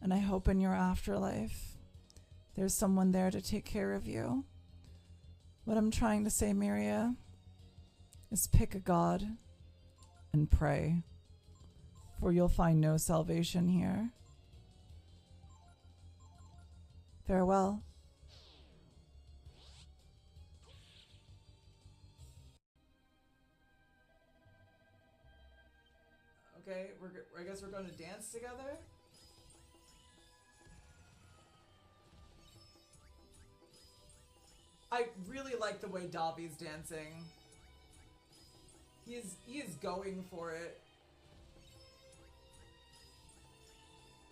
And I hope in your afterlife there's someone there to take care of you. What I'm trying to say, Miria, is pick a god and pray, for you'll find no salvation here. Farewell. Okay, I guess we're going to dance together? I really like the way Davi's dancing. He is going for it.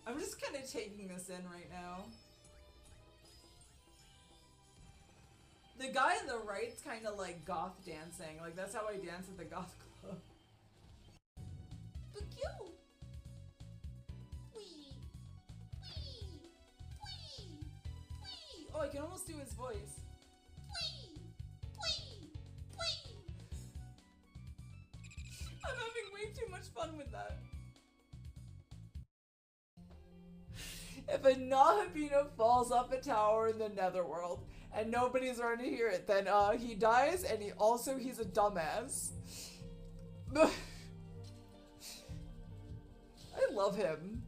I'm just kind of taking this in right now. The guy on the right's kind of like goth dancing. Like, that's how I dance at the goth club. But you! Wee! Wee! Wee! Wee! Oh, I can almost do his voice. Wee! Wee! Wee! I'm having way too much fun with that. If a Nahabina falls off a tower in the Netherworld and nobody's around to hear it, then he dies, and he's a dumbass. I love him.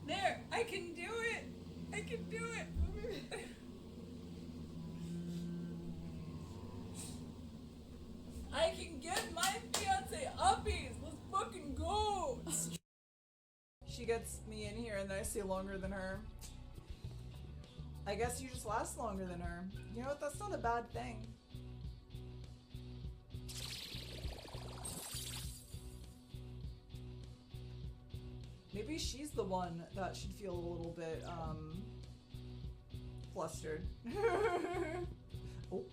There, I can do it. I can do it. I can get my fiance uppies. Let's fucking go. She gets me in here and then I stay longer than her. I guess you just last longer than her. You know what? That's not a bad thing. Maybe she's the one that should feel a little bit, flustered. Oh.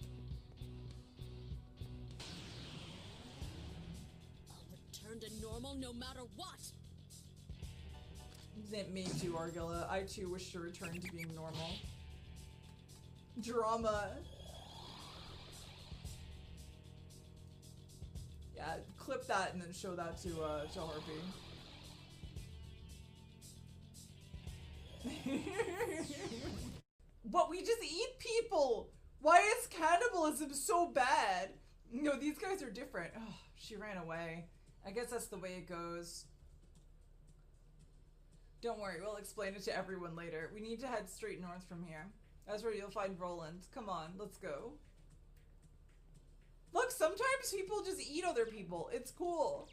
I'll return to normal no matter what. Me too, Argilla. I too wish to return to being normal. Drama. Yeah, clip that and then show that to Harpy. But we just eat people! Why is cannibalism so bad? No, these guys are different. Oh, she ran away. I guess that's the way it goes. Don't worry, we'll explain it to everyone later. We need to head straight north from here. That's where you'll find Roland. Come on, let's go. Look, sometimes people just eat other people. It's cool.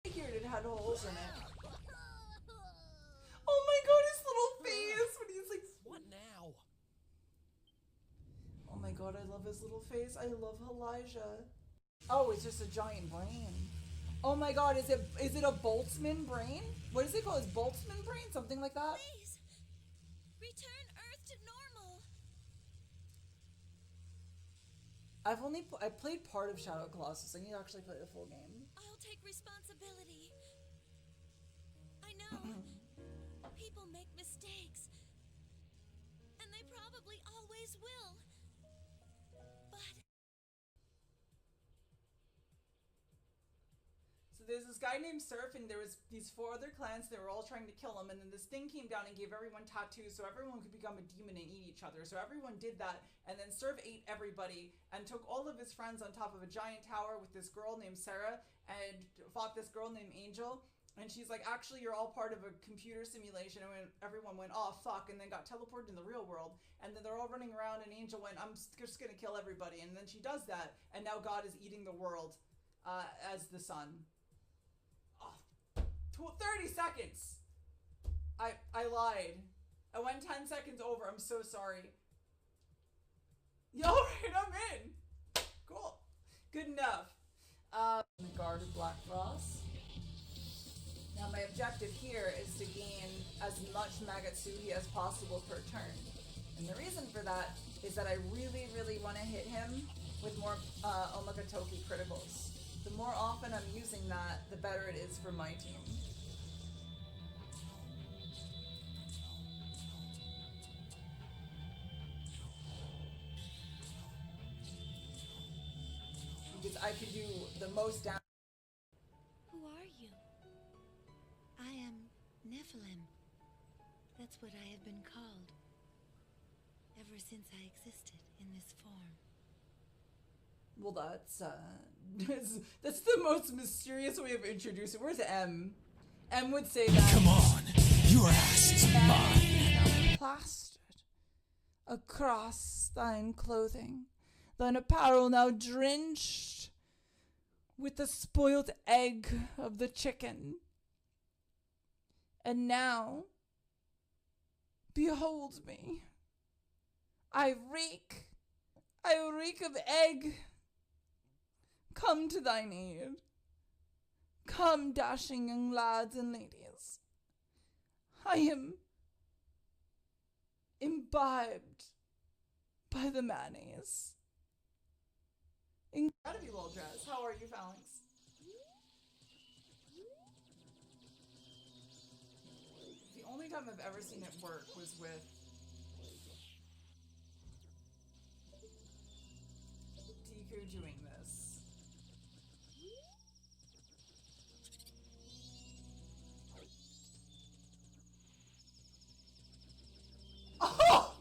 I figured it had holes in it. Oh my god, his little face when he's like, what now? oh my god, I love his little face. I love Elijah. Oh, it's just a giant brain. Oh my god, is it a Boltzmann brain? What is it called? Is Boltzmann brain? Something like that? Please, return Earth to normal. I played part of Shadow Colossus. I need to actually play the full game. I'll take responsibility. I know. People make mistakes. And they probably always will. But so there's this guy named Surf, and there was these 4 other clans. They were all trying to kill him, and then this thing came down and gave everyone tattoos so everyone could become a demon and eat each other. So everyone did that, and then Surf ate everybody and took all of his friends on top of a giant tower with this girl named Sarah and fought this girl named Angel. And she's like, actually, you're all part of a computer simulation. And when everyone went, oh, fuck, and then got teleported in the real world. And then they're all running around, and Angel went, I'm just gonna kill everybody. And then she does that, and now God is eating the world as the sun. Oh, 30 seconds! I lied. I went 10 seconds over. I'm so sorry. Alright, I'm in. Cool. Good enough. The Guard of Black Frost. Now my objective here is to gain as much Magatsuhi as possible per turn. And the reason for that is that I really, really want to hit him with more Omagatoki criticals. The more often I'm using that, the better it is for my team. because I could do the most damage. Who are you? I am Nephilim. That's what I have been called ever since I existed in this form. Well, that's the most mysterious way of introducing. Where's M? M would say that. Come on, your ass is mine. Plastered across thine clothing, thine apparel now drenched with the spoiled egg of the chicken. And now, behold me. I reek of egg. Come to thine aid. Come, dashing young lads and ladies. I am imbibed by the mayonnaise. Incredibly well dressed. How are you, Phalanx? The only time I've ever seen it work was with Deku doing this. Oh!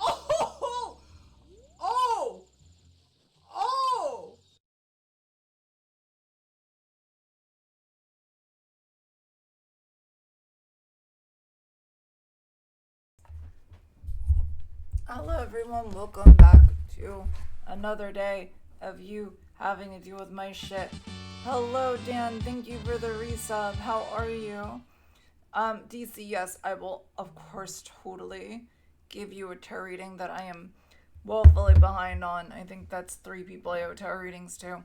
Oh! Oh! Oh! Hello everyone, welcome back to another day of you having to deal with my shit. Hello Dan, thank you for the resub. How are you? DC, yes, I will of course totally give you a tarot reading that I am woefully behind on. I think that's 3 people I owe tarot readings to.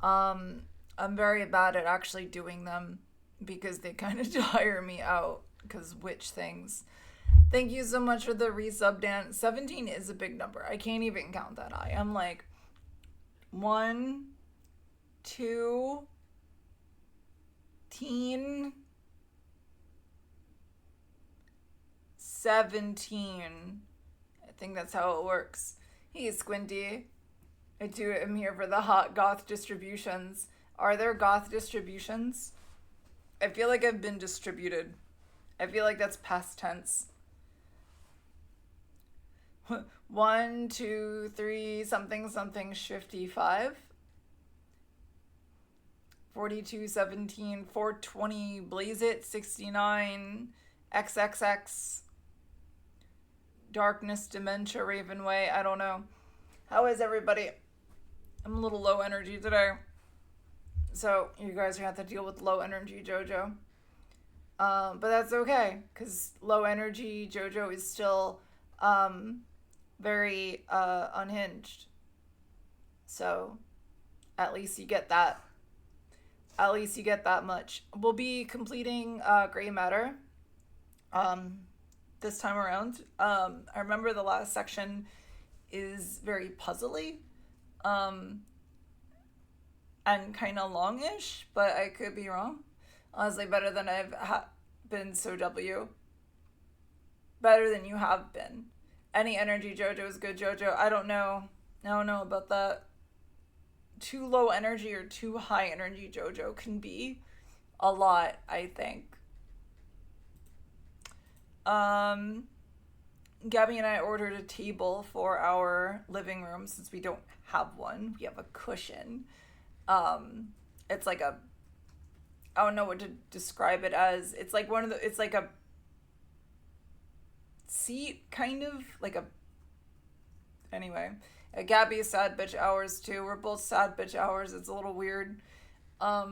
I'm very bad at actually doing them because they kind of tire me out because witch things. Thank you so much for the resub, Dan. 17 is a big number. I can't even count that high. I'm like 1, 2, teen, 17. I think that's how it works. Hey, Squinty. I'm here for the hot goth distributions. Are there goth distributions? I feel like I've been distributed. I feel like that's past tense. 1, 2, 3, something, 55. 42, 17, 420, Blaze It, 69, XXX, Darkness, Dementia, Ravenway, I don't know. How is everybody? I'm a little low energy today. So you guys are going to have to deal with low energy JoJo. But that's okay, because low energy JoJo is still very unhinged. So at least you get that. At least you get that much. We'll be completing Gray Matter this time around. I remember the last section is very puzzly and kind of longish, but I could be wrong. Honestly, better than I've been so W. Better than you have been. Any energy JoJo is good JoJo. I don't know about that. Too low energy or too high energy JoJo can be a lot, I think. Gabby and I ordered a table for our living room since we don't have one. We have a cushion. It's like a, I don't know what to describe it as. It's like it's like a seat, kind of like a, anyway. Gabby is sad bitch hours too. We're both sad bitch hours. It's a little weird. I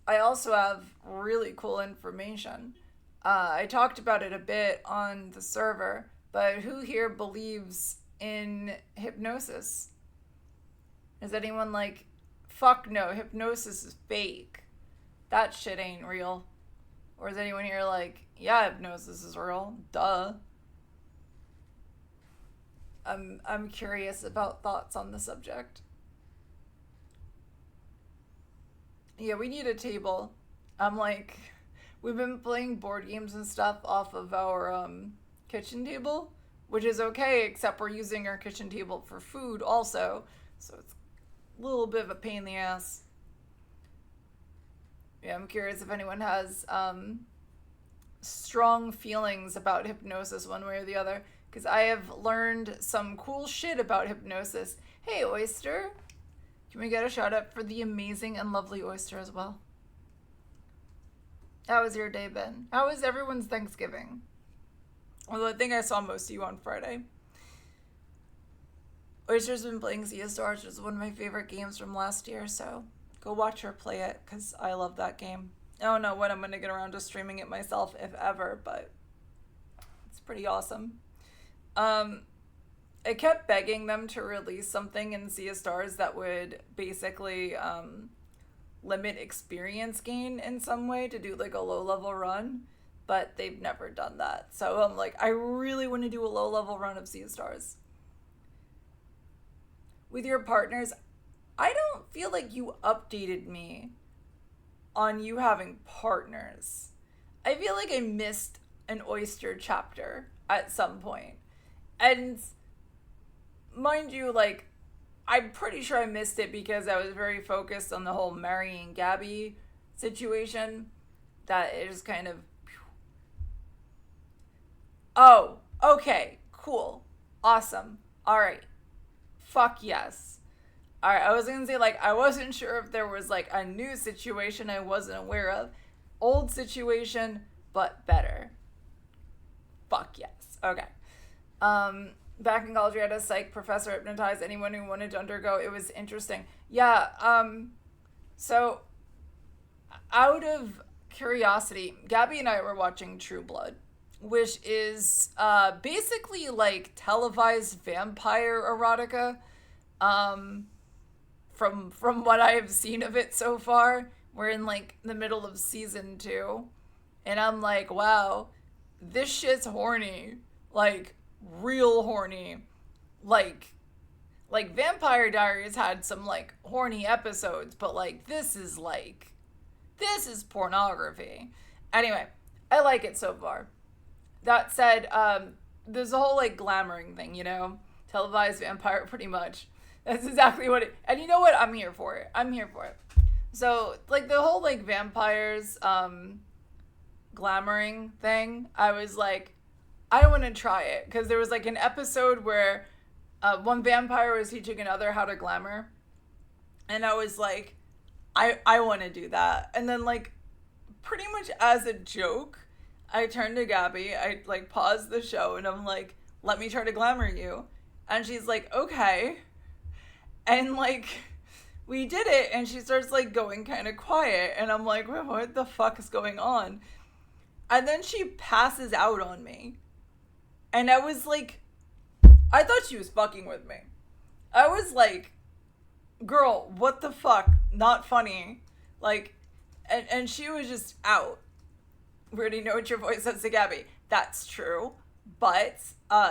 also have really cool information. I talked about it a bit on the server, but who here believes in hypnosis? Is anyone like, fuck no, hypnosis is fake. That shit ain't real. Or is anyone here like, yeah, hypnosis is real. Duh. I'm curious about thoughts on the subject. Yeah, we need a table. I'm like, we've been playing board games and stuff off of our kitchen table, which is okay, except we're using our kitchen table for food also. So it's little bit of a pain in the ass. Yeah, I'm curious if anyone has strong feelings about hypnosis one way or the other, because I have learned some cool shit about hypnosis. Hey, Oyster. Can we get a shout out for the amazing and lovely Oyster as well? How was your day been? How was everyone's Thanksgiving? Although I think I saw most of you on Friday. Oyster's been playing Sea of Stars, which is one of my favorite games from last year, so go watch her play it, because I love that game. I don't know when I'm going to get around to streaming it myself, if ever, but it's pretty awesome. I kept begging them to release something in Sea of Stars that would basically limit experience gain in some way to do like a low-level run, but they've never done that. So I'm like, I really want to do a low-level run of Sea of Stars. With your partners, I don't feel like you updated me on you having partners. I feel like I missed an Oyster chapter at some point. And mind you, like, I'm pretty sure I missed it because I was very focused on the whole marrying Gabby situation. That it just kind of... Oh, okay, cool, awesome, alright, fuck yes. Alright, I was gonna say, like, I wasn't sure if there was, like, a new situation I wasn't aware of. Old situation, but better. Fuck yes. Okay. Back in college, we had a psych professor hypnotize anyone who wanted to undergo. It was interesting. Yeah, so, out of curiosity, Gabby and I were watching True Blood, which is, basically, like, televised vampire erotica, from what I have seen of it so far. We're in, like, the middle of season 2, and I'm like, wow, this shit's horny. Like, real horny. Like Vampire Diaries had some, like, horny episodes, but, like, this is pornography. Anyway, I like it so far. That said, there's a whole, like, glamoring thing, you know? Televised vampire, pretty much. That's exactly what it... And you know what? I'm here for it. So, like, the whole, like, vampires, glamoring thing, I was like, I want to try it. Because there was, like, an episode where one vampire was teaching another how to glamour. And I was like, I want to do that. And then, like, pretty much as a joke, I turned to Gabby, I, like, paused the show, and I'm like, let me try to glamour you. And she's like, okay. And, like, we did it, and she starts, like, going kind of quiet, and I'm like, what the fuck is going on? And then she passes out on me. And I was like, I thought she was fucking with me. I was like, girl, what the fuck? Not funny. Like, and she was just out. We already know what your voice says to Gabby. That's true. But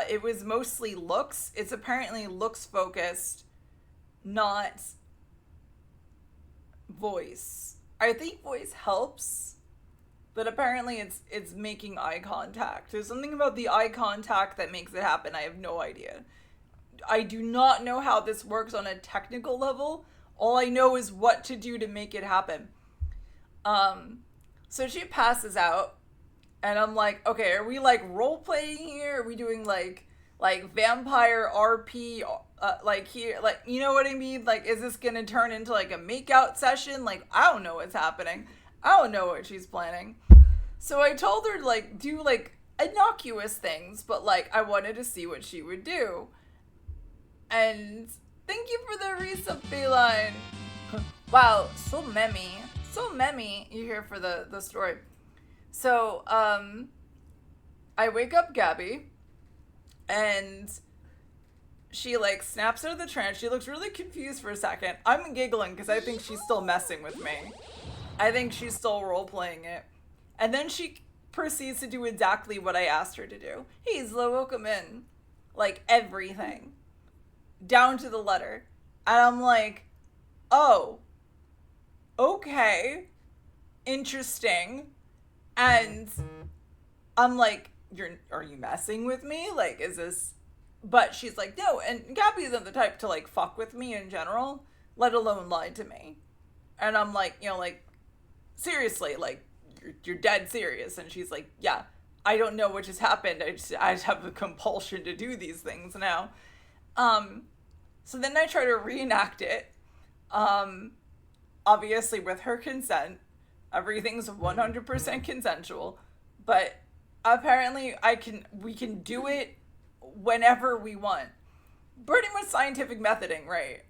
it was mostly looks. It's apparently looks focused, not voice. I think voice helps, but apparently it's making eye contact. There's something about the eye contact that makes it happen. I have no idea. I do not know how this works on a technical level. All I know is what to do to make it happen. So she passes out, and I'm like, okay, are we, like, role-playing here? Are we doing, like vampire RP, like, here, like, you know what I mean? Like, is this gonna turn into, like, a makeout session? Like, I don't know what's happening. I don't know what she's planning. So I told her, like, do, like, innocuous things, but, like, I wanted to see what she would do. And thank you for the resub, Feline. Wow, so memmy. You here for the story. So, I wake up Gabby, and she, like, snaps out of the trance. She looks really confused for a second. I'm giggling because I think she's still messing with me. I think she's still role-playing it. And then she proceeds to do exactly what I asked her to do. Hey, Zlo, welcome in. Like, everything. Down to the letter. And I'm like, oh, okay, interesting. And I'm like, are you messing with me? Like, is this... But she's like, no. And Gabby isn't the type to, like, fuck with me in general. let alone lie to me. And I'm like, like, seriously, like, you're dead serious. And she's like, yeah, I don't know what just happened. I just have a compulsion to do these things now. So then I try to reenact it. Obviously with her consent. Everything's 100% consensual. But apparently we can do it whenever we want. Pretty much scientific methoding, right?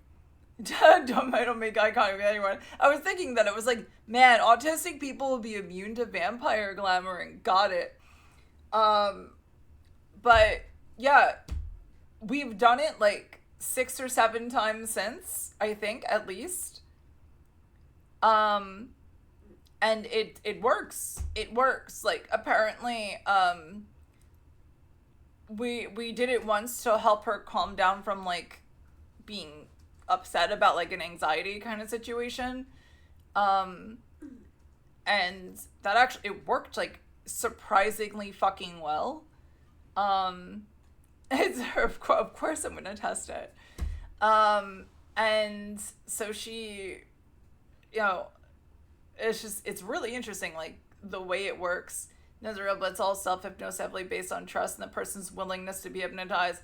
I don't make eye contact with anyone. I was thinking that it was like, man, autistic people will be immune to vampire glamouring. Got it. But yeah, we've done it like 6 or 7 times since, I think, at least. And it works. It works. Like, apparently, we did it once to help her calm down from, like, being upset about, like, an anxiety kind of situation. And that actually, it worked, like, surprisingly fucking well. It's, of course I'm gonna test it. And so she, it's really interesting, like, the way it works. Nazareth, but it's all self-hypnosis heavily based on trust and the person's willingness to be hypnotized.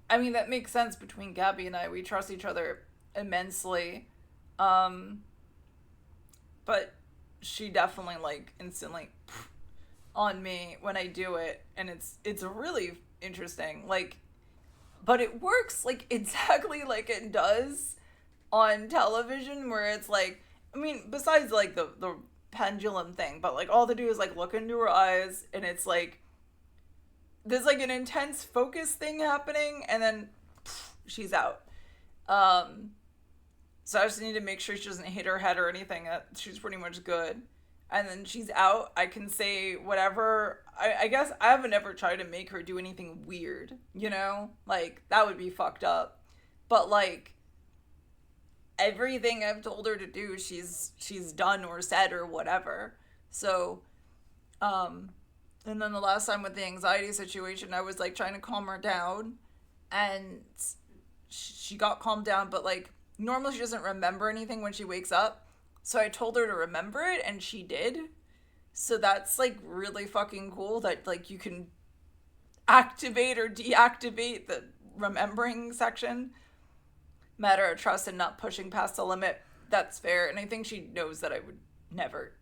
I mean, that makes sense between Gabby and I. We trust each other immensely. But she definitely, like, instantly on me when I do it. And it's really interesting. Like, but it works, like, exactly like it does on television, where it's like, I mean, besides, like, the pendulum thing, but, like, all they do is, like, look into her eyes, and it's like there's, like, an intense focus thing happening, and then she's out. So I just need to make sure she doesn't hit her head or anything. She's pretty much good, and then she's out. I can say whatever. I guess I haven't ever tried to make her do anything weird, like, that would be fucked up, but, like, everything I've told her to do, she's done or said or whatever. So, and then the last time with the anxiety situation, I was, like, trying to calm her down, and she got calmed down, but, like, normally she doesn't remember anything when she wakes up. So I told her to remember it, and she did. So that's, like, really fucking cool that, like, you can activate or deactivate the remembering section. Matter of trust and not pushing past the limit. That's fair. And I think she knows that I would never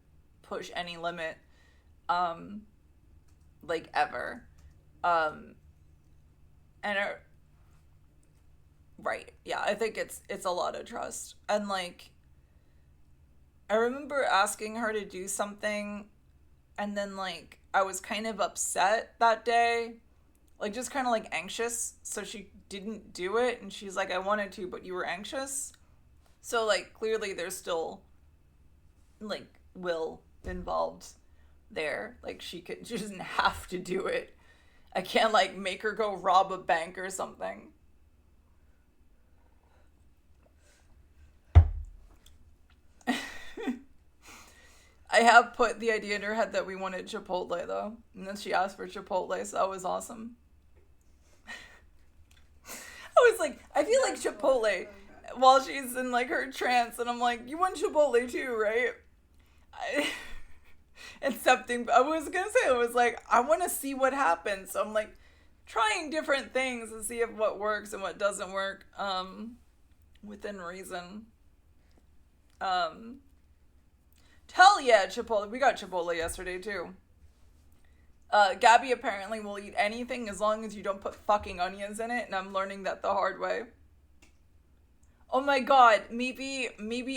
push any limit, like, ever. Right. Yeah, I think it's a lot of trust. And, like, I remember asking her to do something, and then, like, I was kind of upset that day. Like, just kind of, like, anxious. So she didn't do it, and she's like, I wanted to, but you were anxious. So, like, clearly there's still, like, will involved there. Like, she doesn't have to do it. I can't, like, make her go rob a bank or something. I have put the idea in her head that we wanted Chipotle, though. And then she asked for Chipotle, so that was awesome. I was like, I feel like Chipotle while she's in, like, her trance, and I'm like, you want Chipotle too, right? Accepting, I was gonna say, I was like, I want to see what happens. So I'm, like, trying different things to see if what works and what doesn't work, within reason. Hell yeah, Chipotle. We got Chipotle yesterday, too. Gabby apparently will eat anything as long as you don't put fucking onions in it, and I'm learning that the hard way. Oh my god, maybe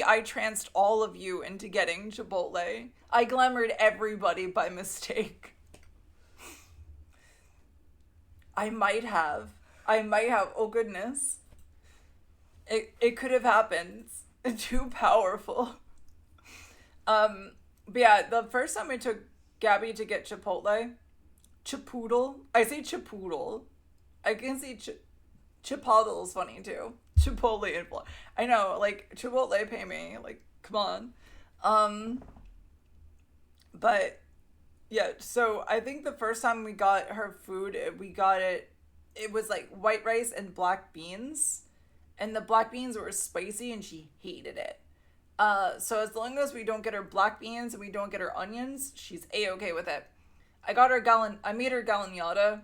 I tranced all of you into getting Chipotle. I glamoured everybody by mistake. I might have. Oh goodness. It could have happened. Too powerful. But yeah, the first time I took Gabby to get Chipotle, I say Chipotle. I can see Chipotle is funny too. Chipotle and I know, like, Chipotle pay me, like, come on. But yeah, so I think the first time we got her food, it was like white rice and black beans, and the black beans were spicy, and she hated it. So as long as we don't get her black beans and we don't get her onions, she's A-okay with it. I made her galinata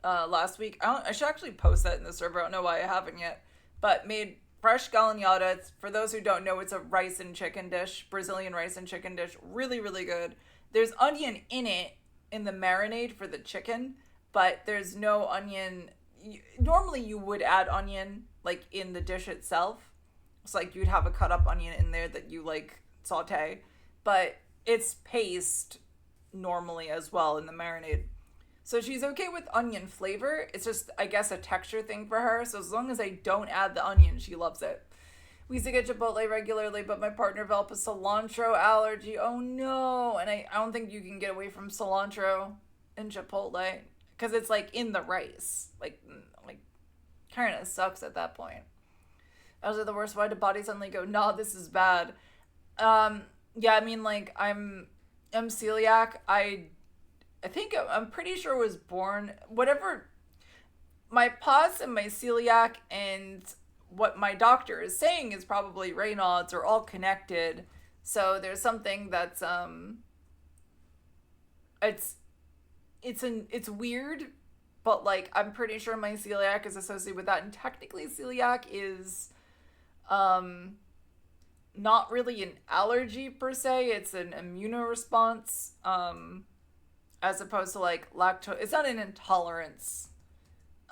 last week. I should actually post that in the server. I don't know why I haven't yet. But made fresh galinata. For those who don't know, it's a rice and chicken dish. Brazilian rice and chicken dish. Really, really good. There's onion in it in the marinade for the chicken. But there's no onion. Normally you would add onion like in the dish itself. It's like you'd have a cut up onion in there that you like saute, but it's paste normally as well in the marinade. So she's okay with onion flavor. It's just, I guess, a texture thing for her. So as long as I don't add the onion, she loves it. We used to get Chipotle regularly, but my partner developed a cilantro allergy. Oh no. And I don't think you can get away from cilantro in Chipotle because it's like in the rice. Like kind of sucks at that point. Those are the worst. Why did body suddenly go, nah, this is bad? Yeah, I mean, like, I'm celiac. I think I'm pretty sure was born, whatever, my POTS and my celiac and what my doctor is saying is probably Raynaud's are all connected. So there's something that's, it's weird, but, like, I'm pretty sure my celiac is associated with that. And technically celiac is, not really an allergy per se, it's an immunoresponse, as opposed to like lactose. It's not an intolerance,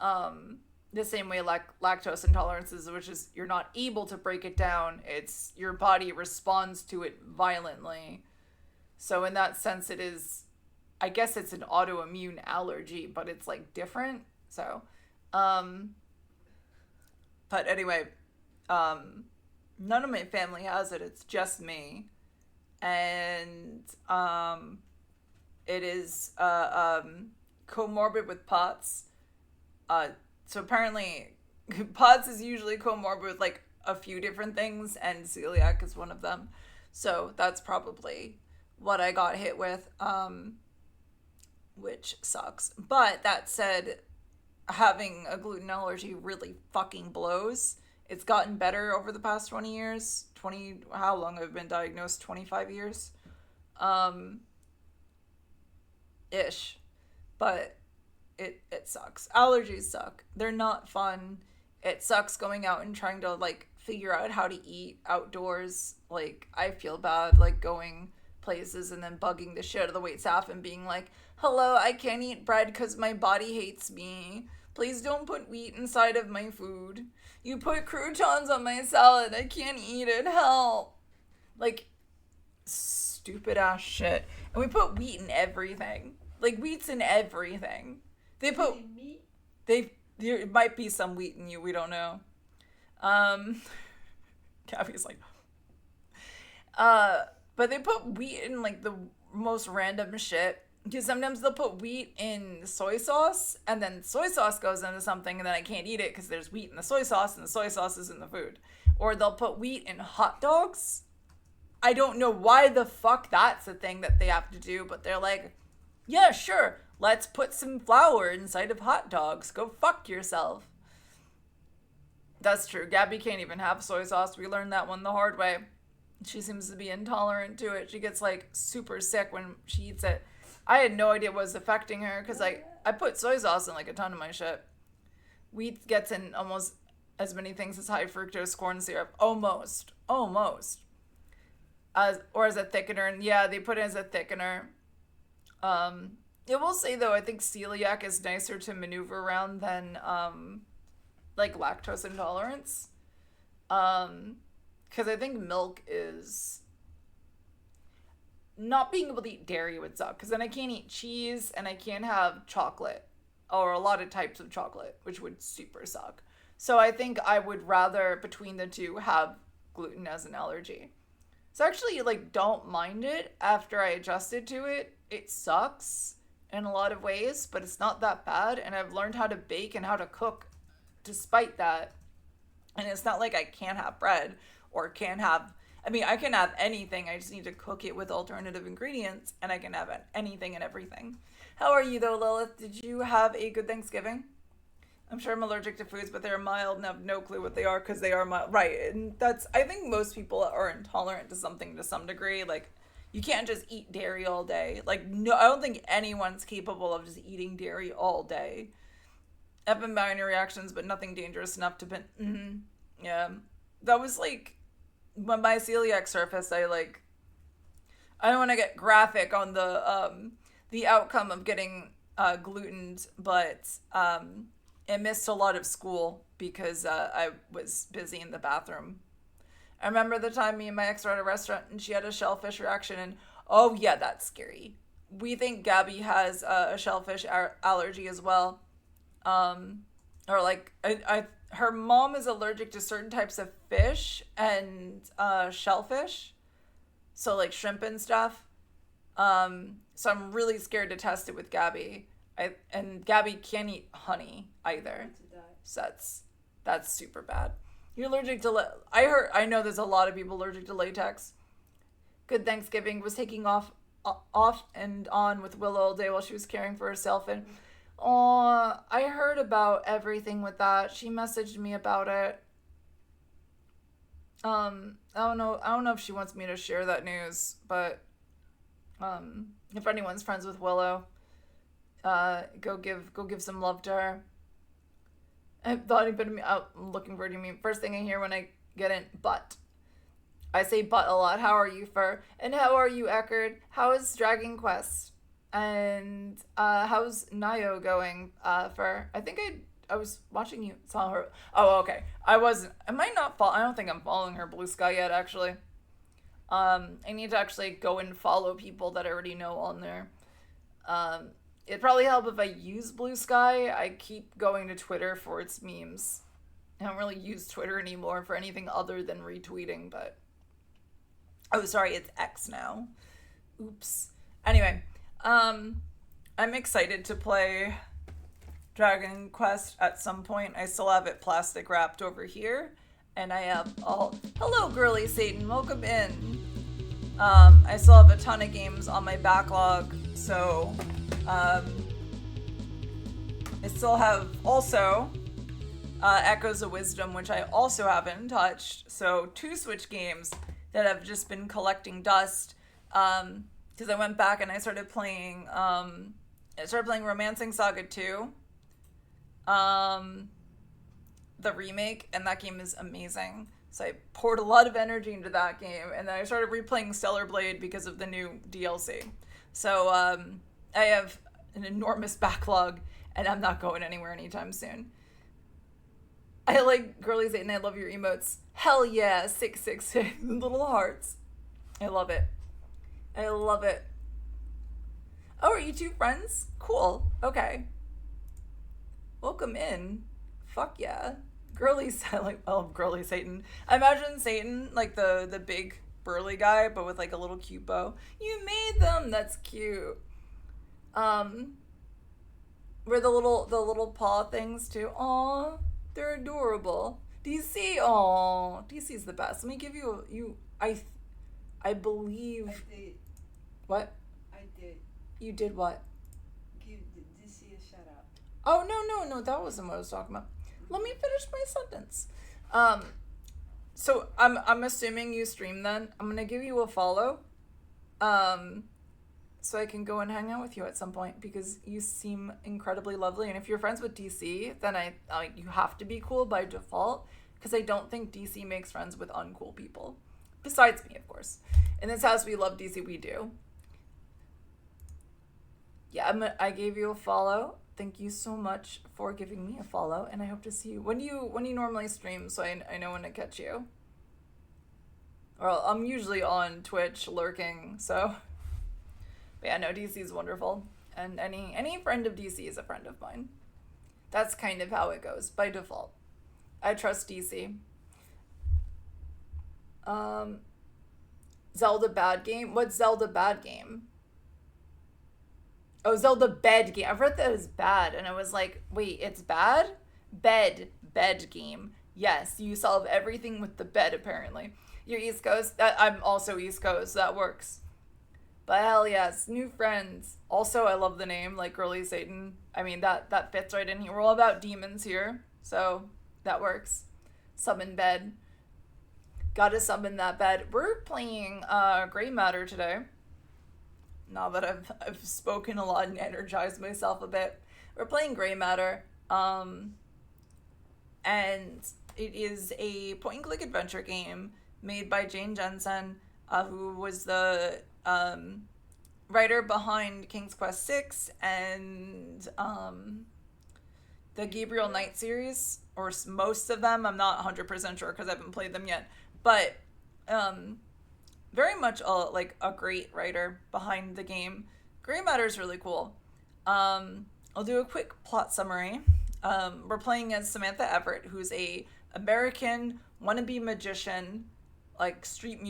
the same way like lactose intolerance is, which is you're not able to break it down. It's your body responds to it violently. So in that sense, it is, I guess it's an autoimmune allergy, but it's like different. So, but anyway, none of my family has it. It's just me. And, it is, comorbid with POTS. So apparently POTS is usually comorbid with like a few different things, and celiac is one of them. So that's probably what I got hit with, which sucks. But that said, having a gluten allergy really fucking blows. It's gotten better over the past 20 years. How long I've been diagnosed? 25 years? Ish. But it sucks. Allergies suck. They're not fun. It sucks going out and trying to, like, figure out how to eat outdoors. Like, I feel bad, like, going places and then bugging the shit out of the wait staff and being like, hello, I can't eat bread because my body hates me. Please don't put wheat inside of my food. You put croutons on my salad. I can't eat it. Help. Like, stupid ass shit. And we put wheat in everything. Like, wheat's in everything. There might be some wheat in you. We don't know. Gabby's like, but they put wheat in, like, the most random shit. Because sometimes they'll put wheat in soy sauce, and then soy sauce goes into something, and then I can't eat it because there's wheat in the soy sauce, and the soy sauce is in the food. Or they'll put wheat in hot dogs. I don't know why the fuck that's a thing that they have to do, but they're like, yeah, sure, let's put some flour inside of hot dogs. Go fuck yourself. That's true. Gabby can't even have soy sauce. We learned that one the hard way. She seems to be intolerant to it. She gets, like, super sick when she eats it. I had no idea what was affecting her because I put soy sauce in like a ton of my shit. Wheat gets in almost as many things as high fructose corn syrup. Almost. As a thickener. And yeah, they put it as a thickener. I will say though, I think celiac is nicer to maneuver around than like lactose intolerance. Because I think milk is... Not being able to eat dairy would suck, because then I can't eat cheese and I can't have chocolate, or a lot of types of chocolate, which would super suck. So I think I would rather, between the two, have gluten as an allergy. So actually, like, don't mind it after I adjusted to it. It sucks in a lot of ways, but it's not that bad, and I've learned how to bake and how to cook despite that. And it's not like I can't have bread or can't have... I mean, I can have anything. I just need to cook it with alternative ingredients, and I can have anything and everything. How are you, though, Lilith? Did you have a good Thanksgiving? I'm sure I'm allergic to foods, but they're mild and I have no clue what they are because they are mild. Right. And I think most people are intolerant to something to some degree. Like, you can't just eat dairy all day. Like, no, I don't think anyone's capable of just eating dairy all day. I've been binary reactions, but nothing dangerous enough to been. Yeah. That was like, when my celiac surfaced, I don't want to get graphic on the outcome of getting glutened, but I missed a lot of school because I was busy in the bathroom. I remember the time me and my ex were at a restaurant and she had a shellfish reaction, and oh yeah, that's scary. We think Gabby has a shellfish allergy as well. Or like her mom is allergic to certain types of fish and shellfish, so like shrimp and stuff. So I'm really scared to test it with Gabby. And Gabby can't eat honey either. So that's super bad. You're allergic to I know there's a lot of people allergic to latex. Good Thanksgiving was taking off and on with Willow all day while she was caring for herself, and I heard about everything with that. She messaged me about it. I don't know if she wants me to share that news, but if anyone's friends with Willow, go give some love to her. I thought anybody out looking for you. First thing I hear when I get in, but. I say but a lot. How are you, Fur? And how are you, Eckerd? How is Dragon Quest? And how's Nayo going, Fur? I think I was watching you. Saw her. Oh, okay. I wasn't. Am I not I don't think I'm following her Blue Sky yet, actually. I need to actually go and follow people that I already know on there. It'd probably help if I use Blue Sky. I keep going to Twitter for its memes. I don't really use Twitter anymore for anything other than retweeting, but... Oh, sorry, it's X now. Oops. Anyway, I'm excited to play Dragon Quest at some point. I still have it plastic wrapped over here, and I have all... Hello, girly Satan. Welcome in. I still have a ton of games on my backlog, so... I still have also Echoes of Wisdom, which I also haven't touched. So 2 Switch games that have just been collecting dust. Because I went back and I started playing Romancing Saga 2. The remake, and that game is amazing. So I poured a lot of energy into that game, and then I started replaying Stellar Blade because of the new DLC. So I have an enormous backlog, and I'm not going anywhere anytime soon. I like Girly Zayton, I love your emotes. Hell yeah, 666 little hearts. I love it. I love it. Oh, are you 2 friends? Cool. Okay. Welcome in. Fuck yeah. Girly Satan. I imagine Satan, like the big burly guy, but with like a little cute bow. You made them. That's cute. Were the little paw things too? Aw, they're adorable. DC, aw, DC's the best. Let me give I believe. I did. What? I did. You did what? Give DC a shout out. Oh, no, that wasn't what I was talking about. Let me finish my sentence. So I'm assuming you stream then. I'm gonna give you a follow. So I can go and hang out with you at some point because you seem incredibly lovely. And if you're friends with DC, then you have to be cool by default because I don't think DC makes friends with uncool people. Besides me, of course. In this house, we love DC. We do. Yeah, I gave you a follow. Thank you so much for giving me a follow, and I hope to see you. When do you normally stream so I know when to catch you? Well, I'm usually on Twitch lurking, so... But yeah, no, DC is wonderful. And any friend of DC is a friend of mine. That's kind of how it goes, by default. I trust DC. Zelda bad game? What's Zelda bad game? Oh, Zelda bed game. I've read that as bad, and I was like, wait, it's bad? Bed game. Yes, you solve everything with the bed, apparently. You're East Coast? I'm also East Coast. That works. But hell yes, new friends. Also, I love the name, like Girly Satan. I mean, that fits right in here. We're all about demons here, so that works. Summon bed. Gotta summon that bed. We're playing Gray Matter today. Now that I've spoken a lot and energized myself a bit. We're playing Gray Matter. And it is a point-and-click adventure game made by Jane Jensen, who was the writer behind King's Quest VI and the Gabriel Knight series, or most of them. I'm not 100% sure because I haven't played them yet. But very much a great writer behind the game. Gray Matter is really cool. I'll do a quick plot summary. We're playing as Samantha Everett, who's a American wannabe magician, like street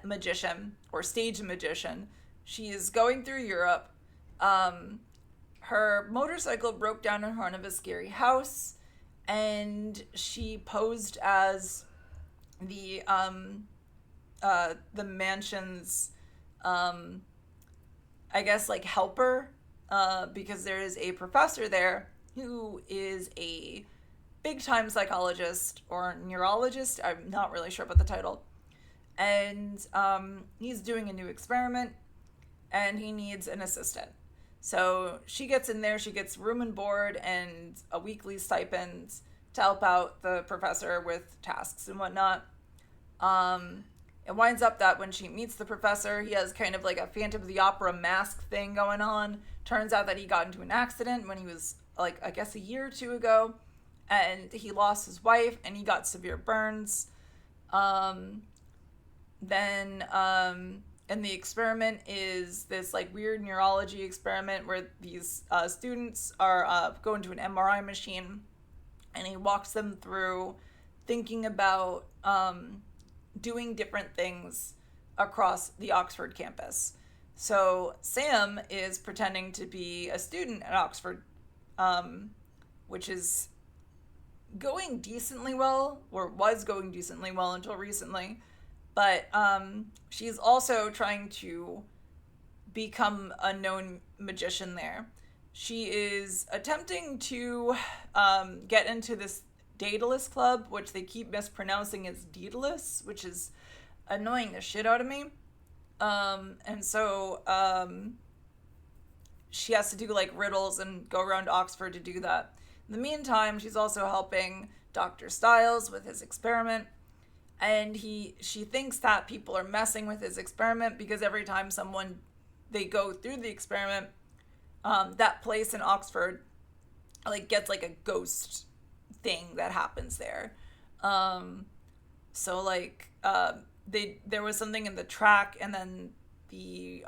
magician or stage magician. She is going through Europe. Her motorcycle broke down in front of a scary house, and she posed as the mansion's I guess like helper, because there is a professor there who is a big time psychologist or neurologist. I'm not really sure about the title. And he's doing a new experiment and he needs an assistant. So she gets in there, she gets room and board and a weekly stipend to help out the professor with tasks and whatnot. It winds up that when she meets the professor, he has kind of like a Phantom of the Opera mask thing going on. Turns out that he got into an accident when he was like, I guess a year or two ago, and he lost his wife and he got severe burns. Then and the experiment is this like weird neurology experiment where these students are going to an MRI machine, and he walks them through thinking about doing different things across the Oxford campus. So Sam is pretending to be a student at Oxford, which is going decently well, or was going decently well until recently. But she's also trying to become a known magician there. She is attempting to get into this Daedalus Club, which they keep mispronouncing as Daedalus, which is annoying the shit out of me. And so she has to do like riddles and go around Oxford to do that. In the meantime, she's also helping Dr. Styles with his experiment. And she thinks that people are messing with his experiment because every time they go through the experiment, that place in Oxford like gets like a ghost thing that happens there. So like there was something in the track, and then the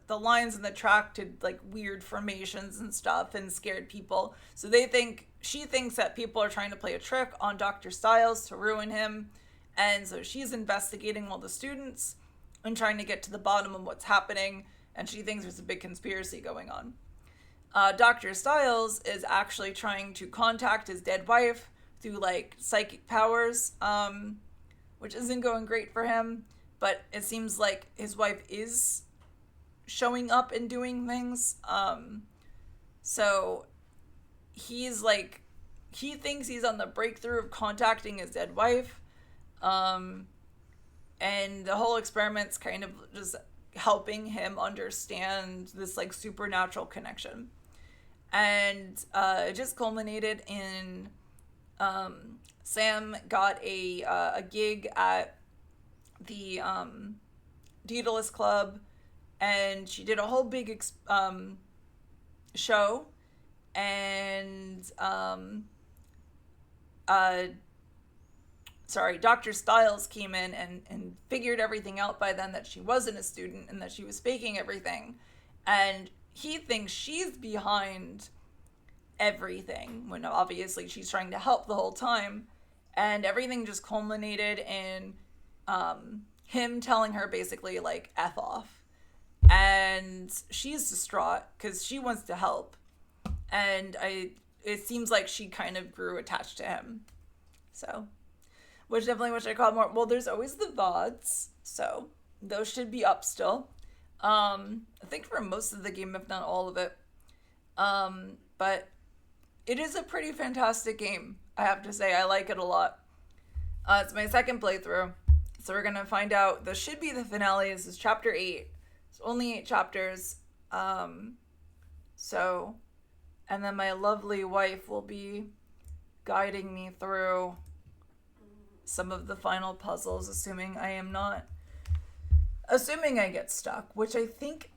lines in the track did like weird formations and stuff and scared people. So she thinks that people are trying to play a trick on Dr. Styles to ruin him. And so she's investigating all the students and trying to get to the bottom of what's happening. And she thinks there's a big conspiracy going on. Dr. Styles is actually trying to contact his dead wife through like psychic powers, which isn't going great for him. But it seems like his wife is showing up and doing things. So he's like, he thinks he's on the breakthrough of contacting his dead wife. And the whole experiment's kind of just helping him understand this like supernatural connection. And it just culminated in Sam got a gig at the Daedalus Club, and she did a whole big show, and Dr. Styles came in and figured everything out by then, that she wasn't a student and that she was faking everything. And he thinks she's behind everything, when obviously she's trying to help the whole time. And everything just culminated in him telling her basically like F off. And she's distraught because she wants to help. And it seems like she kind of grew attached to him. So... which I call more. Well, there's always the VODs, so those should be up still. I think for most of the game, if not all of it. But it is a pretty fantastic game, I have to say. I like it a lot. It's my second playthrough. So we're going to find out. This should be the finale. This is chapter 8. It's only 8 chapters. And then my lovely wife will be guiding me through some of the final puzzles, assuming I get stuck, which I think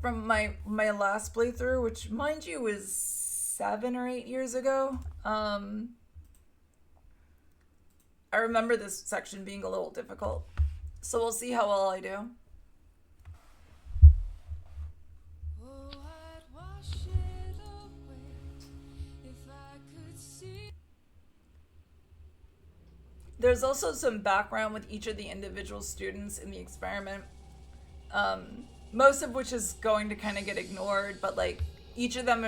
from my last playthrough, which mind you is 7 or 8 years ago, I remember this section being a little difficult. So we'll see how well I do. There's also some background with each of the individual students in the experiment, most of which is going to kind of get ignored, but like each of them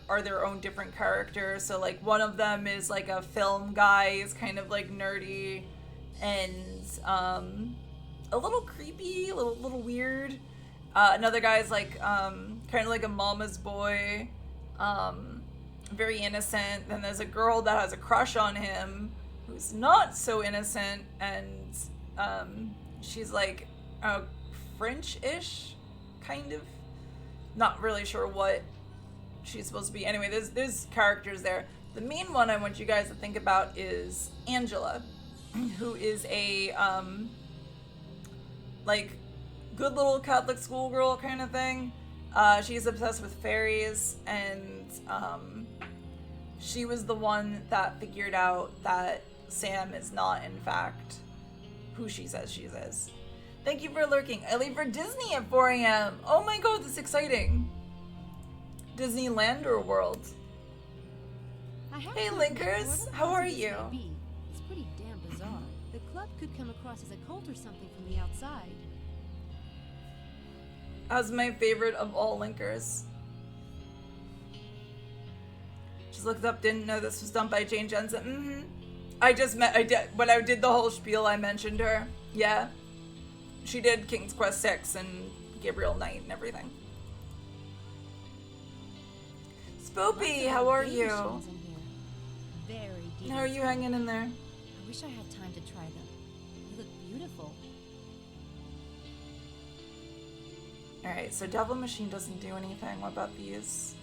are their own different characters. So like one of them is like a film guy, is kind of like nerdy and a little creepy, a little weird. Another guy is like kind of like a mama's boy, very innocent. Then there's a girl that has a crush on him, who's not so innocent, and she's like French-ish, kind of. Not really sure what she's supposed to be. Anyway, there's characters there. The main one I want you guys to think about is Angela, who is a like good little Catholic schoolgirl kind of thing. She's obsessed with fairies, and she was the one that figured out that Sam is not, in fact, who she says she is. Thank you for lurking. I leave for Disney at 4 a.m. Oh my god, that's exciting. Disneyland or World? Hey, Linkers. How are you? It's pretty damn bizarre. The club could come across as a cult or something from the outside. As my favorite of all Linkers. Just looked up, didn't know this was done by Jane Jensen. When I did the whole spiel, I mentioned her. Yeah. She did King's Quest 6 and Gabriel Knight and everything. Spoopy, how are you? How are you hanging in there? I wish I had time to try them. They look beautiful. Alright, so Devil Machine doesn't do anything. What about these?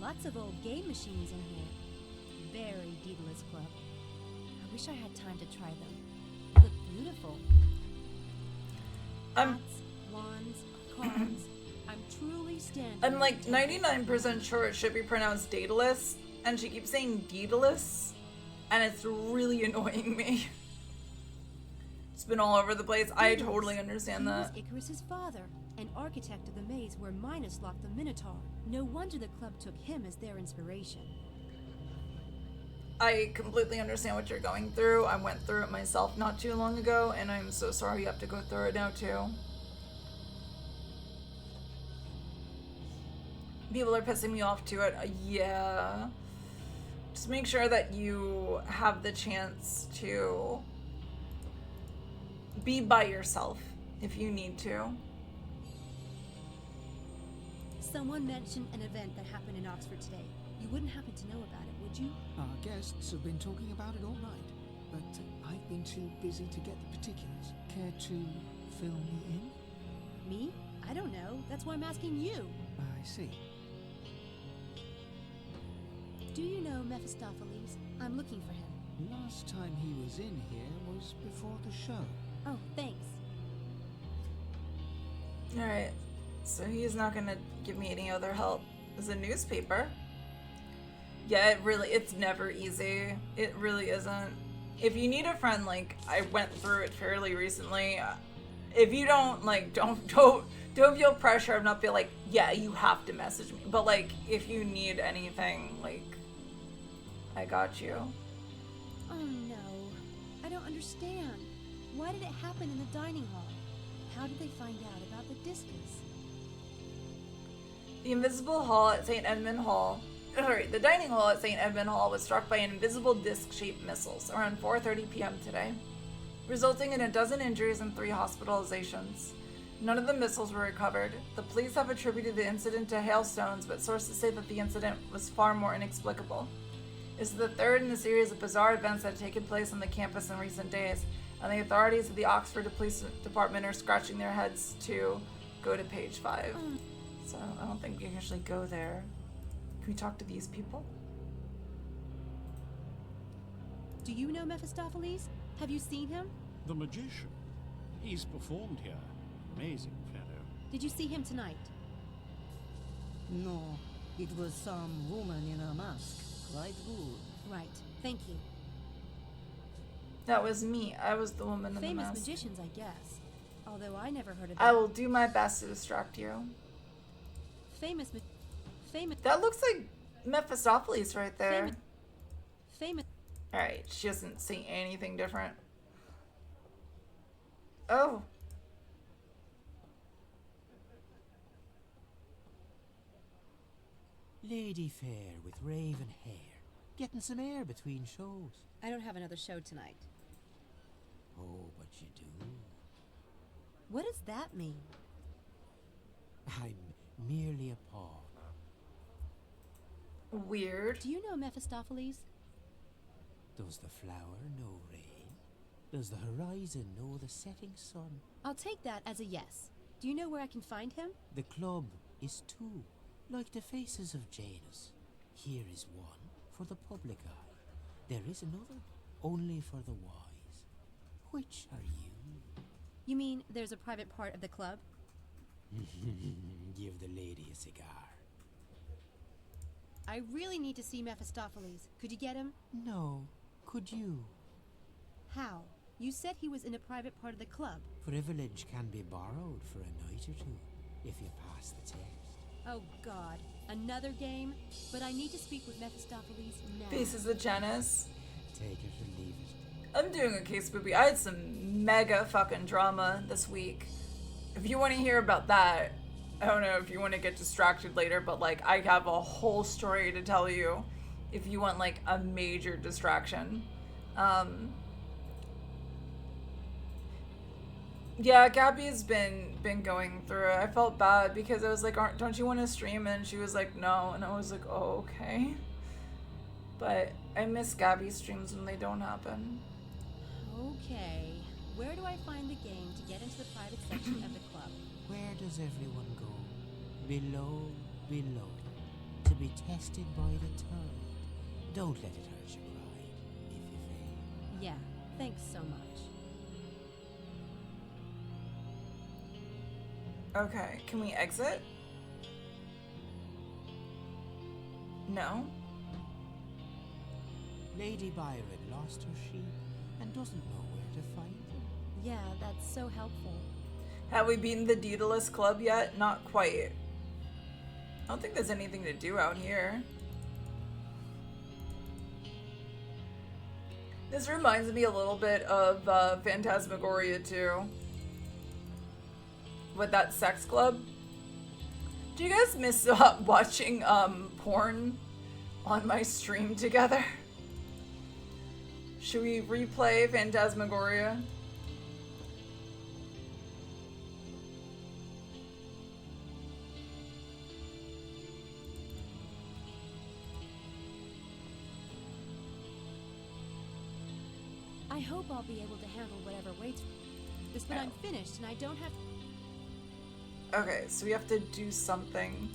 Lots of old game machines in here. Very Daedalus Club. I wish I had time to try them. They look beautiful. Pots, wands, cards. I'm truly standing. I'm like 99% sure it should be pronounced Daedalus, and she keeps saying Daedalus, and it's really annoying me. It's been all over the place. I totally understand that. He was Icarus's father, an architect of the maze where Minos locked the Minotaur. No wonder the club took him as their inspiration. I completely understand what you're going through. I went through it myself not too long ago, and I'm so sorry you have to go through it now too. People are pissing me off to it. Yeah. Just make sure that you have the chance to be by yourself if you need to. Someone mentioned an event that happened in Oxford today. You wouldn't happen to know about it, would you? Our guests have been talking about it all night, but I've been too busy to get the particulars. Care to fill me in? Me? I don't know. That's why I'm asking you. I see. Do you know Mephistopheles? I'm looking for him. Last time he was in here was before the show. Oh, thanks. Alright, so he's not gonna give me any other help. There's a newspaper. Yeah, it's never easy. It really isn't. If you need a friend, like, I went through it fairly recently. If you don't, like, don't feel pressure of not feel like, yeah, you have to message me. But, like, if you need anything, like, I got you. Oh no, I don't understand. Why did it happen in the dining hall? How did they find out about the discus? The invisible hall at St. Edmund Hall. Sorry, the dining hall at St. Edmund Hall was struck by an invisible disc-shaped missiles around 4:30 p.m. today. resulting in 12 injuries and 3 hospitalizations. None of the missiles were recovered. The police have attributed the incident to hailstones, but sources say that the incident was far more inexplicable. This is the third in a series of bizarre events that have taken place on the campus in recent days, and the authorities of the Oxford Police Department are scratching their heads to go to page 5. So I don't think we can actually go there. Can we talk to these people? Do you know Mephistopheles? Have you seen him? The magician. He's performed here. Amazing fellow. Did you see him tonight? No, it was some woman in a mask. Quite good. Right. Thank you. That was me. I was the woman in the Famous mask. magicians, I guess. Although I never heard of them. I will do my best to distract you. Famous. That looks like Mephistopheles right there. Famous. Alright, she doesn't see anything different. Oh. Lady fair with raven hair. Getting some air between shows. I don't have another show tonight. Oh, but you do. What does that mean? I'm merely a pawn. Weird. Do you know Mephistopheles? Does the flower know rain? Does the horizon know the setting sun? I'll take that as a yes. Do you know where I can find him? The club is 2, like the faces of Janus. Here is one for the public eye. There is another only for the wise. Which are you? You mean there's a private part of the club? Give the lady a cigar. I really need to see Mephistopheles. Could you get him? No. Could you? How? You said he was in a private part of the club. Privilege can be borrowed for a night or 2, if you pass the test. Oh God, another game? But I need to speak with Mephistopheles now. Faces of Janus. Take it or leave it. I'm doing a case spoopy. I had some mega fucking drama this week. If you want to hear about that, I don't know if you want to get distracted later, but like I have a whole story to tell you if you want like a major distraction. Yeah, Gabby has been going through it. I felt bad because I was like, don't you want to stream? And she was like, no. And I was like, oh, okay. But I miss Gabby's streams when they don't happen. Okay. Where do I find the game to get into the private section of the club? Where does everyone go? Below, below. To be tested by the tide. Don't let it hurt your pride, if you fail. Yeah, thanks so much. Okay, can we exit? No? Lady Byron lost her sheep and doesn't know where to find them. Yeah, that's so helpful. Have we beaten the Daedalus Club yet? Not quite. I don't think there's anything to do out here. This reminds me a little bit of Phantasmagoria too. With that sex club. Do you guys miss watching porn on my stream together? Should we replay Phantasmagoria? I hope I'll be able to handle whatever waits. But I'm finished and I don't have... Okay, so we have to do something.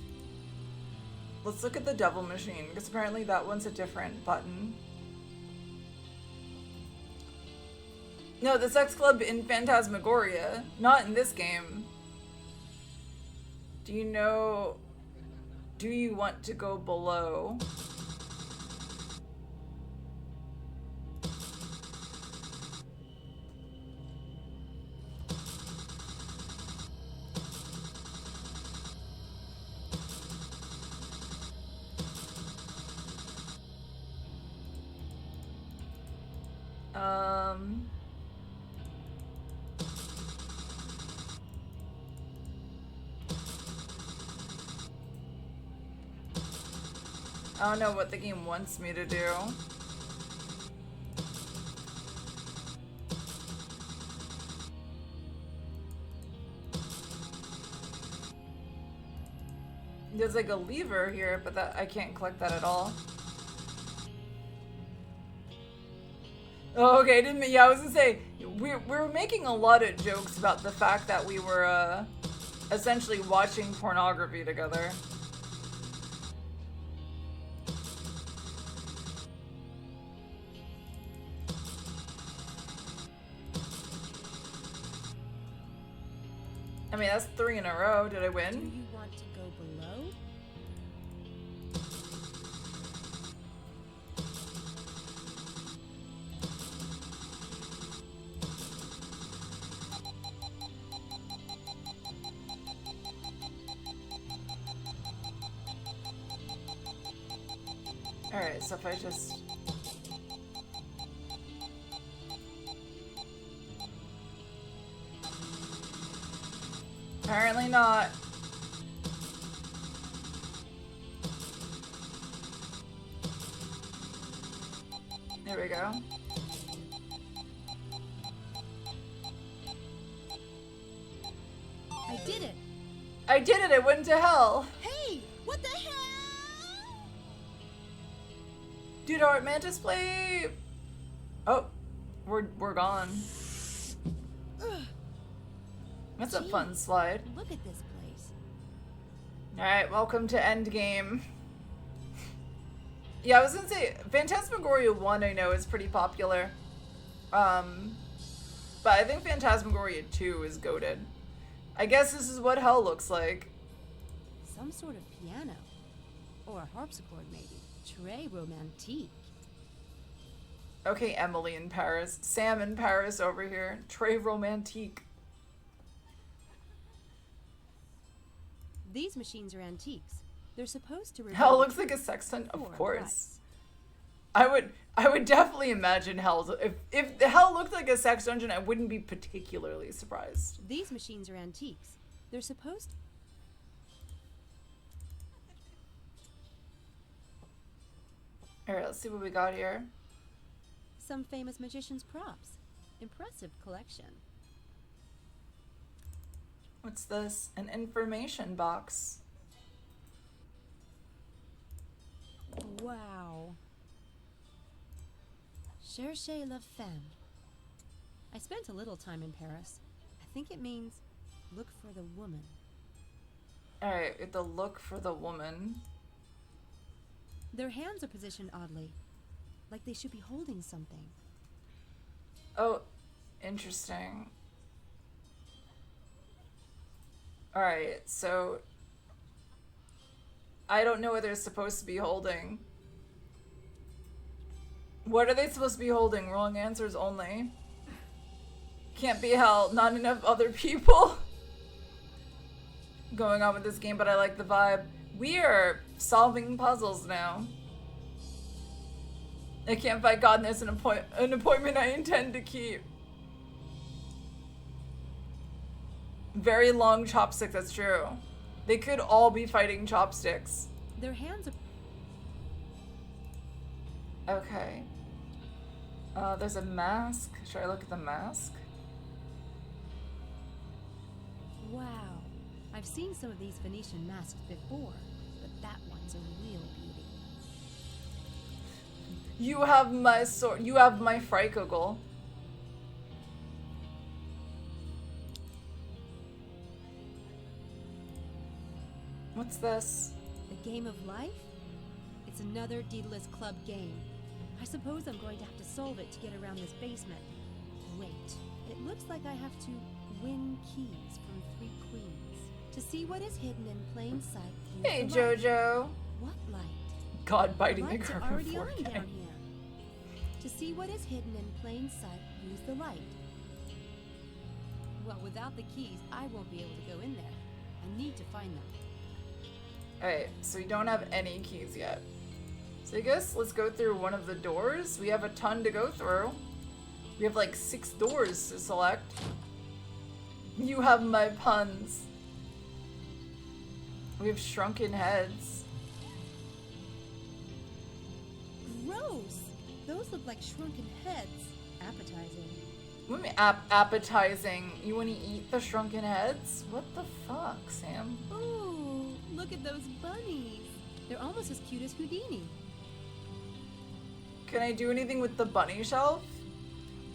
Let's look at the devil machine, because apparently that one's a different button. No, the sex club in Phantasmagoria, not in this game. Do you know... Do you want to go below? I don't know what the game wants me to do. There's like a lever here, but that I can't collect that at all. Oh, okay, didn't yeah, I was gonna say we're making a lot of jokes about the fact that we were essentially watching pornography together. I mean, that's 3 in a row. Did I win? Do you want to go below? Alright, so if I just... Apparently not. There we go. I did it! I did it! It went to hell! Hey! What the hell? Dude, our mantis play. Oh, we're gone. Ugh. That's a Gee, fun slide. Look at this place. Alright, welcome to Endgame. Yeah, I was gonna say, Phantasmagoria 1 I know is pretty popular. But I think Phantasmagoria 2 is goated. I guess this is what hell looks like. Some sort of piano. Or a harpsichord, maybe. Très romantique. Okay, Emily in Paris. Sam in Paris over here. Très romantique. These machines are antiques. They're supposed to reveal Hell the looks like a truth sextant, of or course. price. I would definitely imagine Hell. If Hell looked like a sex dungeon, I wouldn't be particularly surprised. These machines are antiques. They're supposed to... Alright, let's see what we got here. Some famous magician's props. Impressive collection. What's this? An information box. Wow. Cherchez la femme. I spent a little time in Paris. I think it means look for the woman. Alright, with the look for the woman. Their hands are positioned oddly, like they should be holding something. Oh, interesting. Alright, so I don't know what they're supposed to be holding. What are they supposed to be holding? Wrong answers only. Can't be Hell. Not enough other people going on with this game, but I like the vibe. We are solving puzzles now. I can't fight God, and there's an appointment I intend to keep. Very long chopstick, that's true. They could all be fighting chopsticks. Their hands are... Okay. There's a mask. Should I look at the mask? Wow. I've seen some of these Venetian masks before, but that one's a real beauty. You have my sword. You have my Freikogel. What's this? The game of life? It's another Daedalus Club game. I suppose I'm going to have to solve it to get around this basement. Wait, it looks like I have to win keys from 3 queens. To see what is hidden in plain sight, use Hey, the light. Jojo. What light? God biting the Lights are curve already on 4K. down here. To see what is hidden in plain sight, use the light. Well, without the keys, I won't be able to go in there. I need to find them. Alright, so we don't have any keys yet. So I guess let's go through one of the doors. We have a ton to go through. We have like 6 doors to select. You have my puns. We have shrunken heads. Gross! Those look like shrunken heads. Appetizing. What do you mean appetizing? You want to eat the shrunken heads? What the fuck, Sam? Ooh, Look at those bunnies. They're almost as cute as Houdini. Can I do anything with the bunny shelf?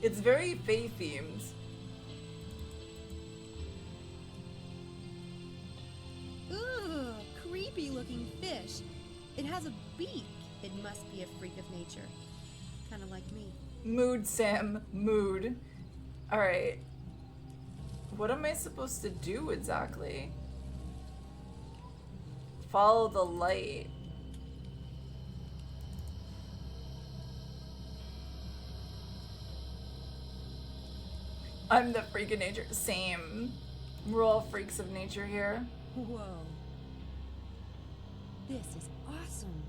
It's very Fae themed. Ugh, creepy looking fish. It has a beak. It must be a freak of nature. Kind of like me. Mood, Sam. Mood. Alright. What am I supposed to do exactly? Follow the light. I'm the freak of nature. Same. We're all freaks of nature here. Whoa. This is awesome.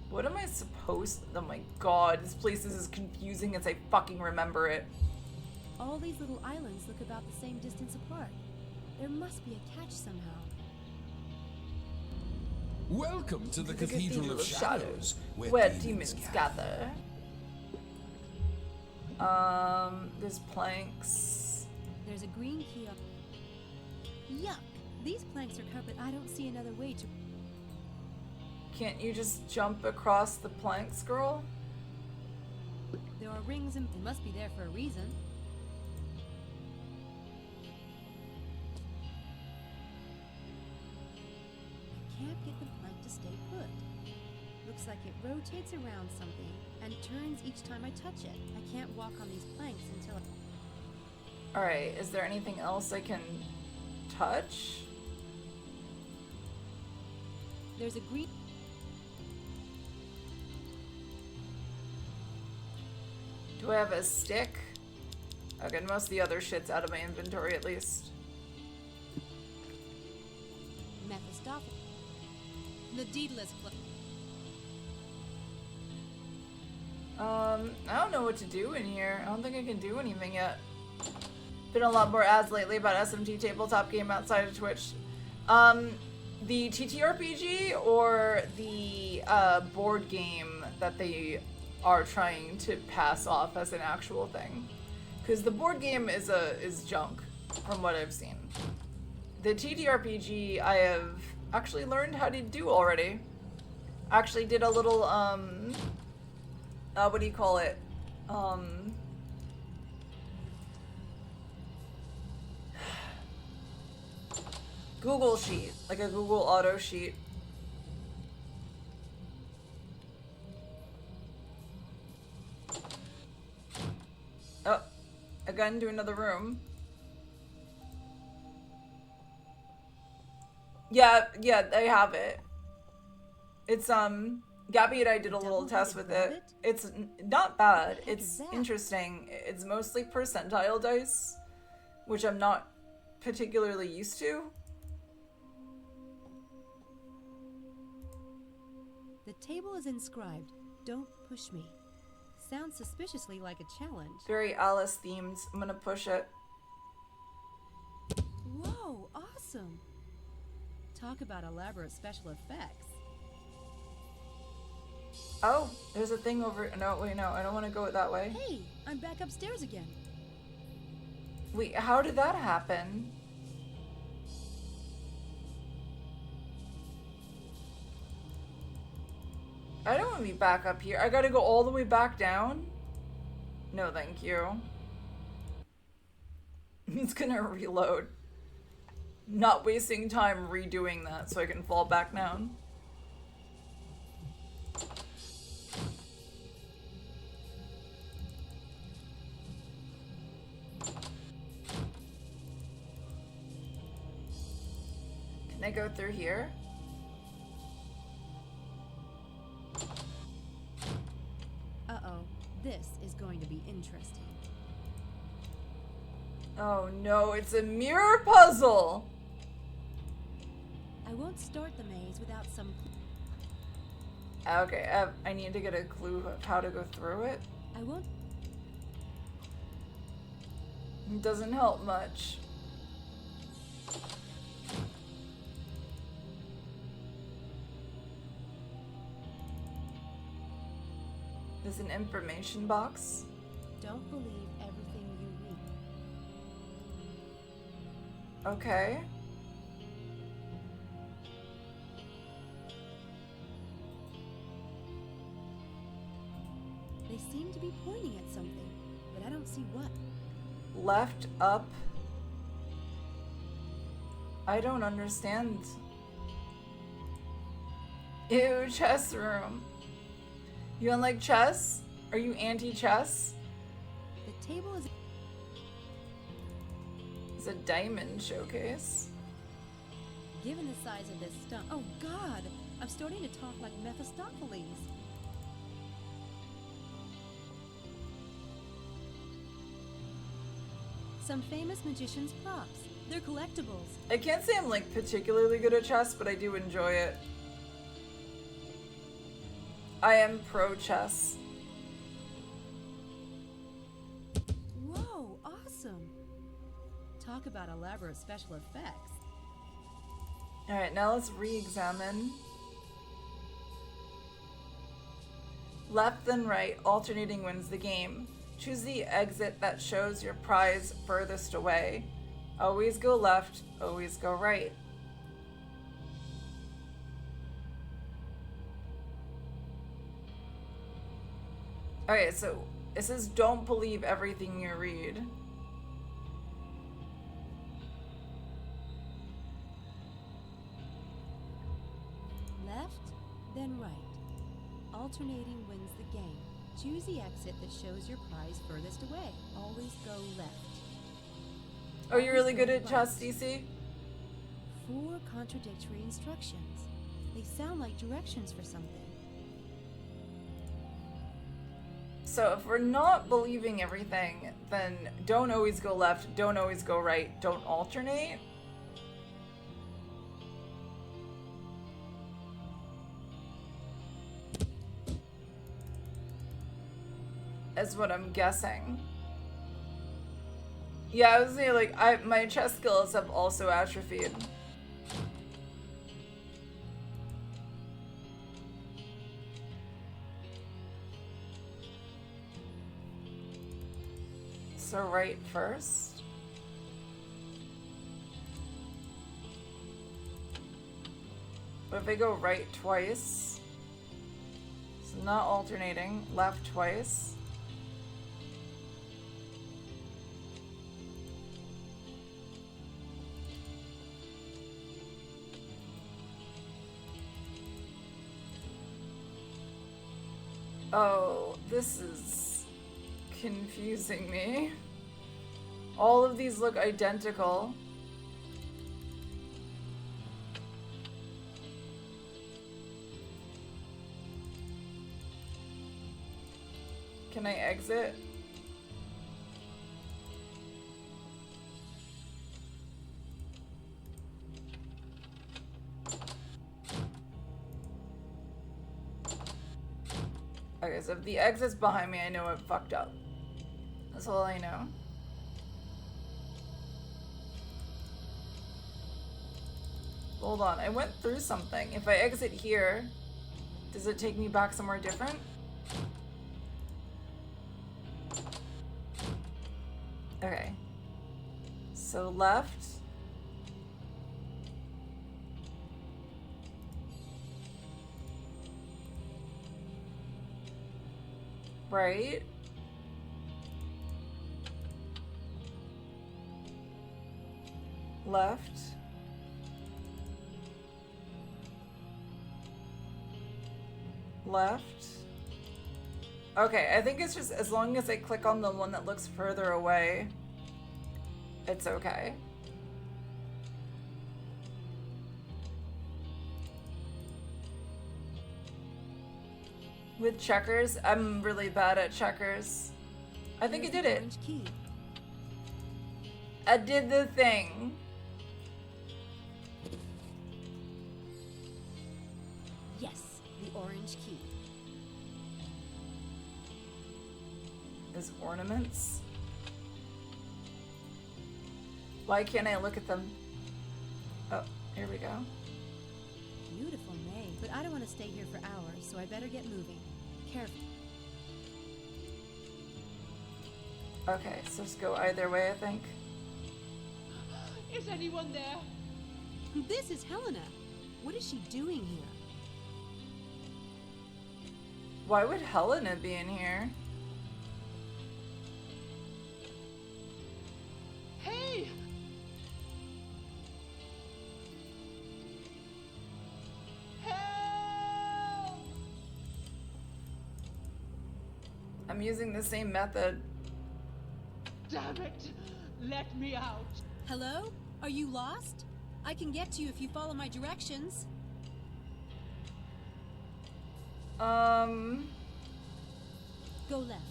What am I supposed to— oh my god, this place is as confusing as I fucking remember it. All these little islands look about the same distance apart. There must be a catch somehow. Welcome to the Cathedral of Shadows, where demons gather. There's planks. There's a green key up. Yuck! These planks are cut, but I don't see another way to... Can't you just jump across the planks, girl? There are rings and... They must be there for a reason. I can't get the plank to stay put. Looks like it rotates around something and turns each time I touch it. I can't walk on these planks until I... Alright, is there anything else I can touch? There's a green... Do I have a stick? Okay, most of the other shit's out of my inventory at least. Mephistopheles. The Daedalus Club. I don't know what to do in here. I don't think I can do anything yet. Been a lot more ads lately about SMT tabletop game outside of Twitch. The TTRPG or the board game that they are trying to pass off as an actual thing? Because the board game is junk from what I've seen. The TTRPG I have actually learned how to do already. Actually did a little what do you call it? Google sheet, like a Google auto sheet. Oh, again to another room. Yeah, I have it. It's Gabby and I did a little test with it. It's not bad. It's interesting. It's mostly percentile dice, which I'm not particularly used to. The table is inscribed, "Don't push me." Sounds suspiciously like a challenge. Very Alice themed. I'm gonna push it. Whoa, awesome. Talk about elaborate special effects. Oh, there's a thing over... No, wait, no. I don't want to go that way. Hey, I'm back upstairs again. Wait, how did that happen? I don't want to be back up here. I gotta go all the way back down? No, thank you. It's gonna reload. Not wasting time redoing that so I can fall back down. Can I go through here? Uh-oh, this is going to be interesting. Oh no, it's a mirror puzzle! I won't start the maze without some... Okay, I need to get a clue of how to go through it. I won't... It doesn't help much. There's an information box. Don't believe everything you read. Okay. pointing at something, but I don't see what. Left, up. I don't understand. Ew, chess room. You don't like chess? Are you anti-chess? The table is... It's a diamond showcase. Given the size of this stump... Oh, God! I'm starting to talk like Mephistopheles. Some famous magician's props. They're collectibles. I can't say I'm like particularly good at chess, but I do enjoy it. I am pro chess. Whoa, awesome! Talk about elaborate special effects. Alright, now let's re-examine. Left then right, alternating wins the game. Choose the exit that shows your prize furthest away. Always go left, always go right. Okay, so it says don't believe everything you read. Left, then right. Alternating wins the game. Choose the exit that shows your prize furthest away. Always go left. Oh, you're really good at chess, DC? 4 contradictory instructions. They sound like directions for something. So if we're not believing everything, then don't always go left, don't always go right, don't alternate. Is what I'm guessing. Yeah, I was saying, like, my chess skills have also atrophied. So right first. But if I go right twice, so not alternating, left twice. Oh, this is confusing me. All of these look identical. Can I exit? Okay, so if the exit's behind me, I know I've fucked up. That's all I know. Hold on, I went through something. If I exit here, does it take me back somewhere different? Okay. So left. Right. Left. Left. Okay, I think it's just as long as I click on the one that looks further away, it's okay. With checkers, I'm really bad at checkers. I think I did it. Key. I did the thing. Yes, the orange key. Is ornaments. Why can't I look at them? Oh, here we go. Beautiful name, but I don't want to stay here for hours, so I better get moving. Careful. Okay, so let's go either way, I think. Is anyone there? This is Helena. What is she doing here? Why would Helena be in here? I'm using the same method. Damn it! Let me out! Hello? Are you lost? I can get to you if you follow my directions. Go left.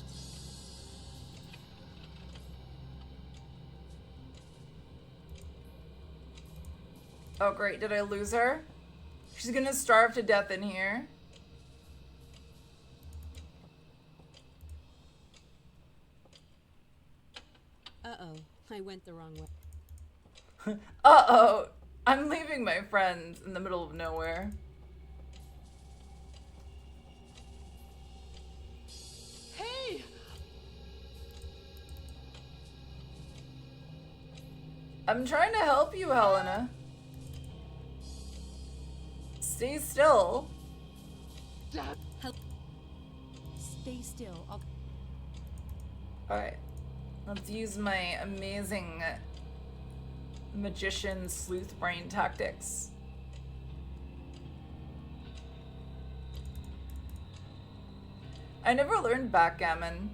Oh great, did I lose her? She's gonna starve to death in here. Uh-oh, I went the wrong way. Uh-oh, I'm leaving my friends in the middle of nowhere. Hey! I'm trying to help you, Helena. Stay still. Stay still. Alright. Let's use my amazing magician sleuth brain tactics. I never learned backgammon.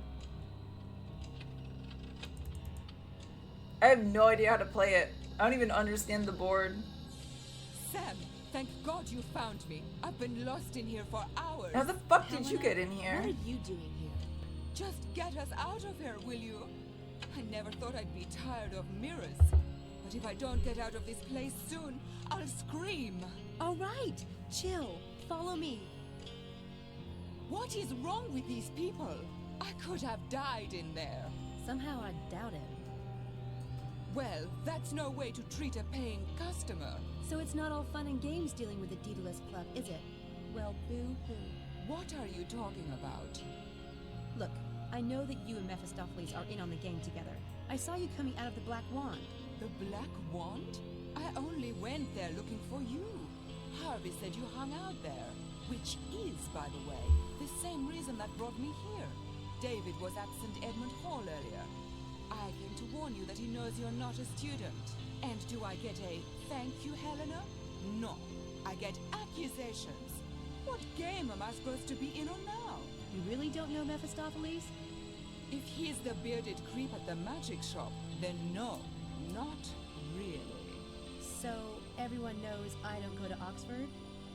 I have no idea how to play it. I don't even understand the board. Sam, thank God you found me. I've been lost in here for hours. How the fuck did you get in here? What are you doing here? Just get us out of here, will you? I never thought I'd be tired of mirrors. But if I don't get out of this place soon, I'll scream. All right, chill. Follow me. What is wrong with these people? I could have died in there. Somehow I doubt it. Well, that's no way to treat a paying customer. So it's not all fun and games dealing with the Daedalus Club, is it? Well, boo-hoo. What are you talking about? Look, I know that you and Mephistopheles are in on the game together. I saw you coming out of the Black Wand. The Black Wand? I only went there looking for you. Harvey said you hung out there. Which is, by the way, the same reason that brought me here. David was at St. Edmund Hall earlier. I came to warn you that he knows you're not a student. And do I get a thank you, Helena? No. I get accusations. What game am I supposed to be in on now? You really don't know Mephistopheles? If he's the bearded creep at the magic shop, then no, not really. So, everyone knows I don't go to Oxford?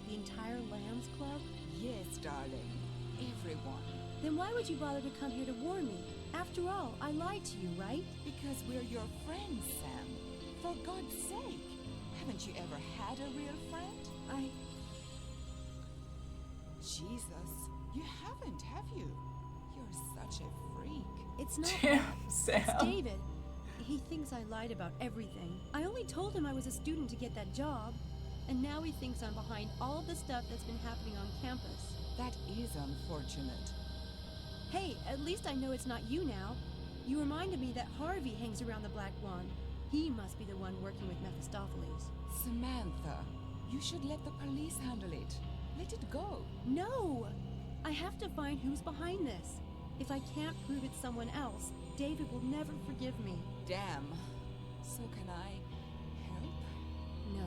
The entire Lambs Club? Yes, darling. Everyone. Then why would you bother to come here to warn me? After all, I lied to you, right? Because we're your friends, Sam. For God's sake. Haven't you ever had a real friend? Jesus, you haven't, have you? You're such a freak. It's not Damn, that. Sam. It's David. He thinks I lied about everything. I only told him I was a student to get that job. And now he thinks I'm behind all of the stuff that's been happening on campus. That is unfortunate. Hey, at least I know it's not you now. You reminded me that Harvey hangs around the Black Wand. He must be the one working with Mephistopheles. Samantha, you should let the police handle it. Let it go. No! I have to find who's behind this. If I can't prove it's someone else, David will never forgive me. Damn. So can I help? No,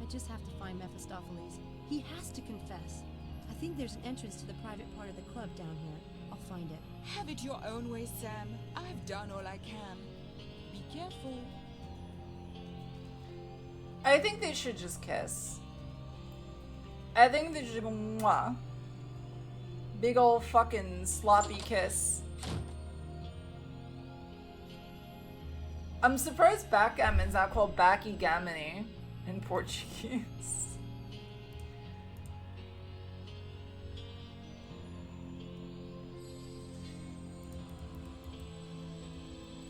I just have to find Mephistopheles. He has to confess. I think there's an entrance to the private part of the club down here. I'll find it. Have it your own way, Sam. I've done all I can. Be careful. I think they should just kiss. I think they should go mwah. Big ol' fucking sloppy kiss. I'm surprised backgammon's not called backgammon in Portuguese.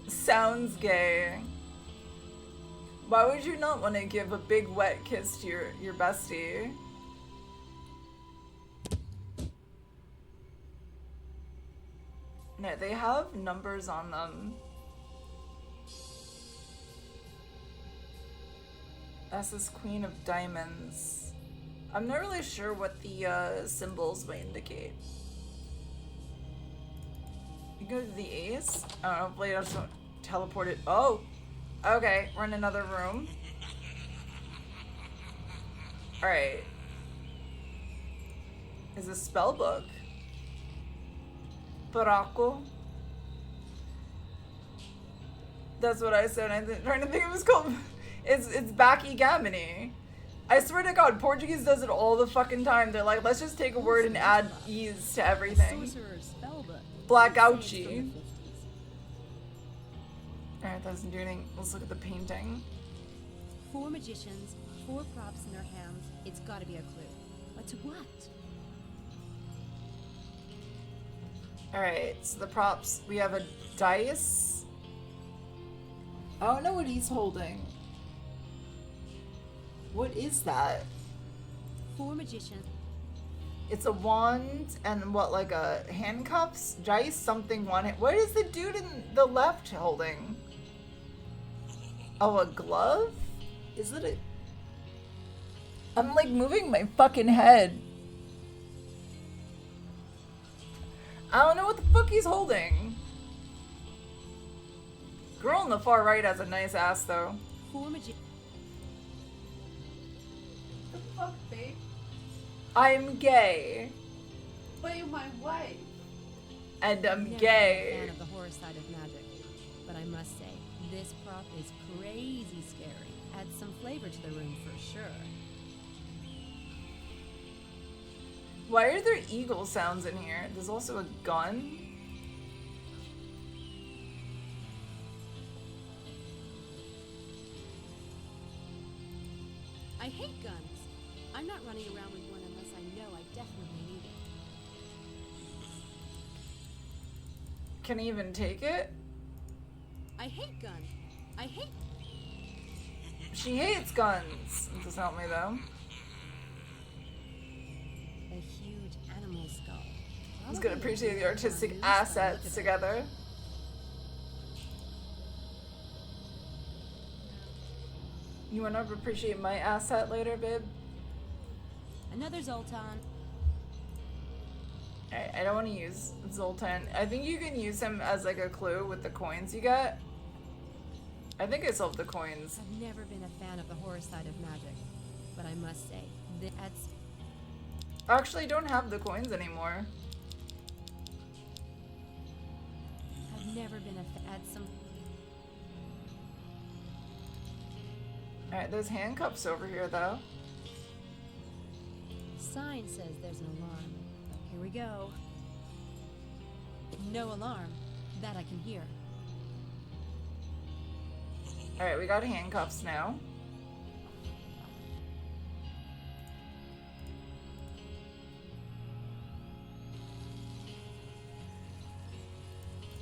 Sounds gay. Why would you not want to give a big wet kiss to your bestie? No, they have numbers on them. That's this Queen of Diamonds. I'm not really sure what the symbols may indicate. You go to the ace? Oh, hopefully I just don't teleport it. Oh! Okay, we're in another room. Alright. Is a spell book. Paraco. That's what I said. I'm trying to think it was called. It's backgammon. I swear to God, Portuguese does it all the fucking time. They're like, let's just take a word and add e's to everything. Blackouchy. Alright, that doesn't do anything. Let's look at the painting. 4 magicians, 4 props in their hands. It's gotta be a clue. But to what? Alright, so the props. We have a dice. I don't know what he's holding. What is that? 4 magicians. It's a wand and what, like a handcuffs? Dice something one. What is the dude in the left holding? Oh, a glove? Is it a... I'm like moving my fucking head. I don't know what the fuck he's holding. Girl on the far right has a nice ass though. 4 magicians. The fuck, babe? I'm gay. But you're my wife. And I'm Never gay. been a fan of the horror side of magic, but I must say, this prop is crazy scary. Adds some flavor to the room for sure. Why are there eagle sounds in here? There's also a gun. I hate guns. I'm not running around with one unless I know I definitely need it. Can he even take it? I hate guns. I hate... She hates guns. It doesn't help me though. A huge animal skull. He's gonna appreciate the artistic assets together. You wanna appreciate my asset later, babe? Another Zoltan. I don't want to use Zoltan. I think you can use him as like a clue with the coins you get. I think I solved the coins. I've never been a fan of the horror side of magic, but I must say, that's... Actually, I don't have the coins anymore. I've never been a fan. Add some... Alright, there's handcuffs over here though. Sign says there's an alarm. Here we go. No alarm. That I can hear. Alright, we got handcuffs now.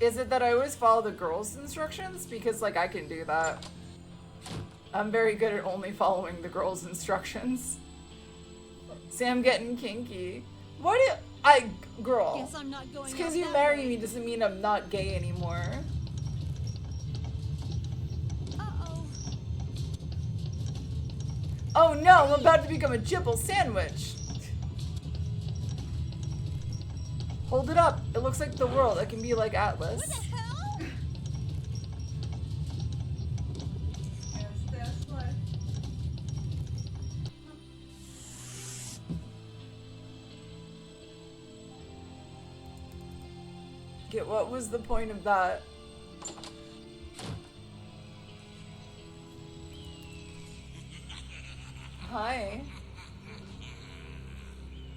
Is it that I always follow the girls' instructions? Because, like, I can do that. I'm very good at only following the girls' instructions. See, I'm getting kinky. What do girl. Guess I'm not going Just because out you that marry way. me doesn't mean I'm not gay anymore. Uh-oh. Oh no, I'm about to become a jibble sandwich. Hold it up. It looks like the world. I can be like Atlas. What the hell? Yes, that's what. Get what was the point of that? Hi.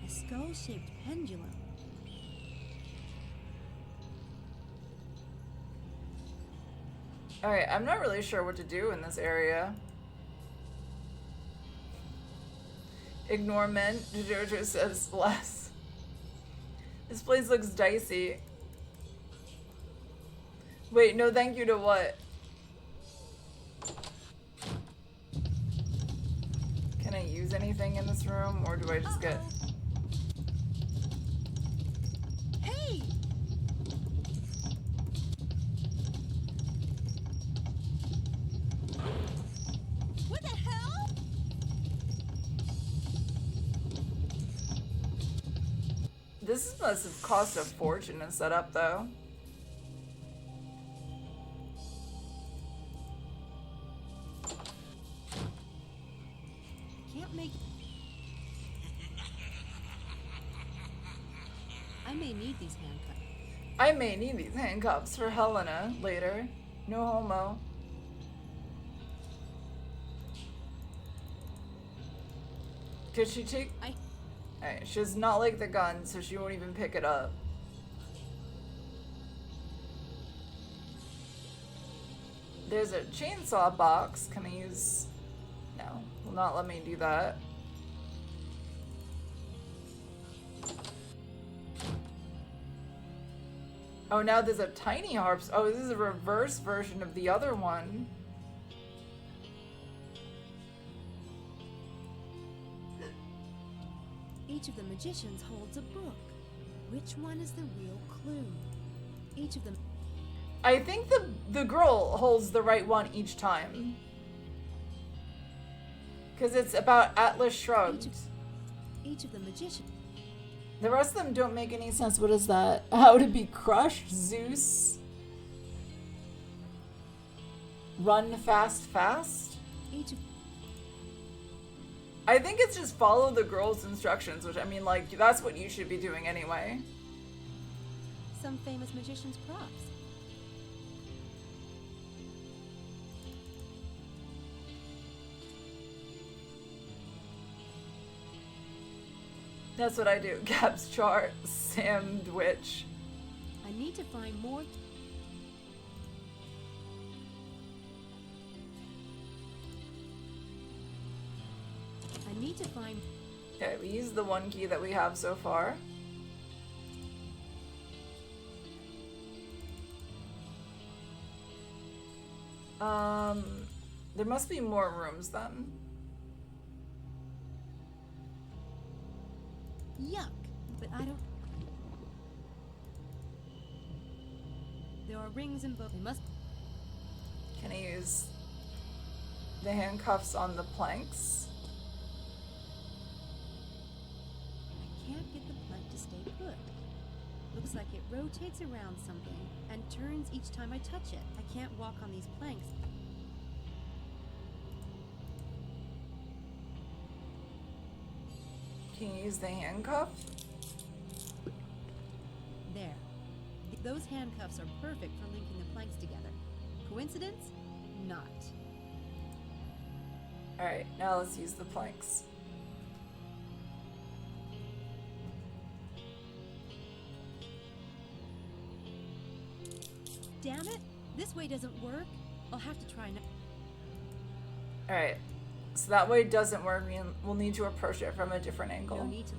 A skull-shaped pendulum. Alright, I'm not really sure what to do in this area. Ignore men. Jojo says less. This place looks dicey. Wait, no thank you to what? Can I use anything in this room, or do I just get... Hey! What the hell? This must have cost a fortune to set up, though. Can't make... I may need these handcuffs. I may need these handcuffs for Helena later. No homo. Could she take... Alright, she does not like the gun, so she won't even pick it up. There's a chainsaw box. Can I use... No, will not let me do that. Oh, now there's a tiny harp. Oh, this is a reverse version of the other one. Each of the magicians holds a book. Which one is the real clue? Each of them... I think the girl holds the right one each time. Because it's about Atlas Shrugged. Each of the magicians... The rest of them don't make any sense. What is that? How to be crushed? Zeus? Run fast, fast? Each of... I think it's just follow the girl's instructions, which I mean, like, that's what you should be doing anyway. Some famous magician's props. That's what I do. Gab's chart, sandwich. I need to find more... I need to find... Okay, we use the one key that we have so far. There must be more rooms then. Yuck, but I don't... There are rings in both. They must... Can I use the handcuffs on the planks? I can't get the plank to stay put. Looks like it rotates around something and turns each time I touch it. I can't walk on these planks. Can you use the handcuff? There. Those handcuffs are perfect for linking the planks together. Coincidence? Not. Alright, now let's use the planks. Damn it! This way doesn't work. I'll have to try now. Alright, so that way doesn't work. We'll need to approach it from a different angle. No need to.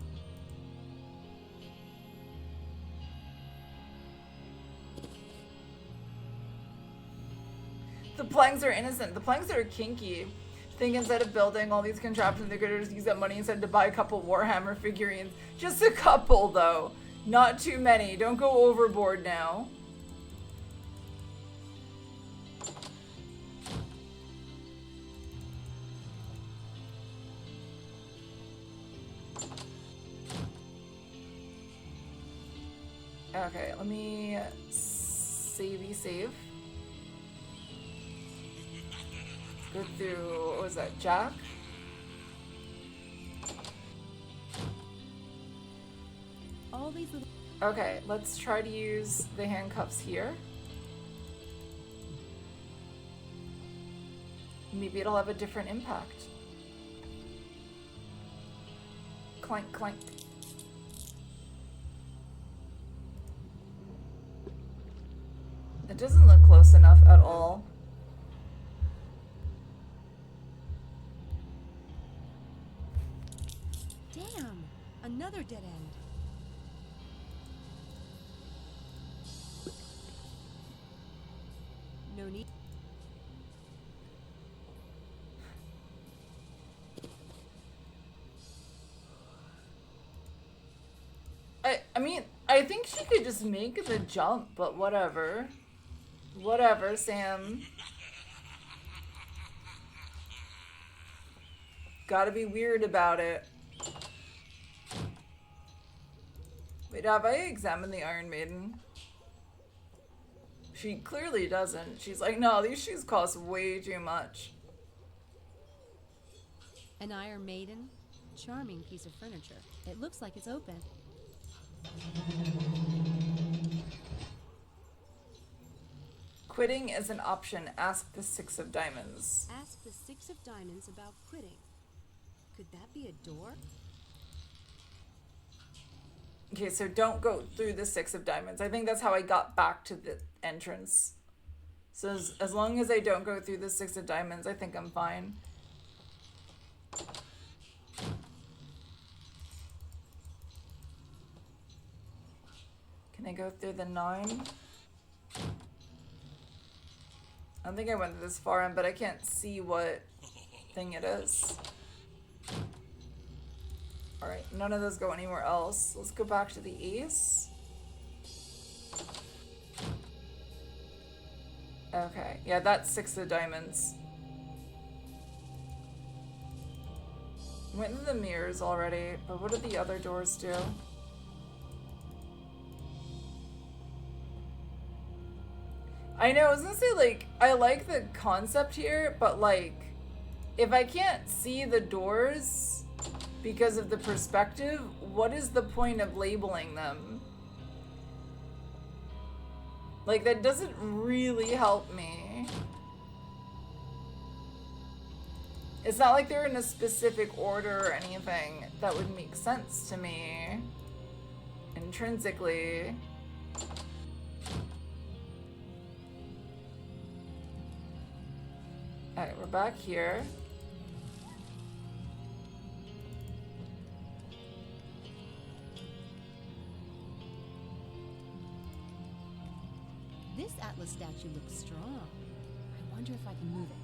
The planks are innocent. The planks are kinky. Think instead of building all these contraptions, they could just use that money instead to buy a couple Warhammer figurines. Just a couple, though. Not too many. Don't go overboard now. Okay, let me save. Go through, what was that, Jack? All these little... Okay, let's try to use the handcuffs here. Maybe it'll have a different impact. Clank, clank. It doesn't look close enough at all. Damn! Another dead end. No need. I mean, I think she could just make the jump, but whatever. Whatever, Sam. Gotta be weird about it. Wait, have I examined the Iron Maiden? She clearly doesn't. She's like, no, these shoes cost way too much. An Iron Maiden? Charming piece of furniture. It looks like it's open. quitting is an option. Ask the Six of Diamonds. Ask the Six of Diamonds about quitting. Could that be a door? Okay, so don't go through the Six of Diamonds. I think that's how I got back to the entrance. So as long as I don't go through the Six of Diamonds, I think I'm fine. Can I go through the 9? I don't think I went this far in, but I can't see what thing it is. Alright, none of those go anywhere else. Let's go back to the Ace. Okay, yeah, that's 6 of Diamonds. Went into the mirrors already, but what did the other doors do? I know, I was gonna say, like, I like the concept here, but, like, if I can't see the doors because of the perspective, what is the point of labeling them? Like, that doesn't really help me. It's not like they're in a specific order or anything that would make sense to me intrinsically. Alright, we're back here. This Atlas statue looks strong. I wonder if I can move it.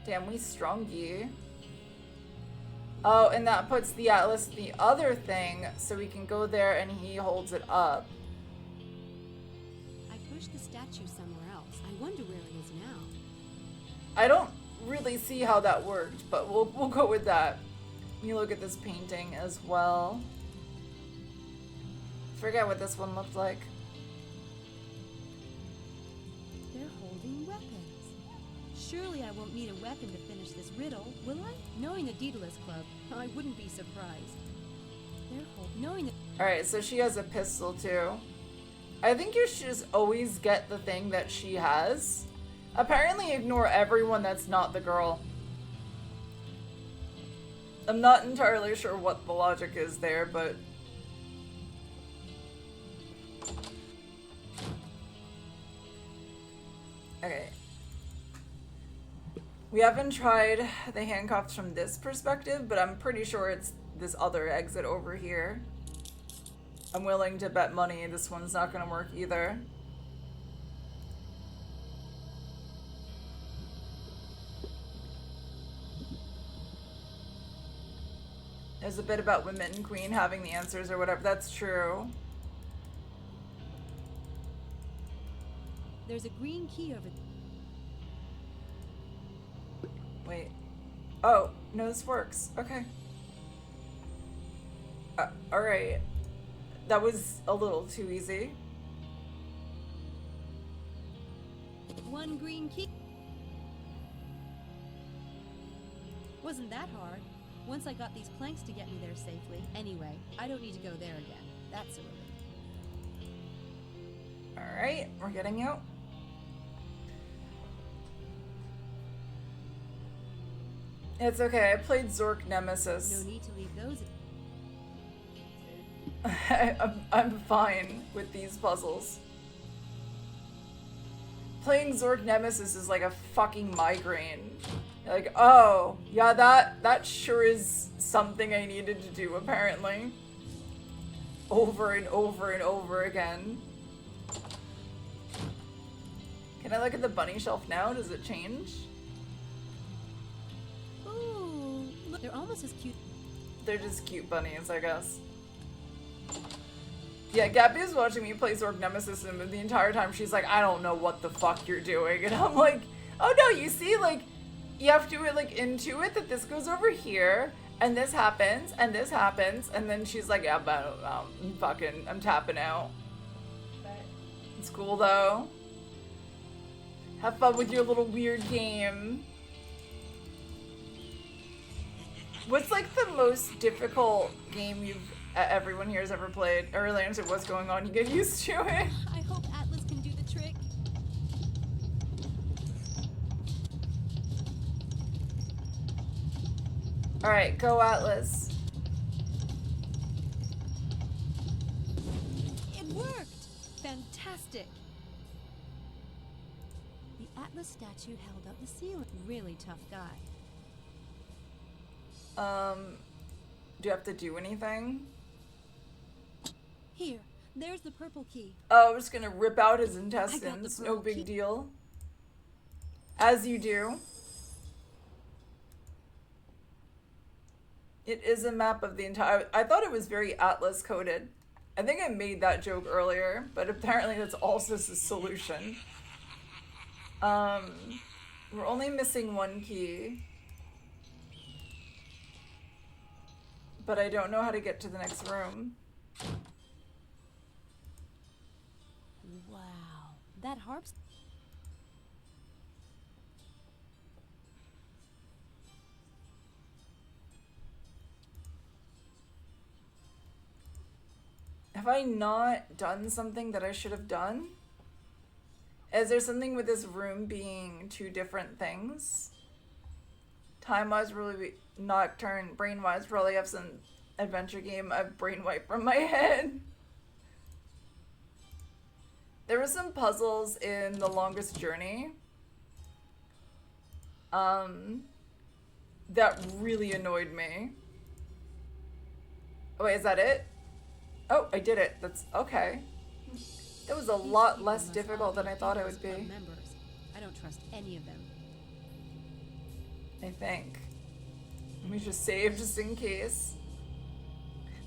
Damn, we strongy. Oh, and that puts the Atlas in the other thing, so we can go there and he holds it up. I pushed the statue somewhere else. I wonder where it is now. I don't really see how that worked, but we'll go with that. You look at this painting as well. Forget what this one looked like. They're holding weapons. Surely I won't need a weapon to finish this riddle, will I? Knowing the Daedalus Club, I wouldn't be surprised. Alright, so she has a pistol too. I think you should just always get the thing that she has. Apparently ignore everyone that's not the girl. I'm not entirely sure what the logic is there, but... Okay. We haven't tried the handcuffs from this perspective, but I'm pretty sure it's this other exit over here. I'm willing to bet money this one's not gonna work either. There's a bit about Women and Queen having the answers or whatever. That's true. There's a green key over there. Wait. Oh, no, this works. Okay. Alright. That was a little too easy. One green key. Wasn't that hard. Once I got these planks to get me there safely. Anyway, I don't need to go there again. That's a relief. Alright, we're getting out. It's okay, I played Zork Nemesis. No need to leave those. I'm fine with these puzzles. Playing Zork Nemesis is like a fucking migraine. Like, oh, yeah, that sure is something I needed to do, apparently. Over and over and over again. Can I look at the bunny shelf now? Does it change? Ooh, look, they're almost as cute. They're just cute bunnies, I guess. Yeah, Gabby is watching me play Zork Nemesis, and the entire time she's like, I don't know what the fuck you're doing. And I'm like, oh no, you see, like, you have to, like, intuit that this goes over here, and this happens, and this happens, and then she's like, yeah, but I'm tapping out. It's cool, though. Have fun with your little weird game. What's, like, the most difficult game you've everyone here has ever played, or really understood what's going on, you get used to it. I hope Atlas can do the trick. Alright, go Atlas. It worked! Fantastic! The Atlas statue held up the ceiling. Really tough guy. Do you have to do anything? Here, there's the purple key. Oh, I'm just gonna rip out his intestines. No big deal. As you do. It is a map of the entire... I thought it was very Atlas coded. I think I made that joke earlier, but apparently that's also the solution. We're only missing one key. But I don't know how to get to the next room. Wow. That harp's... Have I not done something that I should have done? Is there something with this room being two different things? Time-wise, really Nocturne. Brain-wise, probably have some adventure game I've brain wiped from my head. There were some puzzles in The Longest Journey that really annoyed me. Oh, wait, is that it? Oh, I did it. That's okay. That was a lot less difficult than I thought it would be. I don't trust any of them. I think. Let me just save just in case.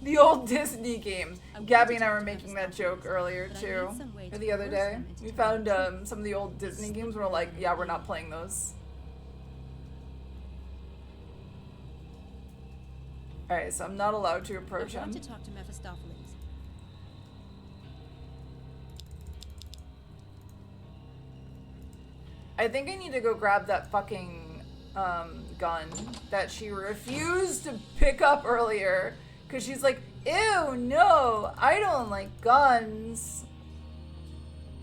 The old Disney games. Gabby and I were making that joke earlier too, or the other day. We found some of the old Disney games. We're like, yeah, we're not playing those. All right, so I'm not allowed to approach him. I want to talk to Mephistopheles. I think I need to go grab that fucking gun that she refused to pick up earlier because she's like, ew, no, I don't like guns.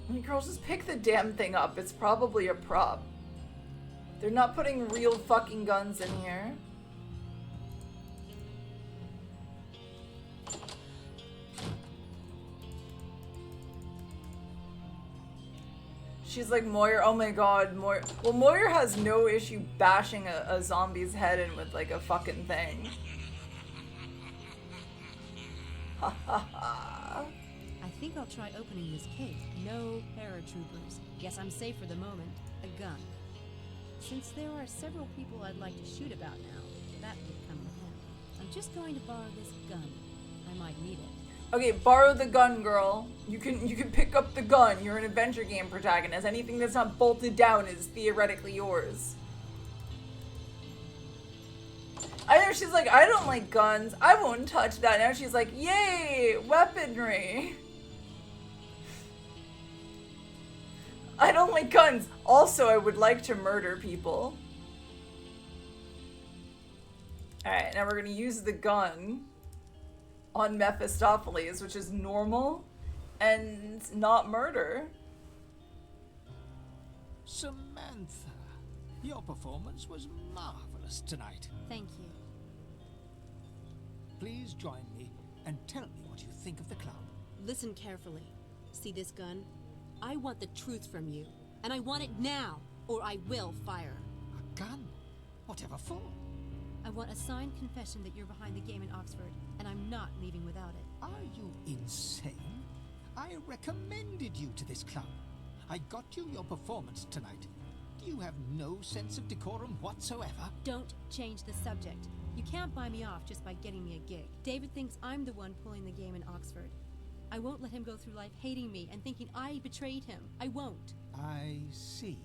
I mean, girls, just pick the damn thing up. It's probably a prop. They're not putting real fucking guns in here. She's like, Moyer, oh my god, Moyer. Well, Moyer has no issue bashing a zombie's head in with like a fucking thing. Ha ha ha. I think I'll try opening this case. No paratroopers. Guess I'm safe for the moment. A gun. Since there are several people I'd like to shoot about now, that would come in handy. I'm just going to borrow this gun. I might need it. Okay, borrow the gun, girl. You can pick up the gun. You're an adventure game protagonist. Anything that's not bolted down is theoretically yours. I know, she's like, I don't like guns. I won't touch that. Now she's like, yay, weaponry. I don't like guns. Also, I would like to murder people. Alright, now we're gonna use the gun on Mephistopheles, which is normal and not murder. Samantha, your performance was marvelous tonight. Thank you. Please join me and tell me what you think of the club. Listen carefully. See this gun? I want the truth from you, and I want it now, or I will fire. A gun? Whatever for? I want a signed confession that you're behind the game in Oxford, and I'm not leaving without it. Are you insane? I recommended you to this club. I got you your performance tonight. Do you have no sense of decorum whatsoever? Don't change the subject. You can't buy me off just by getting me a gig. David thinks I'm the one pulling the game in Oxford. I won't let him go through life hating me and thinking I betrayed him. I won't. I see.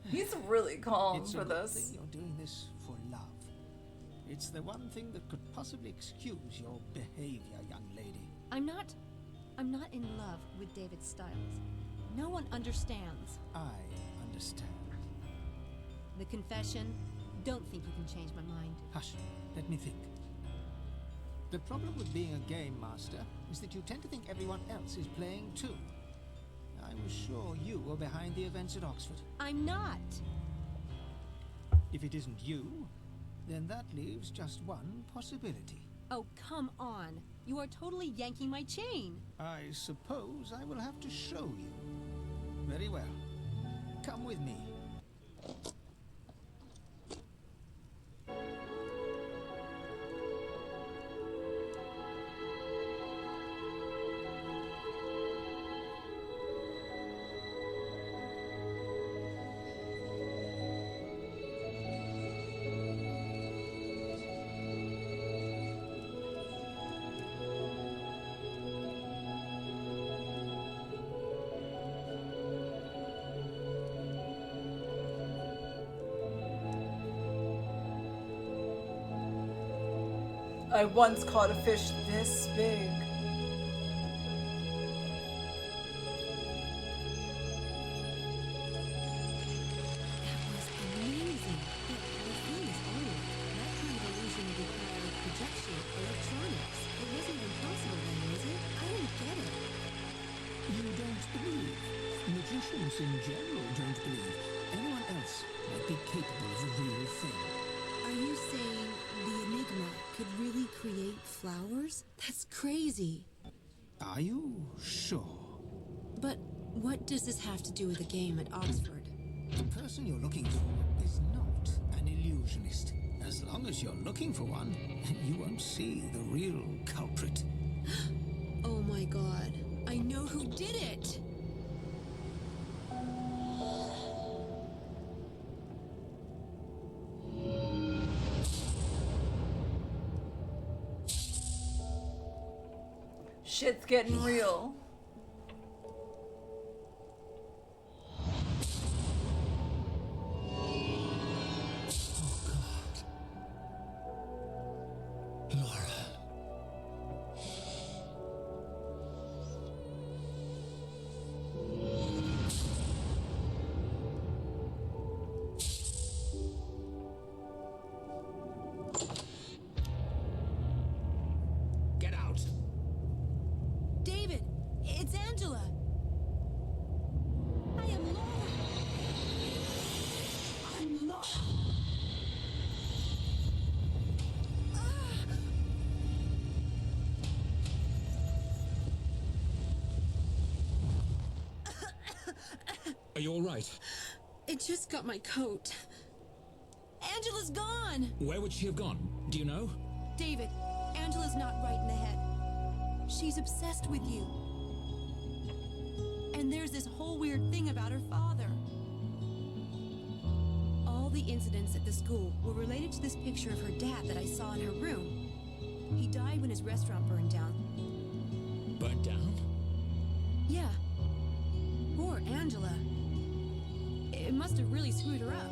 He's really calm It's for a good this. thing you're doing this for love. It's the one thing that could possibly excuse your behavior, young lady. I'm not in love with David Styles. No one understands. I understand. The confession, don't think you can change my mind. Hush, let me think. The problem with being a game master is that you tend to think everyone else is playing too. I was sure you were behind the events at Oxford. I'm not. If it isn't you, then that leaves just one possibility. Oh, come on. You are totally yanking my chain. I suppose I will have to show you. Very well. Come with me. I once caught a fish this big. That was amazing. But the film is old. That kind of illusion would require projection, electronics. It wasn't even possible then, was it? I don't get it. You don't believe. Magicians in general don't believe. Anyone else might be capable of the real thing. Are you saying the Enigma could really create flowers? That's crazy. Are you sure? But what does this have to do with the game at Oxford? The person you're looking for is not an illusionist. As long as you're looking for one, you won't see the real culprit. Oh my god. I know who did it! Shit's getting real. Get out! David! It's Angela! I am Laura! I'm Laura! Are you all right? It just got my coat. Angela's gone! Where would she have gone? Do you know? David, Angela's not right in the head. She's obsessed with you. And there's this whole weird thing about her father. All the incidents at the school were related to this picture of her dad that I saw in her room. He died when his restaurant burned down. Burnt down? Yeah. Poor Angela. It must have really screwed her up.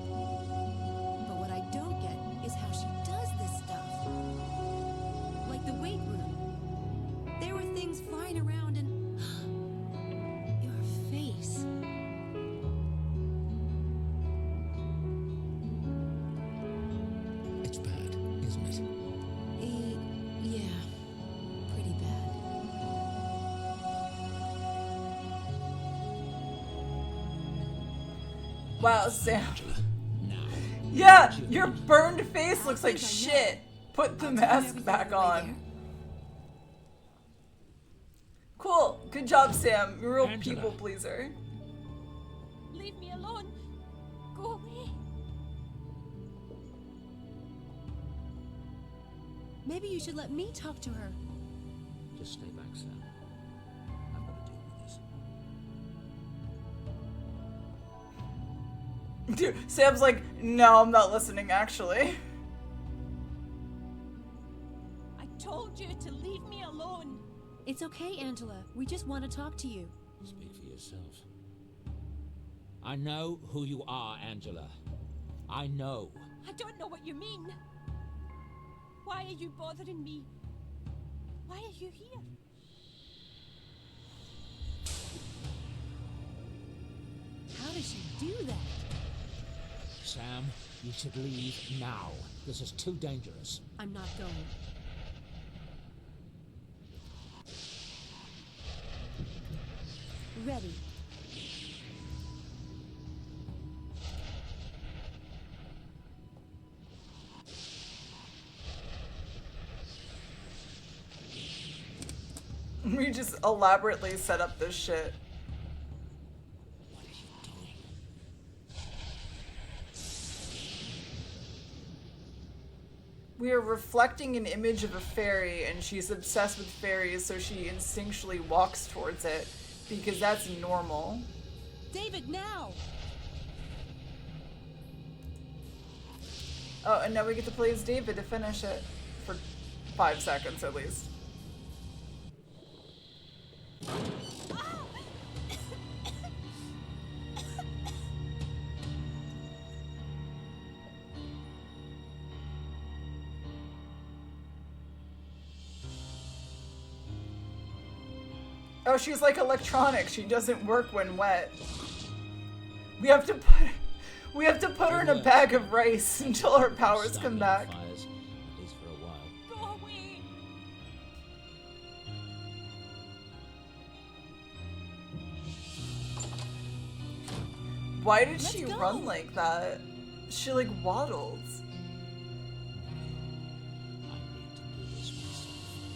But what I don't get is how she does this stuff. Like the weight room. There were things flying around and... your face. It's bad, isn't it? Yeah. Pretty bad. Wow, Sam. Angela, now. Yeah, your burned face looks like shit. Put the mask back on. Cool. Good job, Sam. You're a real Angela. people pleaser. Leave me alone. Go away. Maybe you should let me talk to her. Just stay back, Sam. I've got to deal with this. Dude, Sam's like, no, I'm not listening, actually. I told you to leave me alone. It's okay, Angela. We just want to talk to you. Speak for yourself. I know who you are, Angela. I know. I don't know what you mean. Why are you bothering me? Why are you here? How does she do that? Sam, you should leave now. This is too dangerous. I'm not going. ready. We just elaborately set up this shit. We are reflecting an image of a fairy, and she's obsessed with fairies, so she instinctually walks towards it, because that's normal. David, now! Oh, and now we get to play as David to finish it. For 5 seconds, at least. Oh, she's like electronic. She doesn't work when wet. We have to put her in a bag of rice until her powers come back. At least for a while. Go away! Why did she run like that? She like waddles.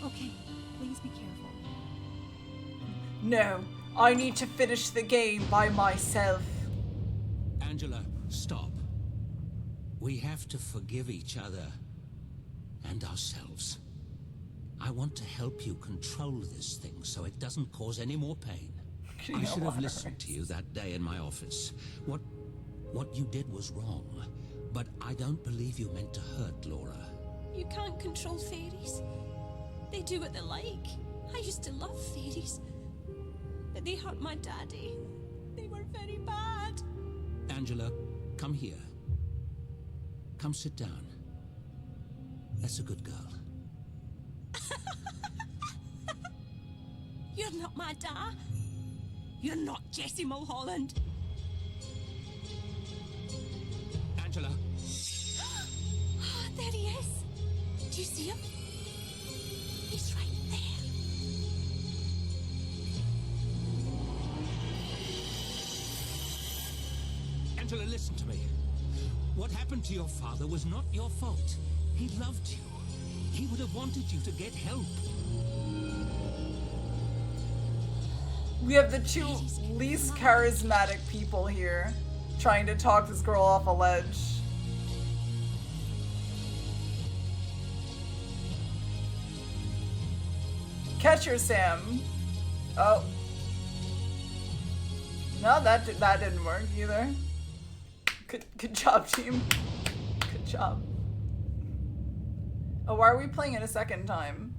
Okay, please be careful. No, I need to finish the game by myself. Angela, stop. We have to forgive each other and ourselves. I want to help you control this thing so it doesn't cause any more pain. I should have listened to you that day in my office. What you did was wrong, but I don't believe you meant to hurt Laura. You can't control fairies. They do what they like. I used to love fairies. But they hurt my daddy. They were very bad. Angela, come here. Come sit down. That's a good girl. You're not my dad. You're not Jesse Mulholland. Angela. There he is. Do you see him? He's right there. Angela, listen to me. What happened to your father was not your fault. He loved you. He would have wanted you to get help. We have the two least charismatic people here trying to talk this girl off a ledge. Catch her, Sam. Oh. No, that didn't work either. Good job, team. Good job. Oh, why are we playing it a second time?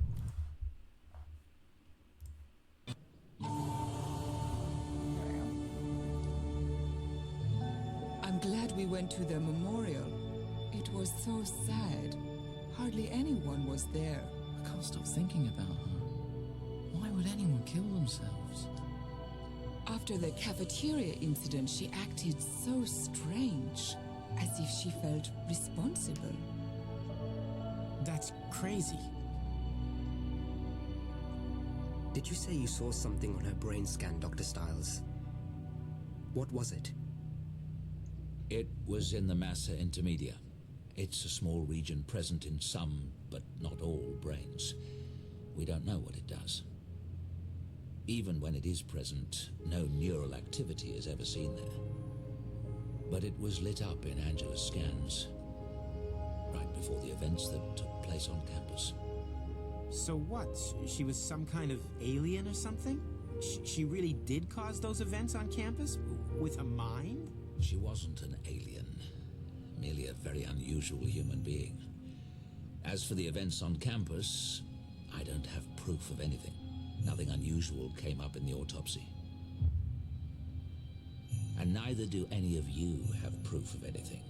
I'm glad we went to the memorial. It was so sad. Hardly anyone was there. I can't stop thinking about her. Why would anyone kill themselves? After the cafeteria incident, she acted so strange, as if she felt responsible. That's crazy. Did you say you saw something on her brain scan, Dr. Stiles? What was it? It was in the massa intermedia. It's a small region present in some, but not all, brains. We don't know what it does. Even when it is present, no neural activity is ever seen there. But it was lit up in Angela's scans, right before the events that took place on campus. So what? She was some kind of alien or something? She really did cause those events on campus? With a mind? She wasn't an alien, merely a very unusual human being. As for the events on campus, I don't have proof of anything. Nothing unusual came up in the autopsy. And neither do any of you have proof of anything.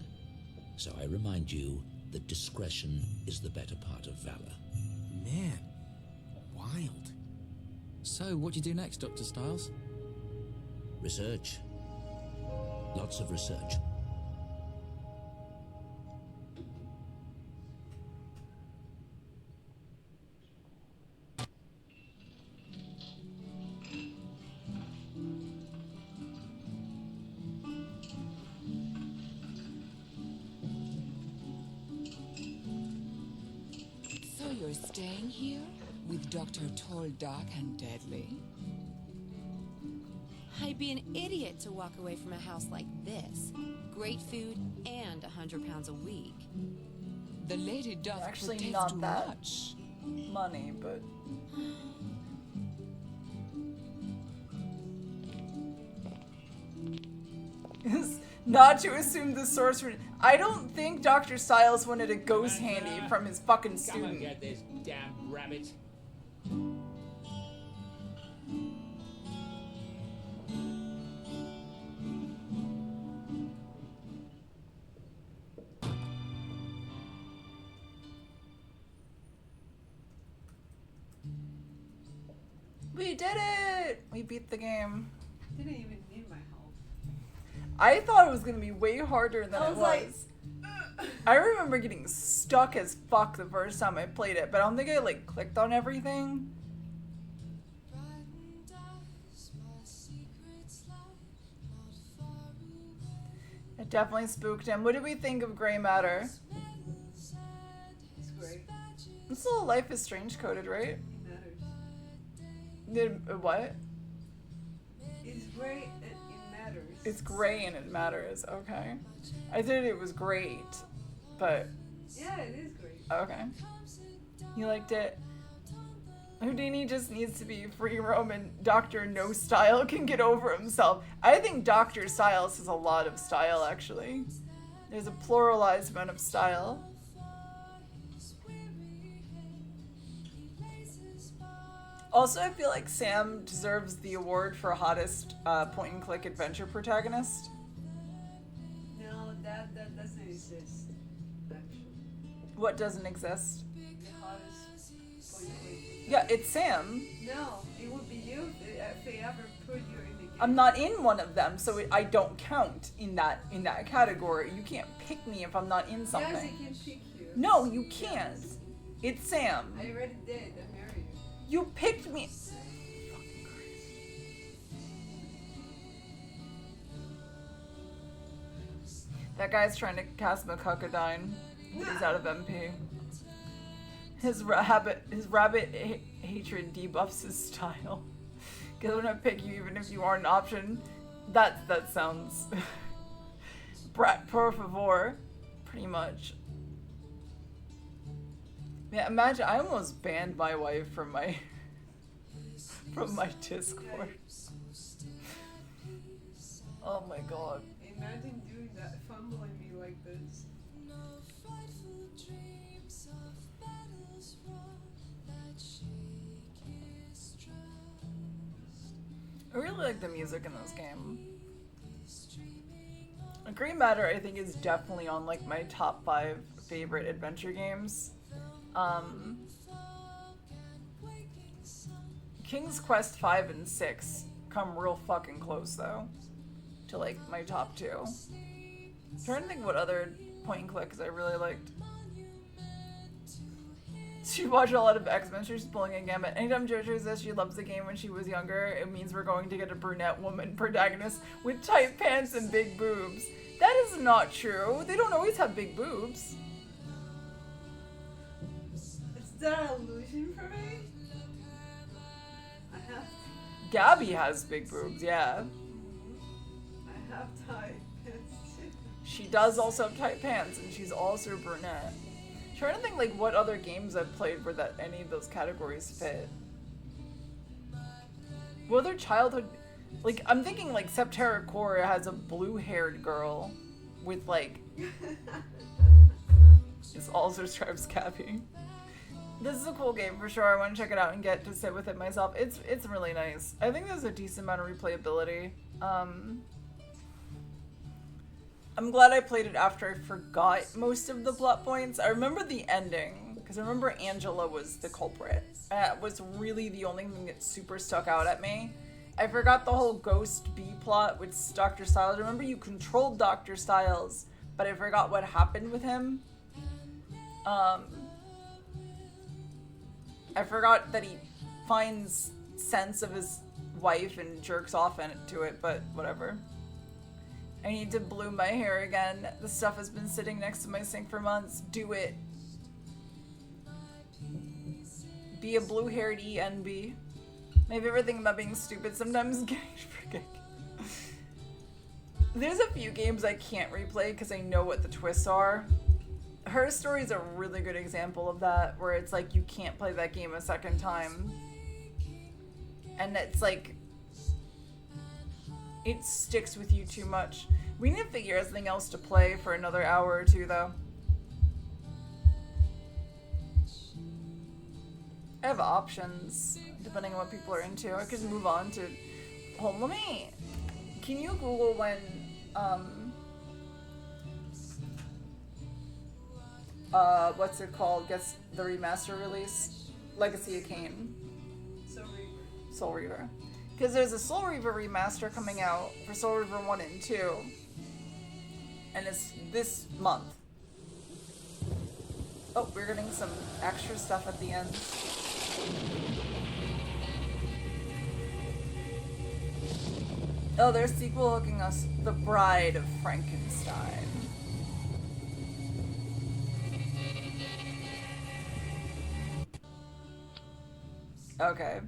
So I remind you that discretion is the better part of valor. Man, wild. So, what do you do next, Dr. Stiles? Research. Lots of research. You're staying here with Dr. Tall, Dark, and Deadly? I'd be an idiot to walk away from a house like this. Great food and 100 pounds a week. The lady does Actually, protest not too that much. money, but not to assume the sorcerer. I don't think Dr. Styles wanted a ghost handy from his fucking Come student. and get this damn rabbit. We did it! We beat the game. Didn't even need my help. I thought it was gonna be way harder than I it was was. I remember getting stuck as fuck the first time I played it, but I don't think I like clicked on everything. It definitely spooked him. What did we think of Gray Matter? It's great. This little Life is Strange coded, right? It matters. What? It's great and it matters. It's gray and it matters. Okay. I said it was great, but Yeah, it is great. okay. You liked it? Houdini just needs to be free roam and Dr. No Style can get over himself. I think Dr. Styles has a lot of style, actually. There's a pluralized amount of style. Also, I feel like Sam deserves the award for hottest point-and-click adventure protagonist. No, that doesn't exist, actually. What doesn't exist? The hottest point. Yeah, it's Sam. No, it would be you if they ever put you in the game. I'm not in one of them, so I don't count in that category. You can't pick me if I'm not in something. Yes, it can pick you. No, you can't. It's Sam. I already did. I married you. You picked me. That guy's trying to cast McCuckadine. He's out of MP. His rabbit hatred debuffs his style. Because I'm gonna pick you even if you aren't an option. That sounds brat por favor, pretty much. Yeah, imagine I almost banned my wife from my Discord. Oh my god. Imagine doing that, fumbling me like this. I really like the music in this game. Grey Matter, I think, is definitely on like my top 5 favorite adventure games. King's Quest 5 and 6 come real fucking close though to like my top 2. I'm trying to think what other point and clicks I really liked. She watched a lot of X-Men. She's pulling a gamut. Anytime JoJo says she loves the game when she was younger, it means we're going to get a brunette woman protagonist with tight pants and big boobs. That is not true. They don't always have big boobs. Is that an illusion for me? I have Gabby has big boobs, yeah. I have tight pants too. She does also have tight pants, and she's also brunette. I'm trying to think like what other games I've played where that any of those categories fit. What other childhood, like I'm thinking like Septerra Core has a blue-haired girl with like. It's also Stripes Gabby. This is a cool game for sure. I want to check it out and get to sit with it myself. It's really nice. I think there's a decent amount of replayability. I'm glad I played it after I forgot most of the plot points. I remember the ending, because I remember Angela was the culprit. That was really the only thing that super stuck out at me. I forgot the whole Ghost B plot with Dr. Styles. I remember you controlled Dr. Styles, but I forgot what happened with him. I forgot that he finds sense of his wife and jerks off into it, but whatever. I need to blue my hair again. The stuff has been sitting next to my sink for months. Do it. Be a blue-haired ENB. My favorite thing about being stupid sometimes is getting forgetting. There's a few games I can't replay because I know what the twists are. Her Story is a really good example of that, where it's like you can't play that game a second time. And it's like, it sticks with you too much. We need to figure out something else to play for another hour or two, though. I have options, depending on what people are into. I could move on to... Hold, let me... Can you Google when, what's it called, gets the remaster release? Legacy of Kain. Soul Reaver. Because there's a Soul Reaver remaster coming out for Soul Reaver 1 and 2. And it's this month. Oh, we're getting some extra stuff at the end. Oh, they're sequel hooking us. The Bride of Frankenstein. Okay.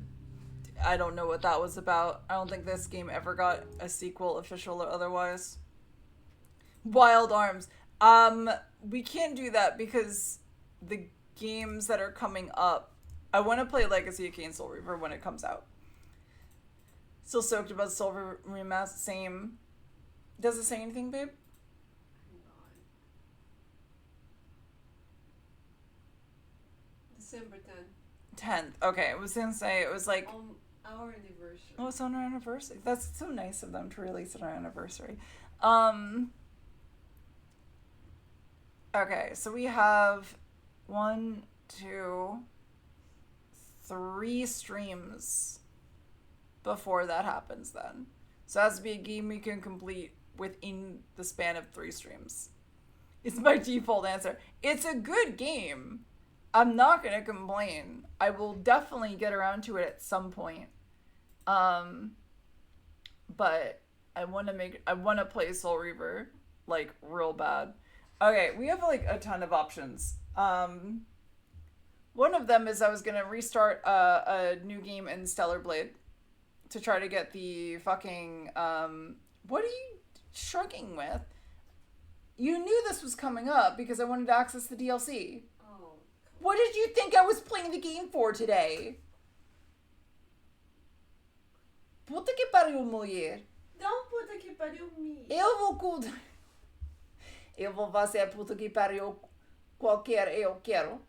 I don't know what that was about. I don't think this game ever got a sequel, official or otherwise. Wild Arms. We can't do that because the games that are coming up, I want to play Legacy of Kain Soul Reaver when it comes out. Still stoked about Soul Reaver Remastered. Same. Does it say anything, babe? December 10th. 10th. Okay, I was gonna say it was like our anniversary. Oh, it's on our anniversary. That's so nice of them to release it on our anniversary. Okay, so we have 1, 2, 3 streams before that happens then. So it has to be a game we can complete within the span of 3 streams. It's my default answer. It's a good game. I'm not gonna complain. I will definitely get around to it at some point. But I wanna play Soul Reaver like real bad. Okay, we have like a ton of options. One of them is I was gonna restart a new game in Stellar Blade to try to get the fucking what are you shrugging with? You knew this was coming up because I wanted to access the DLC. Oh. What did you think I was playing the game for today? Puta que pariu, mulher. Não, puta que pariu, me. Eu vou fazer a puta que pariu qualquer eu quero.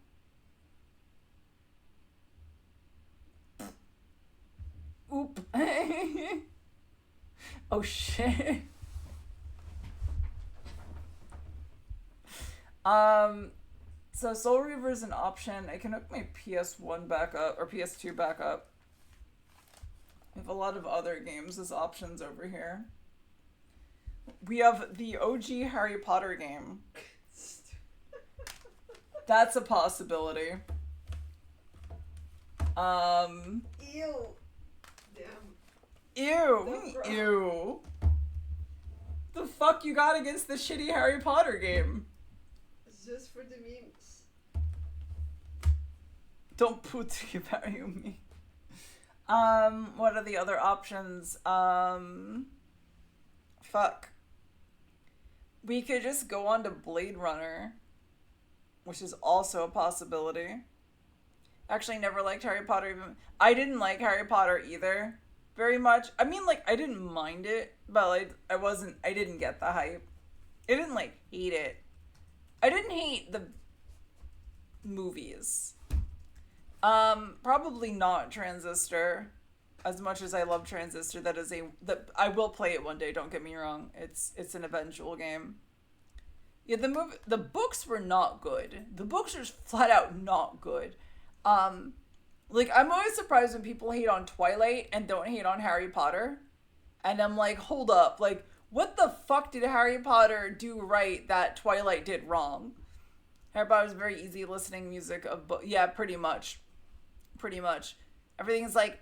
Oop. Oh shit. So Soul Reaver is an option. I can hook my PS1 back up, or PS2 back up. We have a lot of other games as options over here. We have the OG Harry Potter game. That's a possibility. Ew. Damn. Ew. Ew. The fuck you got against the shitty Harry Potter game? It's just for the memes. Don't put you me. What are the other options? Fuck. We could just go on to Bladerunner, which is also a possibility. Actually, never liked Harry Potter even. I didn't like Harry Potter either very much. I mean, like, I didn't mind it, but like, I didn't get the hype. I didn't like hate it. I didn't hate the movies. Probably not Transistor. As much as I love Transistor, I will play it one day, don't get me wrong. It's an eventual game. Yeah, the books were not good. The books are just flat out not good. Like, I'm always surprised when people hate on Twilight and don't hate on Harry Potter. And I'm like, hold up, like, what the fuck did Harry Potter do right that Twilight did wrong? Harry Potter is very easy listening music of yeah, pretty much. Pretty much. Everything's like,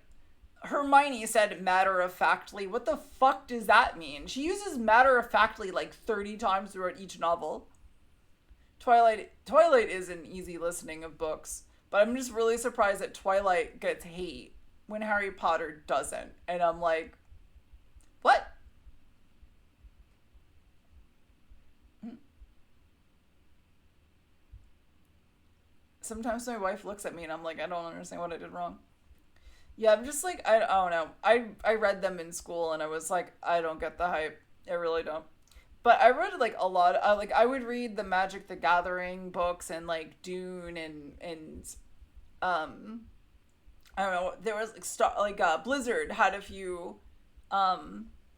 Hermione said matter-of-factly. What the fuck does that mean? She uses matter-of-factly like 30 times throughout each novel. Twilight is an easy listening of books. But I'm just really surprised that Twilight gets hate when Harry Potter doesn't. And I'm like, what? Sometimes my wife looks at me and I'm like, I don't understand what I did wrong. Yeah, I'm just like, I don't know. I read them in school and I was like, I don't get the hype. I really don't. But I read like a lot. I would read the Magic the Gathering books and like Dune and I don't know. There was like Blizzard had a few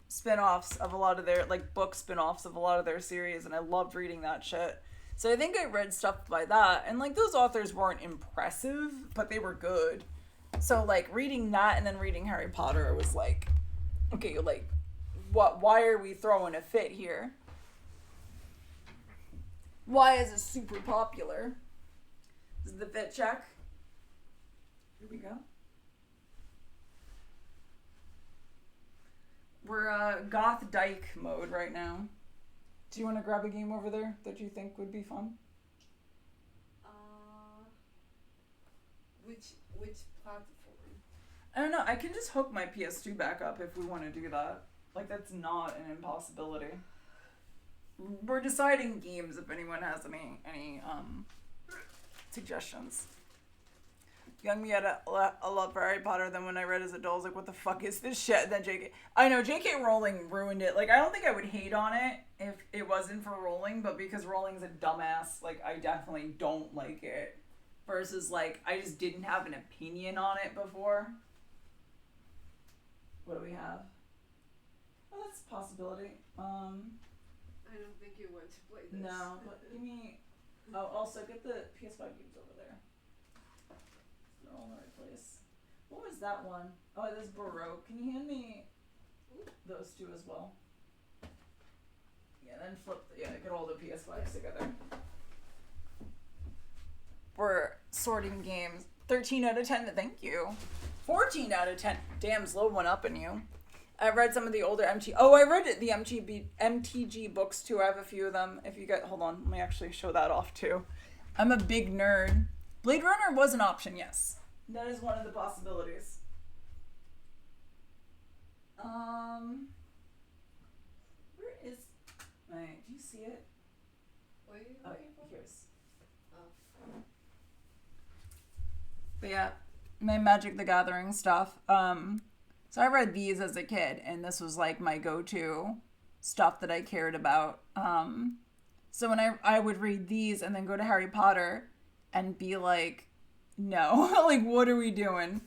spin-offs of a lot of their like book spin-offs of a lot of their series, and I loved reading that shit. So I think I read stuff by that, and like those authors weren't impressive, but they were good. So like reading that and then reading Harry Potter was like, okay, like why are we throwing a fit here? Why is it super popular? This is the fit check. Here we go. We're goth dyke mode right now. Do you want to grab a game over there that you think would be fun? Which platform? I don't know. I can just hook my PS2 back up if we want to do that. Like, that's not an impossibility. We're deciding games if anyone has any suggestions. Young me had a love for Harry Potter. Then when I read as an adult, I was like, what the fuck is this shit? And then J.K. Rowling ruined it. Like, I don't think I would hate on it if it wasn't for Rowling, but because Rowling's a dumbass, like, I definitely don't like it. Versus, like, I just didn't have an opinion on it before. What do we have? Oh, that's a possibility. I don't think you want to play this. No, but give me... Oh, also, get the PS5 games over there. They're all in the right place. What was that one? Oh, this Baroque. Can you hand me those two as well? Yeah, then get all the PS5s together. We're sorting games. 13 out of 10, thank you. 14 out of 10. Damn, slow one up in you. I read some of the older I read the MTG books too. I have a few of them. If you hold on, let me actually show that off too. I'm a big nerd. Bladerunner was an option, yes. That is one of the possibilities. Where is... Wait, do you see it? What are you looking for? Here's... Oh. But yeah, my Magic the Gathering stuff. So I read these as a kid, and this was like my go-to stuff that I cared about. So when I would read these and then go to Harry Potter and be like, no, like, what are we doing?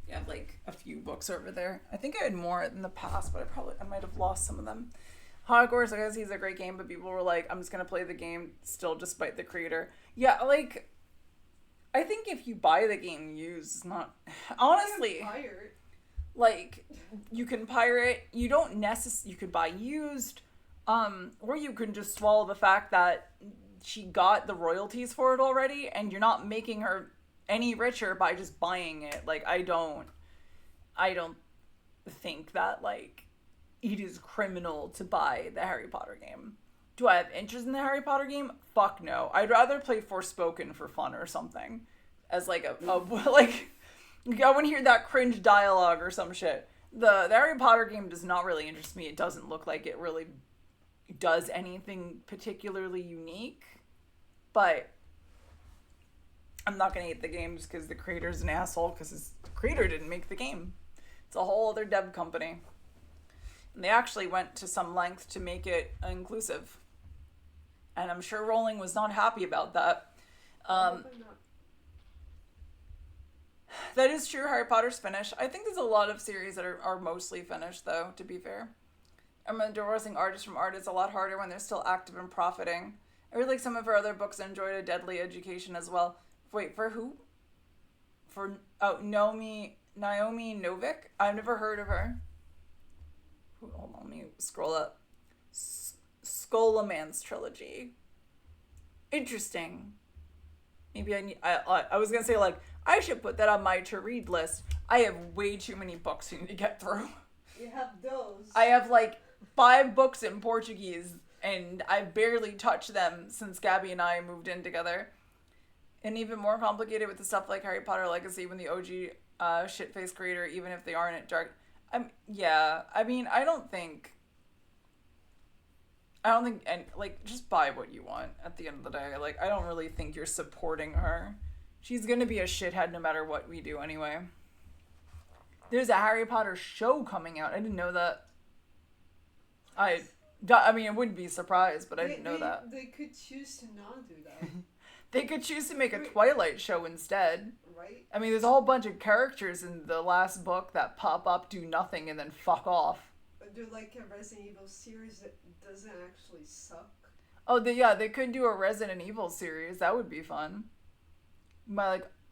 You have like a few books over there. I think I had more in the past, but I might have lost some of them. Hogwarts, I guess, he's a great game, but people were like, I'm just going to play the game still despite the creator. Yeah, like, I think if you buy the game used, it's not... Honestly, like, you can pirate, you don't necessarily... You could buy used, or you can just swallow the fact that she got the royalties for it already, and you're not making her any richer by just buying it. Like, I don't think that, like... It is criminal to buy the Harry Potter game. Do I have interest in the Harry Potter game? Fuck no. I'd rather play Forspoken for fun or something. As like like, I want to hear that cringe dialogue or some shit. The Harry Potter game does not really interest me. It doesn't look like it really does anything particularly unique. But I'm not going to hate the game just because the creator's an asshole because his creator didn't make the game. It's a whole other dev company. And they actually went to some length to make it inclusive. And I'm sure Rowling was not happy about that. That is true. Harry Potter's finished. I think there's a lot of series that are mostly finished, though, to be fair. I'm divorcing artists from art is a lot harder when they're still active and profiting. I really like some of her other books and enjoyed A Deadly Education as well. Wait, for who? Naomi Novik? I've never heard of her. Hold on, let me scroll up. Scholomance trilogy. Interesting. Maybe I was gonna say, like, I should put that on my to-read list. I have way too many books I need to get through. You have those. I have, like, 5 books in Portuguese, and I've barely touched them since Gabby and I moved in together. And even more complicated with the stuff like Harry Potter Legacy when the OG shitface creator, even if they aren't at dark. Yeah, I mean, I don't think, and like, just buy what you want at the end of the day. Like, I don't really think you're supporting her. She's gonna be a shithead no matter what we do anyway. There's a Harry Potter show coming out. I didn't know that. I mean, I wouldn't be surprised, but I didn't know that. They could choose to not do that. They could choose to make a Twilight show instead. Right? I mean, there's a whole bunch of characters in the last book that pop up, do nothing, and then fuck off. Do like a Resident Evil series that doesn't actually suck. Oh, they could do a Resident Evil series. That would be fun.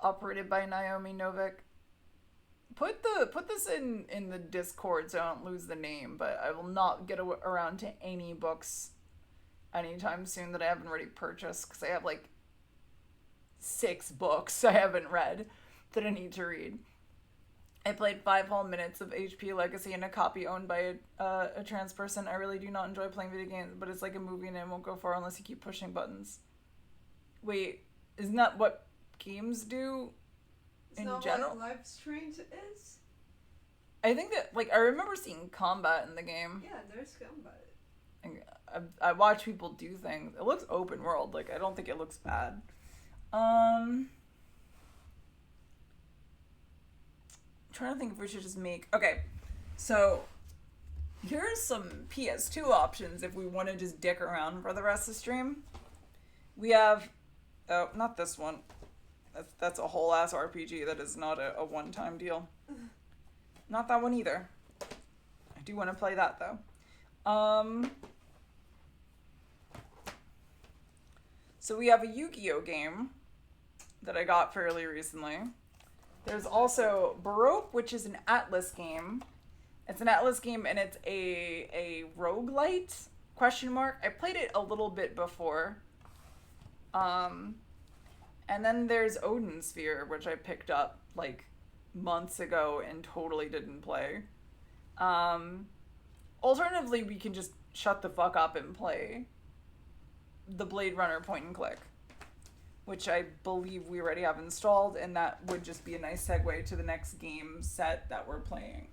Operated by Naomi Novik. Put this in the Discord so I don't lose the name, but I will not get around to any books anytime soon that I haven't already purchased, because I have 6 books I haven't read that I need to read. I played 5 whole minutes of HP Legacy in a copy owned by a trans person. I really do not enjoy playing video games, but it's like a movie and it won't go far unless you keep pushing buttons. Wait, isn't that what games do in general? What Life Strange is? I think that, I remember seeing combat in the game. Yeah, there's combat. I watch people do things. It looks open world. I don't think it looks bad. Trying to think if we should just make... Okay, so here's some PS2 options if we want to just dick around for the rest of the stream. We have... Oh, not this one. That's a whole ass RPG. That is not a one-time deal. Not that one either. I do want to play that though. So we have a Yu-Gi-Oh game that I got fairly recently. There's also Baroque, which is an Atlas game. It's an Atlas game and it's a roguelite, ? I played it a little bit before. And then there's Odin Sphere, which I picked up months ago and totally didn't play. Alternatively, we can just shut the fuck up and play the Bladerunner point and click, which I believe we already have installed, and that would just be a nice segue to the next game set that we're playing.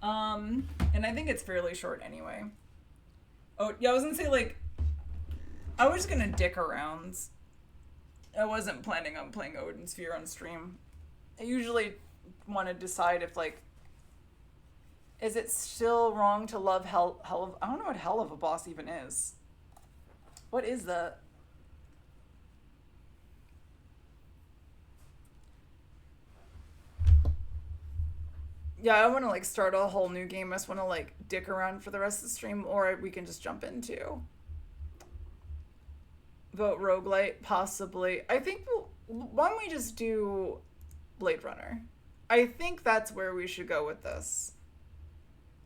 And I think it's fairly short anyway. Oh, yeah, I was gonna say, I was just gonna dick around. I wasn't planning on playing Odin Sphere on stream. I usually want to decide if, is it still wrong to love hell of... I don't know what hell of a boss even is. What is that? Yeah, I want to start a whole new game. I just want to dick around for the rest of the stream, or we can just jump into. Vote roguelite, possibly. I think why don't we just do Bladerunner? I think that's where we should go with this.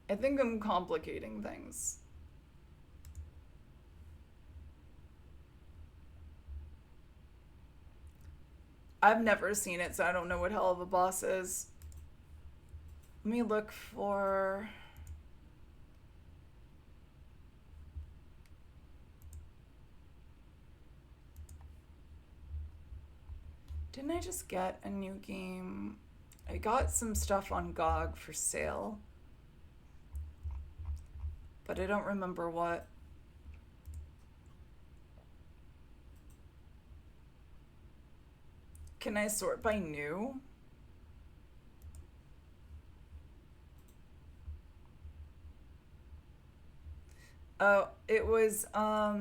I think I'm complicating things. I've never seen it, so I don't know what hell of a boss is. Let me look for... Didn't I just get a new game? I got some stuff on GOG for sale, but I don't remember what. Can I sort by new? Oh, it was, I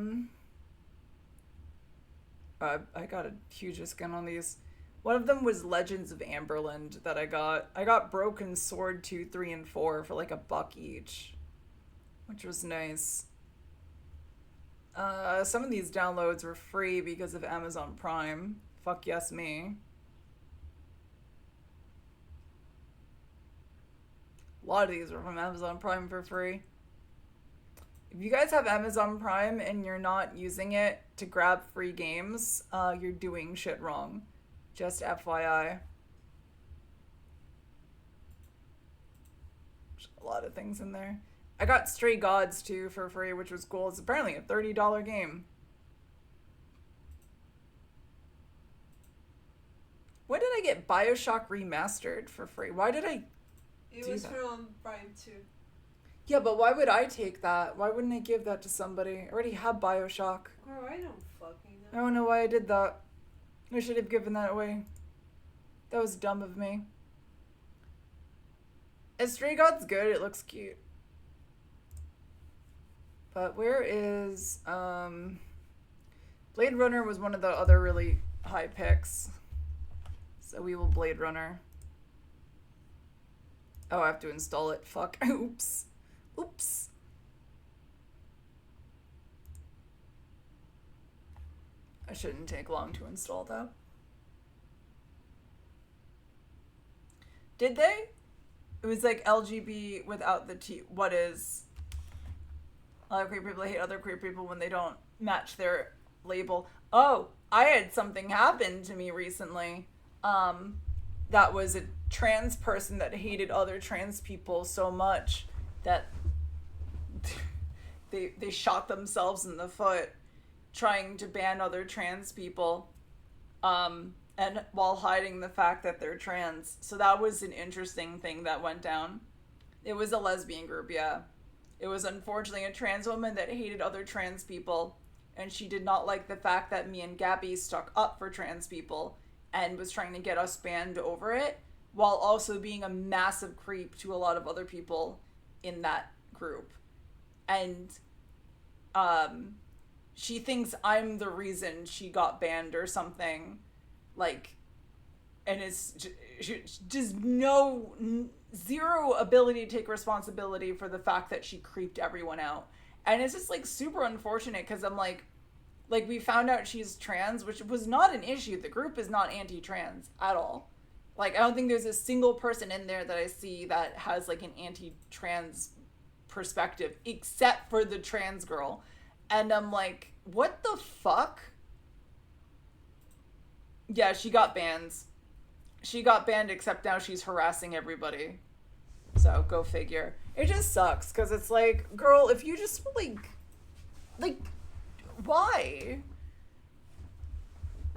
got a huge discount on these. One of them was Legends of Amberland that I got. I got Broken Sword 2, 3, and 4 for $1 each, which was nice. Some of these downloads were free because of Amazon Prime. Fuck yes me. A lot of these were from Amazon Prime for free. If you guys have Amazon Prime and you're not using it to grab free games, you're doing shit wrong. Just FYI. There's a lot of things in there. I got Stray Gods too for free, which was cool. It's apparently a $30 game. When did I get BioShock Remastered for free? Why did I It was from Prime 2. Yeah, but why would I take that? Why wouldn't I give that to somebody? I already have BioShock. Girl, I don't fucking know. I don't know why I did that. I should have given that away. That was dumb of me. Stray God's good. It looks cute. But where is... Bladerunner was one of the other really high picks. So we will Bladerunner. Oh, I have to install it. Fuck. Oops. Oops. I shouldn't take long to install that. Did they? It was like LGB without the T. What is? A lot of queer people hate other queer people when they don't match their label. Oh, I had something happen to me recently. That was a trans person that hated other trans people so much that they shot themselves in the foot trying to ban other trans people, and while hiding the fact that they're trans. So that was an interesting thing that went down. It was a lesbian group, yeah. It was unfortunately a trans woman that hated other trans people, and she did not like the fact that me and Gabby stuck up for trans people and was trying to get us banned over it, while also being a massive creep to a lot of other people in that group. And she thinks I'm the reason she got banned or something, like, and it's just zero ability to take responsibility for the fact that she creeped everyone out. And it's just like super unfortunate because I'm like we found out she's trans, which was not an issue. The group is not anti-trans at all. Like, I don't think there's a single person in there that I see that has like an anti-trans perspective, except for the trans girl. And I'm like, what the fuck? Yeah, she got banned. She got banned, except now she's harassing everybody. So, go figure. It just sucks, because it's like, girl, if you just, like, why?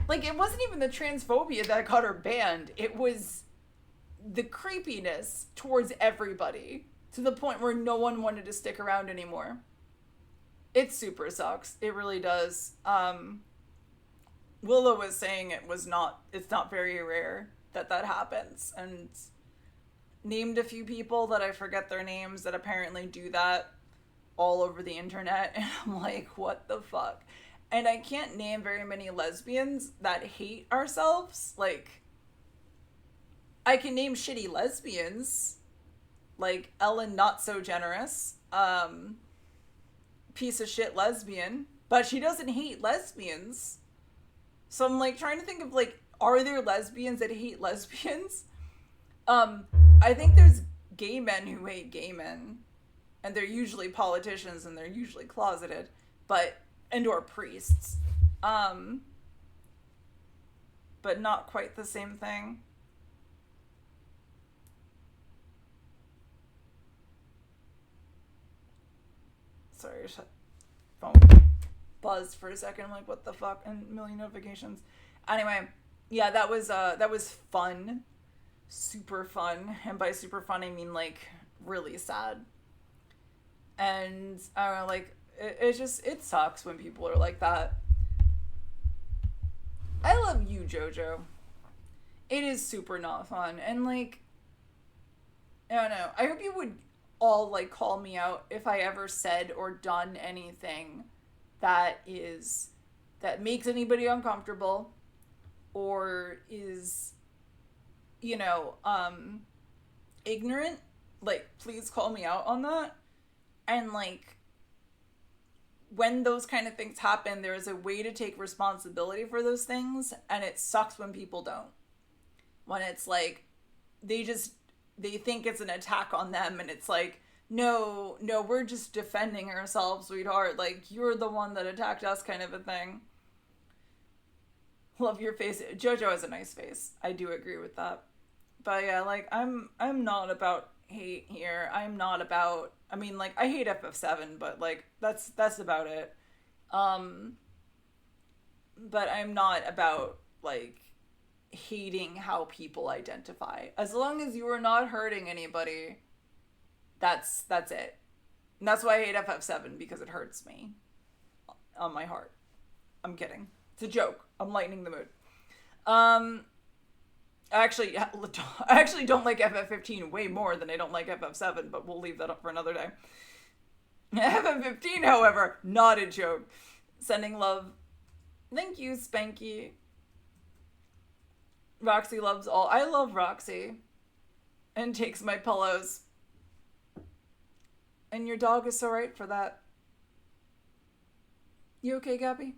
Like, it wasn't even the transphobia that got her banned. It was the creepiness towards everybody, to the point where no one wanted to stick around anymore. It super sucks. It really does. Willow was saying it's not very rare that happens, and named a few people that I forget their names that apparently do that all over the internet, and I'm like, what the fuck? And I can't name very many lesbians that hate ourselves. Like, I can name shitty lesbians, like Ellen Not So Generous, piece of shit lesbian, but she doesn't hate lesbians. So I'm like trying to think of like, are there lesbians that hate lesbians? I think there's gay men who hate gay men, and they're usually politicians and they're usually closeted, and or priests. But not quite the same thing. Sorry, phone buzzed for a second. I'm like, what the fuck? And a million notifications. Anyway, yeah, that was fun. Super fun. And by super fun, I mean like really sad. And I don't know, like, it sucks when people are like that. I love you, JoJo. It is super not fun. And like, I don't know. I hope you would all like call me out if I ever said or done anything that makes anybody uncomfortable or is, you know, ignorant. Like, please call me out on that. And like, when those kind of things happen, there's a way to take responsibility for those things, and it sucks when people don't. When it's like, they think it's an attack on them, and it's like, no, we're just defending ourselves, sweetheart. Like, you're the one that attacked us, kind of a thing. Love your face. JoJo has a nice face. I do agree with that. But yeah, like, I'm not about hate here. I'm not about I mean, like, I hate FF7, but, like, that's about it. But I'm not about, like, hating how people identify. As long as you are not hurting anybody, that's it. And that's why I hate FF7, because it hurts me on my heart. I'm kidding. It's a joke. I'm lightening the mood. I actually don't like FF15 way more than I don't like FF7, but we'll leave that up for another day. FF15, however, not a joke. Sending love. Thank you, Spanky. Roxy loves all. I love Roxy. And takes my pillows. And your dog is so right for that. You okay, Gabby?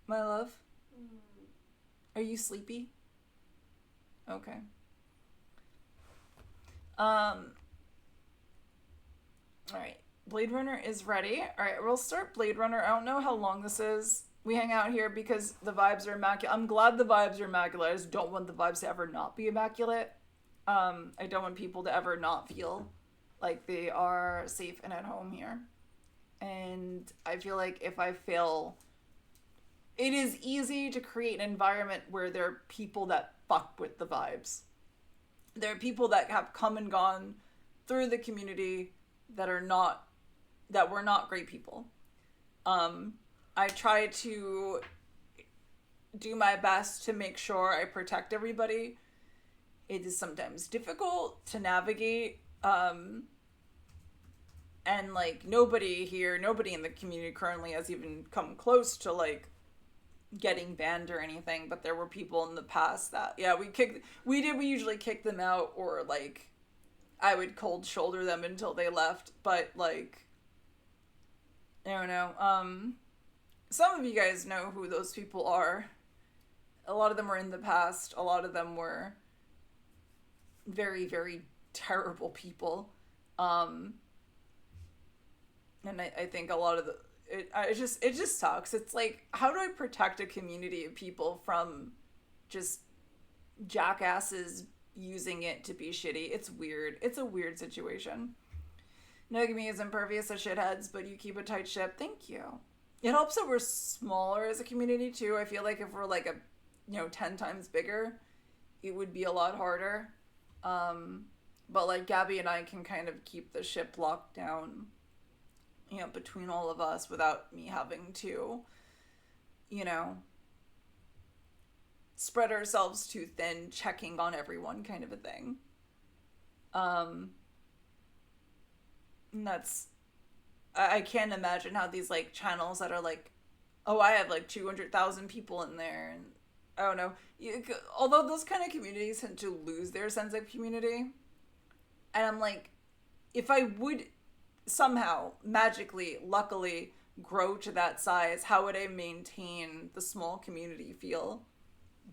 My love? Are you sleepy? Okay. Alright. Bladerunner is ready. Alright, we'll start Bladerunner. I don't know how long this is. We hang out here because the vibes are immaculate. I'm glad the vibes are immaculate. I just don't want the vibes to ever not be immaculate. I don't want people to ever not feel like they are safe and at home here. And I feel like if I fail, it is easy to create an environment where there are people that fuck with the vibes. There are people that have come and gone through the community that were not great people. I try to do my best to make sure I protect everybody. It is sometimes difficult to navigate. And like nobody in the community currently has even come close to like getting banned or anything, but there were people in the past that, yeah, we usually kick them out, or like I would cold shoulder them until they left, but like, I don't know, some of you guys know who those people are. A lot of them were in the past, a lot of them were very, very terrible people, and I think a lot of it just sucks. It's like, how do I protect a community of people from just jackasses using it to be shitty? It's weird. It's a weird situation. Nogami is impervious to shitheads, but you keep a tight ship. Thank you. It helps that we're smaller as a community too. I feel like if we're like 10 times bigger, it would be a lot harder. But like Gabby and I can kind of keep the ship locked down, between all of us without me having to, spread ourselves too thin, checking on everyone kind of a thing. And that's, I can't imagine how these like channels that are like, oh, I have like 200,000 people in there, and I don't know. Although those kind of communities tend to lose their sense of community. And I'm like, if I would somehow, magically, luckily, grow to that size, how would I maintain the small community feel,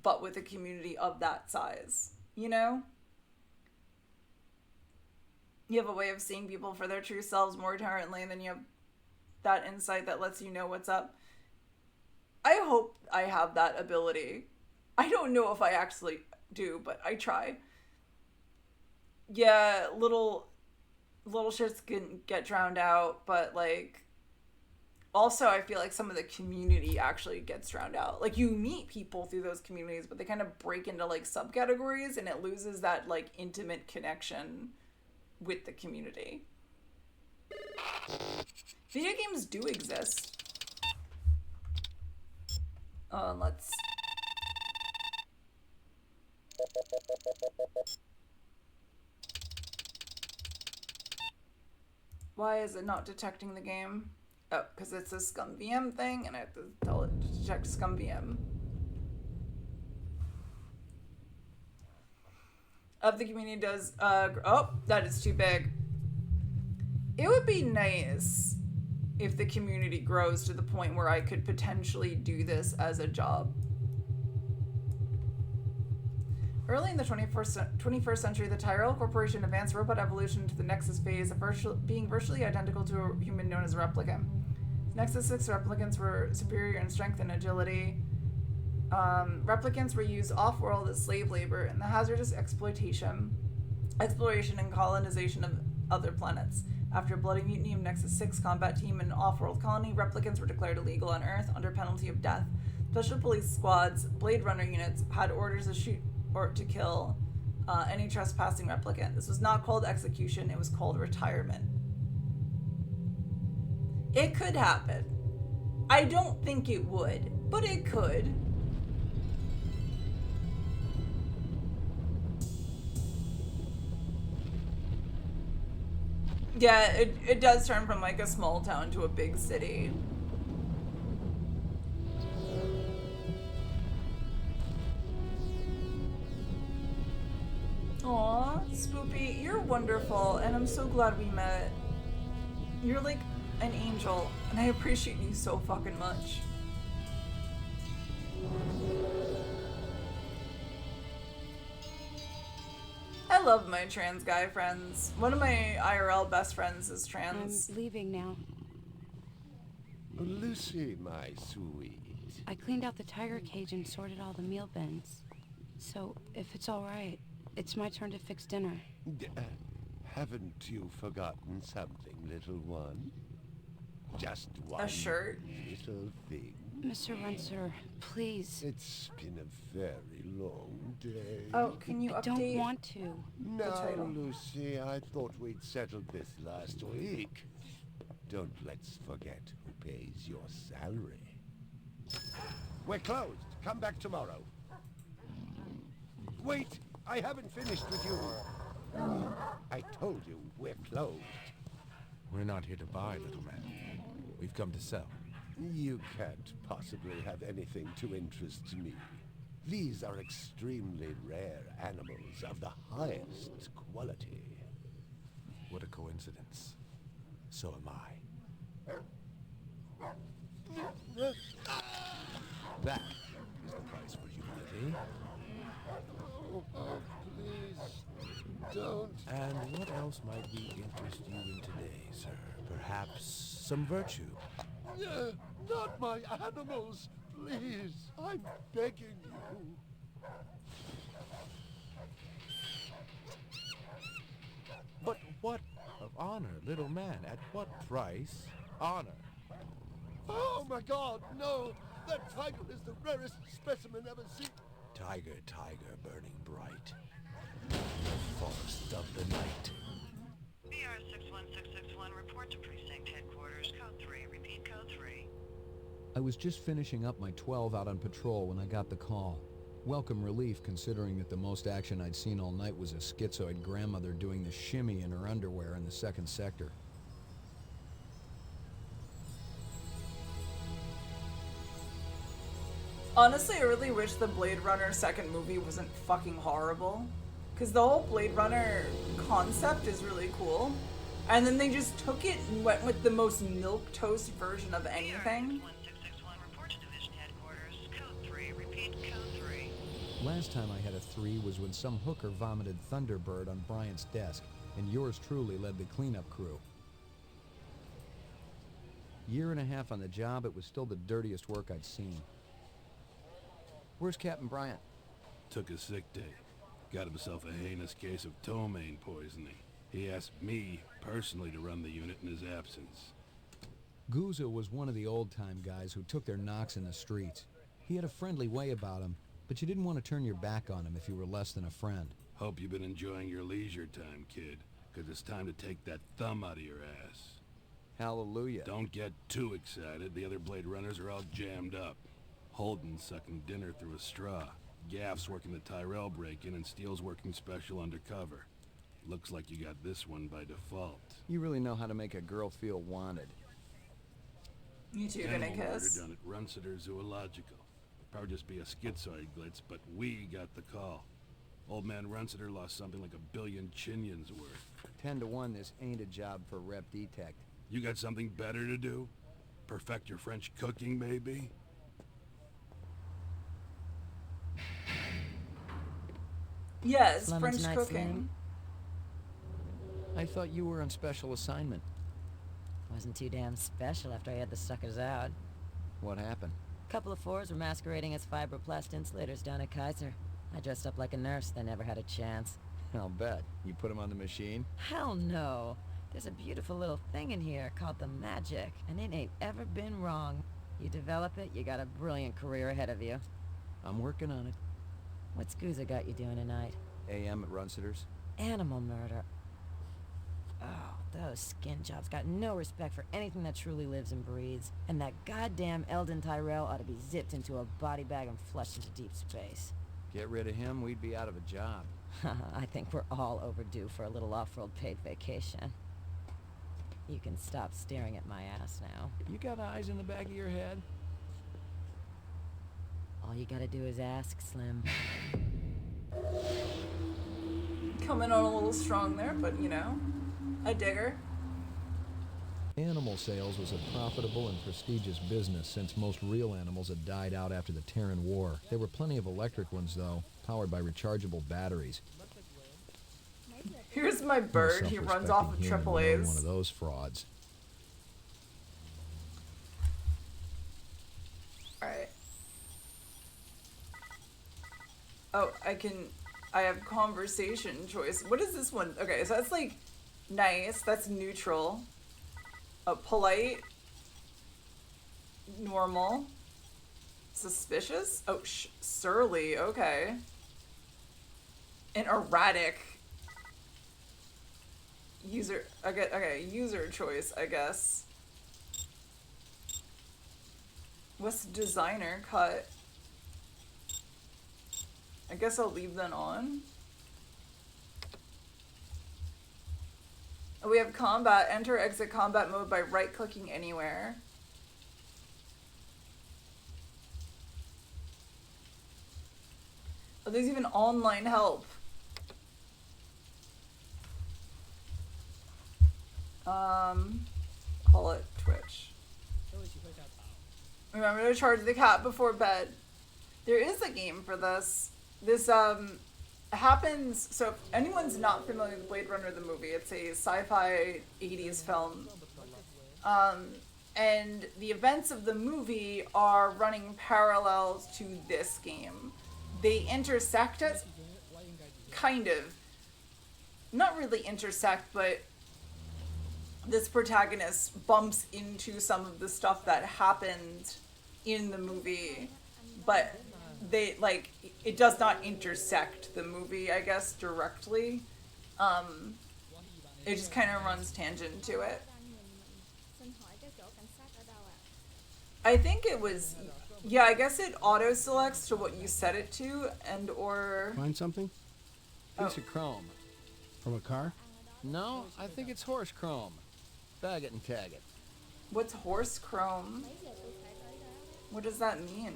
but with a community of that size? You have a way of seeing people for their true selves more inherently, and then you have that insight that lets you know what's up. I hope I have that ability. I don't know if I actually do, but I try. Yeah, little shits can get drowned out, but like, also I feel like some of the community actually gets drowned out. Like, you meet people through those communities, but they kind of break into like subcategories, and it loses that like intimate connection with the community. Video games do exist. Let's... Why is it not detecting the game? Oh, because it's a scum VM thing, and I have to tell it to detect scum VM. Of the community does, oh, that is too big. It would be nice if the community grows to the point where I could potentially do this as a job. Early in the 21st century, the Tyrell Corporation advanced robot evolution to the Nexus phase of being virtually identical to a human known as a replicant. Nexus 6 replicants were superior in strength and agility. Replicants were used off-world as slave labor and the hazardous exploitation exploration and colonization of other planets. After a bloody mutiny of Nexus 6 combat team and off-world colony, replicants were declared illegal on Earth under penalty of death. Special police squads, Bladerunner units, had orders to shoot or to kill any trespassing replicant. This was not called execution, it was called retirement. It could happen. I don't think it would, but it could. Yeah, it does turn from like a small town to a big city. Aw, Spoopy, you're wonderful, and I'm so glad we met. You're like an angel, and I appreciate you so fucking much. I love my trans guy friends. One of my IRL best friends is trans. I'm leaving now. Lucy, my sweet. I cleaned out the tiger cage and sorted all the meal bins. So, if it's all right, it's my turn to fix dinner. Haven't you forgotten something, little one? Just one A shirt? little thing. Mr. Runser, please. It's been a very long day. Oh, can you update? I don't want to. No, Lucy, I thought we'd settled this last week. Don't let's forget who pays your salary. We're closed. Come back tomorrow. Wait, I haven't finished with you. I told you we're closed. We're not here to buy, little man. We've come to sell. You can't possibly have anything to interest me. These are extremely rare animals of the highest quality. What a coincidence. So am I. That is the price for humility. Oh, please, don't. And what else might we interest you in today, sir? Perhaps some virtue? Not my animals, please. I'm begging you. But what of honor, little man? At what price? Honor. Oh my God, no! That tiger is the rarest specimen ever seen. Tiger, tiger, burning bright. The forest of the night. BR 61661, report to precinct headquarters. Code 3, repeat code 3. I was just finishing up my 12 out on patrol when I got the call. Welcome relief, considering that the most action I'd seen all night was a schizoid grandmother doing the shimmy in her underwear in the second sector. Honestly, I really wish the Blade Runner second movie wasn't fucking horrible. Because the whole Blade Runner concept is really cool. And then they just took it and went with the most milquetoast version of anything. Last time I had a 3 was when some hooker vomited Thunderbird on Bryant's desk, and yours truly led the cleanup crew. Year and a half on the job, it was still the dirtiest work I'd seen. Where's Captain Bryant? Took a sick day. Got himself a heinous case of ptomaine poisoning. He asked me personally to run the unit in his absence. Gouza was one of the old-time guys who took their knocks in the streets. He had a friendly way about him, but you didn't want to turn your back on him if you were less than a friend. Hope you've been enjoying your leisure time, kid, because it's time to take that thumb out of your ass. Hallelujah. Don't get too excited. The other Blade Runners are all jammed up. Holden's sucking dinner through a straw. Gaff's working the Tyrell break-in, and Steele's working special undercover. Looks like you got this one by default. You really know how to make a girl feel wanted. You two gonna kiss? Done at Runciter Zoological. Probably just be a schizoid glitz, but we got the call. Old man Runciter lost something like 1 billion chinions worth. 10 to 1, this ain't a job for Rep Detect. You got something better to do? Perfect your French cooking, maybe? Yes, Fleming's French night's cooking. name? I thought you were on special assignment. Wasn't too damn special after I had the suckers out. What happened? Couple of 4s were masquerading as fibroplast insulators down at Kaiser. I dressed up like a nurse, they never had a chance. I'll bet. You put him on the machine? Hell no. There's a beautiful little thing in here called the magic, and it ain't ever been wrong. You develop it, you got a brilliant career ahead of you. I'm working on it. What's Gouza got you doing tonight? AM at Runsitter's. Animal murder. Oh, those skin jobs got no respect for anything that truly lives and breathes. And that goddamn Eldon Tyrell ought to be zipped into a body bag and flushed into deep space. Get rid of him, we'd be out of a job. I think we're all overdue for a little off-world paid vacation. You can stop staring at my ass now. You got eyes in the back of your head? All you gotta do is ask, Slim. Coming on a little strong there, but you know, I dig her. Animal sales was a profitable and prestigious business since most real animals had died out after the Terran War. There were plenty of electric ones, though, powered by rechargeable batteries. Here's my bird. He runs off of triple A's. One of those frauds. Alright. Oh, I have conversation choice. What is this one? Okay, so that's like nice. That's neutral. Polite. Normal. Suspicious. Oh, surly. Okay. And erratic. User. Okay, user choice, I guess. What's designer cut? I guess I'll leave that on. We have combat. Enter exit combat mode by right-clicking anywhere. Oh, there's even online help. Call it Twitch. Remember to charge the cat before bed. There is a game for this. This happens, so if anyone's not familiar with Blade Runner the movie, it's a sci-fi 80s film. And the events of the movie are running parallel to this game. They intersect it, kind of. Not really intersect, but this protagonist bumps into some of the stuff that happened in the movie, but they, like, it does not intersect the movie, I guess, directly. It just kind of runs tangent to it. I think it was, yeah, I guess it auto-selects to what you set it to, and or... Find something? Piece of chrome. From a car? No, I think it's horse chrome. Bag it and tag it. What's horse chrome? What does that mean?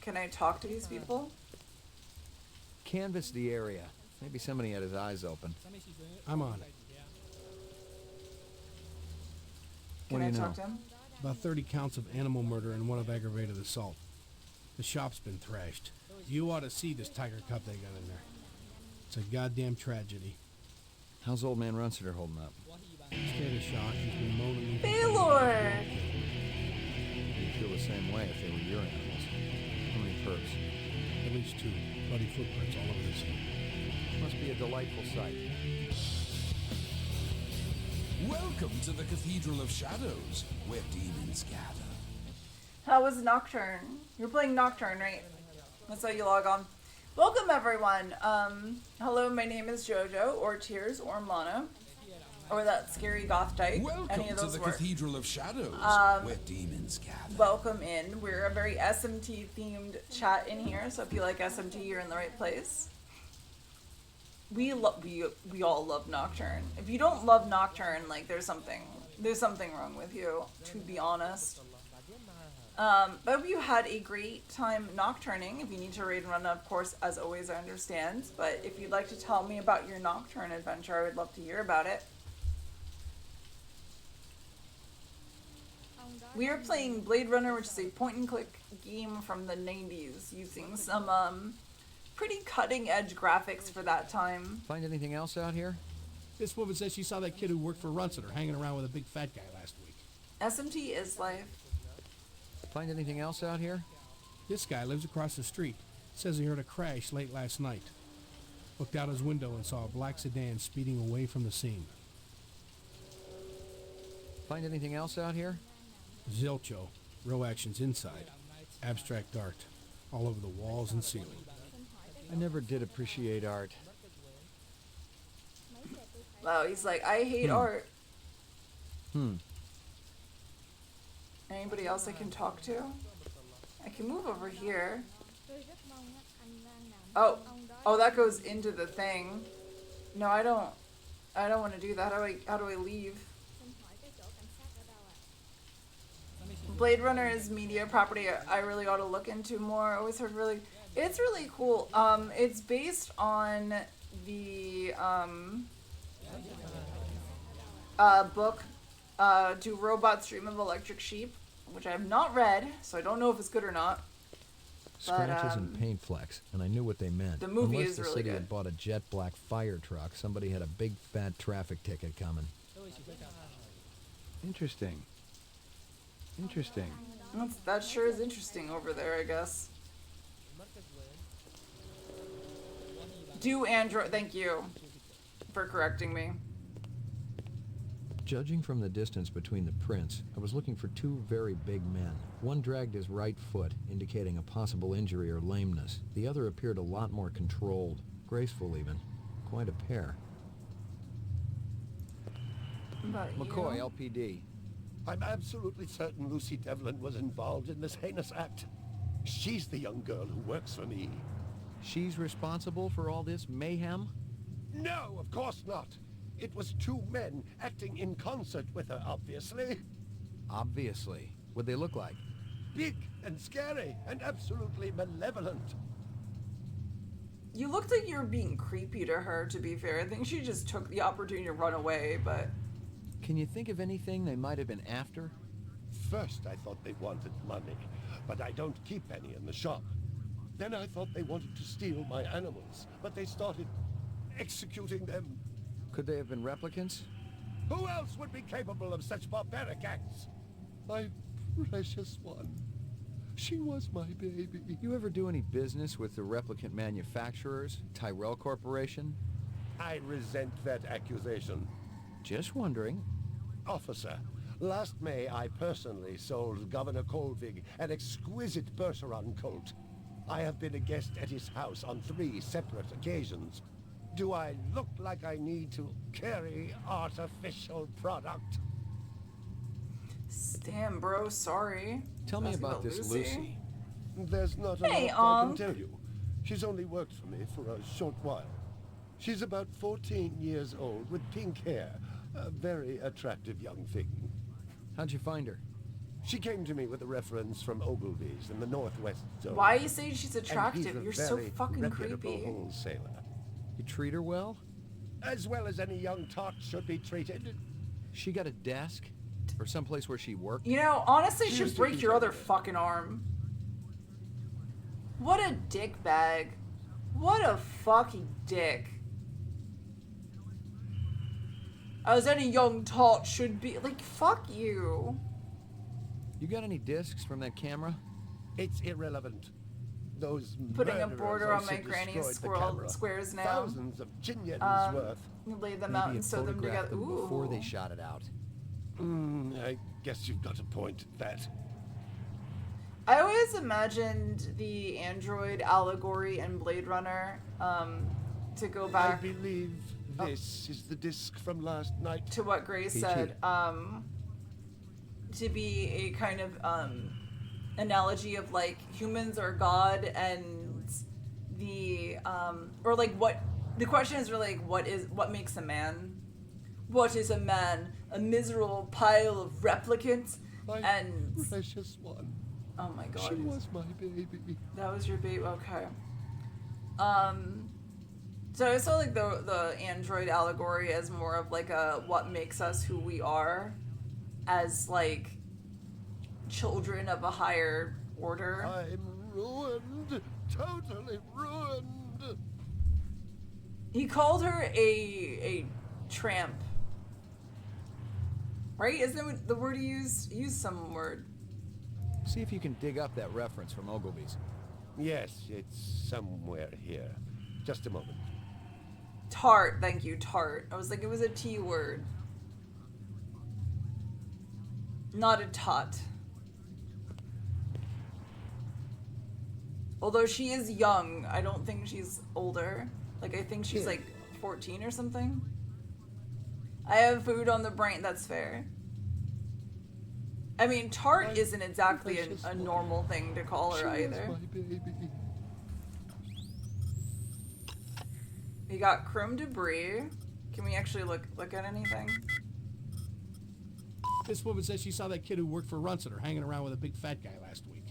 Can I talk to these people? Canvass the area. Maybe somebody had his eyes open. I'm on it. Can I talk to him? About 30 counts of animal murder and one of aggravated assault. The shop's been thrashed. You ought to see this tiger cup they got in there. It's a goddamn tragedy. How's old man Runsiter holding up? State of shock. He's been moaning. Baylor! You'd feel the same way if they were your animals. How many perps? At least 2. Bloody footprints all over the scene. Must be a delightful sight. Welcome to the Cathedral of Shadows, where demons gather. How was Nocturne? You're playing Nocturne, right? That's how you log on. Welcome, everyone. Hello, my name is Jojo, or Tears, or Mana, or that scary goth dyke. Welcome Any of to those the work. Cathedral of Shadows, where demons gather. Welcome in. We're a very SMT themed chat in here, so if you like SMT, you're in the right place. We all love Nocturne. If you don't love Nocturne, like there's something wrong with you, to be honest. I hope you had a great time nocturning. If you need to raid and run, of course, as always, I understand. But if you'd like to tell me about your Nocturne adventure, I would love to hear about it. We are playing Blade Runner, which is a point-and-click game from the 90s, using some pretty cutting-edge graphics for that time. Find anything else out here? This woman says she saw that kid who worked for Runsiter hanging around with a big fat guy last week. SMT is life. Find anything else out here? This guy lives across the street. Says he heard a crash late last night. Looked out his window and saw a black sedan speeding away from the scene. Find anything else out here? Zilcho. Row actions inside. Abstract art. All over the walls and ceiling. I never did appreciate art. Wow, he's like, I hate art. Anybody else I can talk to? I can move over here. Oh, that goes into the thing. No, I don't want to do that. How do I leave? Blade Runner is media property I really ought to look into more. I always heard it's really cool. It's based on the book Do Robots Dream of Electric Sheep, which I have not read, so I don't know if it's good or not. Scratches and paint flecks, and I knew what they meant. The movie Unless is the really city good. had bought a jet black fire truck, somebody had a big fat traffic ticket coming. Interesting. Interesting. That sure is interesting over there, I guess. Do Android, thank you for correcting me. Judging from the distance between the prints, I was looking for two very big men. One dragged his right foot, indicating a possible injury or lameness. The other appeared a lot more controlled, graceful even. Quite a pair. McCoy, LPD. I'm absolutely certain Lucy Devlin was involved in this heinous act. She's the young girl who works for me. She's responsible for all this mayhem? No, of course not. It was two men acting in concert with her, obviously. Obviously. What'd they look like? Big and scary and absolutely malevolent. You looked like you were being creepy to her, to be fair. I think she just took the opportunity to run away, but... Can you think of anything they might have been after? First, I thought they wanted money, but I don't keep any in the shop. Then I thought they wanted to steal my animals, but they started executing them. Could they have been replicants? Who else would be capable of such barbaric acts? My precious one. She was my baby. You ever do any business with the replicant manufacturers, Tyrell Corporation? I resent that accusation. Just wondering. Officer, last May I personally sold Governor Colvig an exquisite Bergeron colt. I have been a guest at his house on 3 separate occasions. Do I look like I need to carry artificial product? Damn, bro, sorry. Tell me about this Lucy. There's not a Hey, lot I can tell you. She's only worked for me for a short while. She's about 14 years old with pink hair. A very attractive young thing. How'd you find her? She came to me with a reference from Ogilvy's in the Northwest Zone. Why are you saying she's And attractive? he's a You're so very fucking reputable creepy. wholesaler. You treat her well? As well as any young tot should be treated. She got a desk? Or someplace where she worked? You know, honestly, She you used should to break use your it. other fucking arm. What a dick bag. What a fucking dick. As any young tot should be. Like, fuck you. You got any discs from that camera? It's irrelevant. Those Putting a murderers border on also my granny's destroyed the squirrel camera. squares now. Thousands of Jinyans worth. Lay them out Maybe and it sew them photographed together. them Ooh. before they shot it out. I guess you've got a point at that. I always imagined the android allegory in Blade Runner to go back. I believe this is the disc from last night. To what Grace said, to be a kind of analogy of like humans are God and the or like what the question is really like what makes a man? What is a man? A miserable pile of replicants and precious one. Oh my god. She was my baby. That was your baby. Okay. So I saw like the android allegory as more of like a what makes us who we are, as like children of a higher order. I'm ruined, totally ruined. He called her a tramp. Right? Isn't that what the word he used? He used some word. See if you can dig up that reference from Ogilvy's. Yes, it's somewhere here. Just a moment. Tart, thank you, tart. I was like, it was a T word. Not a tot. Although she is young, I don't think she's older. Like, I think she's like 14 or something. I have food on the brain, that's fair. I mean, tart isn't exactly a normal thing to call her either. We got chrome debris. Can we actually look at anything? This woman says she saw that kid who worked for Runciter hanging around with a big fat guy last week.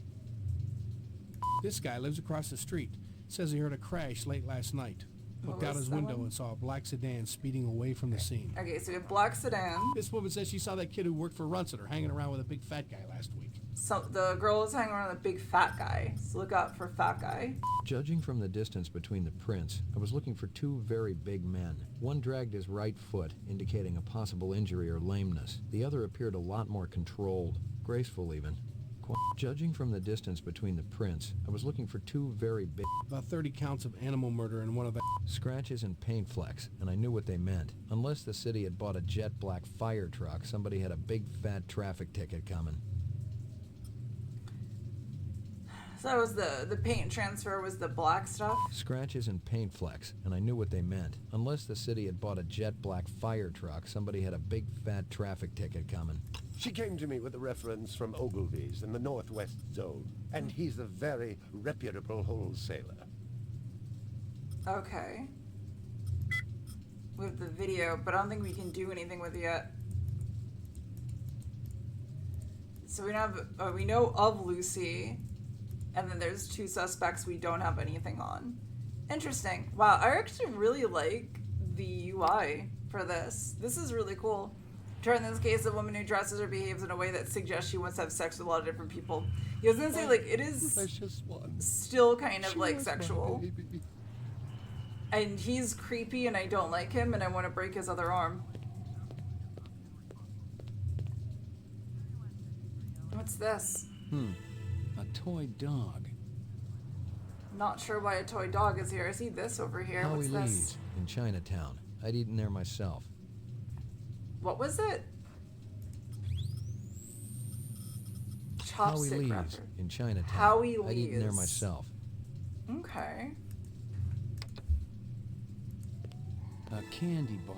This guy lives across the street. Says he heard a crash late last night. Looked out his window and saw a black sedan speeding away from the scene. Okay, so we have black sedan. This woman says she saw that kid who worked for Runciter hanging around with a big fat guy last week. So the girl is hanging around with a big fat guy. So look out for fat guy. Judging from the distance between the prints, I was looking for two very big men. One dragged his right foot, indicating a possible injury or lameness. The other appeared a lot more controlled, graceful even. Judging from the distance between the prints, I was looking for two very big... About 30 counts of animal murder and one of the... Scratches and paint flecks, and I knew what they meant. Unless the city had bought a jet black fire truck, somebody had a big fat traffic ticket coming. So that was the paint transfer was the black stuff? Scratches and paint flecks, and I knew what they meant. Unless the city had bought a jet black fire truck, somebody had a big fat traffic ticket coming. She came to me with a reference from Ogilvy's in the Northwest Zone, and he's a very reputable wholesaler. Okay. With the video, but I don't think we can do anything with it yet. So we have we know of Lucy, and then there's two suspects we don't have anything on. Interesting. Wow, I actually really like the UI for this. This is really cool. In this case, a woman who dresses or behaves in a way that suggests she wants to have sex with a lot of different people. He was gonna say, like, it is still kind of like sexual. And he's creepy and I don't like him and I want to break his other arm. What's this? A toy dog. Not sure why a toy dog is here. I see this over here. Howie What's this? Lee's in Chinatown. I'd eaten there myself. What was it? Howie Chopstick Lee's wrapper. in Chinatown. Howie I'd eaten there Lee's. myself. Okay. A candy bar.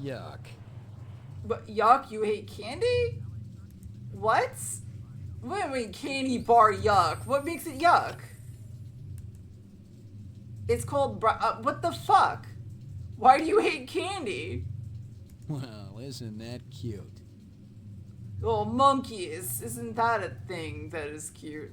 Yuck. But yuck, you hate candy? What? What do you mean candy bar yuck? What makes it yuck? It's called what the fuck? Why do you hate candy? Well, isn't that cute? Oh, monkeys. Isn't that a thing that is cute?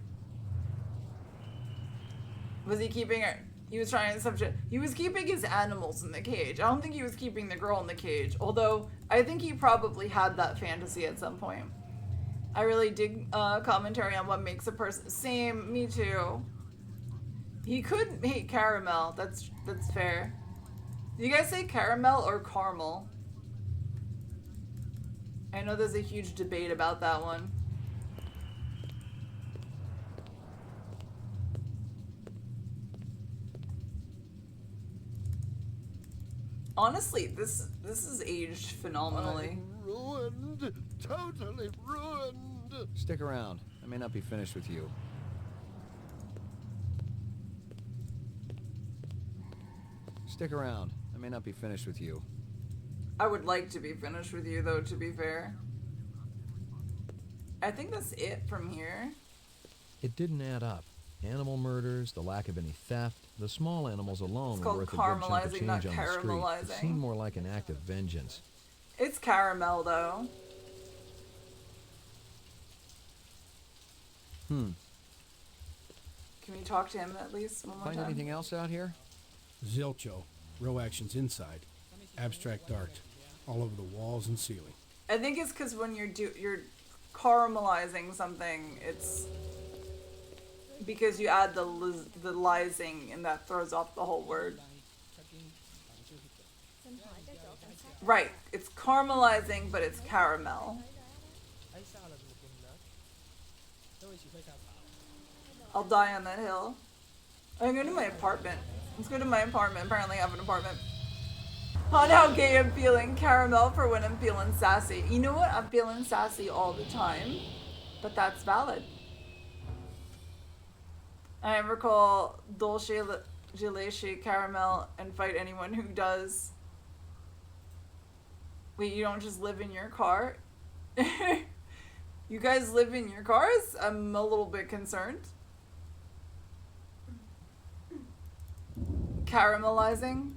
Was he keeping her? He was trying to subject. He was keeping his animals in the cage. I don't think he was keeping the girl in the cage. Although, I think he probably had that fantasy at some point. I really dig commentary on what makes a person... Same, me too. He could hate caramel. That's fair. Do you guys say caramel or caramel? I know there's a huge debate about that one. Honestly, this is aged phenomenally. I'm ruined. Totally ruined. Stick around. I may not be finished with you. Stick around. I may not be finished with you. I would like to be finished with you, though, to be fair. I think that's it from here. It didn't add up. Animal murders, the lack of any theft, the small animals alone were worth a good chunk of caramelizing, change not on the street. It caramelizing. seemed more like an act of vengeance. It's caramel, though. Can we talk to him at least one more Find time? anything else out here? Zilcho. Row actions inside. Abstract art. All over the walls and ceiling. I think it's because when you're caramelizing something, it's because you add the lizing and that throws off the whole word. Right, it's caramelizing, but it's caramel. I'll die on that hill. I'm going to my apartment. Let's go to my apartment. Apparently I have an apartment. On how gay I'm feeling. Caramel for when I'm feeling sassy. You know what? I'm feeling sassy all the time. But that's valid. I recall Dolce Gelache Caramel and fight anyone who does. Wait, you don't just live in your car? You guys live in your cars? I'm a little bit concerned. Caramelizing?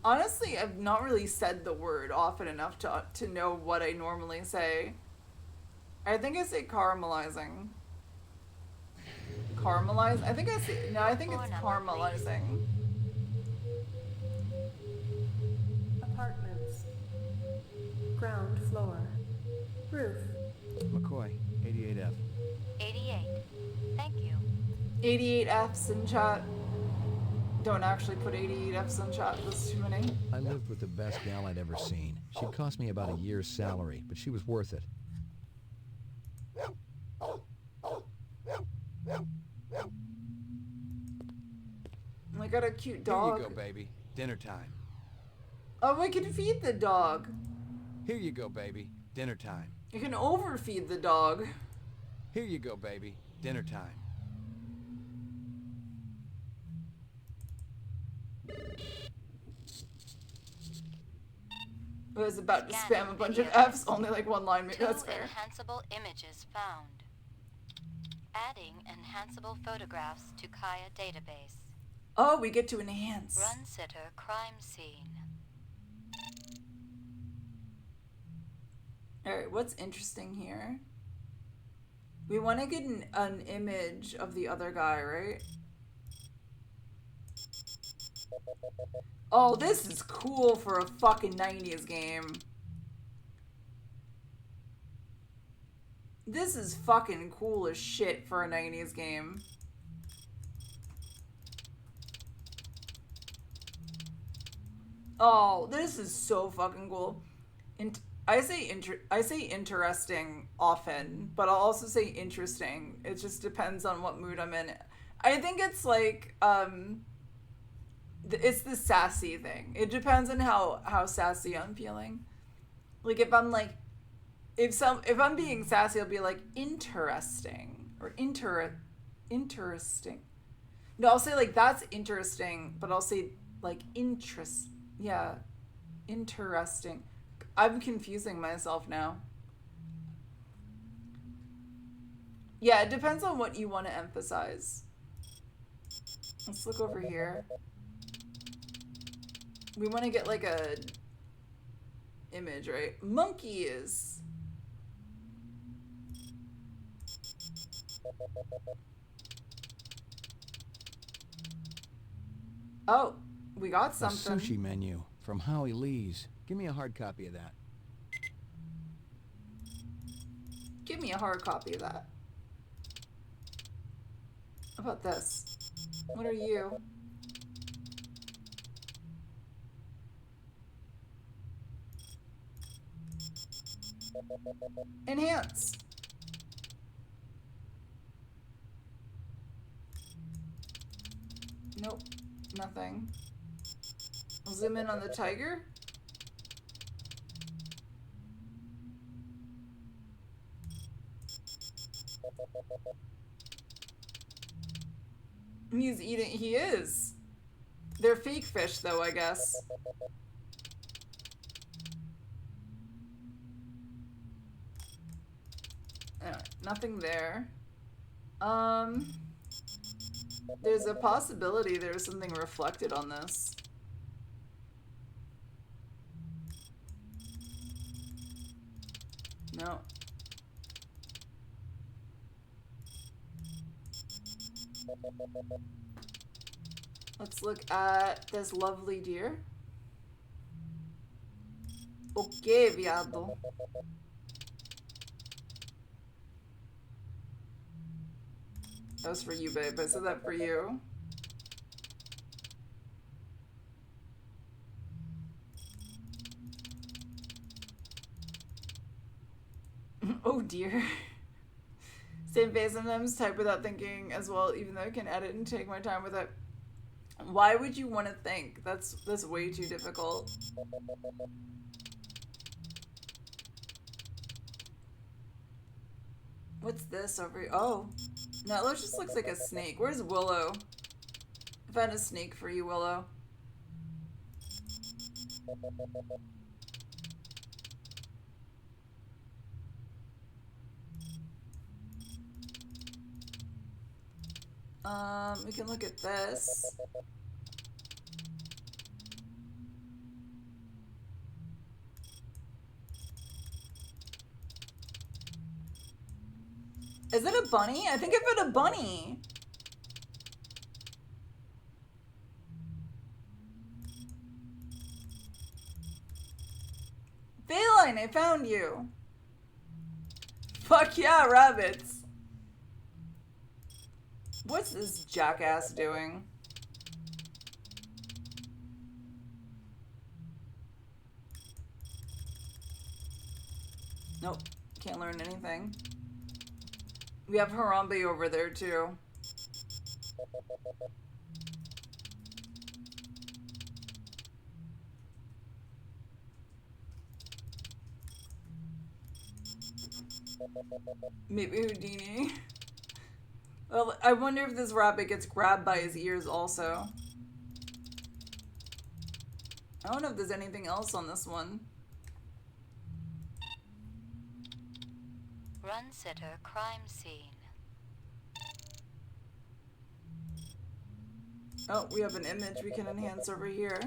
Honestly, I've not really said the word often enough to know what I normally say. I think I say caramelizing. Caramelize? I think I say, no, I think it's caramelizing. Apartments. Ground floor. Roof. McCoy, 88F. 88. Thank you. 88 Fs in chat. Don't actually put 88 Fs in chat, there's too many. I lived with the best gal I'd ever seen. She'd cost me about a year's salary, but she was worth it. I got a cute dog. Here you go, baby. Dinner time. Oh, I can feed the dog. Here you go, baby. Dinner time. You can overfeed the dog. Here you go, baby. Dinner time. I was about to spam a bunch of Fs, only like one line. Maybe that's fair. Enhanceable images found. Adding enhanceable photographs to Kaya database. Oh, we get to enhance. Run sitter crime scene. Alright, what's interesting here? We want to get an image of the other guy, right? Oh, this is cool for a fucking 90s game. This is fucking cool as shit for a 90s game. Oh, this is so fucking cool. I say interesting often, but I'll also say interesting. It just depends on what mood I'm in. I think it's like it's the sassy thing. It depends on how sassy I'm feeling. Like if I'm like if I'm being sassy, I'll be like interesting or interesting. No, I'll say like that's interesting, but I'll say like yeah, interesting. I'm confusing myself now. Yeah, it depends on what you want to emphasize. Let's look over here. We want to get like a image, right? Monkeys. Oh, we got something. A sushi menu from Howie Lee's. Give me a hard copy of that. Give me a hard copy of that. How about this? What are you? Enhance. Nope, nothing. I'll zoom in on the tiger. He's eating. He is. They're fake fish, though, I guess. Alright, nothing there. There's a possibility there's something reflected on this. No. Let's look at this lovely deer. Okay, viado. That was for you, babe. I said that for you. Oh dear. Same face sometimes, type without thinking as well, even though I can edit and take my time with it. Why would you want to think? That's way too difficult. What's this over here? Oh. No, it just looks like a snake. Where's Willow? I found a snake for you, Willow. We can look at this. Is it a bunny? I think I found a bunny. Feline, I found you. Fuck yeah, rabbits. What's this jackass doing? Nope, can't learn anything. We have Harambe over there too. Maybe Houdini. Well, I wonder if this rabbit gets grabbed by his ears also. I don't know if there's anything else on this one. Run sitter crime scene. Oh, we have an image we can enhance over here.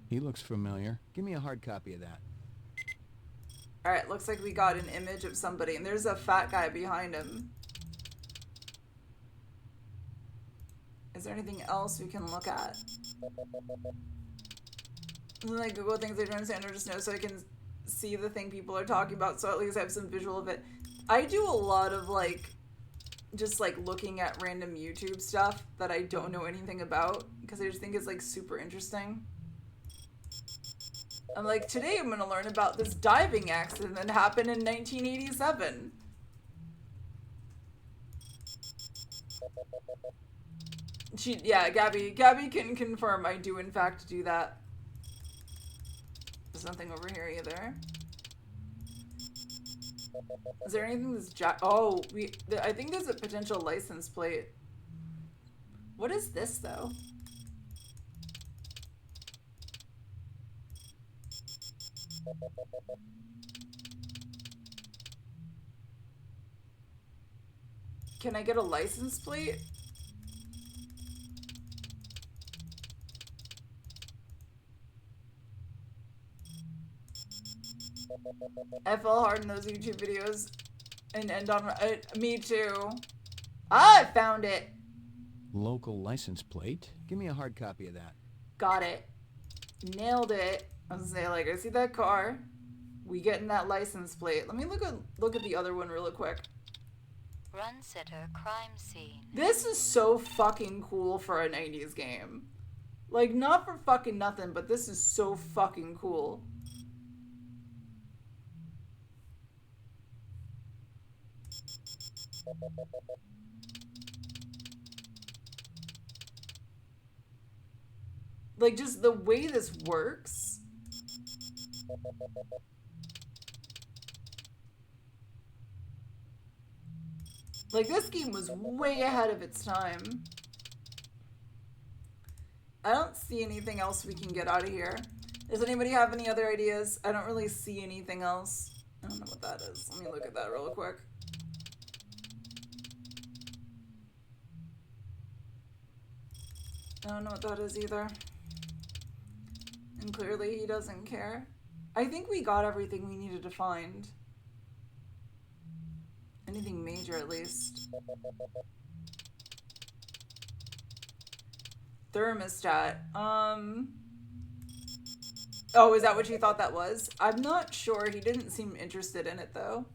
He looks familiar. Give me a hard copy of that. Alright, looks like we got an image of somebody, and there's a fat guy behind him. Is there anything else we can look at? Like Google things I don't understand or just know so I can see the thing people are talking about, so at least I have some visual of it. I do a lot of like just like looking at random YouTube stuff that I don't know anything about because I just think it's like super interesting. I'm like, today I'm gonna learn about this diving accident that happened in 1987. Yeah, Gabby can confirm I do in fact do that. There's nothing over here either. Is there anything that's oh, I think there's a potential license plate. What is this though? Can I get a license plate? I fell hard in those YouTube videos and end on me too. Ah, I found it. Local license plate? Give me a hard copy of that. Got it. Nailed it. I was gonna say, like, I see that car. We getting that license plate. Let me look at the other one really quick. Run sitter crime scene. This is so fucking cool for a 90s game. Like, not for fucking nothing, but this is so fucking cool. Like, just the way this works. Like, this game was way ahead of its time. I don't see anything else we can get out of here. Does anybody have any other ideas? I don't really see anything else. I don't know what that is. Let me look at that real quick. I don't know what that is either. And clearly he doesn't care. I think we got everything we needed to find. Anything major, at least. Thermostat. Oh, is that what you thought that was? I'm not sure. He didn't seem interested in it, though.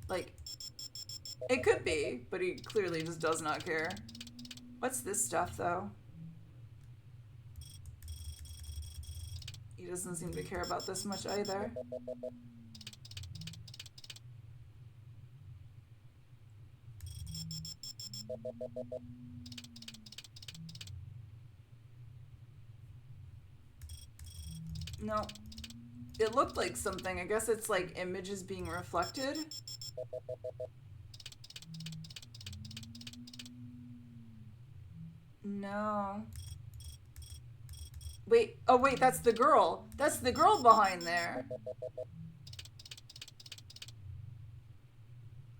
Like, it could be, but he clearly just does not care. What's this stuff, though? He doesn't seem to care about this much either. No. It looked like something. I guess it's like images being reflected. No. Wait. Oh, wait. That's the girl. That's the girl behind there.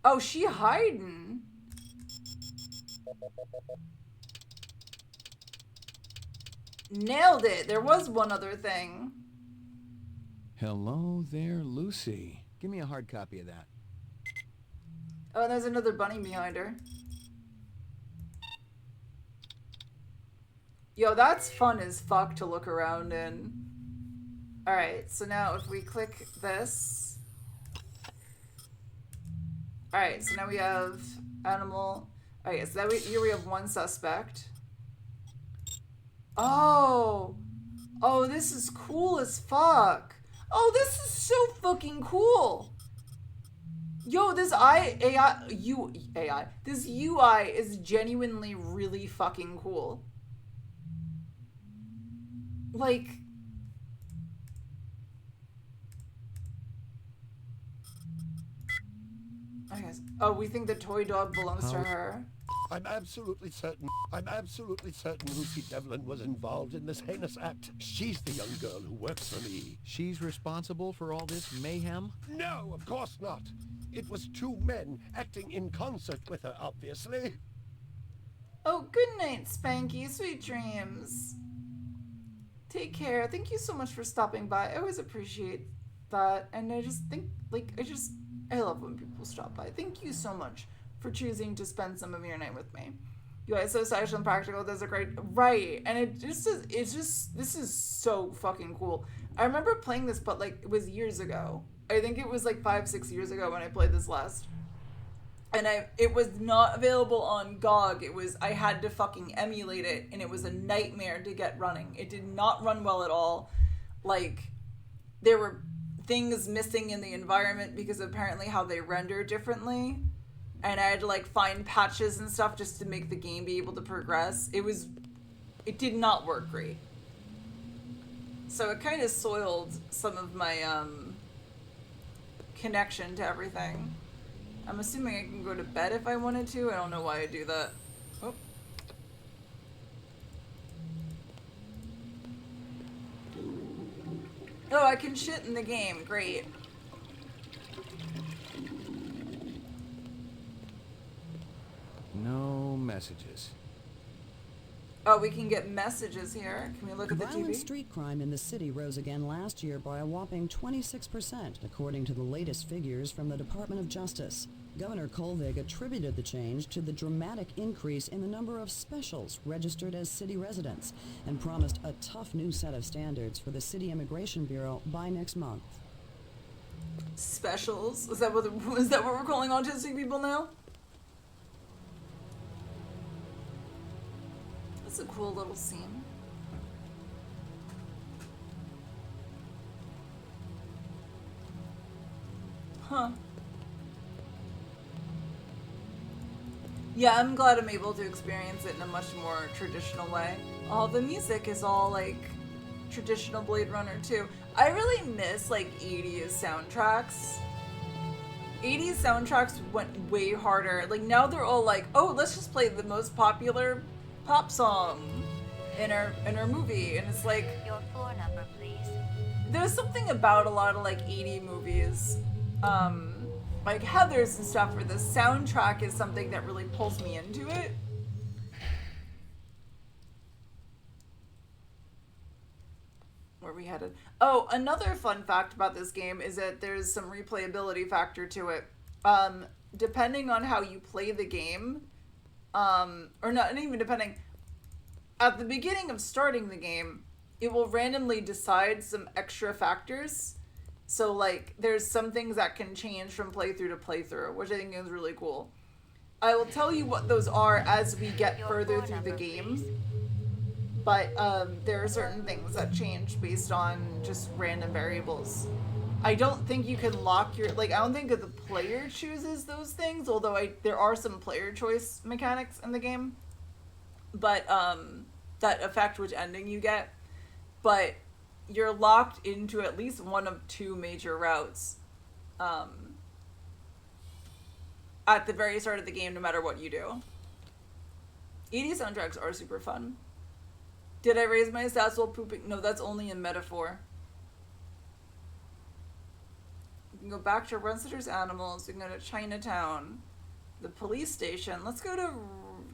Oh, she hiding. Nailed it. There was one other thing. Hello there, Lucy. Give me a hard copy of that. Oh, and there's another bunny behind her. Yo, that's fun as fuck to look around in. Alright, so now if we click this. Alright, so now we have animal. Alright, so here we have one suspect. Oh! Oh, this is cool as fuck. Oh, this is so fucking cool. Yo, this this UI is genuinely really fucking cool. Like, I guess. Oh, we think the toy dog belongs to her. I'm absolutely certain Lucy Devlin was involved in this heinous act. She's the young girl who works for me. She's responsible for all this mayhem? No, of course not. It was two men acting in concert with her, obviously. Oh, good night, Spanky. Sweet dreams. Take care. Thank you so much for stopping by. I always appreciate that. And I just think, like, I love when people stop by. Thank you so much for choosing to spend some of your night with me. You guys so stylish and practical. Those are great. Right. And this is so fucking cool. I remember playing this, but like, it was years ago. I think it was like 5-6 years ago when I played this last. And it was not available on GOG. I had to fucking emulate it, and it was a nightmare to get running. It did not run well at all. Like, there were things missing in the environment because apparently how they render differently. And I had to like find patches and stuff just to make the game be able to progress. It did not work great. So it kind of soiled some of my connection to everything. I'm assuming I can go to bed if I wanted to. I don't know why I do that. Oh. Oh, I can shit in the game. Great. No messages. Oh, we can get messages here. Can we look at the Violent TV? street crime in the city rose again last year by a whopping 26%, according to the latest figures from the Department of Justice. Governor Kolvig attributed the change to the dramatic increase in the number of specials registered as city residents and promised a tough new set of standards for the City Immigration Bureau by next month. Specials? Is that what we're calling autistic people now? That's a cool little scene. Huh. Yeah, I'm glad I'm able to experience it in a much more traditional way. Oh, the music is all like traditional Blade Runner too. I really miss like 80s soundtracks. 80s soundtracks went way harder. Like now they're all like, oh, let's just play the most popular pop song in our movie, and it's like, your floor number, please. There's something about a lot of like 80 movies, like Heathers and stuff, where the soundtrack is something that really pulls me into it. Where we headed? Oh, another fun fact about this game is that there's some replayability factor to it. Depending on how you play the game, or not even depending, at the beginning of starting the game, it will randomly decide some extra factors. So like, there's some things that can change from playthrough to playthrough, which I think is really cool. I will tell you what those are as we get further through the game. but there are certain things that change based on just random variables. I don't think you can lock your, like, I don't think that the player chooses those things, although there are some player choice mechanics in the game, but that affect which ending you get. But you're locked into at least one of two major routes at the very start of the game, no matter what you do. 80 soundtracks are super fun. Did I raise my stats while pooping? No, that's only in metaphor. We can go back to Runsitter's Animals. We can go to Chinatown. The police station. Let's go to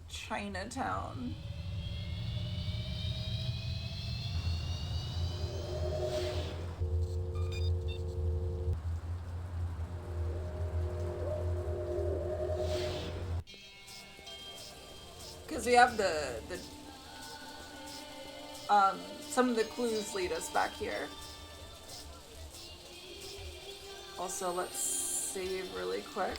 Chinatown. Because we have some of the clues lead us back here. Also, let's save really quick.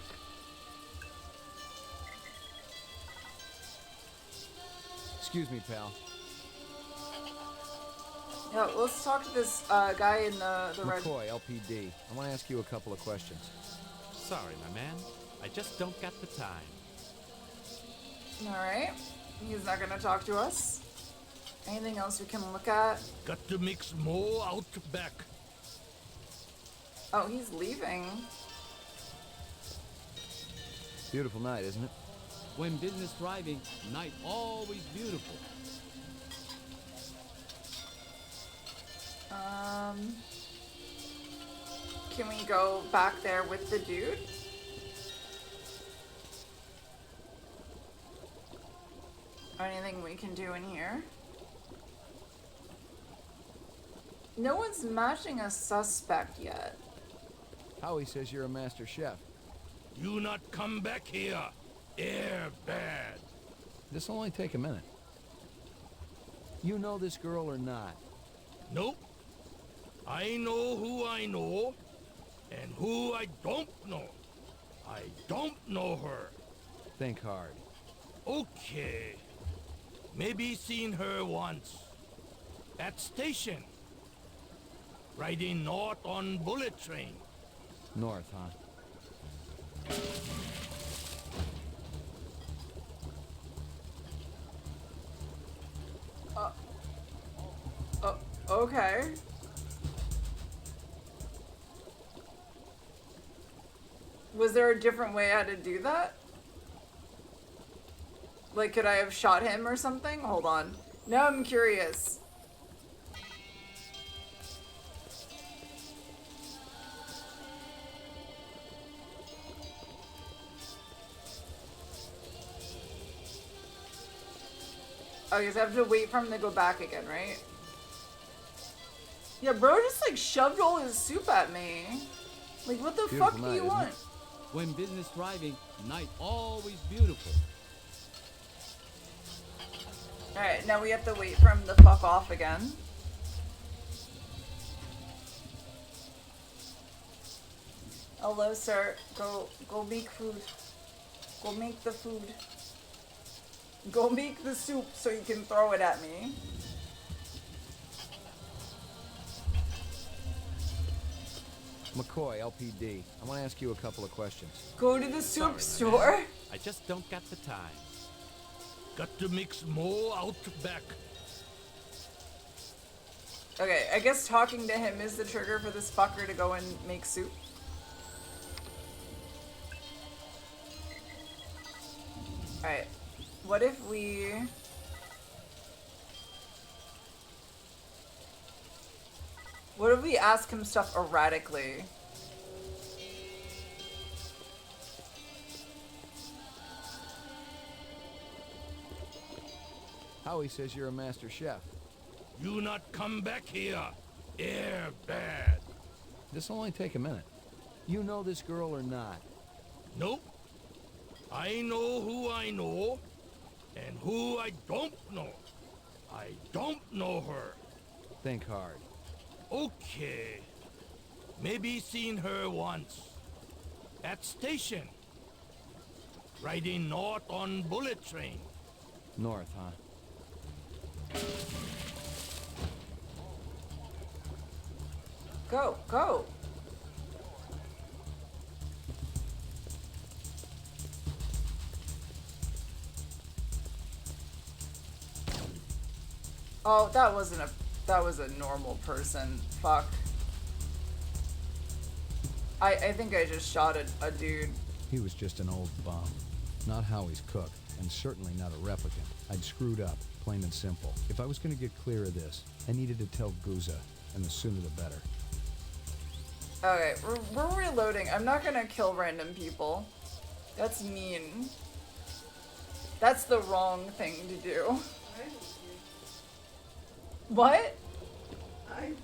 Excuse me, pal. Yeah, let's talk to this guy in the red. McCoy, LPD. I want to ask you a couple of questions. Sorry, my man. I just don't got the time. Alright. He's not gonna talk to us. Anything else we can look at? Got to mix more out back. Oh, he's leaving. Beautiful night, isn't it? When business thriving, night always beautiful. Can we go back there with the dude? Or anything we can do in here? No one's matching a suspect yet. Howie says you're a master chef. You not come back here. Air bad. This'll only take a minute. You know this girl or not? Nope. I know who I know, and who I don't know. I don't know her. Think hard. Okay. Maybe seen her once. At station. Riding north on bullet train. North, huh? Okay. Was there a different way I had to do that? Like, could I have shot him or something? Hold on. Now I'm curious. Oh, you just have to wait for him to go back again, right? Yeah, bro just like shoved all his soup at me. Like, what the Beautiful fuck night, do you isn't want? it? When business thriving, night always beautiful. Alright, now we have to wait for him to fuck off again. Hello, sir. Go make food. Go make the food. Go make the soup so you can throw it at me. McCoy, LPD. I want to ask you a couple of questions. Go to the soup Sorry, store. I just don't got the time. Got to mix more out back. Okay, I guess talking to him is the trigger for this fucker to go and make soup. Alright, what if we... What if we ask him stuff erratically? Howie says you're a master chef. You not come back here. Air bad. This'll only take a minute. You know this girl or not? Nope. I know who I know, and who I don't know. I don't know her. Think hard. Okay. Maybe seen her once. At station. Riding north on bullet train. North, huh? Go, go. Oh, that was a normal person. Fuck. I think I just shot a dude. He was just an old bum. Not Howie's cook, and certainly not a replicant. I'd screwed up, plain and simple. If I was going to get clear of this, I needed to tell Guza, and the sooner the better. Okay, we're reloading. I'm not gonna kill random people. That's mean. That's the wrong thing to do. What?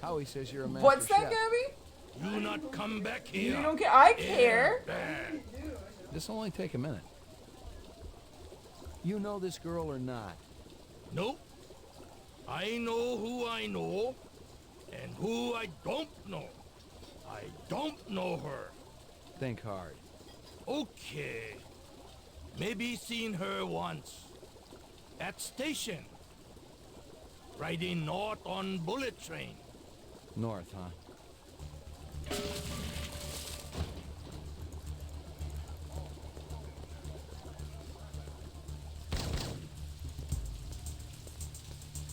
Howie says you're a master What's that, chef. Gabby? Do not come back here. You don't care. I care. Bad. This'll only take a minute. You know this girl or not? Nope. I know who I know, and who I don't know. I don't know her. Think hard. Okay. Maybe seen her once. At station. Riding north on bullet train. North, huh?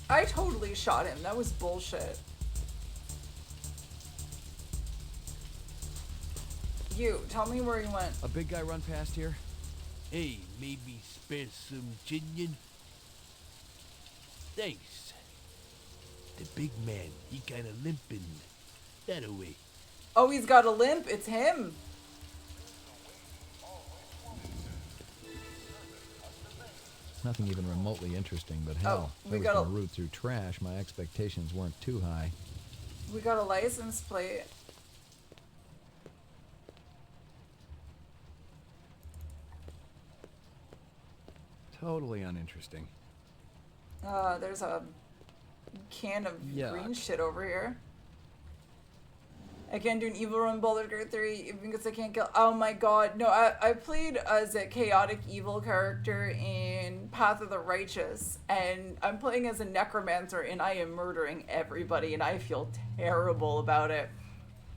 I totally shot him. That was bullshit. You, tell me where he went. A big guy run past here? Hey, maybe spare some chinion? Thanks. The big man, he kinda limping. That away. Oh, he's got a limp. It's him. Nothing even remotely interesting, but hell, we if I was got going a- to root through trash, my expectations weren't too high. We got a license plate. Totally uninteresting. There's a can of Yuck. green shit over here. I can't do an evil run Baldur's Gate 3 because I can't kill. Oh my god. No, I played as a chaotic evil character in Path of the Righteous, and I'm playing as a necromancer, and I am murdering everybody, and I feel terrible about it.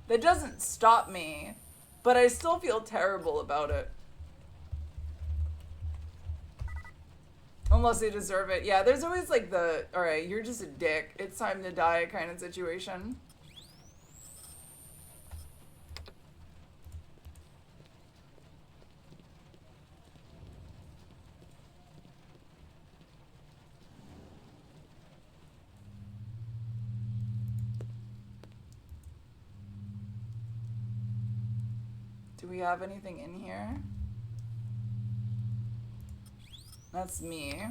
That doesn't stop me, but I still feel terrible about it. Unless they deserve it. Yeah, there's always like the, alright, you're just a dick, it's time to die kind of situation. Do we have anything in here? That's me.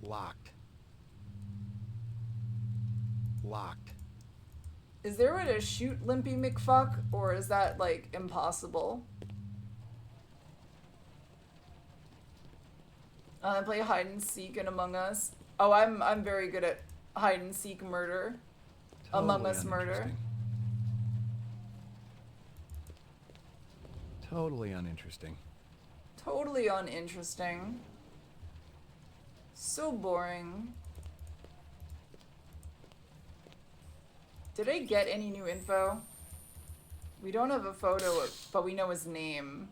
Locked. Locked. Is there a way to shoot Limpy McFuck, or is that like impossible? I play hide and seek in Among Us. Oh, I'm very good at hide and seek murder. Among Us murder. Totally uninteresting. Totally uninteresting. So boring. Did I get any new info? We don't have a photo of, but we know his name.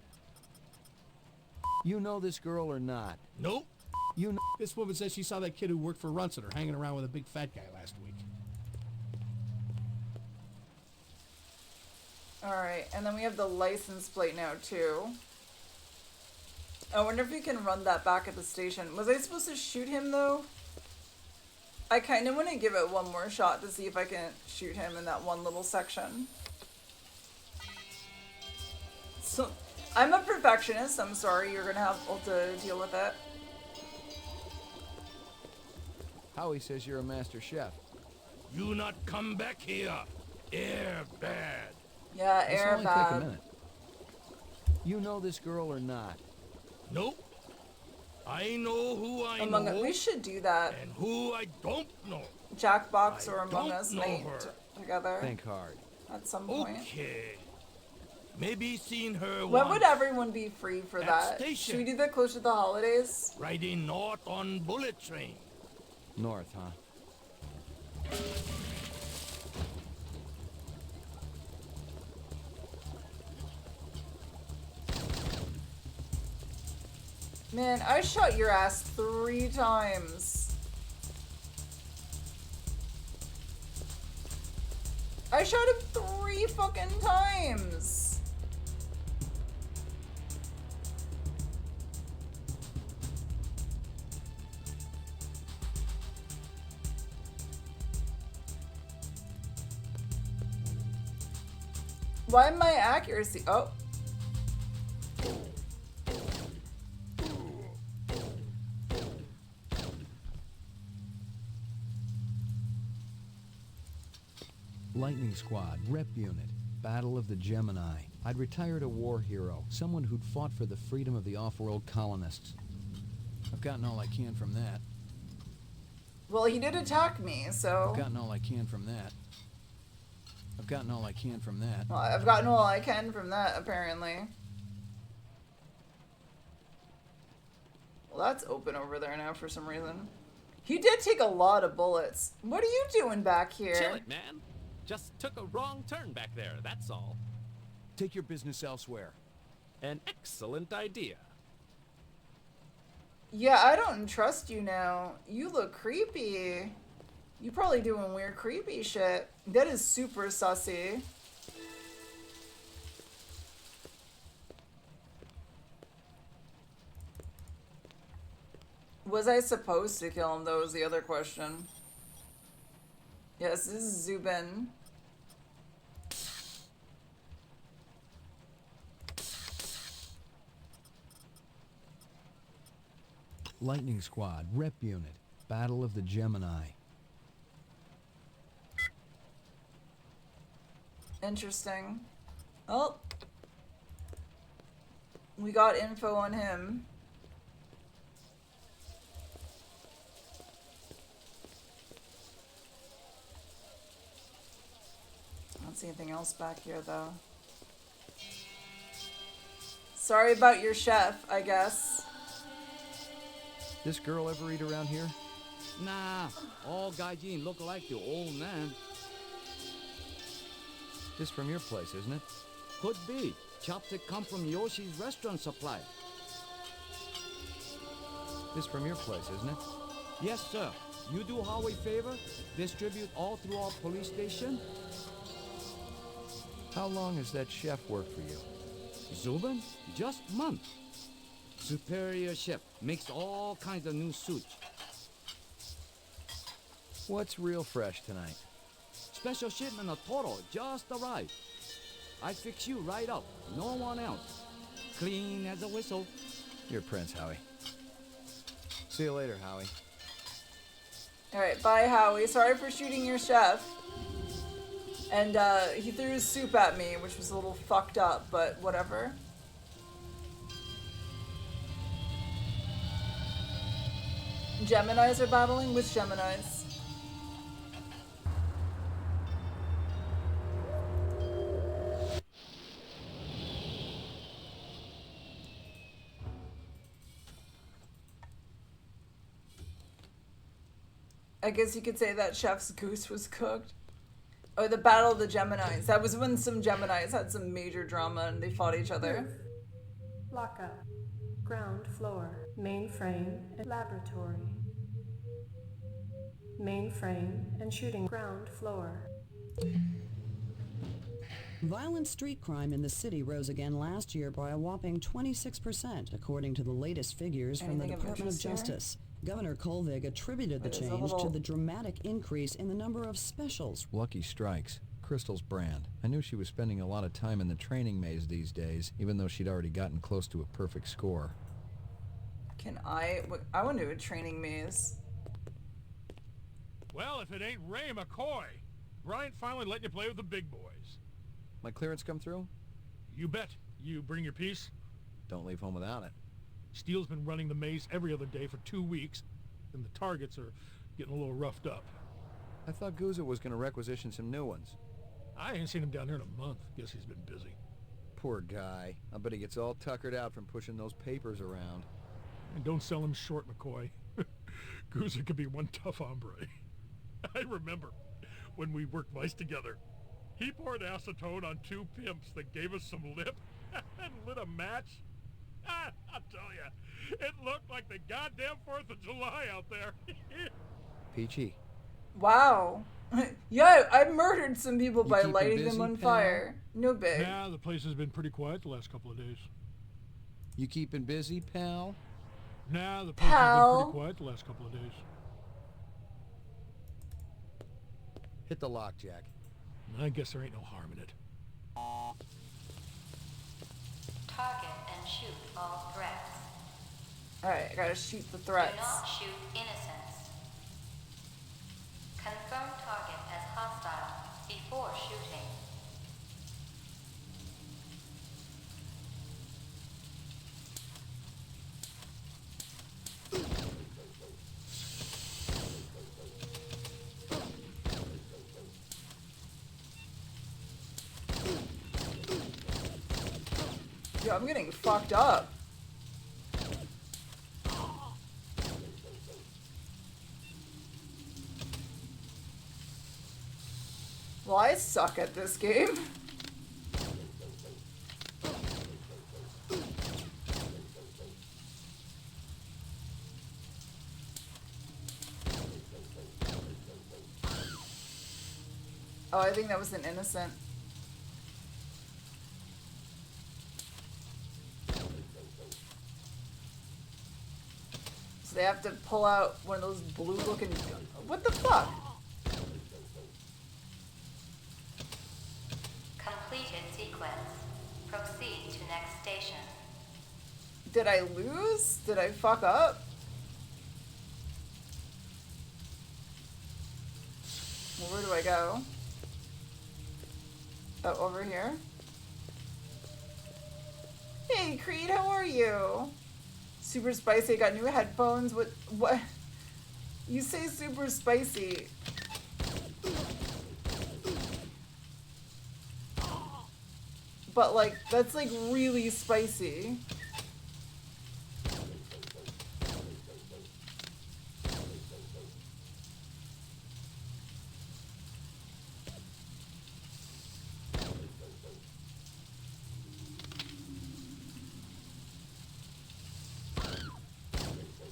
You know this girl or not? Nope. You know, this woman says she saw that kid who worked for Runciter hanging around with a big fat guy last week. Alright, and then we have the license plate now too. I wonder if we can run that back at the station. Was I supposed to shoot him though? I kind of want to give it one more shot to see if I can shoot him in that one little section. So, I'm a perfectionist. I'm sorry, you're gonna have to deal with it. Howie says you're a master chef. You not come back here. Air bad. Yeah, This'll air only take a bad. minute. You know this girl or not? Nope. I know who I Among know. Us. We should do that. And who I don't know. Jackbox I or Among don't Us know night her. together Think hard. at some point. Okay. Maybe seen her When once. would everyone be free for At that? station. Should we do that closer to the holidays? Riding north on bullet train. North, huh? Man, I shot your ass 3 times. I shot him 3 fucking times. Why my accuracy? Oh. Lightning Squad, Rep Unit, Battle of the Gemini. I'd retired a war hero, someone who'd fought for the freedom of the off-world colonists. I've gotten all I can from that. Well, he did attack me, so... I've gotten all I can from that. I've gotten all I can from that. Well, I've gotten all I can from that, apparently. Well, that's open over there now for some reason. You did take a lot of bullets. What are you doing back here? Chill it, man. Just took a wrong turn back there, that's all. Take your business elsewhere. An excellent idea. Yeah, I don't trust you now. You look creepy. You probably doing weird creepy shit. That is super sussy. Was I supposed to kill him, though, is the other question. Yes, this is Zubin. Lightning Squad, Rep Unit, Battle of the Gemini. Interesting. Oh. We got info on him. I don't see anything else back here, though. Sorry about your chef, I guess. This girl ever eat around here? Nah, all gaijin look like the old man. This from your place, isn't it? Could be. Chopstick come from Yoshi's restaurant supply. This from your place, isn't it? Yes, sir. You do Howie favor? Distribute all through our police station? How long has that chef worked for you? Zubin? Just month. Superior chef. Makes all kinds of new suits. What's real fresh tonight? Special shipment of Toro just arrived. I fix you right up. No one else. Clean as a whistle. You're Prince, Howie. See you later, Howie. Alright, bye, Howie. Sorry for shooting your chef. And, he threw his soup at me, which was a little fucked up, but whatever. Geminis are battling with Geminis. I guess you could say that chef's goose was cooked. Oh, the Battle of the Geminis. That was when some Geminis had some major drama and they fought each other. Roof. Lockup. Ground floor. Mainframe and laboratory. Mainframe and shooting. Ground floor. Violent street crime in the city rose again last year by a whopping 26%, according to the latest figures from the Anything of Department of interest here? Justice. Governor Kolvig attributed the It is a change little- to the dramatic increase in the number of specials. Lucky Strikes. Crystal's brand. I knew she was spending a lot of time in the training maze these days, even though she'd already gotten close to a perfect score. Can I want to do a training maze. Well, if it ain't Ray McCoy. Bryant finally let you play with the big boys. My clearance come through? You bet. You bring your piece? Don't leave home without it. Steele's been running the maze every other day for 2 weeks, and the targets are getting a little roughed up. I thought Guza was going to requisition some new ones. I ain't seen him down here in a month. Guess he's been busy. Poor guy. I bet he gets all tuckered out from pushing those papers around. And don't sell him short, McCoy. Guza could be one tough hombre. I remember when we worked mice together. He poured acetone on two pimps that gave us some lip and lit a match. I'll tell you, it looked like the goddamn 4th of July out there. Peachy. Wow. Yeah, I murdered some people by keeping lighting them busy, on pal? fire. No big. Yeah, the place has been pretty quiet the last couple of days. You keeping busy, pal? Nah, the place has been pretty quiet the last couple of days. Hit the lock, Jack. I guess there ain't no harm in it. Target and shoot all threats. Alright, I gotta shoot the Do threats. not shoot innocents. Confirm target as hostile before shooting. Yo, I'm getting fucked up. Well, I suck at this game. Oh, I think that was an innocent. So they have to pull out one of those blue looking... What the fuck? Completed sequence. Proceed to next station. Did I lose? Did I fuck up? Well, where do I go? Oh, over here? Hey, Creed, how are you? Super spicy. I got new headphones. What? You say super spicy. But, like, that's, like, really spicy.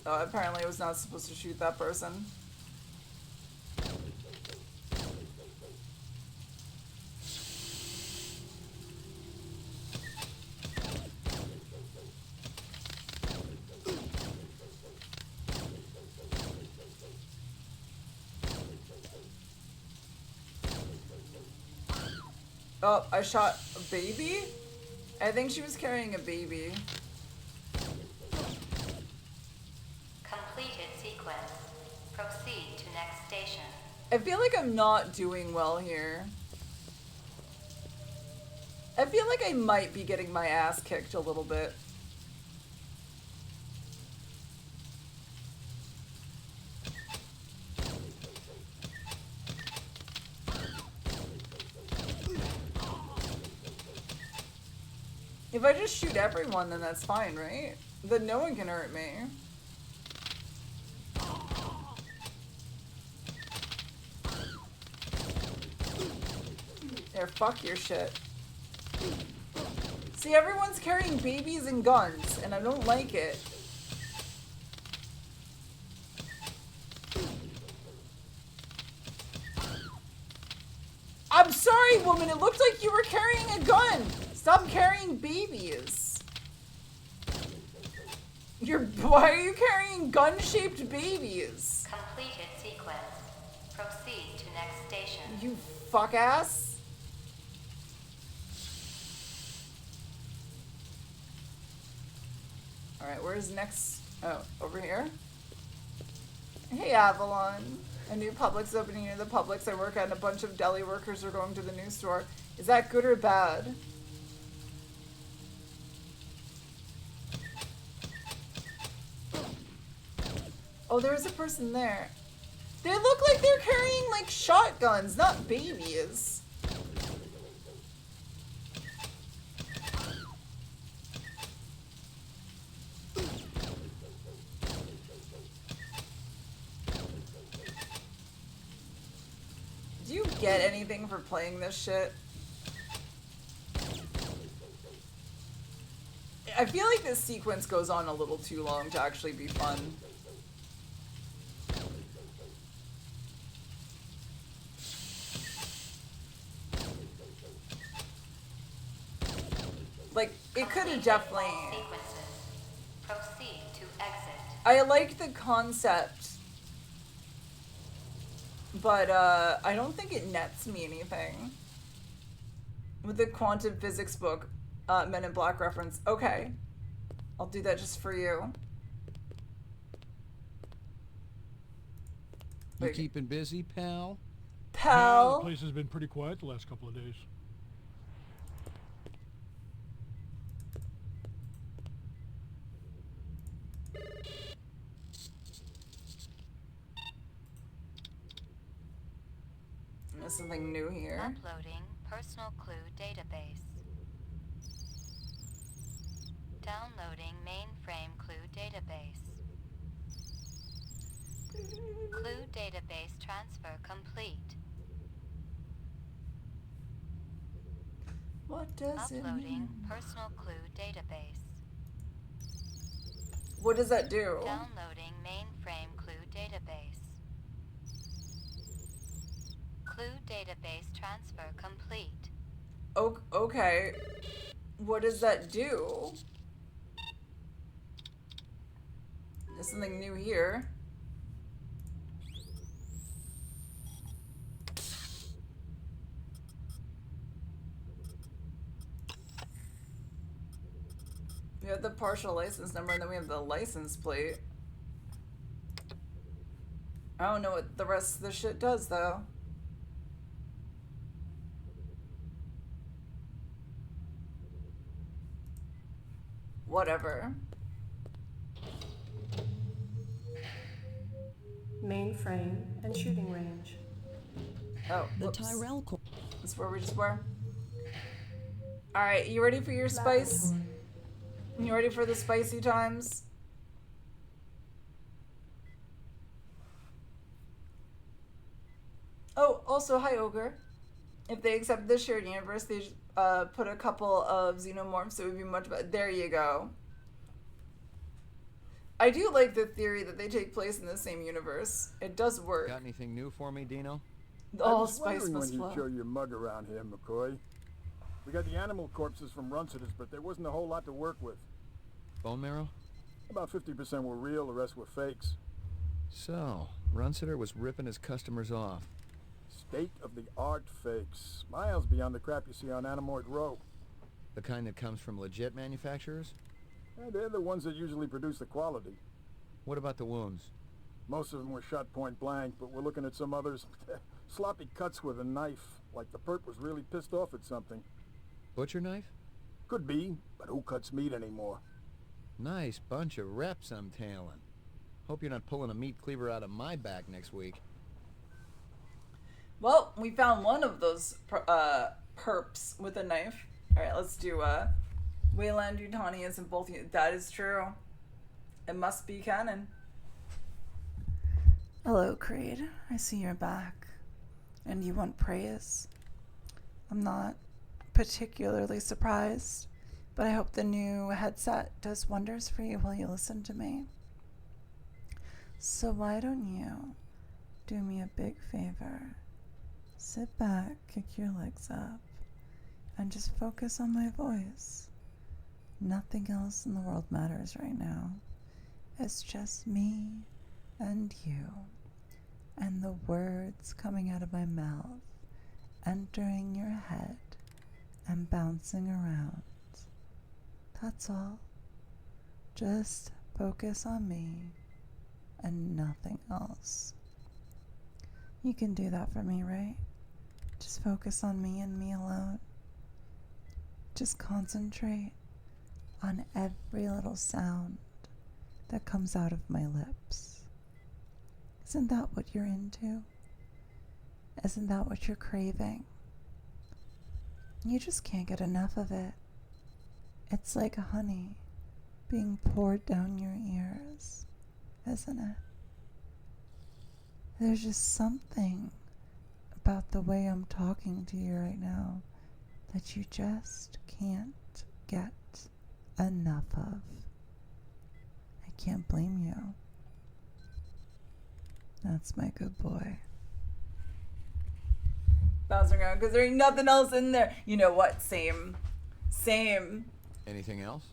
Oh, apparently I was not supposed to shoot that person. Oh, I shot a baby? I think she was carrying a baby. Completed sequence. Proceed to next station. I feel like I'm not doing well here. I feel like I might be getting my ass kicked a little bit. If I just shoot everyone, then that's fine, right? Then no one can hurt me. There, fuck your shit. See, everyone's carrying babies and guns, and I don't like it. I'm sorry, woman, it looked like you were carrying a gun! Stop carrying babies! Why are you carrying gun-shaped babies? Completed sequence. Proceed to next station. You fuck ass. Alright, where's next? Oh, over here? Hey, Avalon. A new Publix opening near the Publix I work at, and a bunch of deli workers are going to the new store. Is that good or bad? Oh, there's a person there. They look like they're carrying, like, shotguns, not babies. get anything for playing this shit. I feel like this sequence goes on a little too long to actually be fun. Like, it could have definitely... Proceed to exit. I like the concept, but I don't think it nets me anything. With the quantum physics book, Men in Black reference. Okay. I'll do that just for you. You keeping busy, pal? Pal? Yeah, the place has been pretty quiet the last couple of days. There's something new here. Uploading personal clue database. Downloading mainframe clue database. Clue database transfer complete. What does it Uploading mean? personal clue database. What does that do? Downloading mainframe clue database. Clue database transfer complete. Okay. What does that do? There's something new here. We have the partial license number, and then we have the license plate. I don't know what the rest of the shit does, though. Whatever. Mainframe and shooting range. Oh, The whoops. Tyrell Corp. That's where we just were. Alright, you ready for your spice? You ready for the spicy times? Oh, also, hi, Ogre. If they accept this shared universe, they put a couple of xenomorphs, so it would be much better. There you go. I do like the theory that they take place in the same universe. It does work. Got anything new for me, Dino? All I was spice wondering must when flow. you'd show your mug around here, McCoy. We got the animal corpses from Runcitus, but there wasn't a whole lot to work with. Bone marrow? About 50% were real, the rest were fakes. So, Runciter was ripping his customers off. State-of-the-art fakes. Miles beyond the crap you see on Animoid Row. The kind that comes from legit manufacturers? They're the ones that usually produce the quality. What about the wounds? Most of them were shot point blank, but we're looking at some others. Sloppy cuts with a knife, like the perp was really pissed off at something. Butcher knife? Could be, but who cuts meat anymore? Nice bunch of reps I'm tailing. Hope you're not pulling a meat cleaver out of my back next week. Well, we found one of those perps with a knife. Alright, let's do Wayland Yutani is in both. That is true. It must be canon. Hello, Creed. I see you're back. And you want praise. I'm not particularly surprised, but I hope the new headset does wonders for you while you listen to me. So why don't you do me a big favor? Sit back, kick your legs up, and just focus on my voice. Nothing else in the world matters right now. It's just me and you, and the words coming out of my mouth, entering your head and bouncing around. That's all. Just focus on me and nothing else. You can do that for me, right? Just focus on me and me alone. Just concentrate on every little sound that comes out of my lips. Isn't that what you're into? Isn't that what you're craving? You just can't get enough of it. It's like honey being poured down your ears, isn't it? There's just something about about the way I'm talking to you right now that you just can't get enough of. I can't blame you. That's my good boy. Bouncing around because there ain't nothing else in there. You know what? Same. Anything else?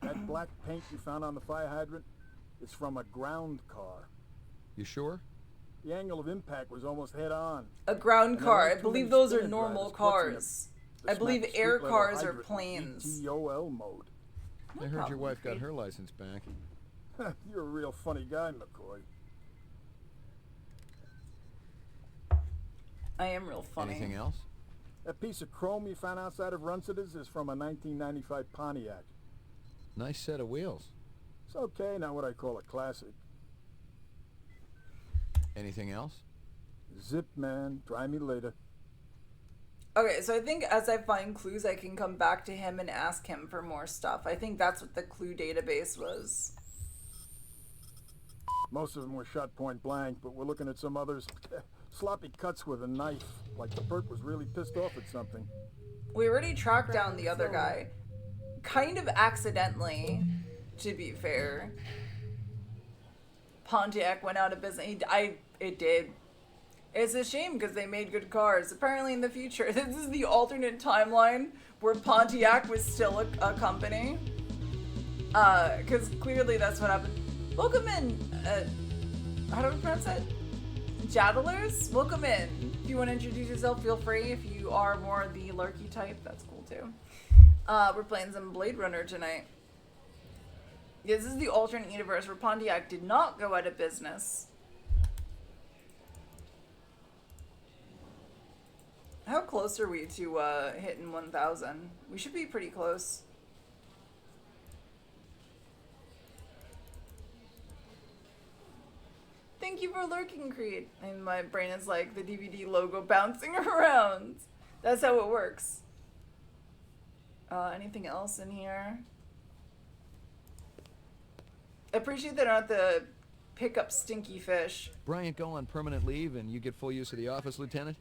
That black paint you found on the fire hydrant is from a ground car. You sure? The angle of impact was almost head on. A ground And car. there I aren't too believe many those are spinning normal drivers cars. clutching the I believe smack air street level cars are hydrant in planes. ETOL mode. I heard your wife got her license back. You're a real funny guy, McCoy. I am real funny. Anything else? That piece of chrome you found outside of Runcida's is from a 1995 Pontiac. Nice set of wheels. It's okay, not what I call a classic. Anything else? Zip, man. Try me later. Okay, so I think as I find clues, I can come back to him and ask him for more stuff. I think that's what the clue database was. Most of them were shot point blank, but we're looking at some others. Sloppy cuts with a knife, like the perp was really pissed off at something. We already tracked down the other guy. Kind of accidentally, to be fair. Pontiac went out of business. It did. It's a shame because they made good cars. Apparently in the future, this is the alternate timeline where Pontiac was still a company. Because clearly that's what happened. Welcome in, how do we pronounce that? Jadalers? Welcome in. If you want to introduce yourself, feel free. If you are more the lurky type, that's cool too. We're playing some Bladerunner tonight. Yeah, this is the alternate universe where Pontiac did not go out of business. How close are we to hitting 1,000? We should be pretty close. Thank you for lurking, Creed. And my brain is like the DVD logo bouncing around. That's how it works. Anything else in here? I appreciate that I don't have to pick up stinky fish. Bryant go on permanent leave and you get full use of the office, Lieutenant?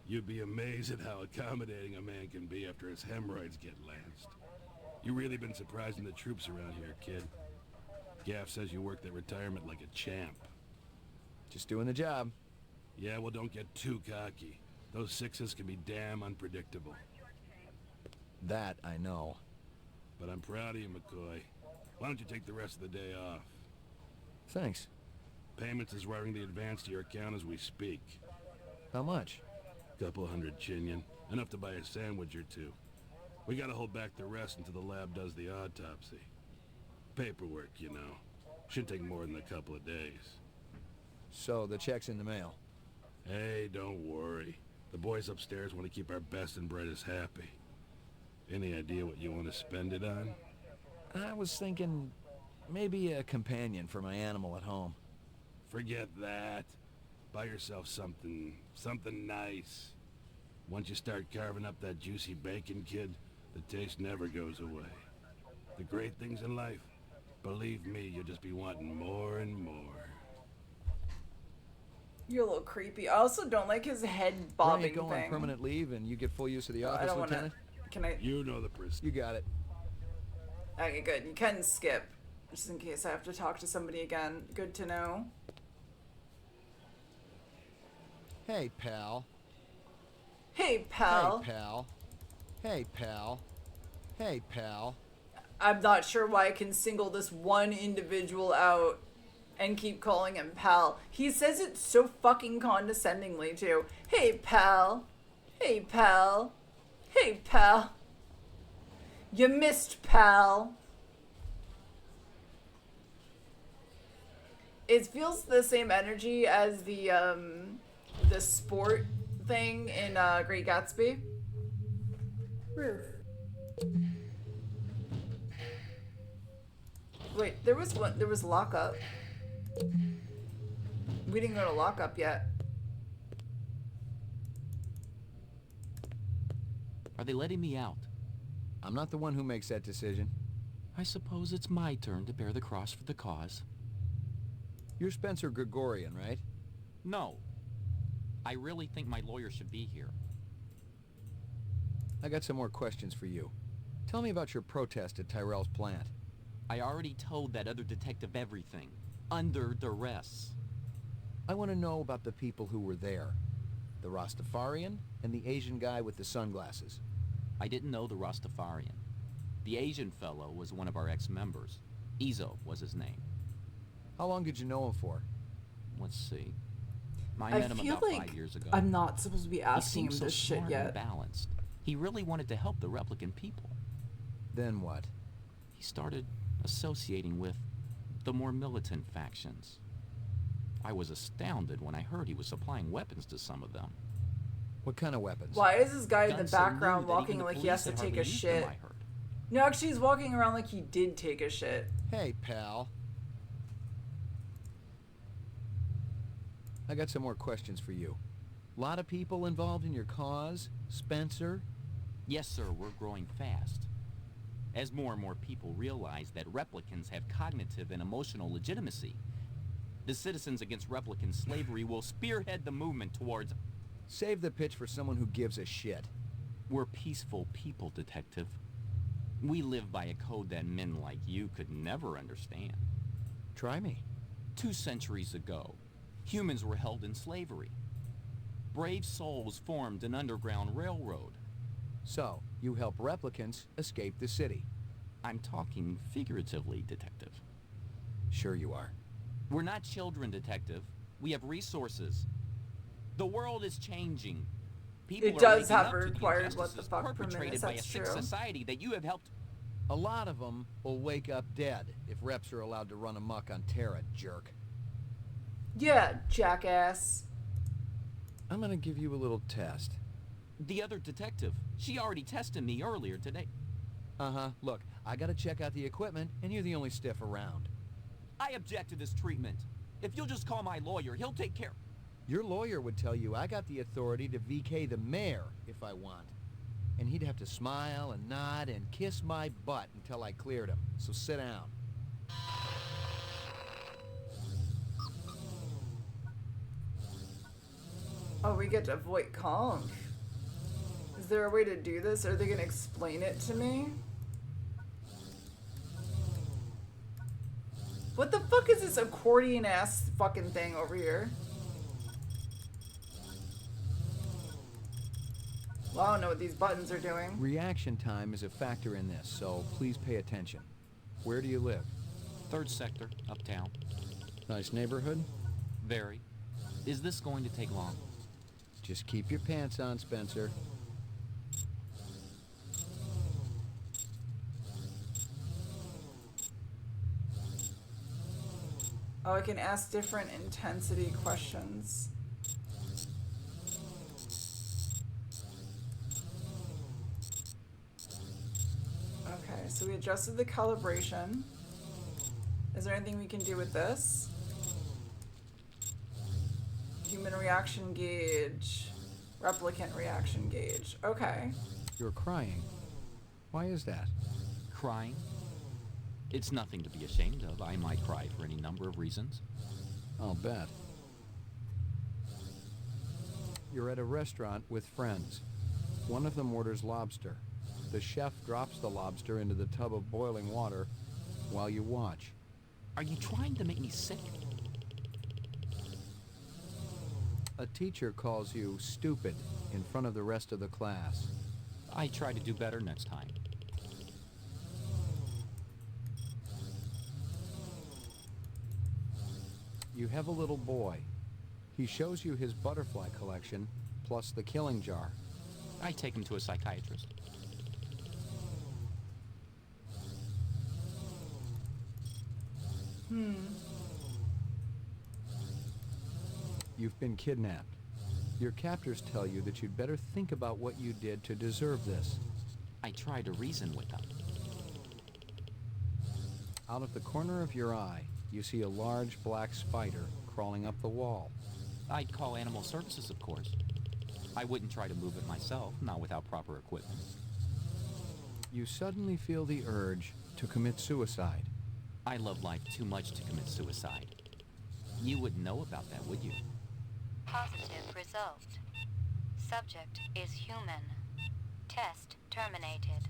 You'd be amazed at how accommodating a man can be after his hemorrhoids get lanced. You really been surprising the troops around here, kid. Gaff says you worked that retirement like a champ. Just doing the job. Yeah, well, don't get too cocky. Those sixes can be damn unpredictable. That I know. But I'm proud of you, McCoy. Why don't you take the rest of the day off? Thanks. Payments is wiring the advance to your account as we speak. How much? Couple hundred chinion. Enough to buy a sandwich or two. We gotta hold back the rest until the lab does the autopsy. Paperwork, you know. Shouldn't take more than a couple of days. So, the check's in the mail. Hey, don't worry. The boys upstairs want to keep our best and brightest happy. Any idea what you want to spend it on? I was thinking maybe a companion for my animal at home. Forget that. Buy yourself something nice. Once you start carving up that juicy bacon, kid, the taste never goes away. The great things in life, believe me, you'll just be wanting more and more. You're a little creepy. I also don't like his head bobbing Bryant go thing. on permanent leave and you get full use of the I office, don't wanna... Lieutenant? Can I... You know the procedure. You got it. Okay, good. You can skip. Just in case I have to talk to somebody again. Good to know. Hey, pal. Hey, pal. Hey, pal. Hey, pal. Hey, pal. I'm not sure why I can single this one individual out and keep calling him pal. He says it so fucking condescendingly, too. Hey, pal. Hey, pal. Hey, pal. You missed, pal. It feels the same energy as the sport thing in Great Gatsby. Roof. Wait, there was lockup. We didn't go to lockup yet. Are they letting me out? I'm not the one who makes that decision. I suppose it's my turn to bear the cross for the cause. You're Spencer Gregorian, right? No. I really think my lawyer should be here. I got some more questions for you. Tell me about your protest at Tyrell's plant. I already told that other detective everything. Under duress. I want to know about the people who were there. The Rastafarian and the Asian guy with the sunglasses. I didn't know the Rastafarian. The Asian fellow was one of our ex-members. Izo was his name. How long did you know him for? Let's see. I I met him feel about like 5 years ago. I'm not supposed to be asking He him seemed so this shit smart yet. and balanced. He really wanted to help the replicant people. Then what? He started associating with the more militant factions. I was astounded when I heard he was supplying weapons to some of them. What kind of weapons? Why is this guy in the Guns so background new that walking even the like he has to police had take a hardly used shit? them, I heard. No, actually he's walking around like he did take a shit. Hey, pal. I got some more questions for you. Lot of people involved in your cause? Spencer? Yes, sir, we're growing fast. As more and more people realize that replicants have cognitive and emotional legitimacy, the Citizens Against Replicant Slavery will spearhead the movement towards... Save the pitch for someone who gives a shit. We're peaceful people, Detective. We live by a code that men like you could never understand. Try me. 2 centuries ago, humans were held in slavery. Brave souls formed an underground railroad. So, you help replicants escape the city. I'm talking figuratively, Detective. Sure you are. We're not children, Detective. We have resources. The world is changing. People It are does waking have up a to the required what the injustices fuck per perpetrated minute, by a that's sick true. society that you have helped. A lot of them will wake up dead if reps are allowed to run amok on Terra, jerk. Yeah, jackass. I'm gonna give you a little test. The other detective, she already tested me earlier today. Uh-huh. Look, I gotta check out the equipment, and you're the only stiff around. I object to this treatment. If you'll just call my lawyer, he'll take care. Your lawyer would tell you I got the authority to VK the mayor if I want. And he'd have to smile and nod and kiss my butt until I cleared him. So sit down. Oh, we get to avoid conf. Is there a way to do this? Are they gonna explain it to me? What the fuck is this accordion ass fucking thing over here? Well, I don't know what these buttons are doing. Reaction time is a factor in this, so please pay attention. Where do you live? 3rd sector, uptown. Nice neighborhood? Very. Is this going to take long? Just keep your pants on, Spencer. Oh, I can ask different intensity questions. Okay, so we adjusted the calibration. Is there anything we can do with this? Human reaction gauge. Replicant reaction gauge. Okay. You're crying. Why is that? Crying? It's nothing to be ashamed of. I might cry for any number of reasons. I'll bet. You're at a restaurant with friends. One of them orders lobster. The chef drops the lobster into the tub of boiling water while you watch. Are you trying to make me sick? A teacher calls you stupid in front of the rest of the class. I try to do better next time. You have a little boy. He shows you his butterfly collection, plus the killing jar. I take him to a psychiatrist. You've been kidnapped. Your captors tell you that you'd better think about what you did to deserve this. I try to reason with them. Out of the corner of your eye, you see a large black spider crawling up the wall. I'd call animal services, of course. I wouldn't try to move it myself, not without proper equipment. You suddenly feel the urge to commit suicide. I love life too much to commit suicide. You wouldn't know about that, would you? Positive result. Subject is human. Test terminated.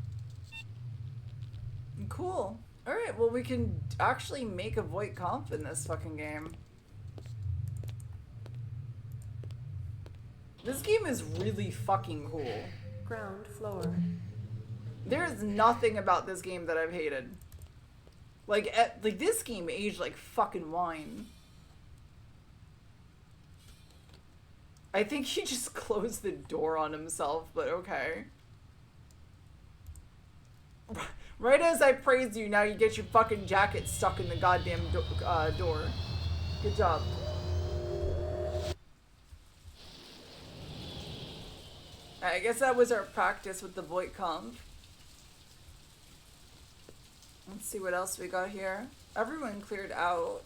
Cool. Alright, well we can actually make a Voight comp in this fucking game. This game is really fucking cool. Ground floor. There's nothing about this game that I've hated. Like this game aged like fucking wine. I think he just closed the door on himself, but okay. Right as I praise you, now you get your fucking jacket stuck in the goddamn door. Good job. I guess that was our practice with the Voight comp. Let's see what else we got here. Everyone cleared out.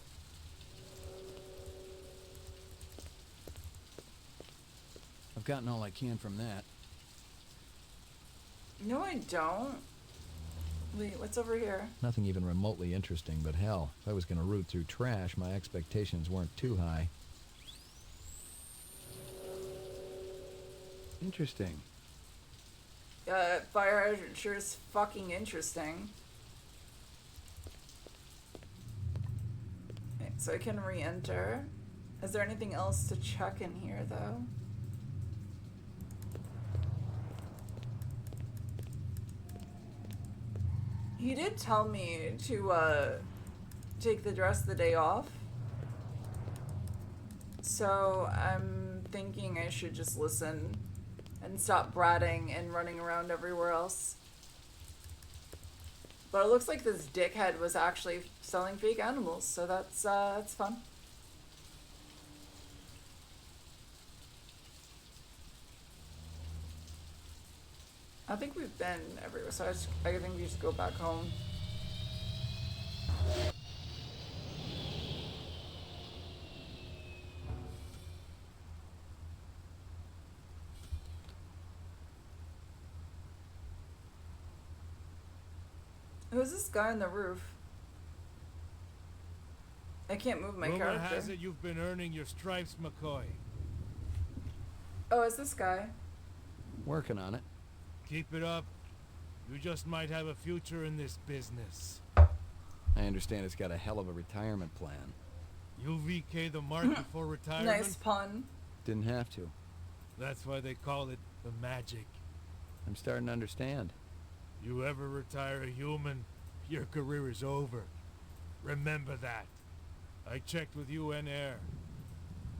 I've gotten all I can from that. No, I don't. Wait, what's over here? Nothing even remotely interesting, but hell, if I was going to root through trash, my expectations weren't too high. Interesting. Fire hydrant sure is fucking interesting. Okay, so I can re-enter. Is there anything else to check in here, though? He did tell me to, take the rest of the day off. So I'm thinking I should just listen and stop bratting and running around everywhere else. But it looks like this dickhead was actually selling fake animals, so that's fun. I think we've been everywhere, so I think we just go back home. Who's this guy on the roof? I can't move my Rumor character. has it you've been earning your stripes, McCoy. Oh, it's this guy. Working on it. Keep it up. You just might have a future in this business. I understand it's got a hell of a retirement plan. You VK the mark before retirement? Nice pun. Didn't have to. That's why they call it the magic. I'm starting to understand. You ever retire a human, your career is over. Remember that. I checked with UN Air.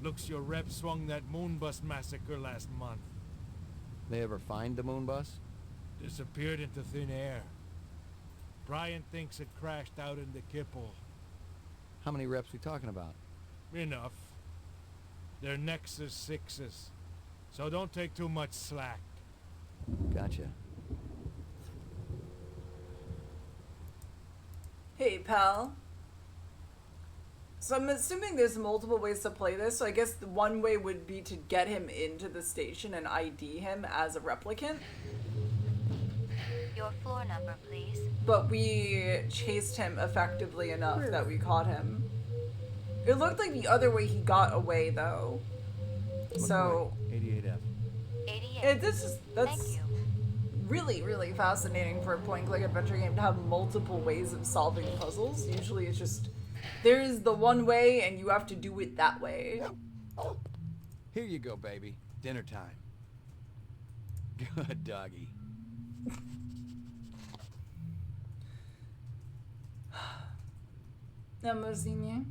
Looks your rep swung that moonbus massacre last month. They ever find the moon bus? Disappeared into thin air. Brian thinks it crashed out in the Kipple. How many reps we talking about? Enough. They're Nexus 6s. So don't take too much slack. Gotcha. Hey, pal. So I'm assuming there's multiple ways to play this, so I guess the one way would be to get him into the station and ID him as a replicant. Your floor number, please. But we chased him effectively enough that we caught him. It looked like the other way he got away, though. So... 88F. 88. That's really, really fascinating for a point-and-click adventure game to have multiple ways of solving puzzles. Usually it's just... There's the one way, and you have to do it that way. Here you go, baby. Dinner time. Good doggy. Amazini.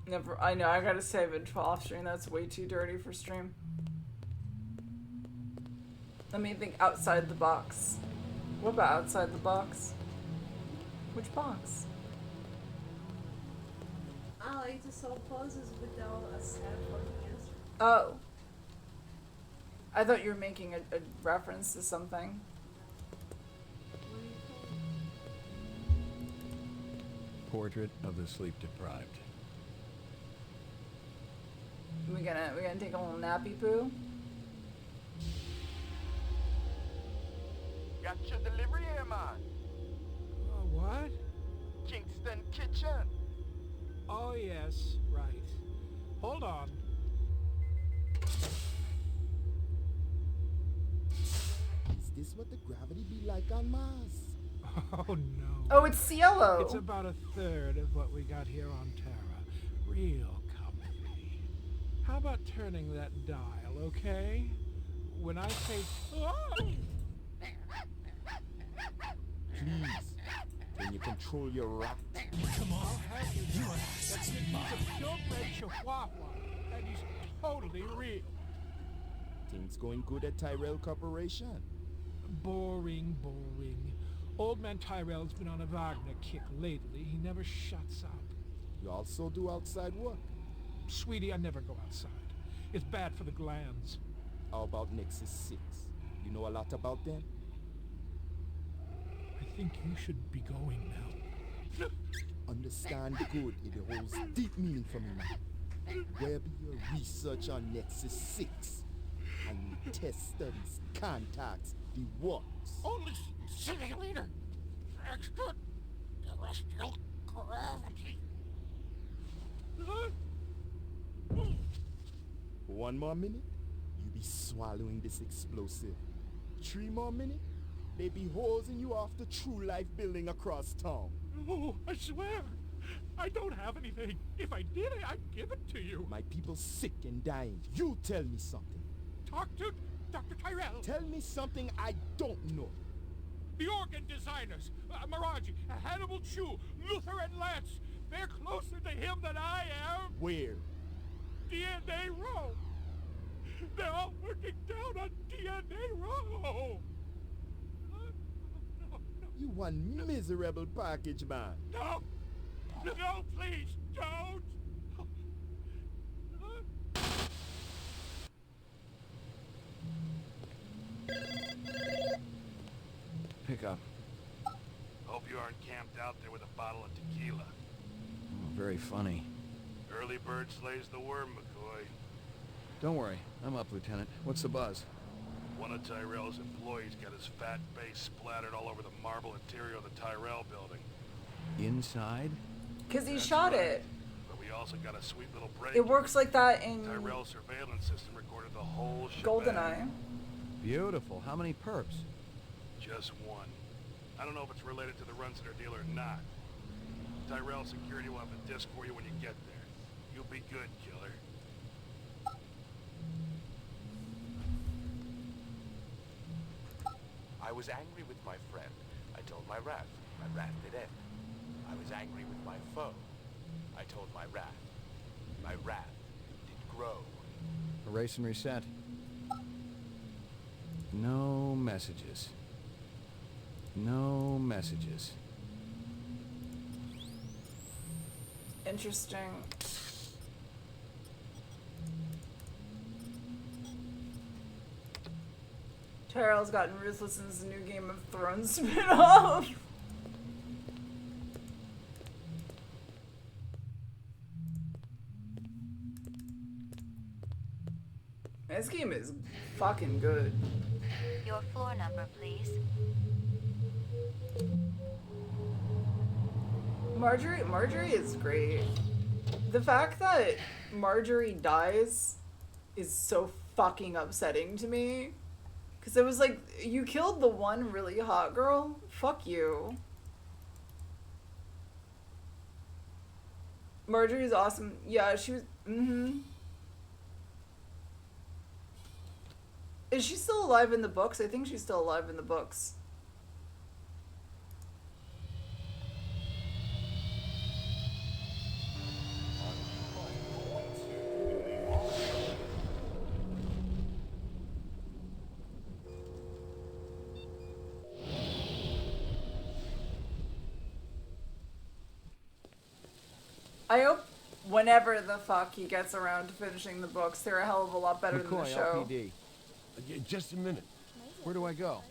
Never. I know. I gotta save it for off stream. That's way too dirty for stream. Let me think outside the box. What about outside the box? Which box? I like to solve puzzles without a set fucking answer. Oh. I thought you were making a reference to something. Portrait of the sleep deprived. We gonna take a little nappy poo? Got your delivery here, man. What? Kingston Kitchen. Oh, yes, right. Hold on. Is this what the gravity be like on Mars? Oh no. Oh, it's Cielo. It's about a third of what we got here on Terra. Real comfy. How about turning that dial, okay? When I say... Oh! Please, can you control your rat? Come on, have you? That's a purebred Chihuahua, and he's totally real. Things going good at Tyrell Corporation? Boring, boring. Old man Tyrell's been on a Wagner kick lately. He never shuts up. You also do outside work? Sweetie, I never go outside. It's bad for the glands. How about Nexus 6? You know a lot about them? I think you should be going now. Understand good, it holds deep meaning for me now. Where be your research on Nexus 6? And your test studies, contacts, the works? Only simulator. Extraterrestrial gravity. One more minute, you be swallowing this explosive. 3 more minutes, they be hosing you off the True Life building across town. No, I swear. I don't have anything. If I did, I'd give it to you. My people sick and dying. You tell me something. Talk to Dr. Tyrell. Tell me something I don't know. The organ designers, Miraji, Hannibal Chu, Luther and Lance. They're closer to him than I am. Where? DNA Row. They're all working down on DNA Row. You one miserable package man. No! No, please, don't! Pick up. Hope you aren't camped out there with a bottle of tequila. Oh, very funny. Early bird slays the worm, McCoy. Don't worry. I'm up, Lieutenant. What's the buzz? One of Tyrell's employees got his fat face splattered all over the marble interior of the Tyrell building. Inside? Because he shot it. But we also got a sweet little break. It works like that in Tyrell's surveillance system recorded the whole shebang. GoldenEye. Beautiful. How many perps? Just one. I don't know if it's related to the Runciter deal or not. Tyrell Security will have a disc for you when you get there. You'll be good, killer. I was angry with my friend. I told my wrath. My wrath did end. I was angry with my foe. I told my wrath. My wrath did grow. Erase and reset. No messages. No messages. Interesting. Tyrell's gotten ruthless in his new Game of Thrones spin-off. This game is fucking good. Your floor number, please. Marjorie is great. The fact that Marjorie dies is so fucking upsetting to me. Because it was like, you killed the one really hot girl? Fuck you. Marjorie's awesome. Yeah, she was... Is she still alive in the books? I think she's still alive in the books. I hope whenever the fuck he gets around to finishing the books, they're a hell of a lot better than the McCoy, show. LPD. Just a minute. Where do I go?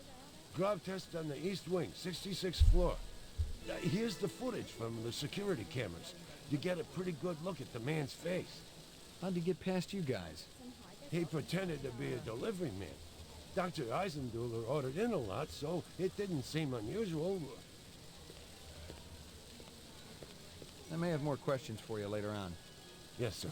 Grav test on the east wing, 66th floor. Here's the footage from the security cameras. You get a pretty good look at the man's face. How'd he get past you guys? He pretended to be a delivery man. Dr. Eisenduller ordered in a lot, so it didn't seem unusual. I may have more questions for you later on. Yes, sir.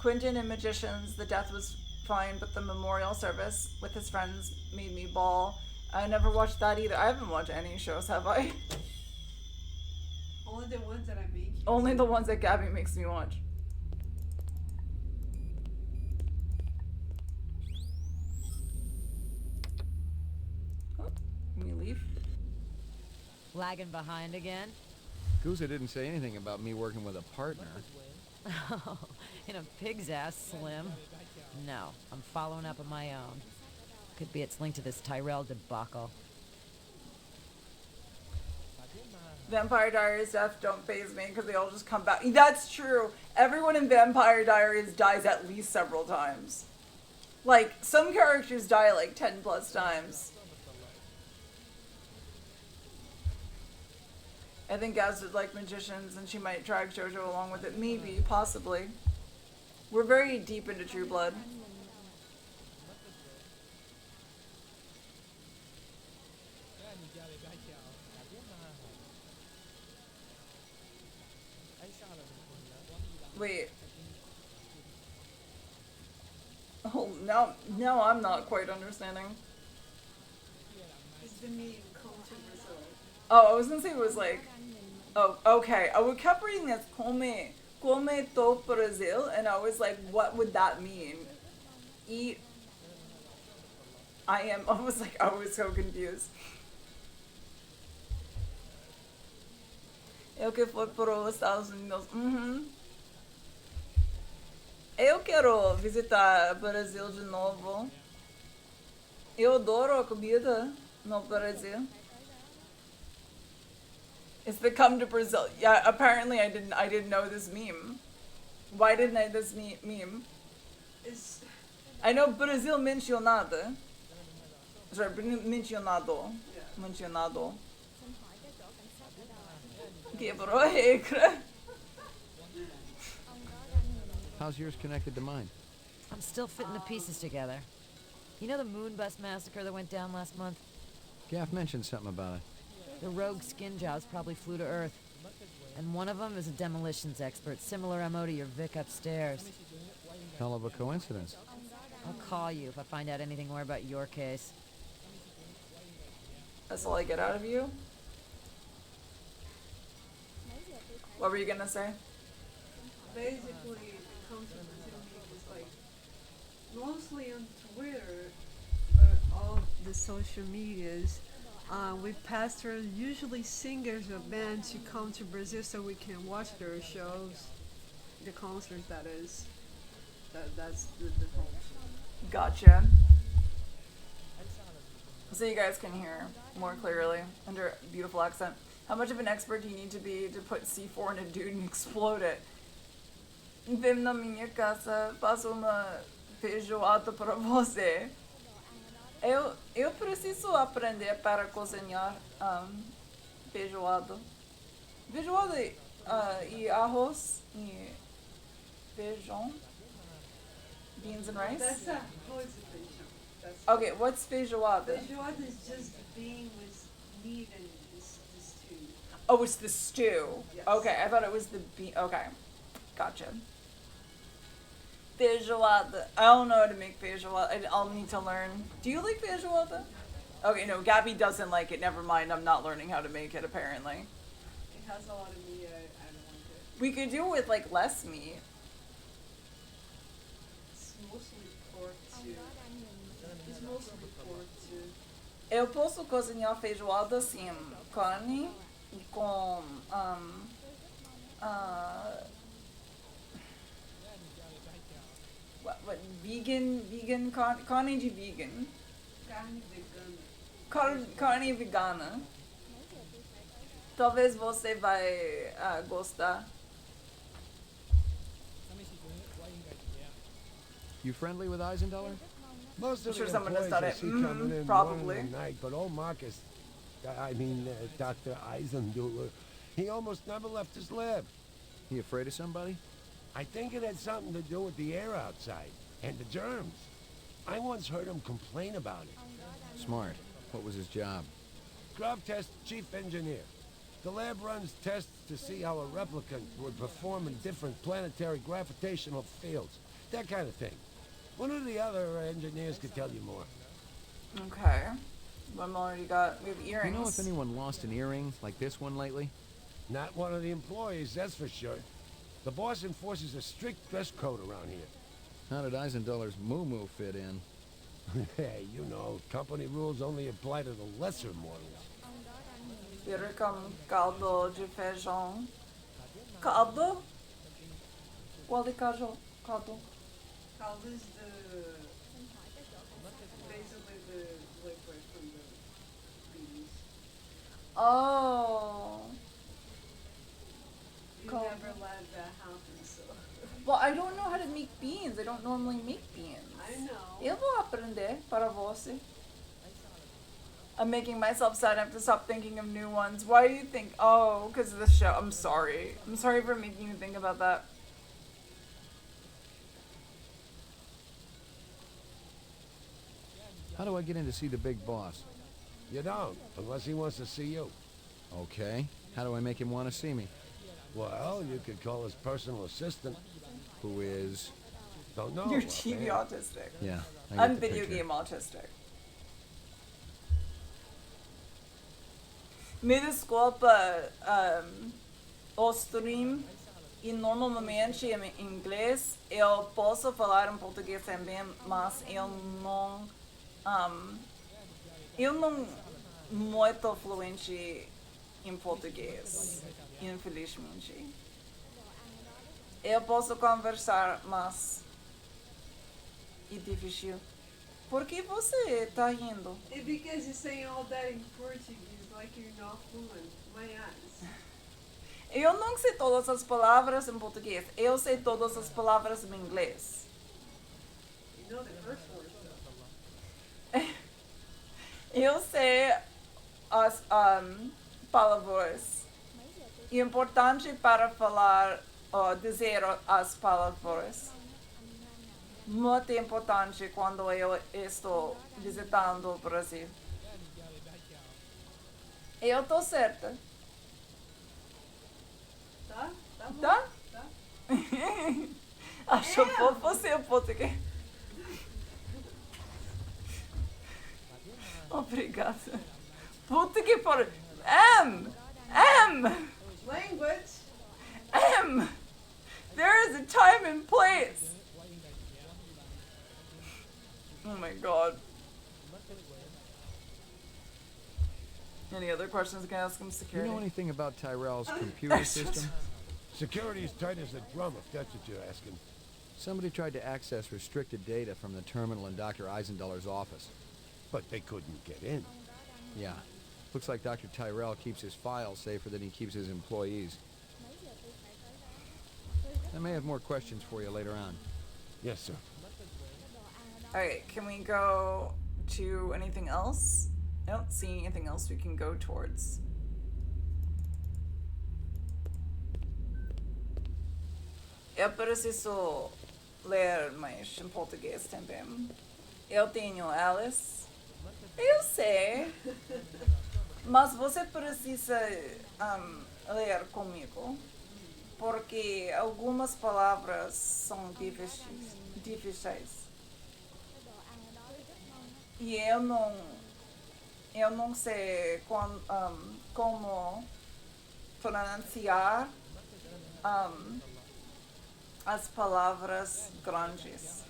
Quentin in Magicians, the death was fine, but the memorial service with his friends made me bawl. I never watched that either. I haven't watched any shows, have I? Only the ones that I make. Only the ones that Gabby makes me watch. Oh, can we leave? Lagging behind again? Guza didn't say anything about me working with a partner. Oh, in a pig's ass, Slim. No, I'm following up on my own. Could be it's linked to this Tyrell debacle. Vampire Diaries death don't faze me because they all just come back. That's true. Everyone in Vampire Diaries dies at least several times. Like, some characters die like 10 plus times. I think Gaz would like Magicians and she might drag JoJo along with it. Maybe, possibly. We're very deep into True Blood. Wait. Oh, now I'm not quite understanding. It's the meme come to Brazil. Oh, I was gonna say it was like, oh, okay. I kept reading this come to Brazil, and I was like, what would that mean? Eat. I was so confused. Eu que fui para os Estados Unidos. Eu quero visitar Brasil de novo. Eu adoro a comida no Brasil. It's the come to Brazil. Yeah, apparently I didn't know this meme. Why didn't I this meme? It's I know Brasil mencionada. Sorry, mencionado. Yeah. Mencionado. Quebrou a regra. How's yours connected to mine? I'm still fitting the pieces together. You know the Moonbus massacre that went down last month? Gaff mentioned something about it. The rogue skin jobs probably flew to Earth. And one of them is a demolitions expert, similar MO to your Vic upstairs. Hell of a coincidence. I'll call you if I find out anything more about your case. That's all I get out of you? What were you gonna say? basically come to Brazil was like mostly on Twitter, all the social medias. We pastors, usually singers or bands, to come to Brazil so we can watch their shows, the concerts. That is, that's the whole. Gotcha. So you guys can hear more clearly under a beautiful accent. How much of an expert do you need to be to put C4 in a dude and explode it? Vem na minha casa, faço uma feijoada para você. Eu preciso aprender para cozinhar feijoada. Feijoada e arroz e feijão. Beans and rice? That's a what's a feijão? That's Okay, what's feijoada? Feijoada is just bean with meat and the stew. Oh, it's the stew. Yes. Okay, I thought it was the bean. Okay, gotcha. Feijoada. I don't know how to make feijoada. I'll need to learn. Do you like feijoada? Okay, no, Gabby doesn't like it. Never mind. I'm not learning how to make it, apparently. It has a lot of meat. I don't like it. We could do it with, like, less meat. It's mostly pork too. It's mostly pork too. Eu posso cozinhar feijoada assim, carne e com what vegan carne de vegan. Carne vegana. Carne vegana. Talvez você vai gostar. You friendly with Eisendeller? Most I'm of sure the someone has employees done I it. see coming in Probably. morning and night, but old Marcus, Dr. Eisendeller, he almost never left his lab. He afraid of somebody? I think it had something to do with the air outside and the germs. I once heard him complain about it. Smart. What was his job? Grub Test Chief Engineer. The lab runs tests to see how a replicant would perform in different planetary gravitational fields. that kind of thing. One of the other engineers could tell you more. Okay. One more you got. We have earrings. You know if anyone lost an earring like this one lately? Not one of the employees, that's for sure. The boss enforces a strict dress code around here. How did Eisendoller's moo-moo fit in? Hey, you know, company rules only apply to the lesser mortals. Here come caldo de feijão. Caldo? Qual é caldo? Caldo? Caldo is basically the liquid from the beans. Oh. You Caldo. never let that happen, so. Well, I don't know how to make beans. I don't normally make beans. I know. Eu vou aprender para você. I'm making myself sad. I have to stop thinking of new ones. Why do you think? Oh, because of the show. I'm sorry. I'm sorry for making you think about that. How do I get in to see the big boss? You don't, unless he wants to see you. Okay. How do I make him want to see me? Well, you could call his personal assistant. Who is? Don't know. You're TV autistic. Yeah. I'm video game autistic. Me desculpa, o stream e normalmente em inglês eu posso falar em português também, mas eu não muito fluente em português, infelizmente. Eu posso conversar, mas é difícil. Por que você tá rindo? It's because you're saying all that in Portuguese like you're not fluent. My ass. Eu não sei todas as palavras em português. Eu sei todas as palavras em inglês. You know the first word though. Eu sei as palavras. É importante para falar ou dizer as palavras. Muito importante quando eu estou visitando o Brasil. Eu tô certa. Tá? Tá bom. Tá? Tá. Acho fofo ser português. Obrigada. Puta que por... M! Language. M! There is a time and place. Oh my god. Any other questions I can ask him? You Security. know anything about Tyrell's computer system? Security is tight as a drum, if that's what you're asking. Somebody tried to access restricted data from the terminal in Dr. Eisendoller's office. But they couldn't get in. Yeah. Looks like Dr. Tyrell keeps his files safer than he keeps his employees. I may have more questions for you later on. Yes, sir. Alright, can we go to anything else? I don't see anything else we can go towards. Eu preciso ler mais em português também. Eu tenho Alice. Eu sei. Mas você precisa ler comigo. Porque algumas palavras são difíceis. E eu não sei como pronunciar as palavras grandes.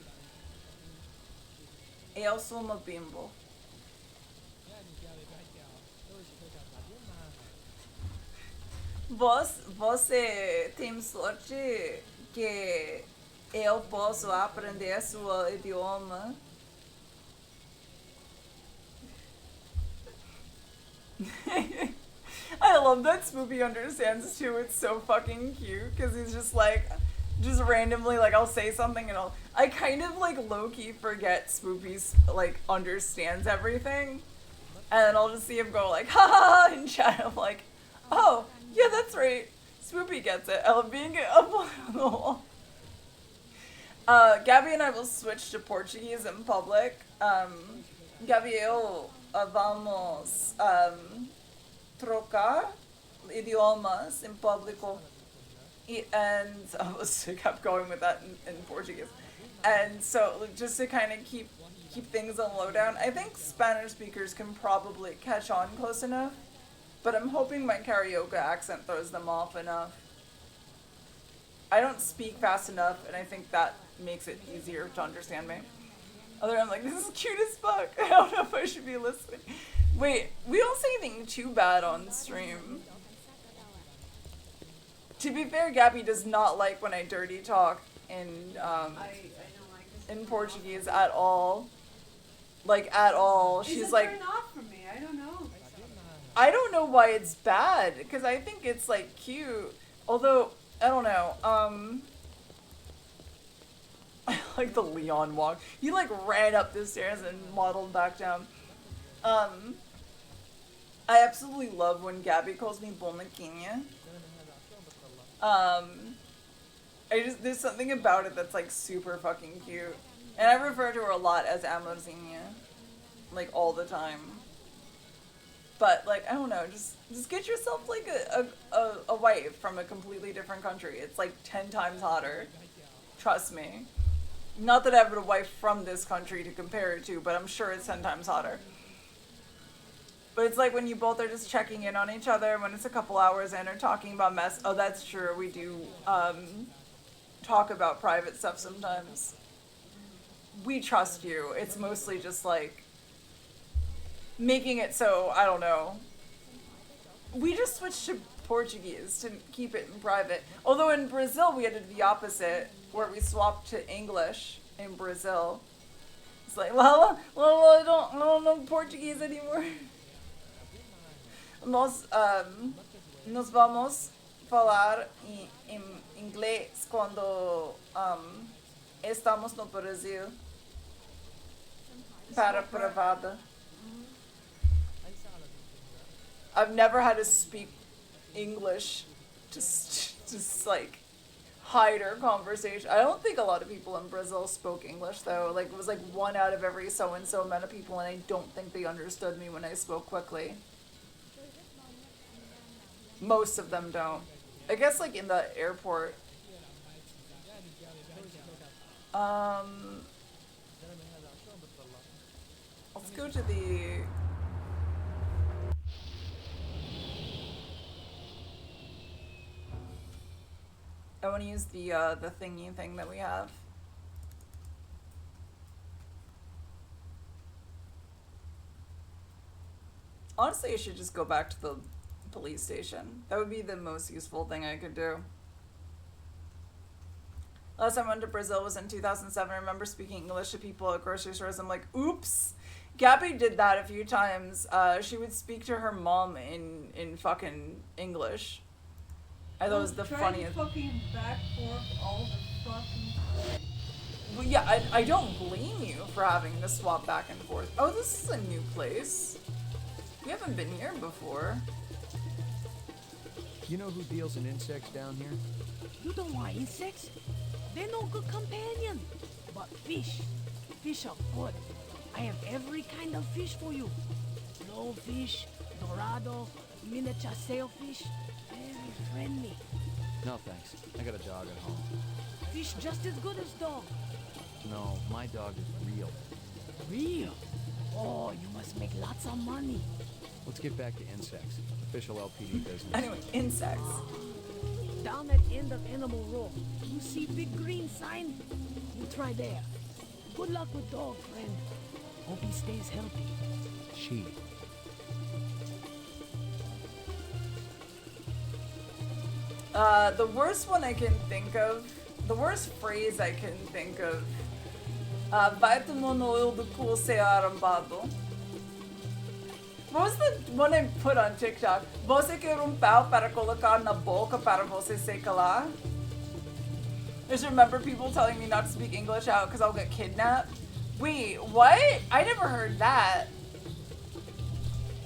Eu sou uma bimbo. Você tem sorte que eu posso aprender seu idioma. I love that Spoopy understands too. It's so fucking cute because he's just like, just randomly like I'll say something and I kind of like low-key forget Spoopy's like understands everything, and then I'll just see him go like ha ha ha in chat. I'm like, oh yeah, that's right. Spoopy gets it. I love being up on the wall. Gabby and I will switch to Portuguese in public. Gabriel, vamos trocar idiomas in público. And I kept going with that in Portuguese. And so just to kind of keep things on lowdown, I think Spanish speakers can probably catch on close enough, but I'm hoping my karaoke accent throws them off enough. I don't speak fast enough, and I think that makes it easier to understand me. Other than I'm like, this is cute as fuck. I don't know if I should be listening. Wait, we don't say anything too bad on stream. To be fair, Gabby does not like when I dirty talk in Portuguese at all. Like, at all. She's like, turn off for me. I don't know. I don't know why it's bad, because I think it's like cute. Although, I don't know. I like the Leon walk. He like ran up the stairs and waddled back down. I absolutely love when Gabby calls me Bonaquinha. There's something about it that's like super fucking cute. And I refer to her a lot as Amorzinha. Like all the time. But like, I don't know, just get yourself like a wife from a completely different country. It's like 10 times hotter. Trust me. Not that I have a wife from this country to compare it to, but I'm sure it's 10 times hotter. But it's like when you both are just checking in on each other, when it's a couple hours in or talking about mess. Oh, that's true. We do talk about private stuff sometimes. We trust you. It's mostly just like making it so, I don't know. We just switched to Portuguese to keep it in private. Although in Brazil we had to do the opposite, where we swapped to English in Brazil. It's like, well, I don't know Portuguese anymore. Nós vamos falar em inglês quando estamos no Brasil para privada. I've never had to speak English just like hide our conversation. I don't think a lot of people in Brazil spoke English though. Like it was like 1 out of every so and so amount of people, and I don't think they understood me when I spoke quickly. Most of them don't. I guess like in the airport. Let's go to the I want to use the thingy thing that we have. Honestly, I should just go back to the police station. That would be the most useful thing I could do. Last time I went to Brazil was in 2007. I remember speaking English to people at grocery stores. I'm like, oops. Gabby did that a few times. She would speak to her mom in fucking English. I thought it was the funniest. Fucking back forth all the fucking time. Well, yeah, I don't blame you for having to swap back and forth. Oh, this is a new place. We haven't been here before. You know who deals in insects down here? You don't want insects? They're no good companion. But fish. Fish are good. I have every kind of fish for you. Blowfish, dorado, miniature sailfish. Very friendly. No, thanks. I got a dog at home. Fish just as good as dog. No, my dog is real. Real? Oh, you must make lots of money. Let's get back to insects. Official LPD business. Anyway, insects. Down at end of Animal Row, you see big green sign? You try there. Good luck with dog, friend. Hope he stays healthy. She. The worst one I can think of, the worst phrase I can think of, vai-te no olho do cu ser arrombado. What was the one I put on TikTok? Você quer pau para colocar na boca para você se calar? I just remember people telling me not to speak English out because I'll get kidnapped. Wait, what? I never heard that.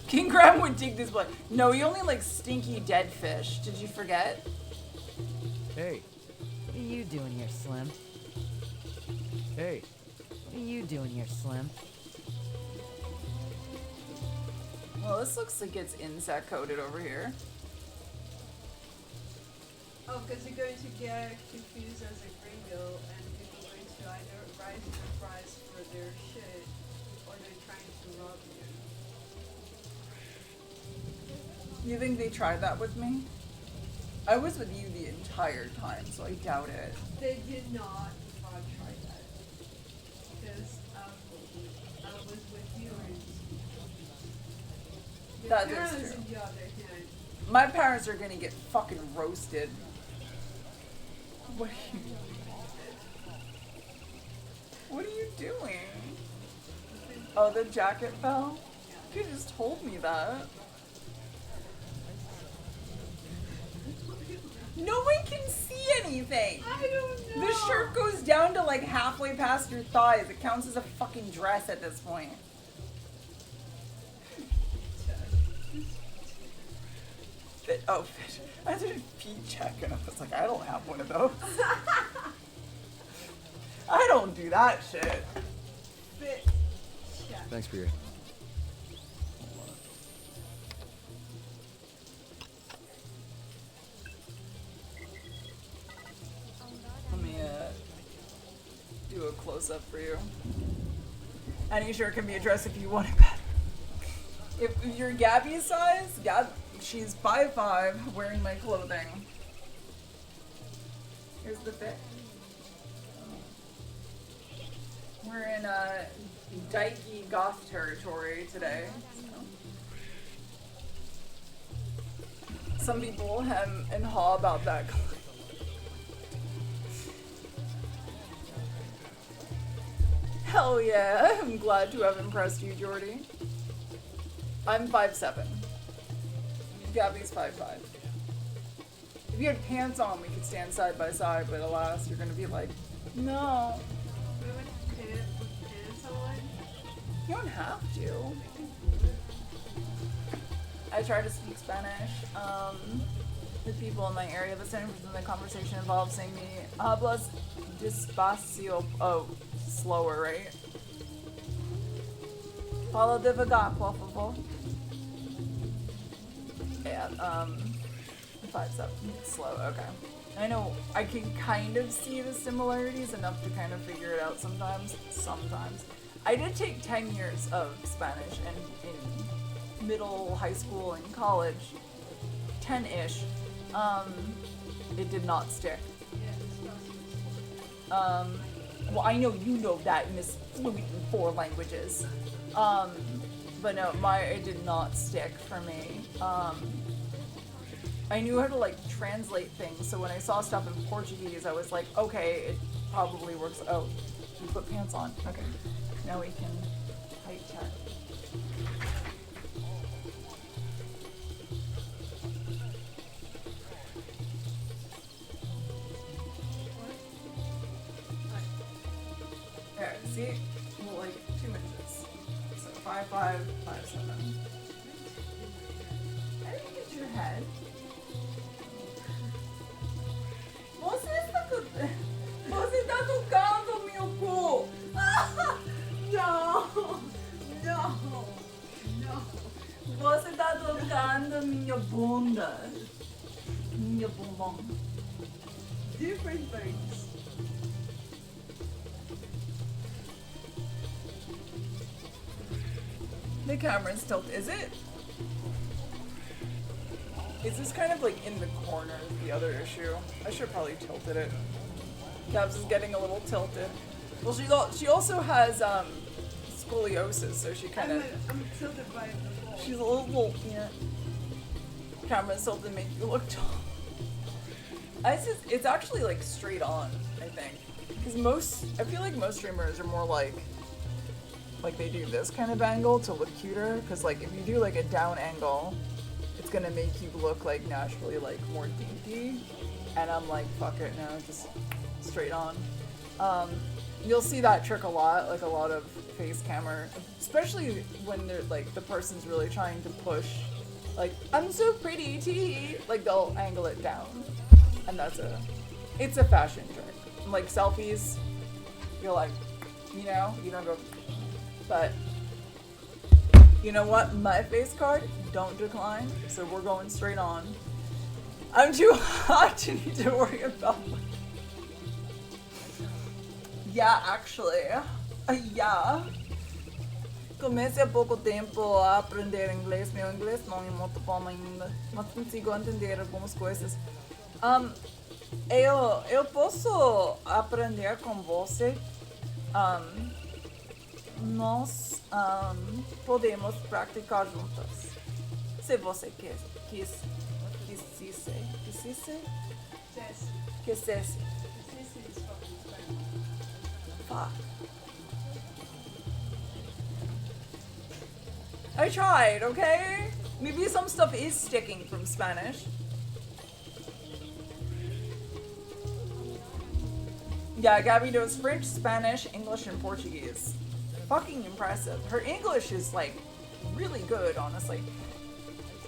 King Graham would dig this blood. No, he only likes stinky dead fish. Did you forget? Hey. What are you doing here, Slim? Hey. What are you doing here, Slim? Well, this looks like it's insect coated over here. Oh, because you're going to get confused as a gringo and people are going to either the price for their shit, or they're trying to rob you. You think they tried that with me? I was with you the entire time, so I doubt it. They did not try that. Because I was with you and the That is parents, true. on the other hand, My parents are gonna get fucking roasted. What are you doing? Oh, the jacket fell? You just told me that. No one can see anything. I don't know. The shirt goes down to like halfway past your thighs. It counts as a fucking dress at this point. Fit. Oh, fit. I did a feet check and I was like, I don't have one of those. I don't do that shit. Fit check. Thanks for your... Let me do a close-up for you. Any shirt can be addressed if you want it better. If you're Gabby's size, she's 5'5", wearing my clothing. Here's the fit. We're in dykey goth territory today. Some people hem and haw about that. Hell yeah, I'm glad to have impressed you, Jordy. I'm 5'7". Gabby's 5'5". If you had pants on, we could stand side by side, but alas, you're gonna be like, no. Pants on? You don't have to. I try to speak Spanish. The people in my area, the 70% of the conversation involves saying me, hablas despacio. Oh, slower, right? Fala devagar, por favor. Yeah, 5'7", slow, okay. I know, I can kind of see the similarities enough to kind of figure it out sometimes. I did take 10 years of Spanish and in middle, high school, and college. 10-ish. It did not stick. Well, I know you know that, Miss Fluent in 4 languages. But no, it did not stick for me. I knew how to like translate things, so when I saw stuff in Portuguese, I was like, okay, it probably works. Oh, you put pants on. Okay, now we can height check. There, see? Well, like 2 inches. So 5'5", 5'7". I didn't get your head. Você tá tocando meu cu! No! Você tá tocando minha bunda. Minha bumbum. Different things. The camera's tilted. Is it? Is this kind of like in the corner is the other issue? I should have probably tilted it. Gabs is getting a little tilted. Well, she also has scoliosis, so she kind of. I'm tilted by the wall. She's a little yeah. Camera's tilted to make you look tall. It's actually like straight on, I think, because I feel like most streamers are more like they do this kind of angle to look cuter. Because like if you do like a down angle, it's gonna make you look like naturally like more dainty. And I'm like, fuck it, no, just straight on. You'll see that trick a lot, like a lot of face camera, especially when they're like the person's really trying to push, like I'm so pretty, tee. Like they'll angle it down, and it's a fashion trick. Like selfies, you're like, you don't go, but you know what? My face card don't decline, so we're going straight on. I'm too hot to need to worry about Yeah, actually. Yeah. Comecei há pouco tempo a aprender inglês. Meu inglês não é muito bom ainda, mas consigo entender algumas coisas. Eu posso aprender com você. Nós podemos praticar juntas. Se você quisesse. Fuck. I tried, okay? Maybe some stuff is sticking from Spanish. Yeah, Gabby knows French, Spanish, English, and Portuguese. Fucking impressive. Her English is like really good, honestly.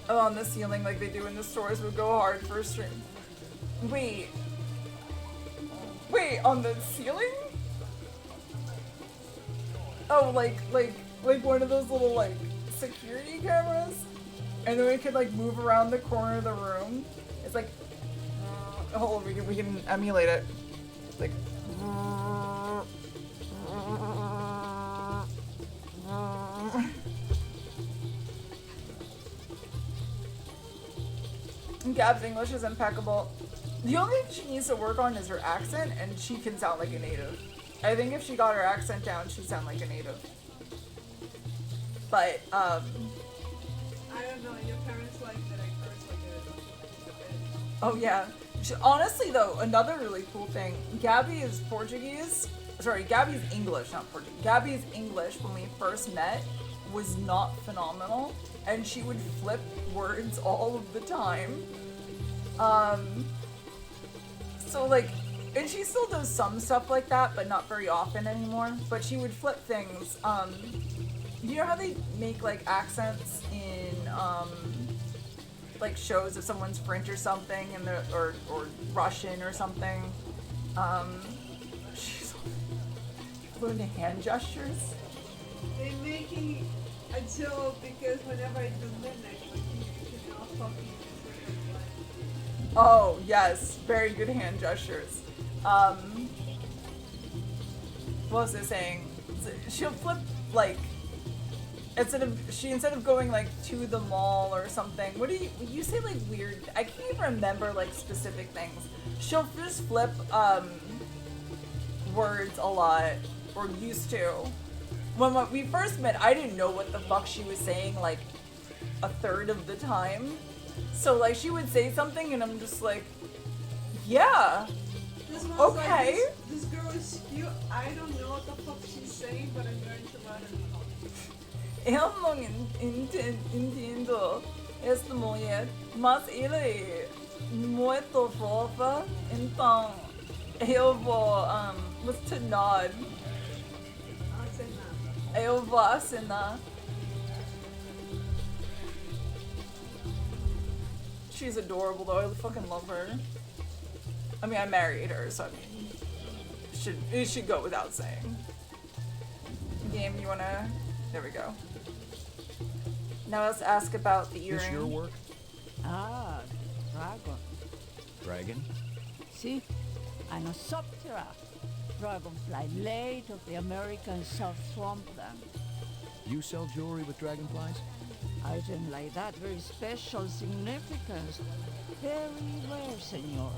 Oh, on the ceiling like they do in the stores would go hard for a stream. Wait, on the ceiling? Oh, like one of those little like security cameras, and then we could like move around the corner of the room. It's like, hold on, we can emulate it. It's like. Gab's English is impeccable. The only thing she needs to work on is her accent, and she can sound like a native. I think if she got her accent down, she'd sound like a native. But, I don't know, your parents like that I curse like a oh yeah. Honestly though, another really cool thing, Gabby is Portuguese. Sorry, Gabby's English, not Portuguese. Gabby's English, when we first met, was not phenomenal, and she would flip words all of the time. So like, and she still does some stuff like that, but not very often anymore. But she would flip things. You know how they make like accents in like shows if someone's French or something, and they're or Russian or something. She's learning hand gestures. They're making a joke because whenever I do midnight, like you can all fucking. Oh yes, very good hand gestures. What was I saying? She'll flip like instead of going like to the mall or something. What do you say like weird? I can't even remember like specific things. She'll just flip words a lot, or used to. When we first met, I didn't know what the fuck she was saying like a third of the time. So like she would say something and I'm just like, yeah, okay. Like, this girl is cute. I don't know what the fuck she's saying, but I'm going to let her know. Eu não entendo esta mulher, mas ela é muito fofa, então eu vou to nod. Eu vou assinar. She's adorable though, I fucking love her. I mean, I married her, so I mean, it should go without saying. Game, you wanna? There we go. Now let's ask about the earring. This your work? Ah, dragon. Dragon? See, Anosoptera, dragonfly late of the American South Swampland. You sell jewelry with dragonflies? Item like that, very special significance. Very rare, senor.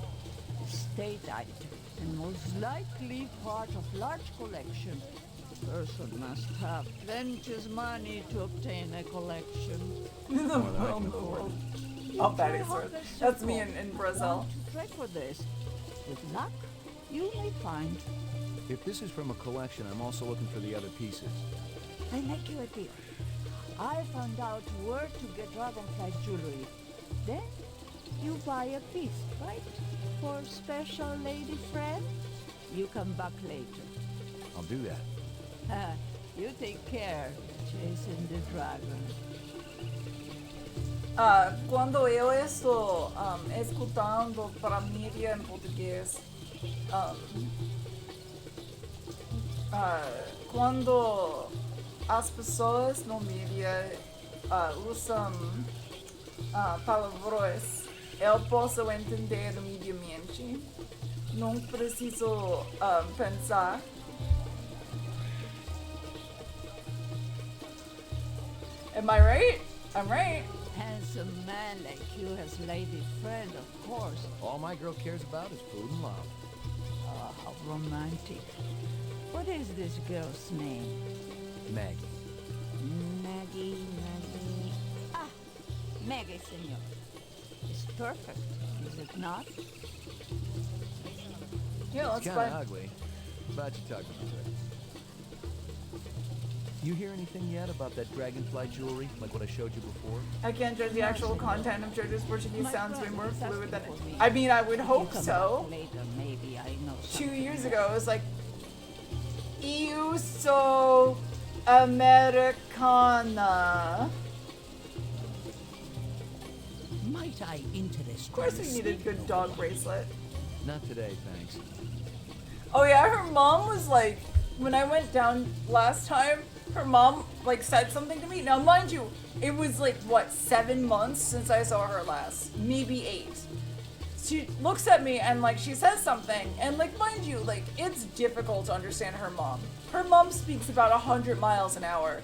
State item, and most likely part of large collection. Person must have plenty of money to obtain a collection. Oh, that is her. That's me in Brazil. Try for this. With luck, you may find. If this is from a collection, I'm also looking for the other pieces. I make you a deal. I found out where to get dragonfly jewelry. Then you buy a piece, right? For special lady friend? You come back later. I'll do that. You take care, chasing the dragon. Quando eu estou escutando para mídia em português, quando as pessoas no mídia usam palavrões, eu posso entender imediatamente. Não preciso pensar. Am I right? I'm right. Handsome man like you has lady friend, of course. All my girl cares about is food and love. Oh, how romantic. What is this girl's name? Maggie. Maggie. Ah, Maggie, senor. It's perfect, is it not? Yeah, It's that's kinda fine. ugly, but you talked about it. You hear anything yet about that dragonfly jewelry, like what I showed you before? I can't judge the actual content of JoJo's Portuguese sounds way more fluid than I mean, I would hope so. Later, maybe I know 2 years ago, it was like, Eu sou Americana. Might I interest Of course we need a good dog bracelet. Not today, thanks. Oh yeah, her mom was like, when I went down last time, her mom like said something to me. Now mind you, it was like, what, 7 months since I saw her last? Maybe 8. She looks at me and like she says something, and like mind you, like it's difficult to understand her mom. Her mom speaks about 100 miles an hour.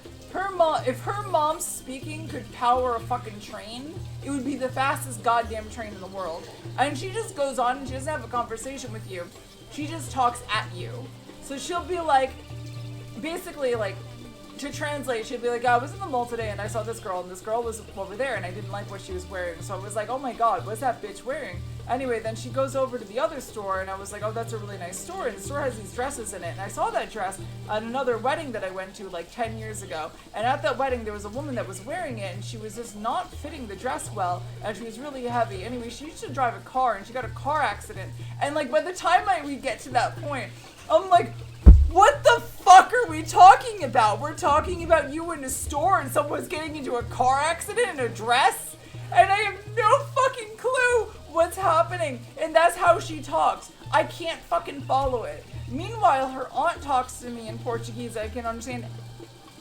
If her mom speaking could power a fucking train, it would be the fastest goddamn train in the world. And she just goes on and she doesn't have a conversation with you. She just talks at you. So she'll be like, basically like, to translate, she'd be like, I was in the mall today and I saw this girl and this girl was over there and I didn't like what she was wearing. So I was like, oh my god, what's that bitch wearing? Anyway, then she goes over to the other store and I was like, oh, that's a really nice store. And the store has these dresses in it. And I saw that dress at another wedding that I went to like 10 years ago. And at that wedding, there was a woman that was wearing it and she was just not fitting the dress well. And she was really heavy. Anyway, she used to drive a car and she got a car accident. And like by the time we get to that point, I'm like, what the fuck are we talking about? We're talking about you in a store and someone's getting into a car accident in a dress? And I have no fucking clue what's happening. And that's how she talks. I can't fucking follow it. Meanwhile, her aunt talks to me in Portuguese. I can understand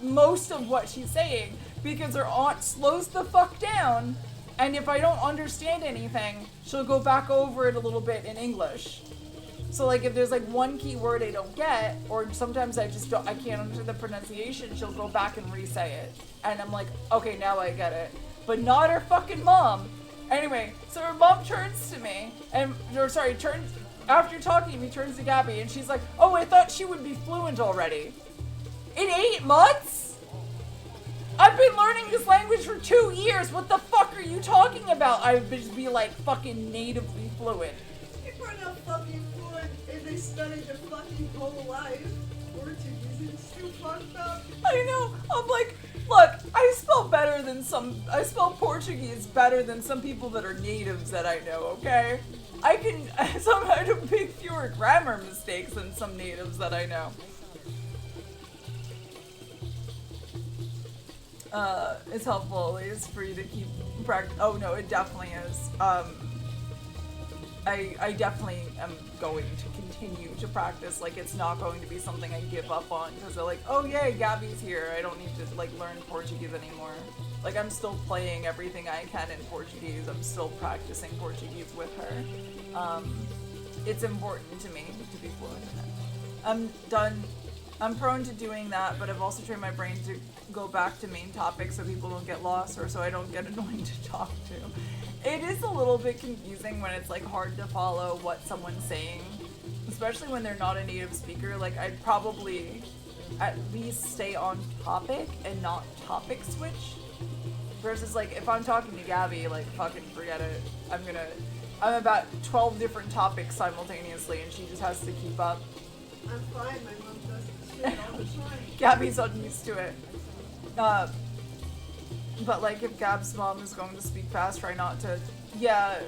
most of what she's saying because her aunt slows the fuck down. And if I don't understand anything, she'll go back over it a little bit in English. So like if there's like one key word I don't get, or sometimes I can't understand the pronunciation, she'll go back and re-say it. And I'm like, okay, now I get it. But not her fucking mom. Anyway, so her mom turns to me, after talking to me, turns to Gabby, and she's like, oh, I thought she would be fluent already. In 8 months? I've been learning this language for 2 years. What the fuck are you talking about? I would just be like fucking natively fluent. People are not fucking fluent if they studied their fucking whole life. Portuguese is too fucked up. I know. I'm like, look, I spell Portuguese better than some people that are natives that I know, okay? I make fewer grammar mistakes than some natives that I know. It's helpful, at least, for you to keep practice. Oh no, it definitely is. I definitely am going to continue to practice. Like, it's not going to be something I give up on because they're like, oh yay, Gabby's here. I don't need to like learn Portuguese anymore. Like, I'm still playing everything I can in Portuguese. I'm still practicing Portuguese with her. It's important to me to be fluent in it. I'm prone to doing that, but I've also trained my brain to go back to main topics so people don't get lost or so I don't get annoying to talk to. It is a little bit confusing when it's like hard to follow what someone's saying, especially when they're not a native speaker. Like, I'd probably at least stay on topic and not topic switch. Versus like if I'm talking to Gabby, like fucking forget it. I'm about 12 different topics simultaneously and she just has to keep up. I'm fine, my mom does this shit all the time. Gabby's unused to it. But like if Gab's mom is going to speak fast, try not to. Yeah,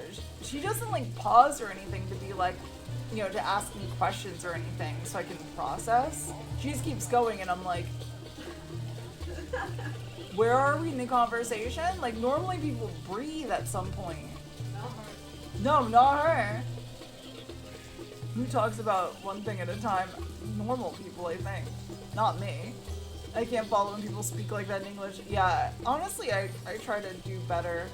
she doesn't like pause or anything to be like, you know, to ask me questions or anything so I can process. She just keeps going and I'm like, where are we in the conversation? Like normally people breathe at some point. Not her. No, not her. Who talks about one thing at a time? Normal people, I think. Not me. I can't follow when people speak like that in English. Yeah, honestly, I try to do better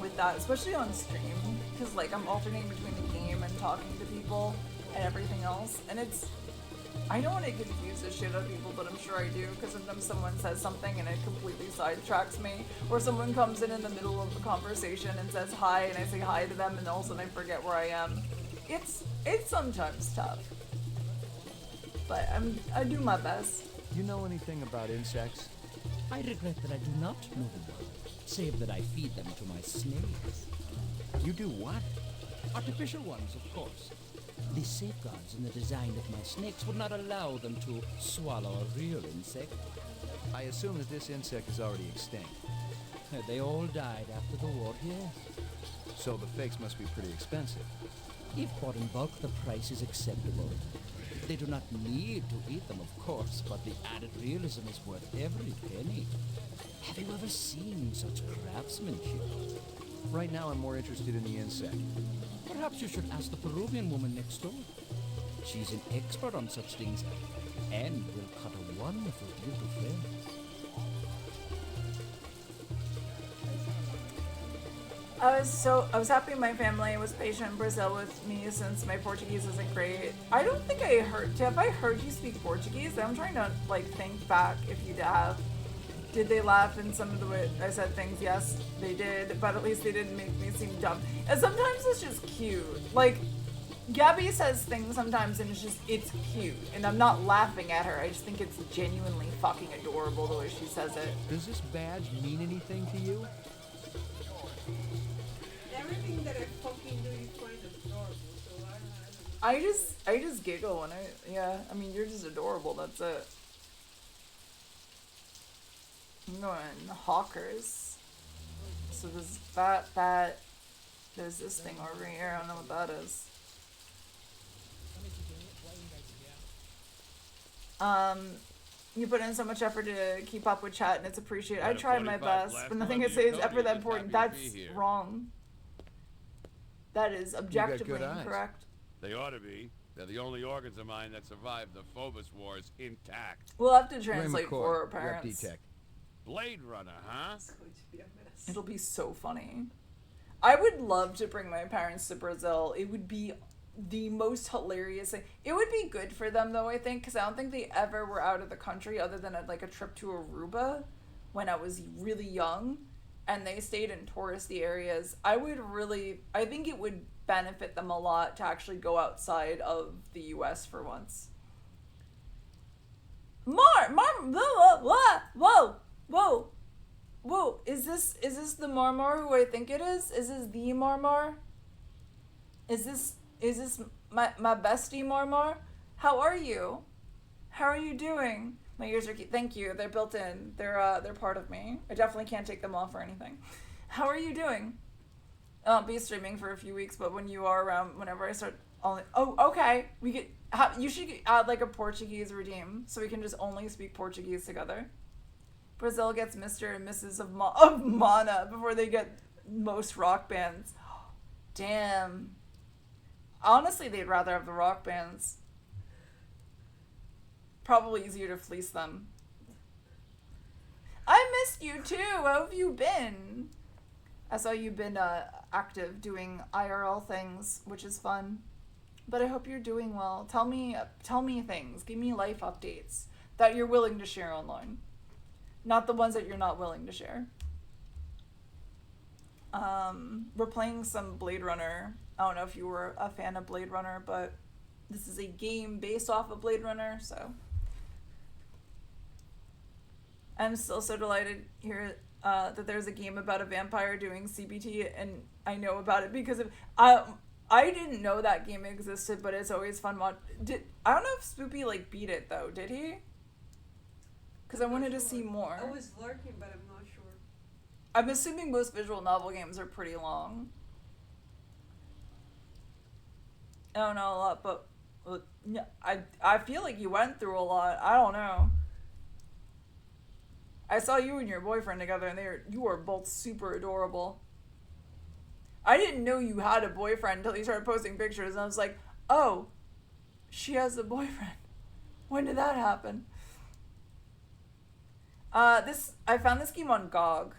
with that, especially on stream. Because, like, I'm alternating between the game and talking to people and everything else. And I don't want to confuse the shit out of people, but I'm sure I do, because sometimes someone says something and it completely sidetracks me, or someone comes in the middle of a conversation and says hi, and I say hi to them, and all of a sudden I forget where I am. It's sometimes tough, but I do my best. You know anything about insects? I regret that I do not know the word, save that I feed them to my snakes. You do what? Artificial ones, of course. The safeguards in the design of my snakes would not allow them to swallow a real insect. I assume that this insect is already extinct. They all died after the war, yes. So the fakes must be pretty expensive. If bought in bulk, the price is acceptable. They do not need to eat them, of course, but the added realism is worth every penny. Have you ever seen such craftsmanship? Right now I'm more interested in the insect. Perhaps you should ask the Peruvian woman next door. She's an expert on such things and will cut a wonderful deal to friends. I was happy my family was patient in Brazil with me since my Portuguese isn't great. I don't think I heard, have I heard you speak Portuguese? I'm trying to like think back if you have. Did they laugh in some of the way I said things? Yes, they did, but at least they didn't make me seem dumb. And sometimes it's just cute. Like, Gabby says things sometimes and it's cute. And I'm not laughing at her, I just think it's genuinely fucking adorable the way she says it. Does this badge mean anything to you? Everything that I fucking do you find adorable, so I don't know. I just giggle when I mean, you're just adorable, that's it. I'm going Hawkers. So there's that, there's this thing over here, I don't know what that is. You put in so much effort to keep up with chat and it's appreciated. I tried my best, but nothing I say is ever that important. That's wrong. That is objectively incorrect. They ought to be. They're the only organs of mine that survived the Phobos Wars intact. We'll have to translate for our parents. Bladerunner, huh? It'll be so funny. I would love to bring my parents to Brazil. It would be the most hilarious thing. It would be good for them though, I think, because I don't think they ever were out of the country other than like a trip to Aruba when I was really young, and they stayed in touristy areas. I think it would benefit them a lot to actually go outside of the US for once. Whoa, is this the Marmar who I think it is? Is this the Marmar? Is this my bestie Marmar? How are you? How are you doing? My ears are thank you. They're built in. They're part of me. I definitely can't take them off or anything. How are you doing? I'll be streaming for a few weeks, but when you are around, whenever I start okay. You should add like a Portuguese redeem so we can just only speak Portuguese together. Brazil gets Mr. and Mrs. of Mana before they get most rock bands. Damn. Honestly, they'd rather have the rock bands. Probably easier to fleece them. I missed you too. How have you been? I saw you've been active doing IRL things, which is fun. But I hope you're doing well. Tell me things. Give me life updates that you're willing to share online. Not the ones that you're not willing to share. We're playing some Bladerunner. I don't know if you were a fan of Bladerunner, but this is a game based off of Bladerunner, so. I'm still so delighted here that there's a game about a vampire doing CBT, and I know about it because of I didn't know that game existed, but it's always fun. I don't know if Spoopy like beat it though. Did he? Because I wanted to see more. I was lurking, but I'm not sure. I'm assuming most visual novel games are pretty long. I don't know a lot, but I feel like you went through a lot. I don't know. I saw you and your boyfriend together, and you were both super adorable. I didn't know you had a boyfriend until you started posting pictures, and I was like, oh, she has a boyfriend. When did that happen? I found this game on GOG.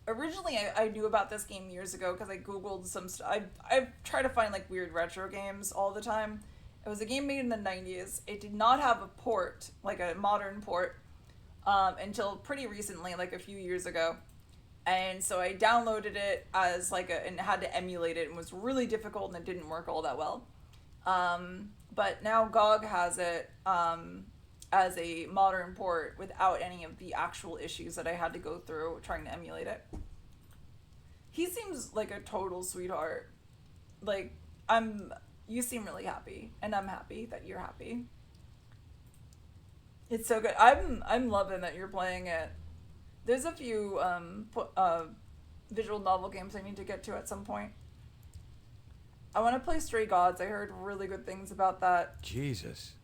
Originally, I knew about this game years ago because I googled some stuff. I try to find like weird retro games all the time. It was a game made in the 90s. It did not have a port, like a modern port, until pretty recently, like a few years ago. And so I downloaded it as like and had to emulate it, and was really difficult, and it didn't work all that well. But now GOG has it as a modern port without any of the actual issues that I had to go through trying to emulate it. He seems like a total sweetheart. Like, you seem really happy, and I'm happy that you're happy. It's so good. I'm loving that you're playing it. There's a few visual novel games I need to get to at some point. I want to play Stray Gods. I heard really good things about that. Jesus.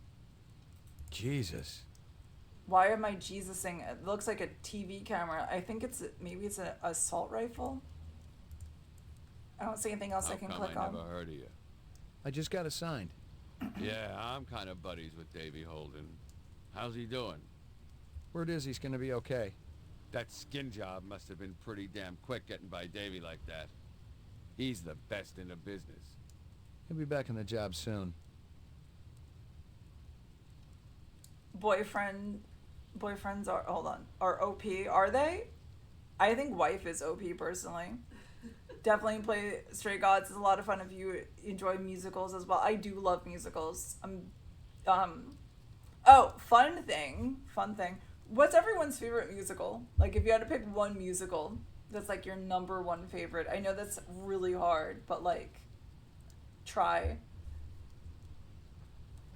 Why am I Jesusing? It looks like a TV camera. I think maybe it's an assault rifle. I don't see anything else I can click on. I never heard of you. I just got assigned. Yeah, I'm kind of buddies with Davy Holden. How's he doing? Word is he's gonna be okay. That skin job must have been pretty damn quick getting by Davy like that. He's the best in the business. He'll be back on the job soon. Boyfriends are OP, are they? I think wife is OP personally. Definitely play Stray Gods. It's a lot of fun if you enjoy musicals as well. I do love musicals. Fun thing. What's everyone's favorite musical? Like, if you had to pick one musical that's like your number one favorite. I know that's really hard, but like, try.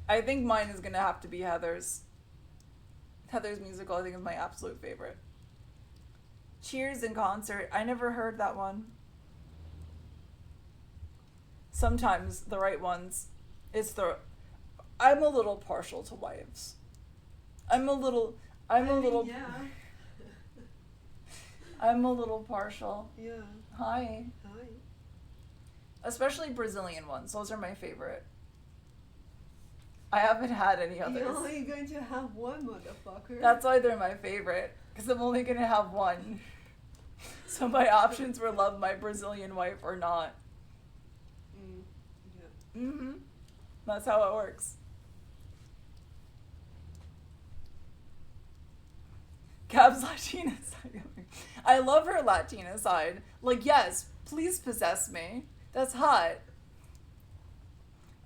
I think mine is gonna have to be Heather's. Heather's musical, I think, is my absolute favorite. Cheers in concert. I never heard that one. Sometimes the right ones. I'm a little partial to wives. I'm a little Yeah. I'm a little partial. Yeah. Hi. Hi. Especially Brazilian ones. Those are my favorite. I haven't had any others. You're only going to have one, motherfucker. That's why they're my favorite. Because I'm only going to have one. So my options were love my Brazilian wife or not. Yeah. Mm-hmm. That's how it works. Gab's Latina side. I love her Latina side. Like, yes, please possess me. That's hot.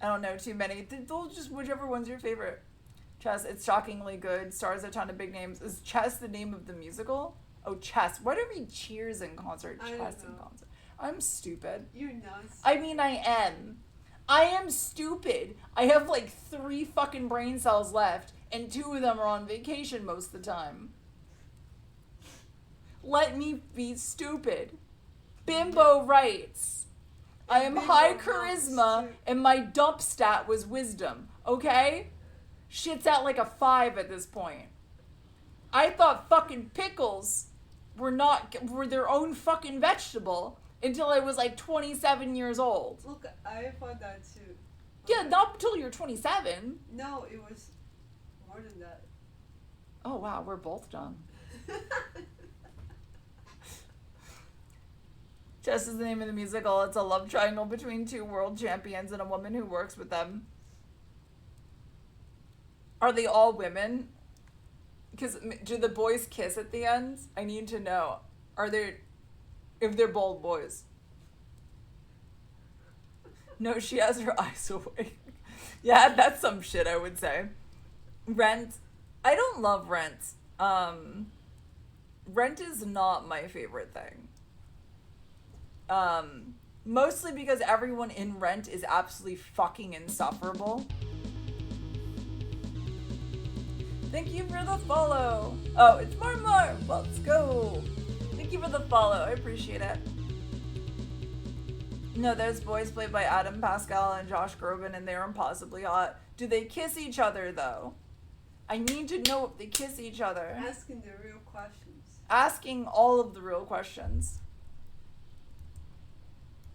I don't know too many. They'll just whichever one's your favorite. Chess, it's shockingly good. Stars a ton of big names. Is Chess the name of the musical? Oh, Chess. Why do I read Cheers in concert? Chess in concert. I'm stupid. You're nuts. I mean, I am. I am stupid. I have like 3 fucking brain cells left, and 2 of them are on vacation most of the time. Let me be stupid. Bimbo writes, I am high charisma, and my dump stat was wisdom. Okay? Shit's at like a 5 at this point. I thought fucking pickles were their own fucking vegetable until I was like 27 years old. Look, I thought that too. Yeah, not until you're 27. No, it was more than that. Oh wow, we're both done. Chess is the name of the musical. It's a love triangle between 2 world champions and a woman who works with them. Are they all women? Because do the boys kiss at the end? I need to know. If they're both boys. No, she has her eyes awake. Yeah, that's some shit, I would say. Rent. I don't love Rent. Rent is not my favorite thing. Mostly because everyone in Rent is absolutely fucking insufferable. Thank you for the follow. Oh, it's more. Let's go. Thank you for the follow. I appreciate it. No, there's boys played by Adam Pascal and Josh Groban, and they're impossibly hot. Do they kiss each other, though? I need to know if they kiss each other. Asking the real questions. Asking all of the real questions.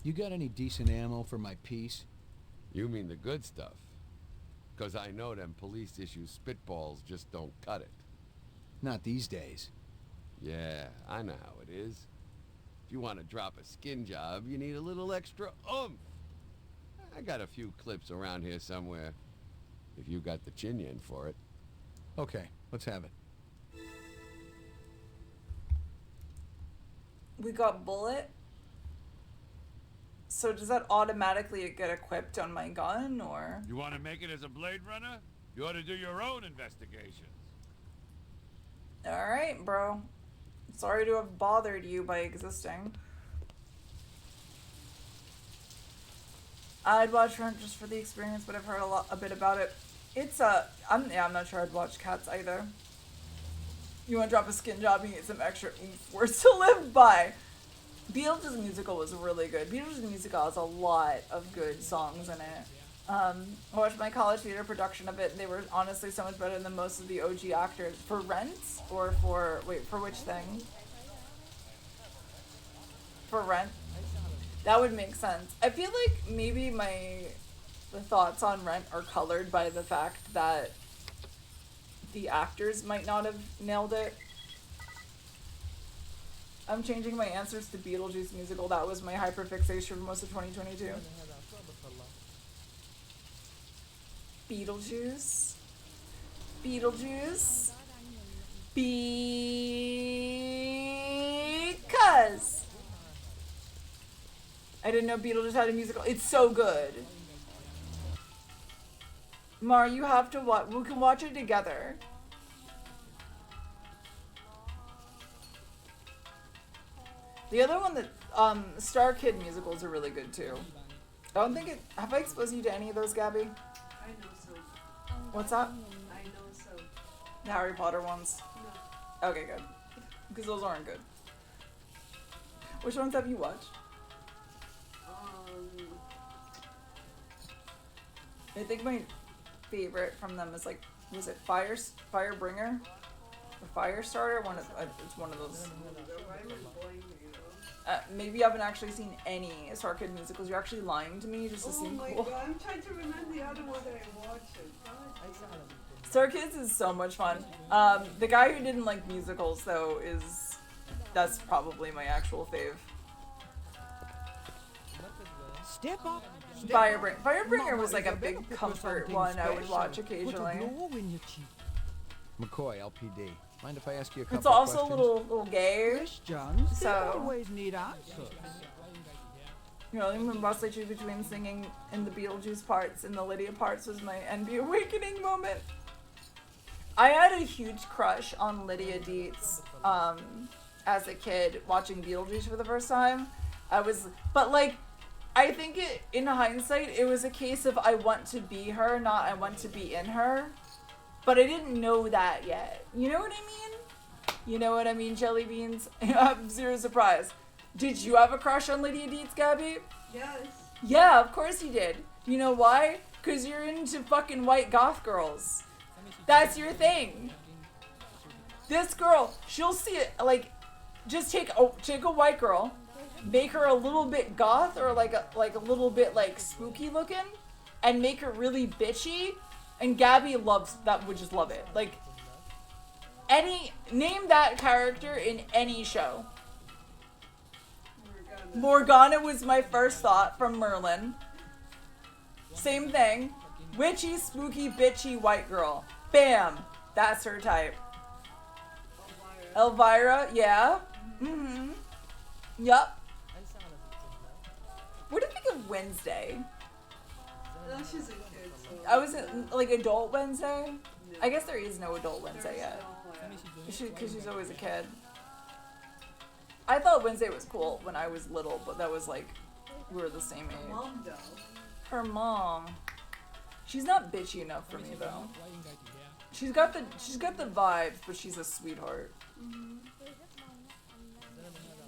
You got any decent ammo for my piece? You mean the good stuff? Because I know them police issue spitballs just don't cut it. Not these days. Yeah, I know how it is. If you want to drop a skin job, you need a little extra oomph. I got a few clips around here somewhere. If you got the chin yen for it. Okay, let's have it. We got bullet. So does that automatically get equipped on my gun, or? You want to make it as a Blade Runner? You ought to do your own investigations. Alright, bro. Sorry to have bothered you by existing. I'd watch Rent just for the experience, but I've heard a bit about it. It's I'm not sure I'd watch Cats either. You want to drop a skin job and get some extra oomph words to live by. Beetlejuice musical was really good. Beetlejuice musical has a lot of good songs in it. I watched my college theater production of it, and they were honestly so much better than most of the OG actors. For Rent? Or for which thing? For Rent? That would make sense. I feel like maybe the thoughts on Rent are colored by the fact that the actors might not have nailed it. I'm changing my answers to Beetlejuice musical. That was my hyperfixation for most of 2022. Beetlejuice. Beetlejuice. Because I didn't know Beetlejuice had a musical. It's so good. Mar, you have to watch. We can watch it together. The other one that, Star Kid musicals are really good too. I don't think it, have I exposed you to any of those, Gabby? I know so. What's that? I know so. The Harry Potter ones? No. Okay, good. Because those aren't good. Which ones have you watched? I think my favorite from them is like, was it Firebringer? Or Firestarter? It's one of those. Maybe you haven't actually seen any Star Kid musicals. You're actually lying to me just to seem cool. Oh my god, I'm trying to remember the other one that I watched. Star Kids is so much fun. The guy who didn't like musicals though that's probably my actual fave. Step up. Firebringer was like a big comfort one I would watch occasionally. McCoy, LPD. Mind if I ask you a couple It's also questions? a little gay. Questions? So They always need answers. You know, even mostly choose between singing in the Beetlejuice parts and the Lydia parts was my NB awakening moment. I had a huge crush on Lydia Dietz as a kid watching Beetlejuice for the first time. I think in hindsight, it was a case of I want to be her, not I want to be in her. But I didn't know that yet. You know what I mean? You know what I mean, jelly beans? I'm zero surprise. Did you have a crush on Lydia Dietz, Gabby? Yes. Yeah, of course you did. Do you know why? Because you're into fucking white goth girls. That's your thing. This girl, she'll see it, like, just take a white girl, make her a little bit goth or like a little bit like spooky looking, and make her really bitchy. And Gabby would just love it. Like, name that character in any show. Morgana was my first thought from Merlin. Same thing. Witchy, spooky, bitchy, white girl. Bam! That's her type. Elvira, yeah. Mm-hmm. Yup. What do you think of Wednesday? No, she's a kid, so. I was like Adult Wednesday. I guess there is no Adult Wednesday yet. Because she's always a kid. I thought Wednesday was cool when I was little, but that was like, we were the same age. Mom, though. Her mom. She's not bitchy enough for me though. She's got the vibes, but she's a sweetheart. Mm-hmm.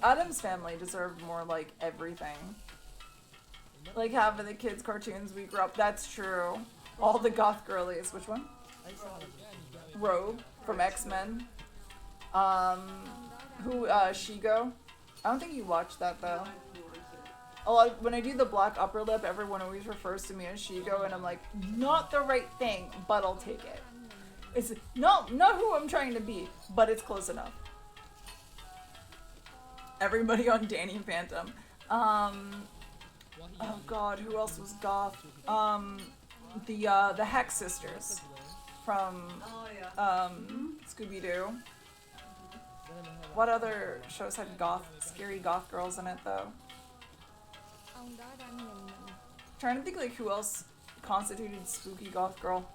Adam's Family deserved more like everything. Like half of the kids' cartoons we grew up. That's true. All the goth girlies. Which one? Rogue from X-Men. Shigo. I don't think you watched that though. When I do the black upper lip, everyone always refers to me as Shigo, and I'm like, not the right thing, but I'll take it. It's not who I'm trying to be, but it's close enough. Everybody on Danny Phantom. Oh god, who else was goth? The Hex sisters from Scooby-Doo. What other shows had scary goth girls in it though? Trying to think like who else constituted spooky goth girl.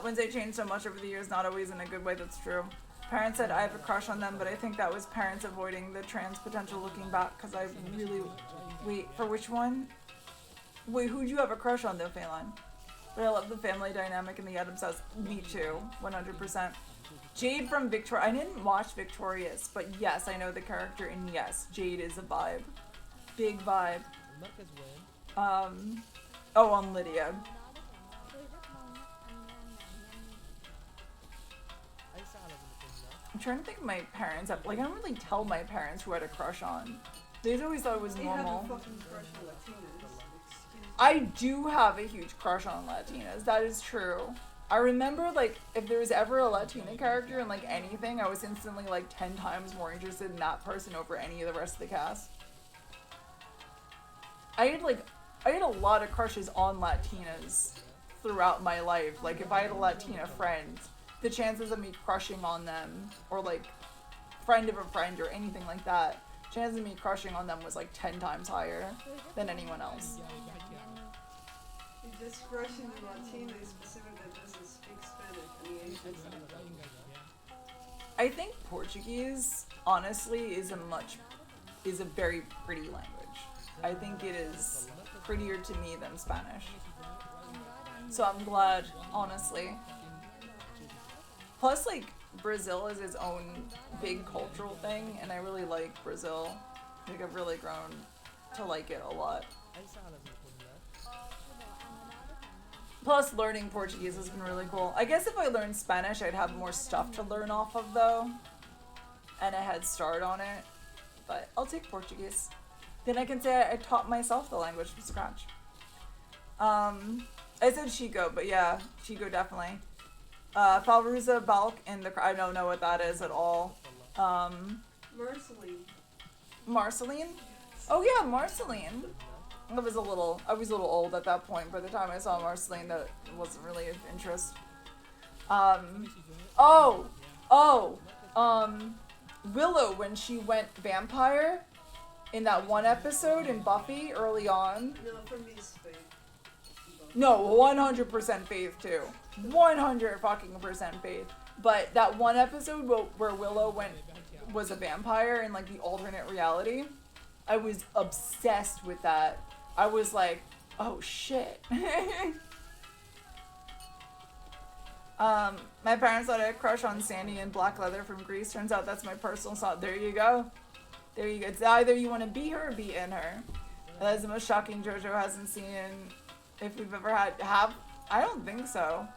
Wednesday changed so much over the years, not always in a good way, that's true. Parents said I have a crush on them, but I think that was parents avoiding the trans potential looking back, because I really... Wait, for which one? Wait, who'd you have a crush on though, Phelan? But I love the family dynamic in the Addams house. Me too, 100%. Jade from Victoria. I didn't watch Victorious, but yes, I know the character, and yes, Jade is a vibe. Big vibe. Oh, on Lydia. I'm trying to think of my parents. Like, I don't really tell my parents who I had a crush on. They always thought it was normal. Have a fucking crush on Latinas. I do have a huge crush on Latinas. That is true. I remember, like, if there was ever a Latina character in, like, anything, I was instantly, like, 10 times more interested in that person over any of the rest of the cast. I had a lot of crushes on Latinas throughout my life. Like, if I had a Latina friend, the chances of me crushing on them, or, like, friend of a friend or anything like that, chances of me crushing on them was, like, 10 times higher than anyone else. You're just crushing the Latina specifically that doesn't speak Spanish. I mean, I think Portuguese, honestly, is a very pretty language. I think it is prettier to me than Spanish. So I'm glad, honestly. Plus, like, Brazil is its own big cultural thing, and I really like Brazil. I think I've really grown to like it a lot. Plus, learning Portuguese has been really cool. I guess if I learned Spanish, I'd have more stuff to learn off of, though. And a head start on it. But I'll take Portuguese. Then I can say I taught myself the language from scratch. I said Chico, but yeah, Chico definitely. Falruza, Balk, and I don't know what that is at all. Marceline. Marceline? Oh yeah, Marceline. I was a little old at that point. By the time I saw Marceline, that wasn't really of interest. Willow, when she went vampire in that one episode in Buffy early on. No, for me it's Faith. No, 100% Faith too. 100 fucking % Faith. But that one episode where Willow was a vampire in like the alternate reality, I was obsessed with that. I was like, oh shit. My parents thought I had a crush on Sandy in Black Leather from Grease. Turns out that's my personal thought. There you go. There you go. It's either you want to be her or be in her. That is the most shocking JoJo hasn't seen if we've ever had. I don't think so.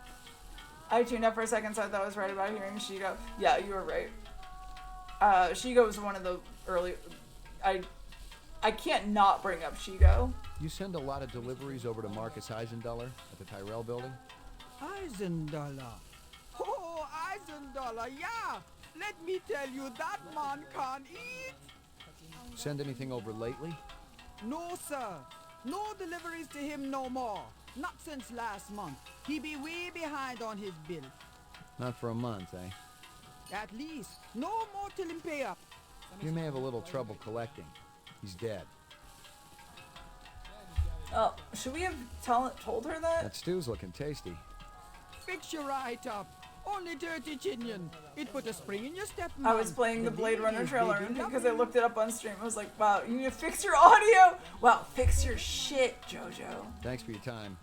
I tuned up for a second, so I thought I was right about hearing Shigo. Yeah, you were right. Shigo was one of the early... I can't not bring up Shigo. You send a lot of deliveries over to Marcus Eisendaler at the Tyrell building? Eisendaler. Oh, Eisendaler, yeah! Let me tell you, that man can't eat! Send anything over lately? No, sir. No deliveries to him no more. Not since last month. He be way behind on his bill. Not for a month, eh? At least. No more till him pay up. You may have a little trouble collecting. He's dead. Oh, should we have told her that? That stew's looking tasty. Fix you right up. Only dirty chinion. It put a spring in your step, man. I was playing the Bladerunner trailer, and because I looked it up on stream, I was like, wow, you need to fix your audio? Wow, fix your shit, JoJo. Thanks for your time.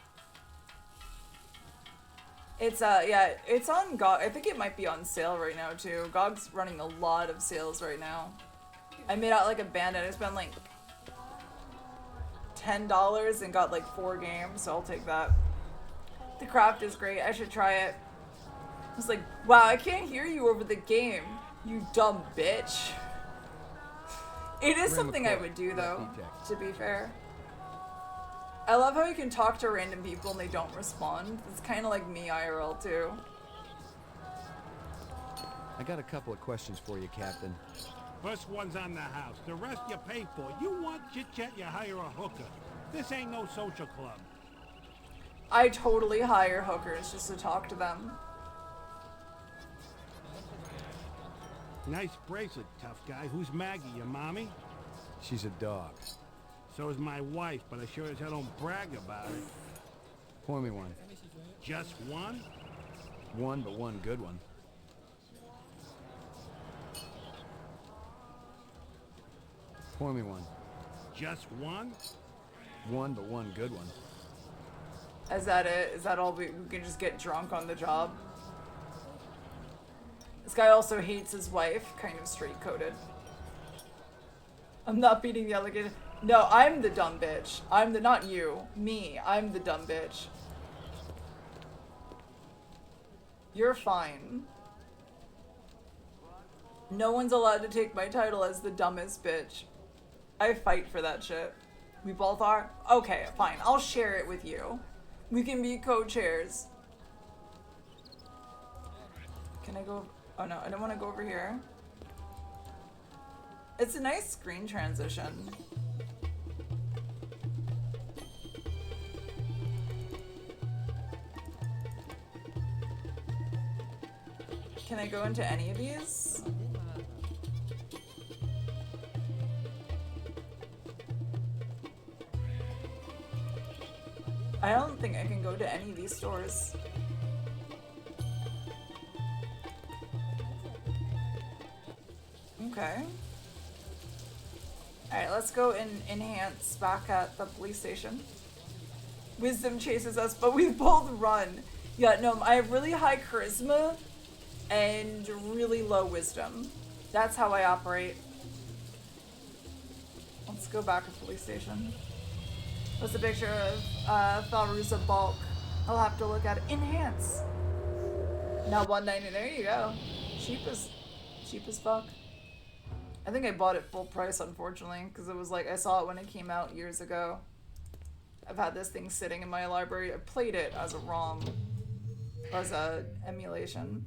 It's, yeah, it's on GOG. I think it might be on sale right now, too. GOG's running a lot of sales right now. I made out like a bandit. I spent like $10 and got like 4 games, so I'll take that. The craft is great. I should try it. I was like, wow, I can't hear you over the game, you dumb bitch. It is something I would do, though, to be fair. I love how you can talk to random people and they don't respond. It's kind of like me IRL, too. I got a couple of questions for you, Captain. First one's on the house. The rest you pay for. You want chit-chat, you hire a hooker. This ain't no social club. I totally hire hookers just to talk to them. Nice bracelet, tough guy. Who's Maggie, your mommy? She's a dog. So is my wife, but I sure as hell don't brag about it. Pour me one. Just one? One, but one good one. Pour me one. Just one? One, but one good one. Is that it? Is that all we can just get drunk on the job? This guy also hates his wife, kind of straight-coded. I'm not beating the alligator. No, I'm the dumb bitch. I'm the, not you, me. I'm the dumb bitch. You're fine. No one's allowed to take my title as the dumbest bitch. I fight for that shit. We both are? Okay, fine. I'll share it with you. We can be co-chairs. Can I go? Oh no, I don't want to go over here. It's a nice screen transition. Can I go into any of these? I don't think I can go to any of these stores. Okay. Alright, let's go and enhance back at the police station. Wisdom chases us, but we both run. Yeah, no, I have really high charisma and really low wisdom. That's how I operate. Let's go back to police station. What's a picture of Falruza Bulk? I'll have to look at it. Enhance. Now 190. There you go. Cheap as fuck. I think I bought it full price, unfortunately, because it was like I saw it when it came out years ago. I've had this thing sitting in my library. I played it as a ROM, as a emulation.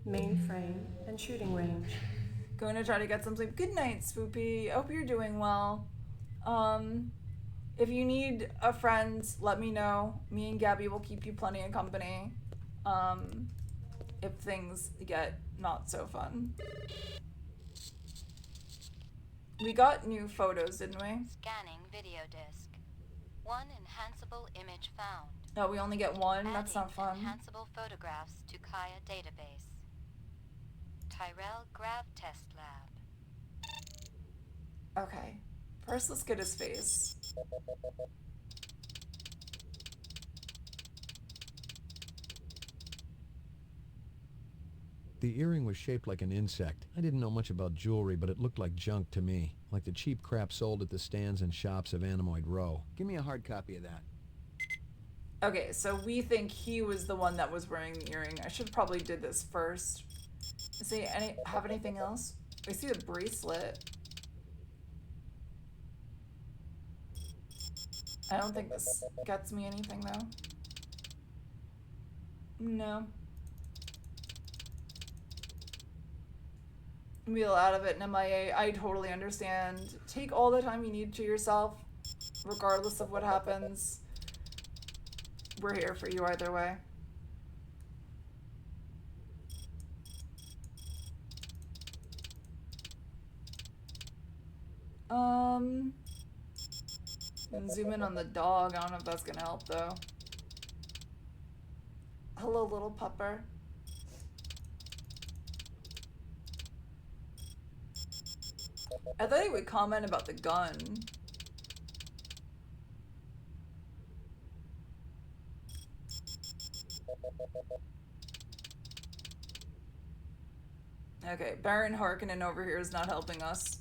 Mainframe and shooting range. Going to try to get some sleep. Good night, Swoopy. I hope you're doing well. If you need a friend, let me know. Me and Gabby will keep you plenty of company. If things get not so fun. We got new photos, didn't we? Scanning video disk. One enhanceable image found. No, we only get one. That's not fun. Enhanceable photographs to Kaya database. Tyrell Grav Test Lab. Okay. First, let's get his face. The earring was shaped like an insect. I didn't know much about jewelry, but it looked like junk to me. Like the cheap crap sold at the stands and shops of Animoid Row. Give me a hard copy of that. Okay, so we think he was the one that was wearing the earring. I should probably did this first. Does he have anything else? I see the bracelet. I don't think this gets me anything though. No. Wheel out of it in MIA. I totally understand. Take all the time you need to yourself, regardless of what happens. We're here for you either way. And zoom in on the dog. I don't know if that's gonna help though. Hello, little pupper. I thought he would comment about the gun. Okay, Baron Harkonnen over here is not helping us.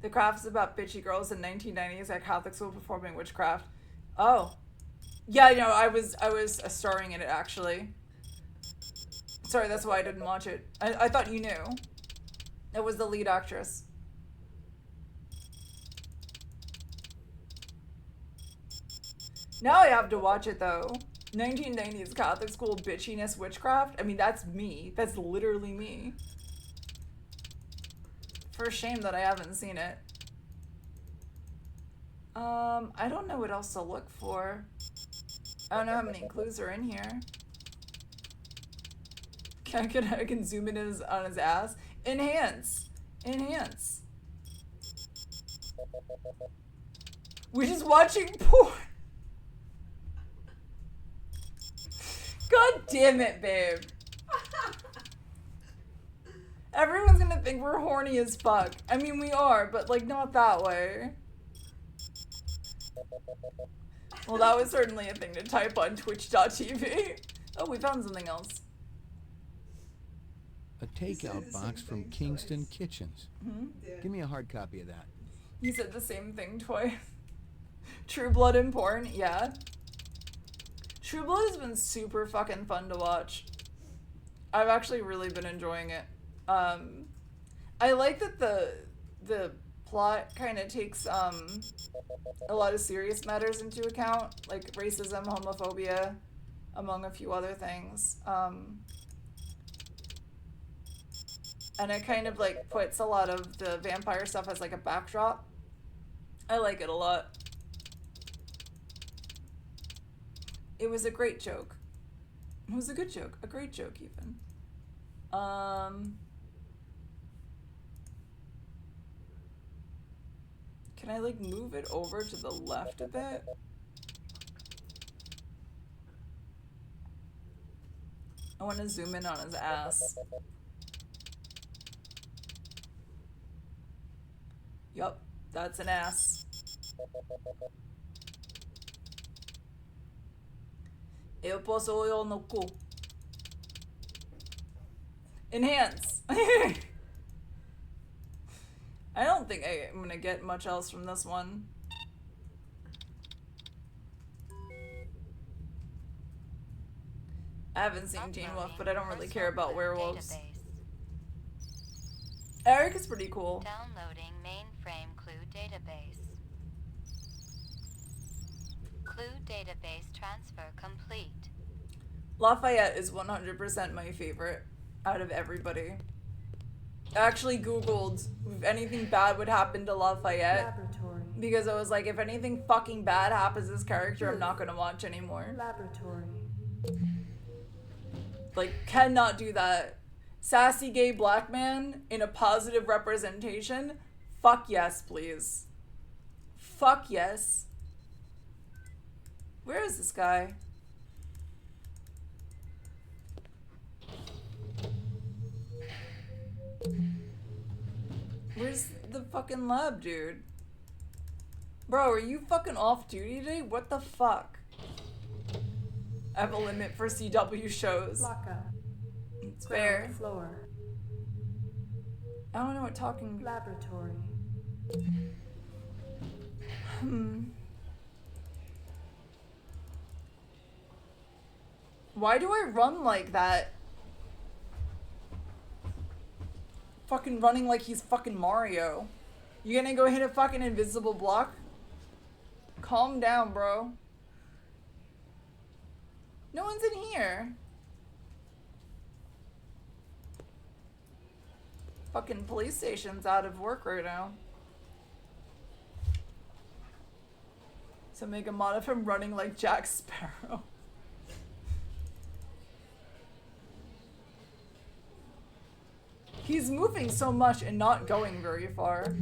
The craft is about bitchy girls in 1990s at Catholic school performing witchcraft. Oh. Yeah, no, I was starring in it actually. Sorry, that's why I didn't watch it. I thought you knew. It was the lead actress. Now I have to watch it though. 1990s Catholic school bitchiness witchcraft. I mean, that's me. That's literally me. For shame that I haven't seen it. I don't know what else to look for. I don't know how many clues are in here. I can zoom in on his ass. Enhance. Enhance. We're just watching porn. God damn it, babe. Everyone's gonna think we're horny as fuck. I mean, we are, but like not that way. Well, that was certainly a thing to type on twitch.tv. Oh, we found something else. A takeout box from Kingston Kitchens. Hmm? Give me a hard copy of that. You said the same thing twice. True Blood and porn, yeah. True Blood has been super fucking fun to watch. I've actually really been enjoying it. I like that the plot kind of takes a lot of serious matters into account, like racism, homophobia, among a few other things. And it kind of like puts a lot of the vampire stuff as like a backdrop. I like it a lot. It was a great joke. It was a good joke. A great joke even. Can I like move it over to the left a bit? I want to zoom in on his ass. Yup, that's an ass. Eu posso olhar no cu. Enhance. I don't think I'm gonna get much else from this one. I haven't seen Teen Wolf, but I don't really care about werewolves. Eric is pretty cool. Downloading mainframe clue database. Clue database transfer complete. Lafayette is 100% my favorite out of everybody. I actually Googled if anything bad would happen to Lafayette. Laboratory. Because I was like, if anything fucking bad happens to this character, I'm not gonna watch anymore. Laboratory. Like, cannot do that. Sassy gay black man in a positive representation? Fuck yes, please. Fuck yes. Where is this guy? Where's the fucking lab, dude? Bro, are you fucking off duty today? What the fuck? I have a limit for CW shows. Lockup. It's fair. Ground floor. I don't know what talking. Laboratory. Why do I run like that? Fucking running like he's fucking Mario. You gonna go hit a fucking invisible block? Calm down, bro. No one's in here. Fucking police station's out of work right now. So make a mod of him running like Jack Sparrow. He's moving so much and not going very far.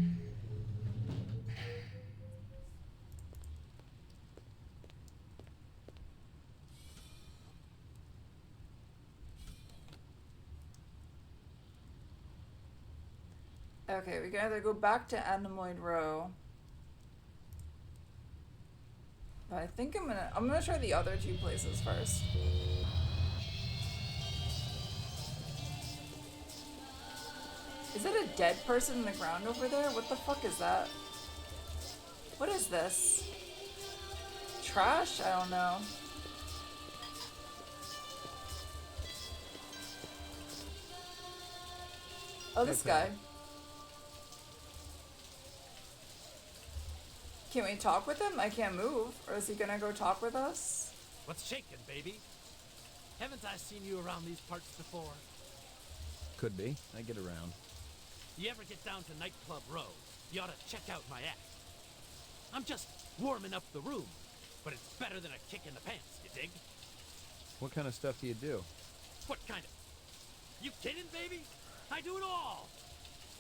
Okay, we can either go back to Anemoid Row. But I think I'm gonna try the other two places first. Is that a dead person in the ground over there? What the fuck is that? What is this? Trash? I don't know. Oh, this guy. Can we talk with him? I can't move. Or is he gonna go talk with us? What's shaking, baby? Haven't I seen you around these parts before? Could be. I get around. You ever get down to Nightclub Row, you ought to check out my act. I'm just warming up the room, but it's better than a kick in the pants, you dig? What kind of stuff do you do? What kind of... You kidding, baby? I do it all!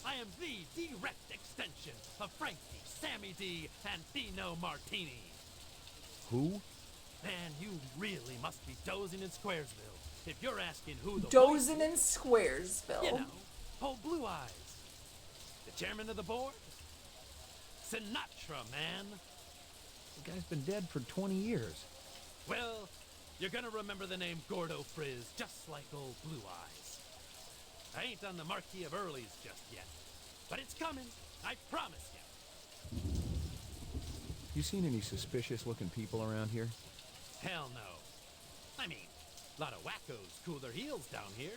I am the direct extension of Frankie, Sammy D, and Dino Martini. Who? Man, you really must be dozing in Squaresville if you're asking who the Dozing in Squaresville. You know, old Blue Eyes. The chairman of the board? Sinatra, man. The guy's been dead for 20 years. Well, you're gonna remember the name Gordo Frizz just like old Blue Eyes. I ain't on the Marquis of Early's just yet, but it's coming, I promise you. You seen any suspicious-looking people around here? Hell no. I mean, a lot of wackos cool their heels down here,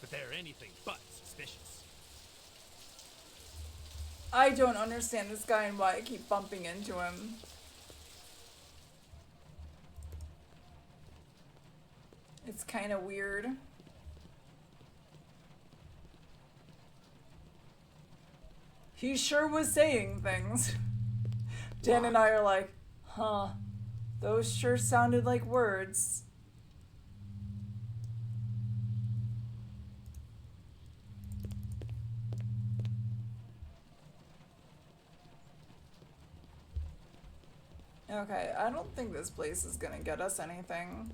but they're anything but suspicious. I don't understand this guy and why I keep bumping into him. It's kind of weird. He sure was saying things. Dan and I are like, huh, those sure sounded like words. Okay, I don't think this place is gonna get us anything.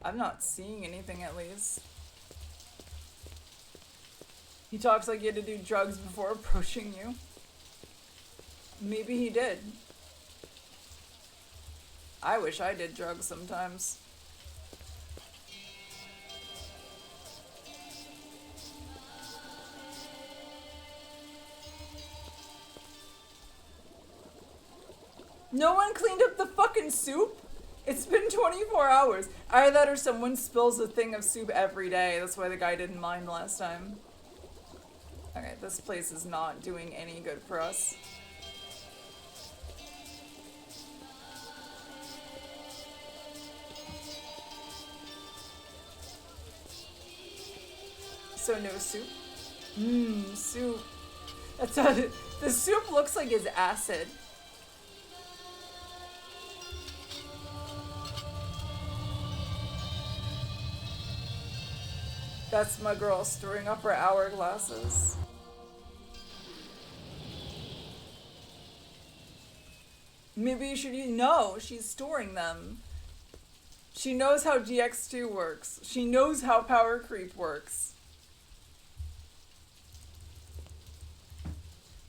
I'm not seeing anything, at least. He talks like he had to do drugs before approaching you. Maybe he did. I wish I did drugs sometimes. No one cleaned up the fucking soup? It's been 24 hours. Either that or someone spills a thing of soup every day. That's why the guy didn't mind last time. Okay, this place is not doing any good for us. So no soup? Mmm, soup. That's how the soup looks like it's acid. That's my girl stirring up her hourglasses. Maybe you should no, she's storing them. She knows how DX2 works. She knows how power creep works.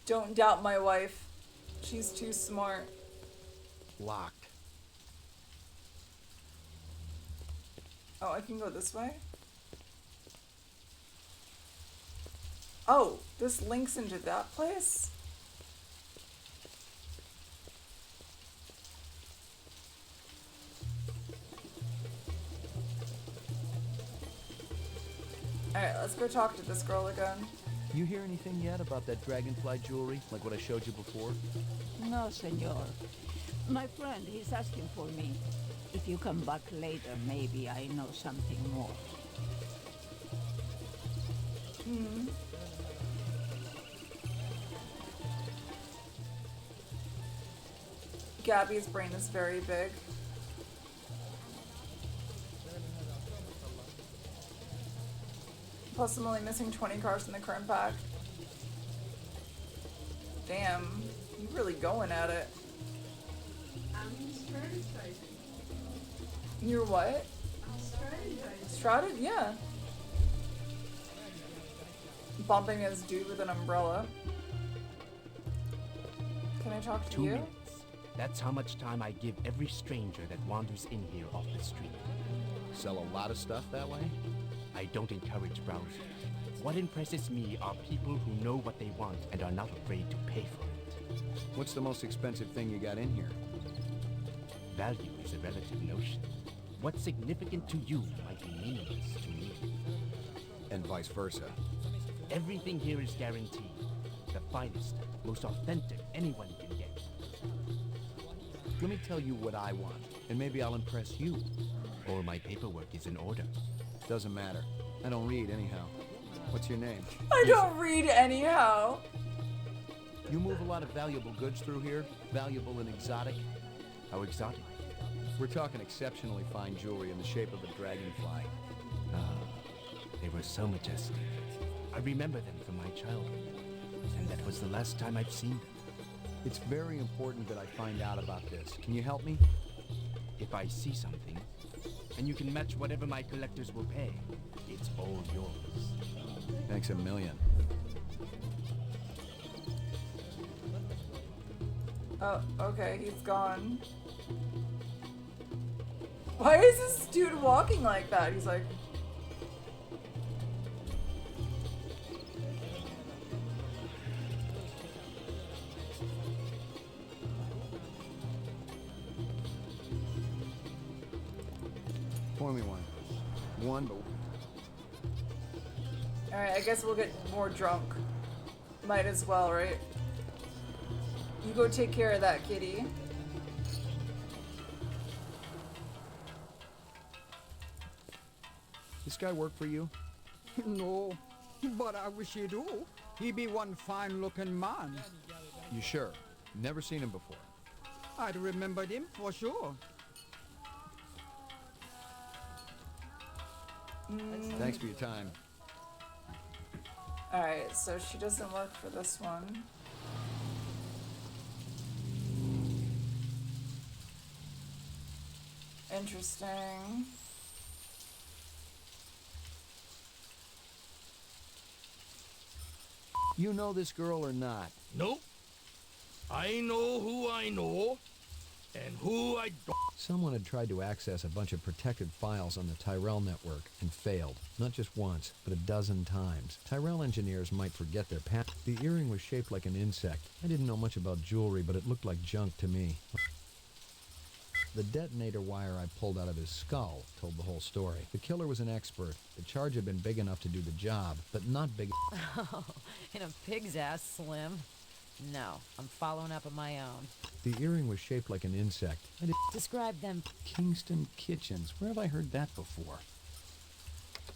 Don't doubt my wife. She's too smart. Locked. Oh, I can go this way? Oh, this links into that place? Alright, let's go talk to this girl again. You hear anything yet about that dragonfly jewelry, like what I showed you before? No, senor. My friend, he's asking for me. If you come back later, maybe I know something more. Hmm. Gabby's brain is very big. Plus, I'm only missing 20 cars in the current pack. Damn, you really going at it. I'm strategizing. You're what? I'm strategizing. Stratted? Yeah. Bumping his dude with an umbrella. Can I talk to 2 you? minutes. That's how much time I give every stranger that wanders in here off the street. Sell a lot of stuff that way? I don't encourage browsing. What impresses me are people who know what they want and are not afraid to pay for it. What's the most expensive thing you got in here? Value is a relative notion. What's significant to you might be meaningless to me. And vice versa. Everything here is guaranteed. The finest, most authentic anyone can get. Let me tell you what I want, and maybe I'll impress you. All my paperwork is in order. Doesn't matter. I don't read anyhow. What's your name? I don't read anyhow. You move a lot of valuable goods through here? Valuable and exotic? How exotic? We're talking exceptionally fine jewelry in the shape of a dragonfly. They were so majestic. I remember them from my childhood. And that was the last time I've seen them. It's very important that I find out about this. Can you help me? If I see something, and you can match whatever my collectors will pay, it's all yours. Thanks a million. Oh, okay, he's gone. Why is this dude walking like that? He's like... Pour me one. One, but... Alright, I guess we'll get more drunk. Might as well, right? You go take care of that kitty. This guy work for you? No, but I wish he do. He be one fine-looking man. You sure? Never seen him before. I'd remembered him for sure. Thanks for your time. Alright, so she doesn't work for this one. Interesting. You know this girl or not? Nope. I know who I know, and who I don't. Someone had tried to access a bunch of protected files on the Tyrell network and failed. Not just once, but a dozen times. Tyrell engineers might forget their past. The earring was shaped like an insect. I didn't know much about jewelry, but it looked like junk to me. The detonator wire I pulled out of his skull told the whole story. The killer was an expert. The charge had been big enough to do the job, but not big... Oh, in a pig's ass, Slim. No, I'm following up on my own. The earring was shaped like an insect. Describe them. Kingston Kitchens. Where have I heard that before?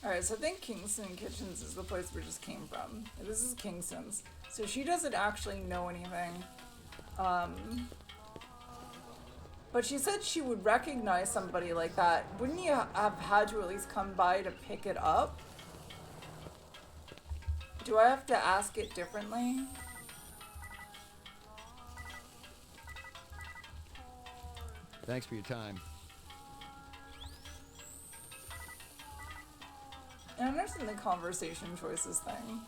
Alright, so I think Kingston Kitchens is the place we just came from. This is Kingston's. So she doesn't actually know anything. But she said she would recognize somebody like that. Wouldn't you have had to at least come by to pick it up? Do I have to ask it differently? Thanks for your time. I understand the conversation choices thing.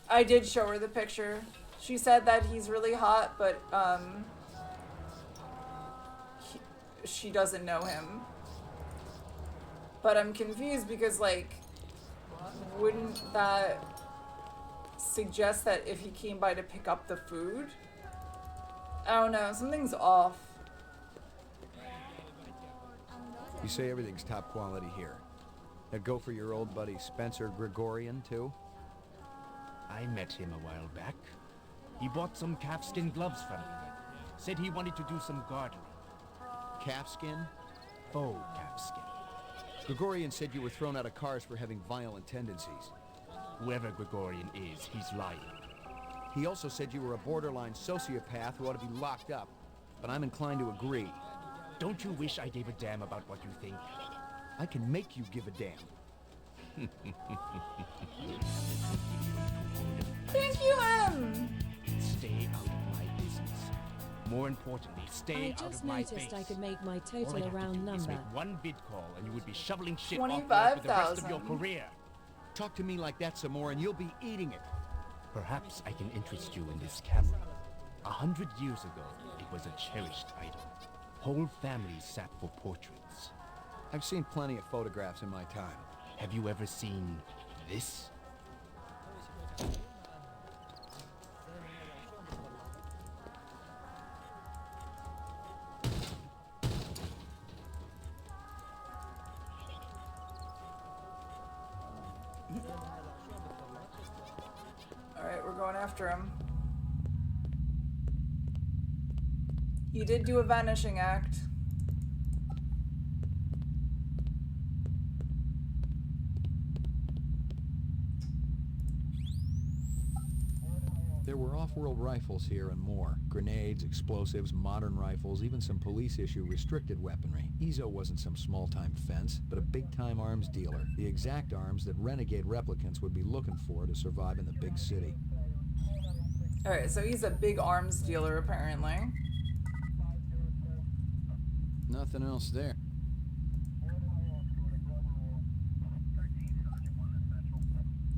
I did show her the picture. She said that he's really hot, but she doesn't know him. But I'm confused because, like, wouldn't that suggest that if he came by to pick up the food? I don't know, something's off. You say everything's top quality here. That go for your old buddy Spencer Gregorian, too? I met him a while back. He bought some calfskin gloves from me. Said he wanted to do some gardening. Calfskin? Faux calfskin. Gregorian said you were thrown out of cars for having violent tendencies. Whoever Gregorian is, he's lying. He also said you were a borderline sociopath who ought to be locked up, but I'm inclined to agree. Don't you wish I gave a damn about what you think? I can make you give a damn. Thank you, Em! Stay out of my business. More importantly, stay out of my base. I just noticed I could make my All total I'd have a to round do is number. make one vid call and you would be shoveling shit off for the rest of your career. Talk to me like that some more and you'll be eating it. Perhaps I can interest you in this camera. 100 years ago, it was a cherished item. Whole families sat for portraits. I've seen plenty of photographs in my time. Have you ever seen this? after him. He did do a vanishing act. There were off-world rifles here and more. Grenades, explosives, modern rifles, even some police-issue restricted weaponry. Ezo wasn't some small-time fence, but a big-time arms dealer. The exact arms that renegade replicants would be looking for to survive in the big city. Alright, so he's a big arms dealer, apparently. Nothing else there.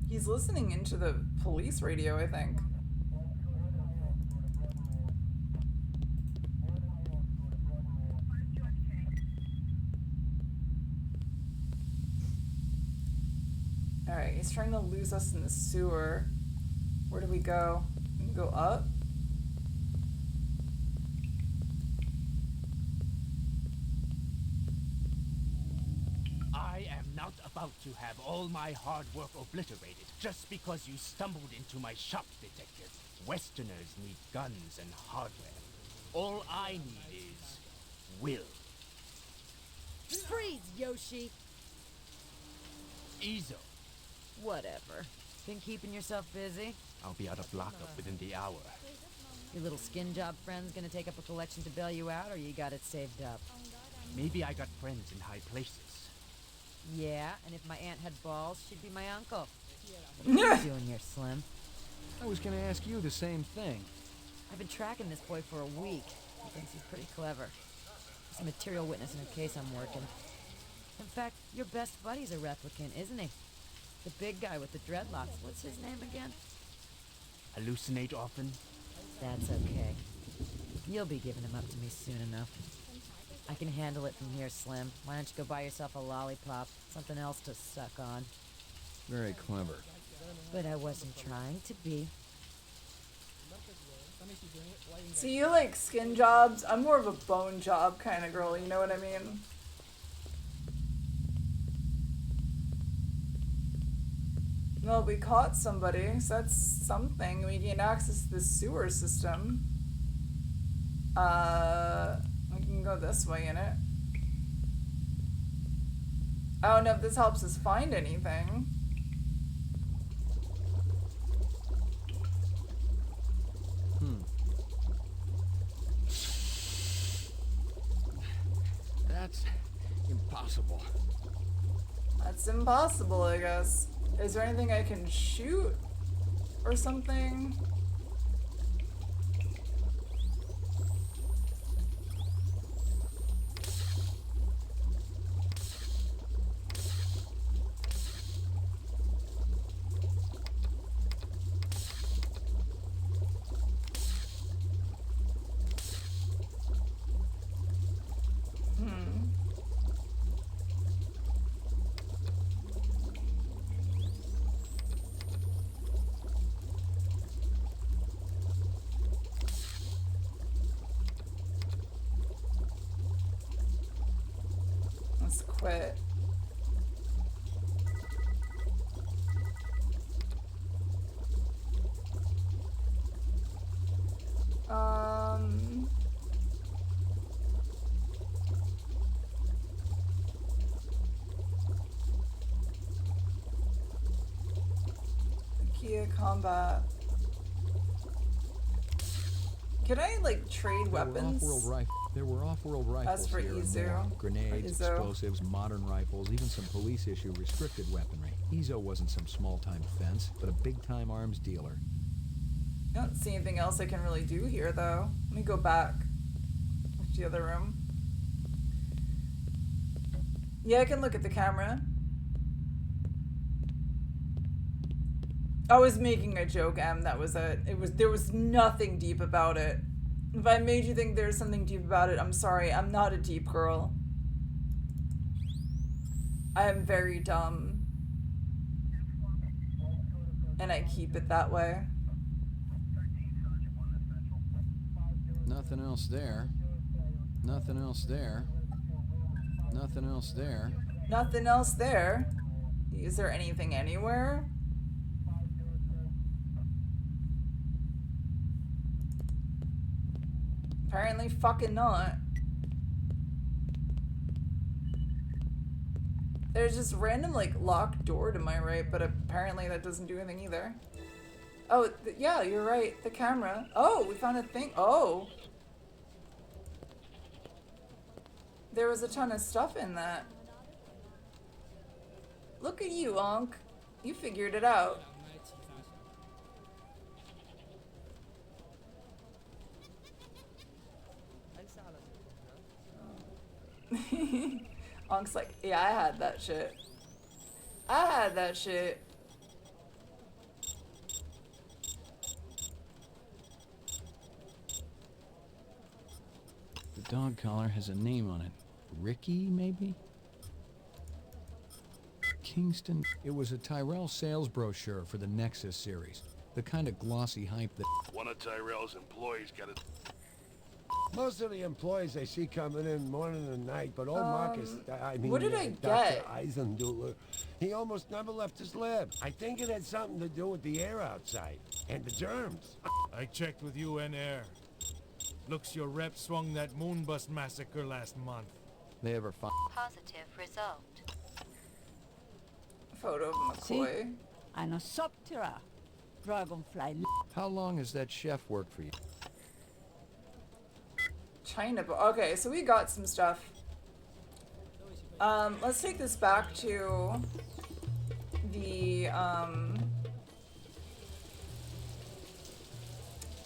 He's listening into the police radio, I think. Alright, he's trying to lose us in the sewer. Where do we go? We can go up? I am not about to have all my hard work obliterated just because you stumbled into my shop, detective. Westerners need guns and hardware. All I need is will. Freeze, Yoshi! Ezo. Whatever. Been keeping yourself busy? I'll be out of lockup within the hour. Your little skin job friend's gonna take up a collection to bail you out, or you got it saved up? Maybe I got friends in high places. Yeah, and if my aunt had balls, she'd be my uncle. What are you doing here, Slim? I was gonna ask you the same thing. I've been tracking this boy for a week. He thinks he's pretty clever. He's a material witness in a case I'm working. In fact, your best buddy's a replicant, isn't he? The big guy with the dreadlocks. What's his name again? Hallucinate often? That's okay. You'll be giving him up to me soon enough. I can handle it from here, Slim. Why don't you go buy yourself a lollipop? Something else to suck on. Very clever. But I wasn't trying to be. So you like skin jobs? I'm more of a bone job kind of girl, you know what I mean? Well, we caught somebody, so that's something. We gained access to the sewer system. We can go this way in it. I don't know if this helps us find anything. That's impossible. That's impossible, I guess. Is there anything I can shoot? Or something? Let's quit. Kia combat. Can I like trade weapons? There were off-world rifles As for here and Ezo. more. Grenades, Ezo. explosives, modern rifles, even some police-issue restricted weaponry. Ezo wasn't some small-time fence, but a big-time arms dealer. I don't see anything else I can really do here, though. Let me go back to the other room. Yeah, I can look at the camera. I was making a joke, Em. That was it. There was nothing deep about it. If I made you think there's something deep about it, I'm sorry. I'm not a deep girl. I am very dumb. And I keep it that way. Nothing else there. Nothing else there. Nothing else there. Nothing else there. Is there anything anywhere? Apparently fucking not. There's just random, like, locked door to my right, but apparently that doesn't do anything either. Oh, yeah, you're right. The camera. Oh, we found a thing. Oh. There was a ton of stuff in that. Look at you, Onk. You figured it out. Onk's like, yeah, I had that shit. I had that shit. The dog collar has a name on it. Ricky, maybe? Kingston. It was a Tyrell sales brochure for the Nexus series. The kind of glossy hype that... One of Tyrell's employees got it. Most of the employees I see coming in morning and night, but old Marcus, I mean, what did I Dr. get? Eisenduler, he almost never left his lab. I think it had something to do with the air outside and the germs. I checked with UN Air. Looks your rep swung that moonbus massacre last month. They ever find... Positive result. Photo of McCoy. Anosoptera. Dragonfly. How long has that chef worked for you? China. Okay, so we got some stuff. Let's take this back to the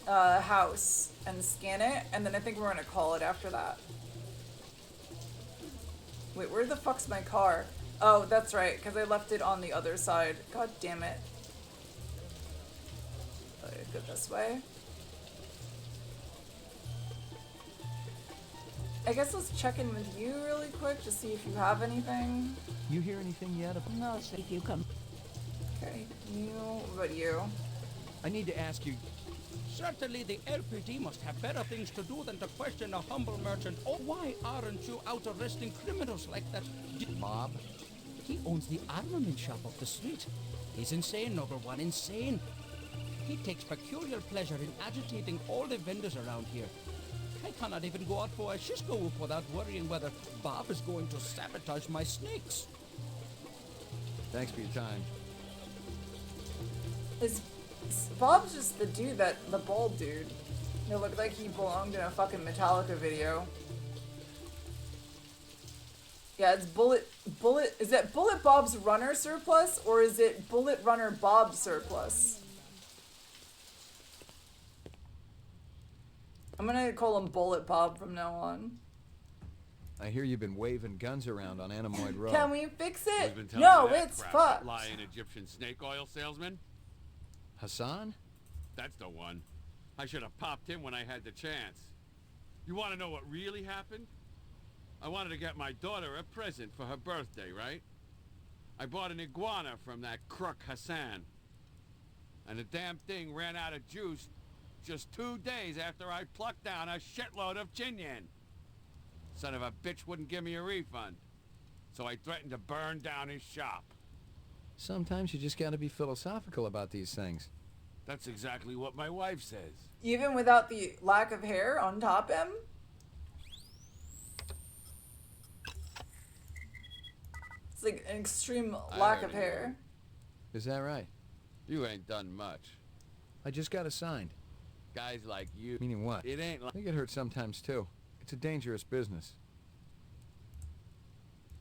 house and scan it, and then I think we're gonna call it after that. Wait, where the fuck's my car? Oh, that's right, because I left it on the other side. God damn it. Go this way. I guess let's check in with you really quick to see if you have anything. You hear anything yet? No, so if you come. Okay, you, what about you? I need to ask you. Certainly the LPD must have better things to do than to question a humble merchant. Oh, why aren't you out arresting criminals like that? Bob? He owns the armament shop off the street. He's insane, number one, insane. He takes peculiar pleasure in agitating all the vendors around here. I cannot even go out for a Cisco whoop without worrying whether Bob is going to sabotage my snakes. Thanks for your time. Is Bob's just the dude the bald dude. It looked like he belonged in a fucking Metallica video. Yeah, it's Bullet, is that Bullet Bob's Runner surplus, or is it Bullet Runner Bob surplus? I'm gonna call him Bullet Bob from now on. I hear you've been waving guns around on Anamoid Road. Can we fix Who's it? been telling No, you that it's crap? fucked. Lying Egyptian snake oil salesman? Hassan? That's the one. I should have popped him when I had the chance. You want to know what really happened? I wanted to get my daughter a present for her birthday, right? I bought an iguana from that crook Hassan. And the damn thing ran out of juice just 2 days after I plucked down a shitload of Chinyan. Son of a bitch wouldn't give me a refund. So I threatened to burn down his shop. Sometimes you just gotta be philosophical about these things. That's exactly what my wife says. Even without the lack of hair on top him? It's like an extreme lack of hair. Is that right? You ain't done much. I just got assigned. Guys like you. Meaning what? It ain't like... They get hurt sometimes too. It's a dangerous business.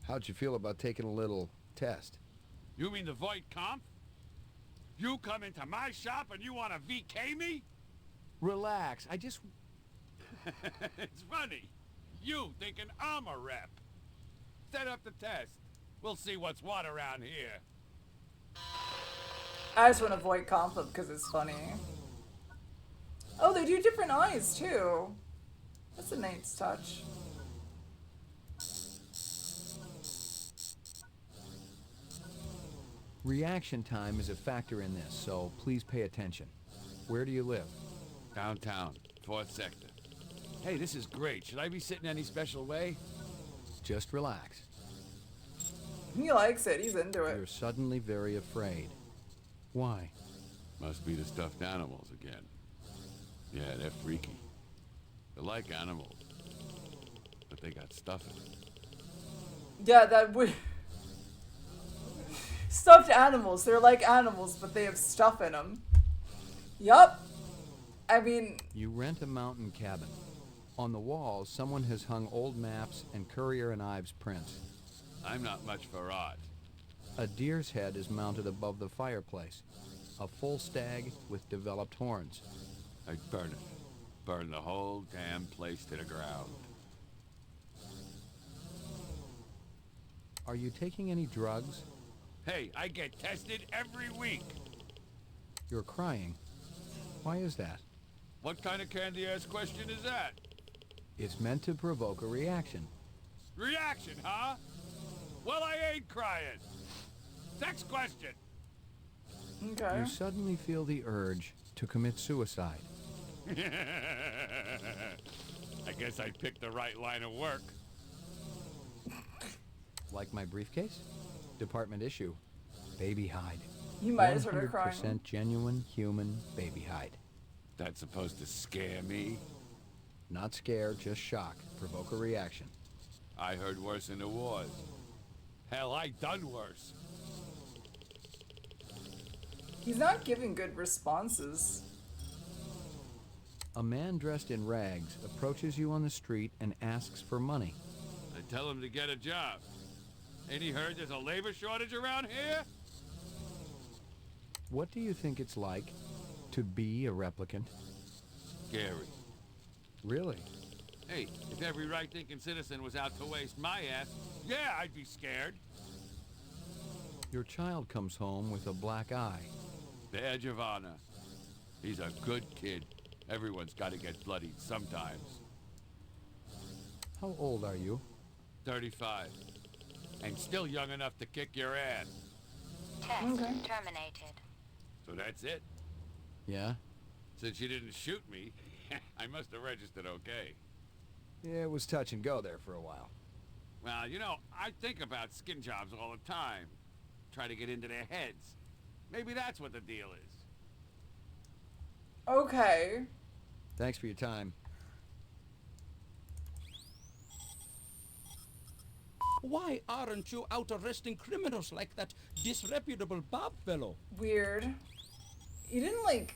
How'd you feel about taking a little test? You mean the Void Comp? You come into my shop and you want to VK me? Relax, I just... It's funny. You thinking I'm a rep. Set up the test. We'll see what's what around here. I just want to avoid conflict because it's funny. Oh, they do different eyes too. That's a nice touch. Reaction time is a factor in this, so please pay attention. Where do you live? Downtown, 4th sector. Hey, this is great. Should I be sitting any special way? Just relax. He likes it. He's into it. You're suddenly very afraid. Why? Must be the stuffed animals again. Yeah, they're freaky. They're like animals, but they got stuff in them. Yeah, that would... Stuffed animals. They're like animals, but they have stuff in them. Yup. I mean... You rent a mountain cabin. On the walls, someone has hung old maps and Currier and Ives prints. I'm not much for art. A deer's head is mounted above the fireplace. A full stag with developed horns. I'd burn it. Burn the whole damn place to the ground. Are you taking any drugs? Hey, I get tested every week. You're crying. Why is that? What kind of candy-ass question is that? It's meant to provoke a reaction. Reaction, huh? Well, I ain't crying. Next question. Okay. You suddenly feel the urge to commit suicide. I guess I picked the right line of work. Like my briefcase? Department issue. Baby hide. You might have started crying. 100% genuine human baby hide. That's supposed to scare me? Not scare, just shock. Provoke a reaction. I heard worse in the wars. Hell, I done worse. He's not giving good responses. A man dressed in rags approaches you on the street and asks for money. I tell him to get a job. Ain't he heard there's a labor shortage around here? What do you think it's like to be a replicant? Scary. Really? Hey, if every right-thinking citizen was out to waste my ass, yeah, I'd be scared. Your child comes home with a black eye. Badge of honor. He's a good kid. Everyone's got to get bloodied sometimes. How old are you? 35. And still young enough to kick your ass. Test terminated. So that's it? Yeah? Since you didn't shoot me, I must have registered okay. Yeah, it was touch and go there for a while. Well, you know, I think about skin jobs all the time. Try to get into their heads. Maybe that's what the deal is. Okay. Thanks for your time. Why aren't you out arresting criminals like that disreputable Bob fellow? Weird. He didn't, like,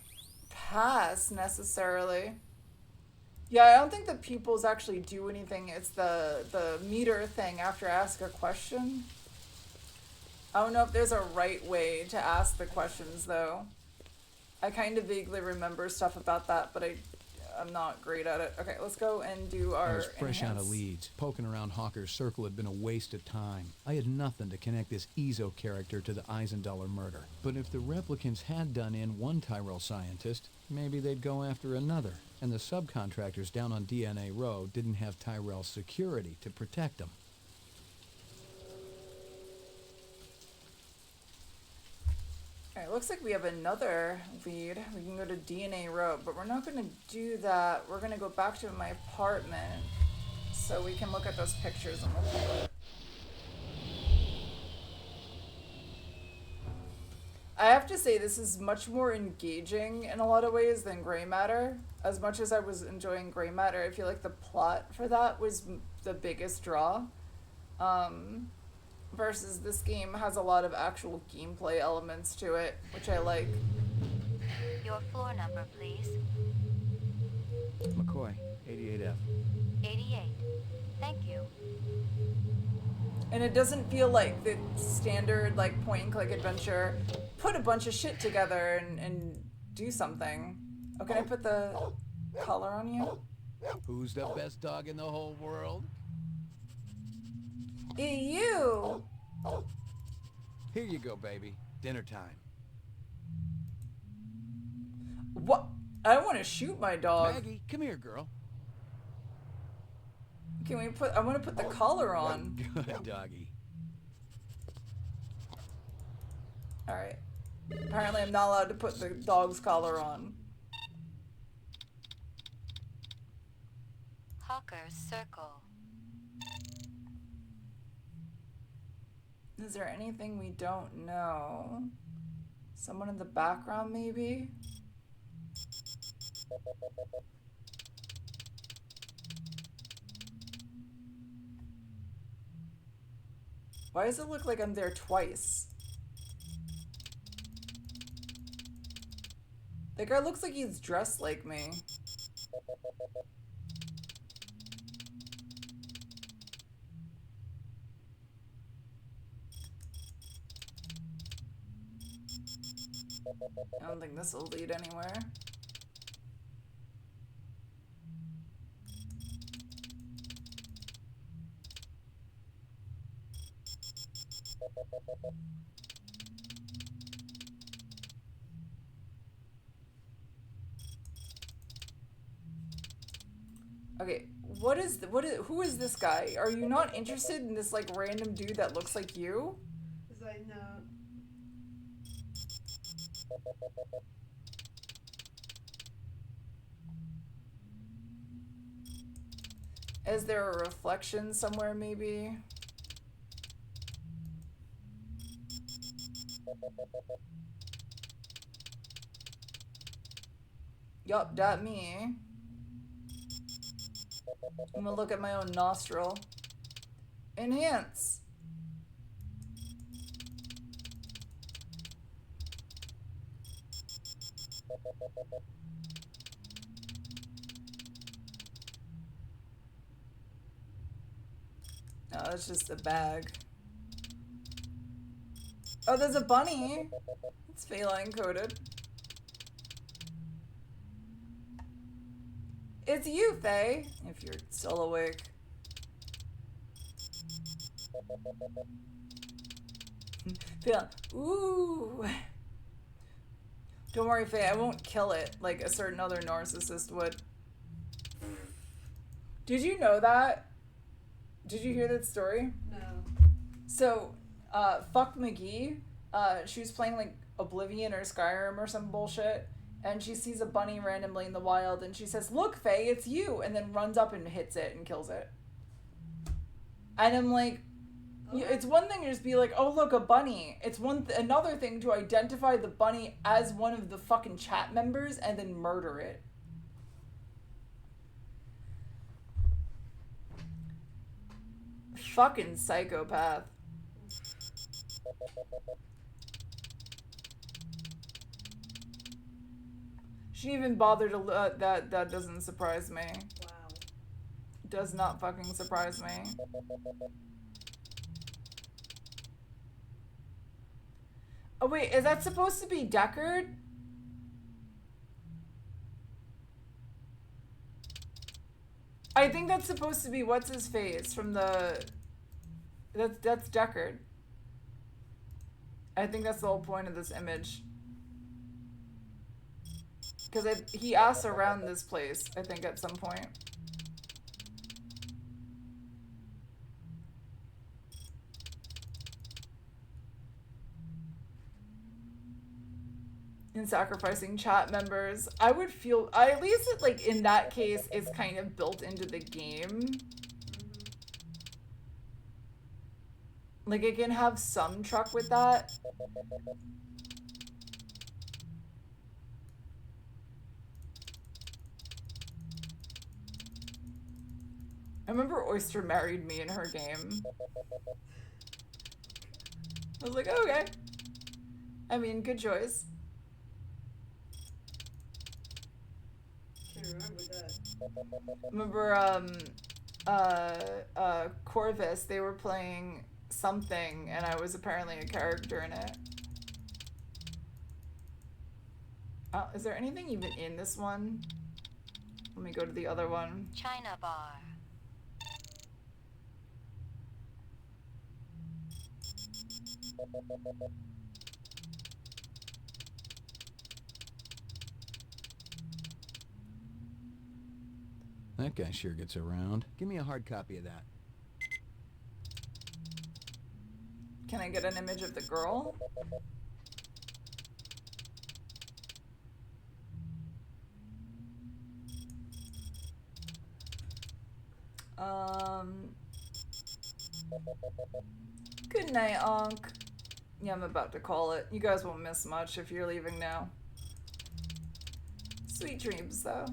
pass, necessarily. Yeah, I don't think the pupils actually do anything. It's the meter thing after I ask a question. I don't know if there's a right way to ask the questions, though. I kind of vaguely remember stuff about that, but I'm not great at it. Okay, let's go and do our I was fresh out of enhance. Leeds. Poking around Hawker's circle had been a waste of time. I had nothing to connect this Ezo character to the Eisendaler murder. But if the replicants had done in one Tyrell scientist, maybe they'd go after another. And the subcontractors down on DNA Row didn't have Tyrell security to protect them. Alright, looks like we have another lead. We can go to DNA Row, but we're not going to do that. We're going to go back to my apartment so we can look at those pictures and look at it. I have to say this is much more engaging in a lot of ways than Gray Matter. As much as I was enjoying Gray Matter, I feel like the plot for that was the biggest draw. Versus this game has a lot of actual gameplay elements to it, which I like. Your floor number, please. McCoy, 88F. 88. Thank you. And it doesn't feel like the standard like point and click adventure. Put a bunch of shit together and do something. Oh, can I put the collar on you? Who's the best dog in the whole world? You. Here you go, baby. Dinner time. What? I don't want to shoot my dog. Maggie, come here, girl. Can we put? I want to put the collar on. Good doggy. All right. Apparently, I'm not allowed to put the dog's collar on. Hawker's Circle. Is there anything we don't know? Someone in the background, maybe? Why does it look like I'm there twice? That guy looks like he's dressed like me. I don't think this will lead anywhere. Okay, who is this guy? Are you not interested in this like random dude that looks like you? It's like, no. Is there a reflection somewhere maybe? Yup, that me. I'm gonna look at my own nostril. Enhance. No, it's just a bag. Oh, there's a bunny. It's feline coded. It's you, Faye, if you're still awake. Feel, ooh. Don't worry, Faye, I won't kill it like a certain other narcissist would. Did you know that? Did you hear that story? No. So, Fuck McGee, she was playing like Oblivion or Skyrim or some bullshit, and she sees a bunny randomly in the wild, and she says, "Look, Faye, it's you," and then runs up and hits it and kills it. And I'm like, it's one thing to just be like, "Oh, look, a bunny." It's another thing to identify the bunny as one of the fucking chat members and then murder it. Fucking psychopath. She didn't even bother to that doesn't surprise me. Wow. Does not fucking surprise me. Oh wait, is that supposed to be Deckard? I think that's supposed to be what's his face from the that's Deckard. I think that's the whole point of this image. Because he asks around this place, I think, at some point. In sacrificing chat members, I would feel, at least like in that case, it's kind of built into the game. Like it can have some truck with that. I remember Oyster married me in her game. I was like, okay. I mean, good choice. Can't remember that. Remember, Corvus, they were playing something, and I was apparently a character in it. Is there anything even in this one? Let me go to the other one. China bar. That guy sure gets around. Give me a hard copy of that. Can I get an image of the girl? Good night, Onk. Yeah, I'm about to call it. You guys won't miss much if you're leaving now. Sweet dreams, though.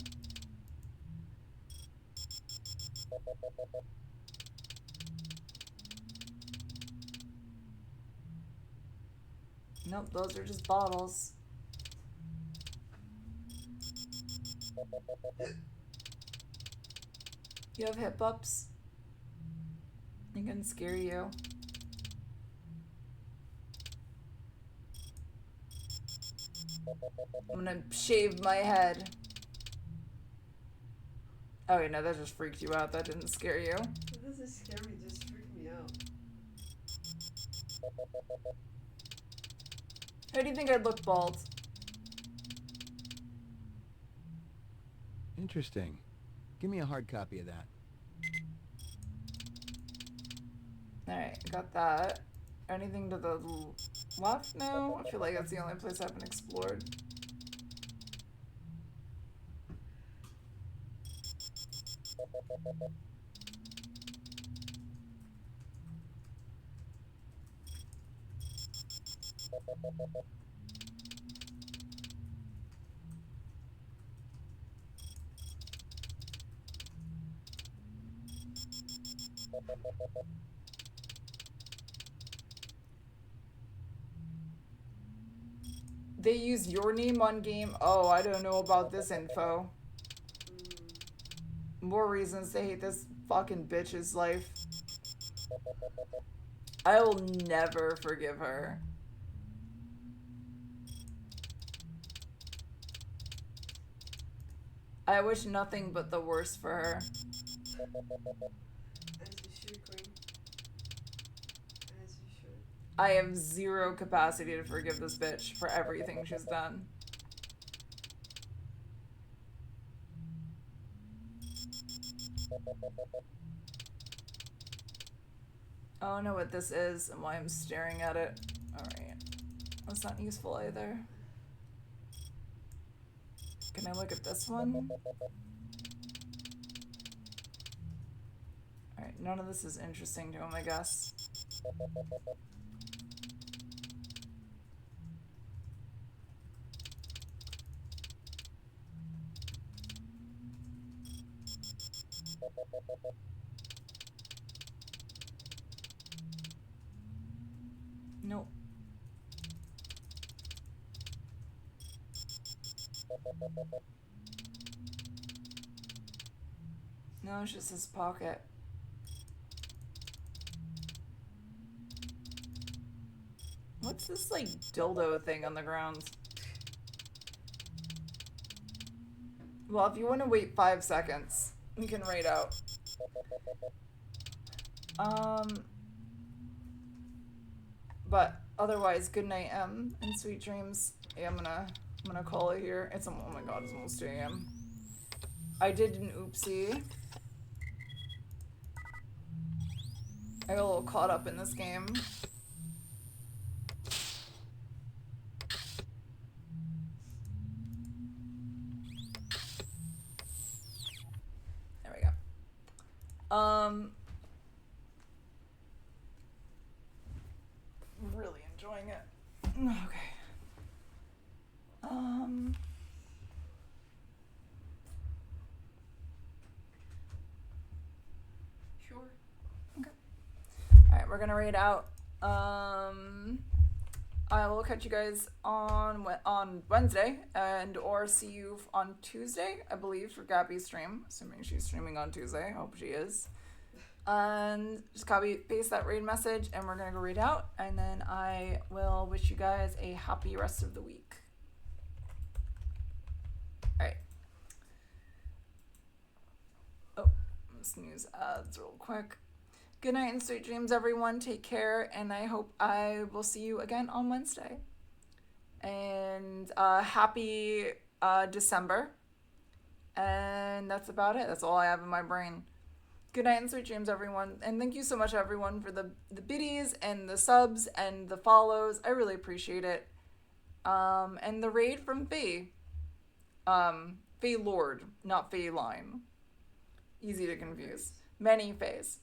Nope, those are just bottles. You have hip ups? It can scare you. I'm gonna shave my head. Oh wait, no, that just freaked you out. That didn't scare you. It doesn't scare me, just freak me out. How do you think I'd look bald? Interesting. Give me a hard copy of that. Alright, got that. Anything to the left? No? I feel like that's the only place I haven't explored. They use your name on game? Oh, I don't know about this info. More reasons to hate this fucking bitch's life. I will never forgive her. I wish nothing but the worst for her. As you should, Queen. As you should. I have zero capacity to forgive this bitch for everything she's done. I don't know what this is and why I'm staring at it. Alright. That's not useful either. Can I look at this one? Alright, none of this is interesting to him, I guess. Nope. No, it's just his pocket. What's this, like, dildo thing on the ground? Well, if you want to wait 5 seconds, you can write out. But otherwise, good night, and sweet dreams. Yeah, I'm gonna call it here. It's, oh my god, it's almost 2 a.m. I did an oopsie. I got a little caught up in this game. There we go. Really enjoying it. Okay. Sure. Okay. Alright, we're gonna read out. I will catch you guys on Wednesday and or see you on Tuesday, I believe, for Gabby's stream. Assuming she's streaming on Tuesday. I hope she is. And just copy paste that raid message and we're gonna go read out, and then I will wish you guys a happy rest of the week. Alright. Oh, snooze ads real quick. Good night and sweet dreams, everyone. Take care, and I hope I will see you again on Wednesday. And happy December. And that's about it. That's all I have in my brain. Good night and sweet dreams, everyone. And thank you so much, everyone, for the biddies and the subs and the follows. I really appreciate it. And the raid from Faye. Faye Lord, not Faye Line. Easy to confuse. Many Fays.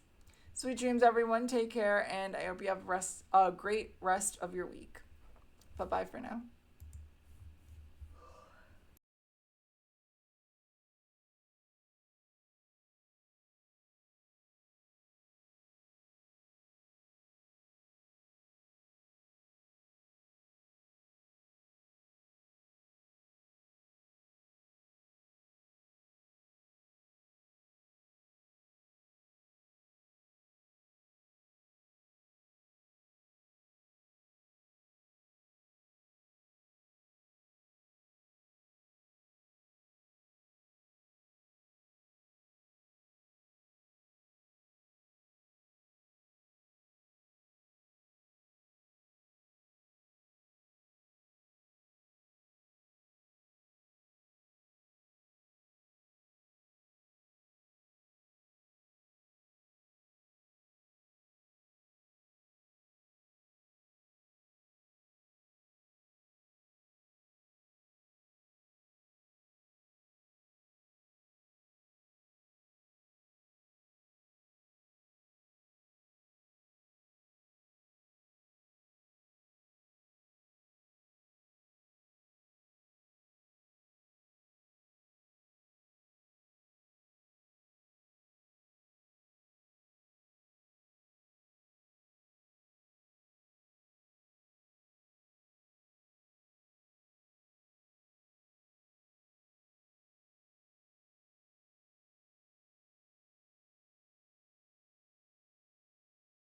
Sweet dreams, everyone. Take care, and I hope you have a great rest of your week. Bye-bye for now.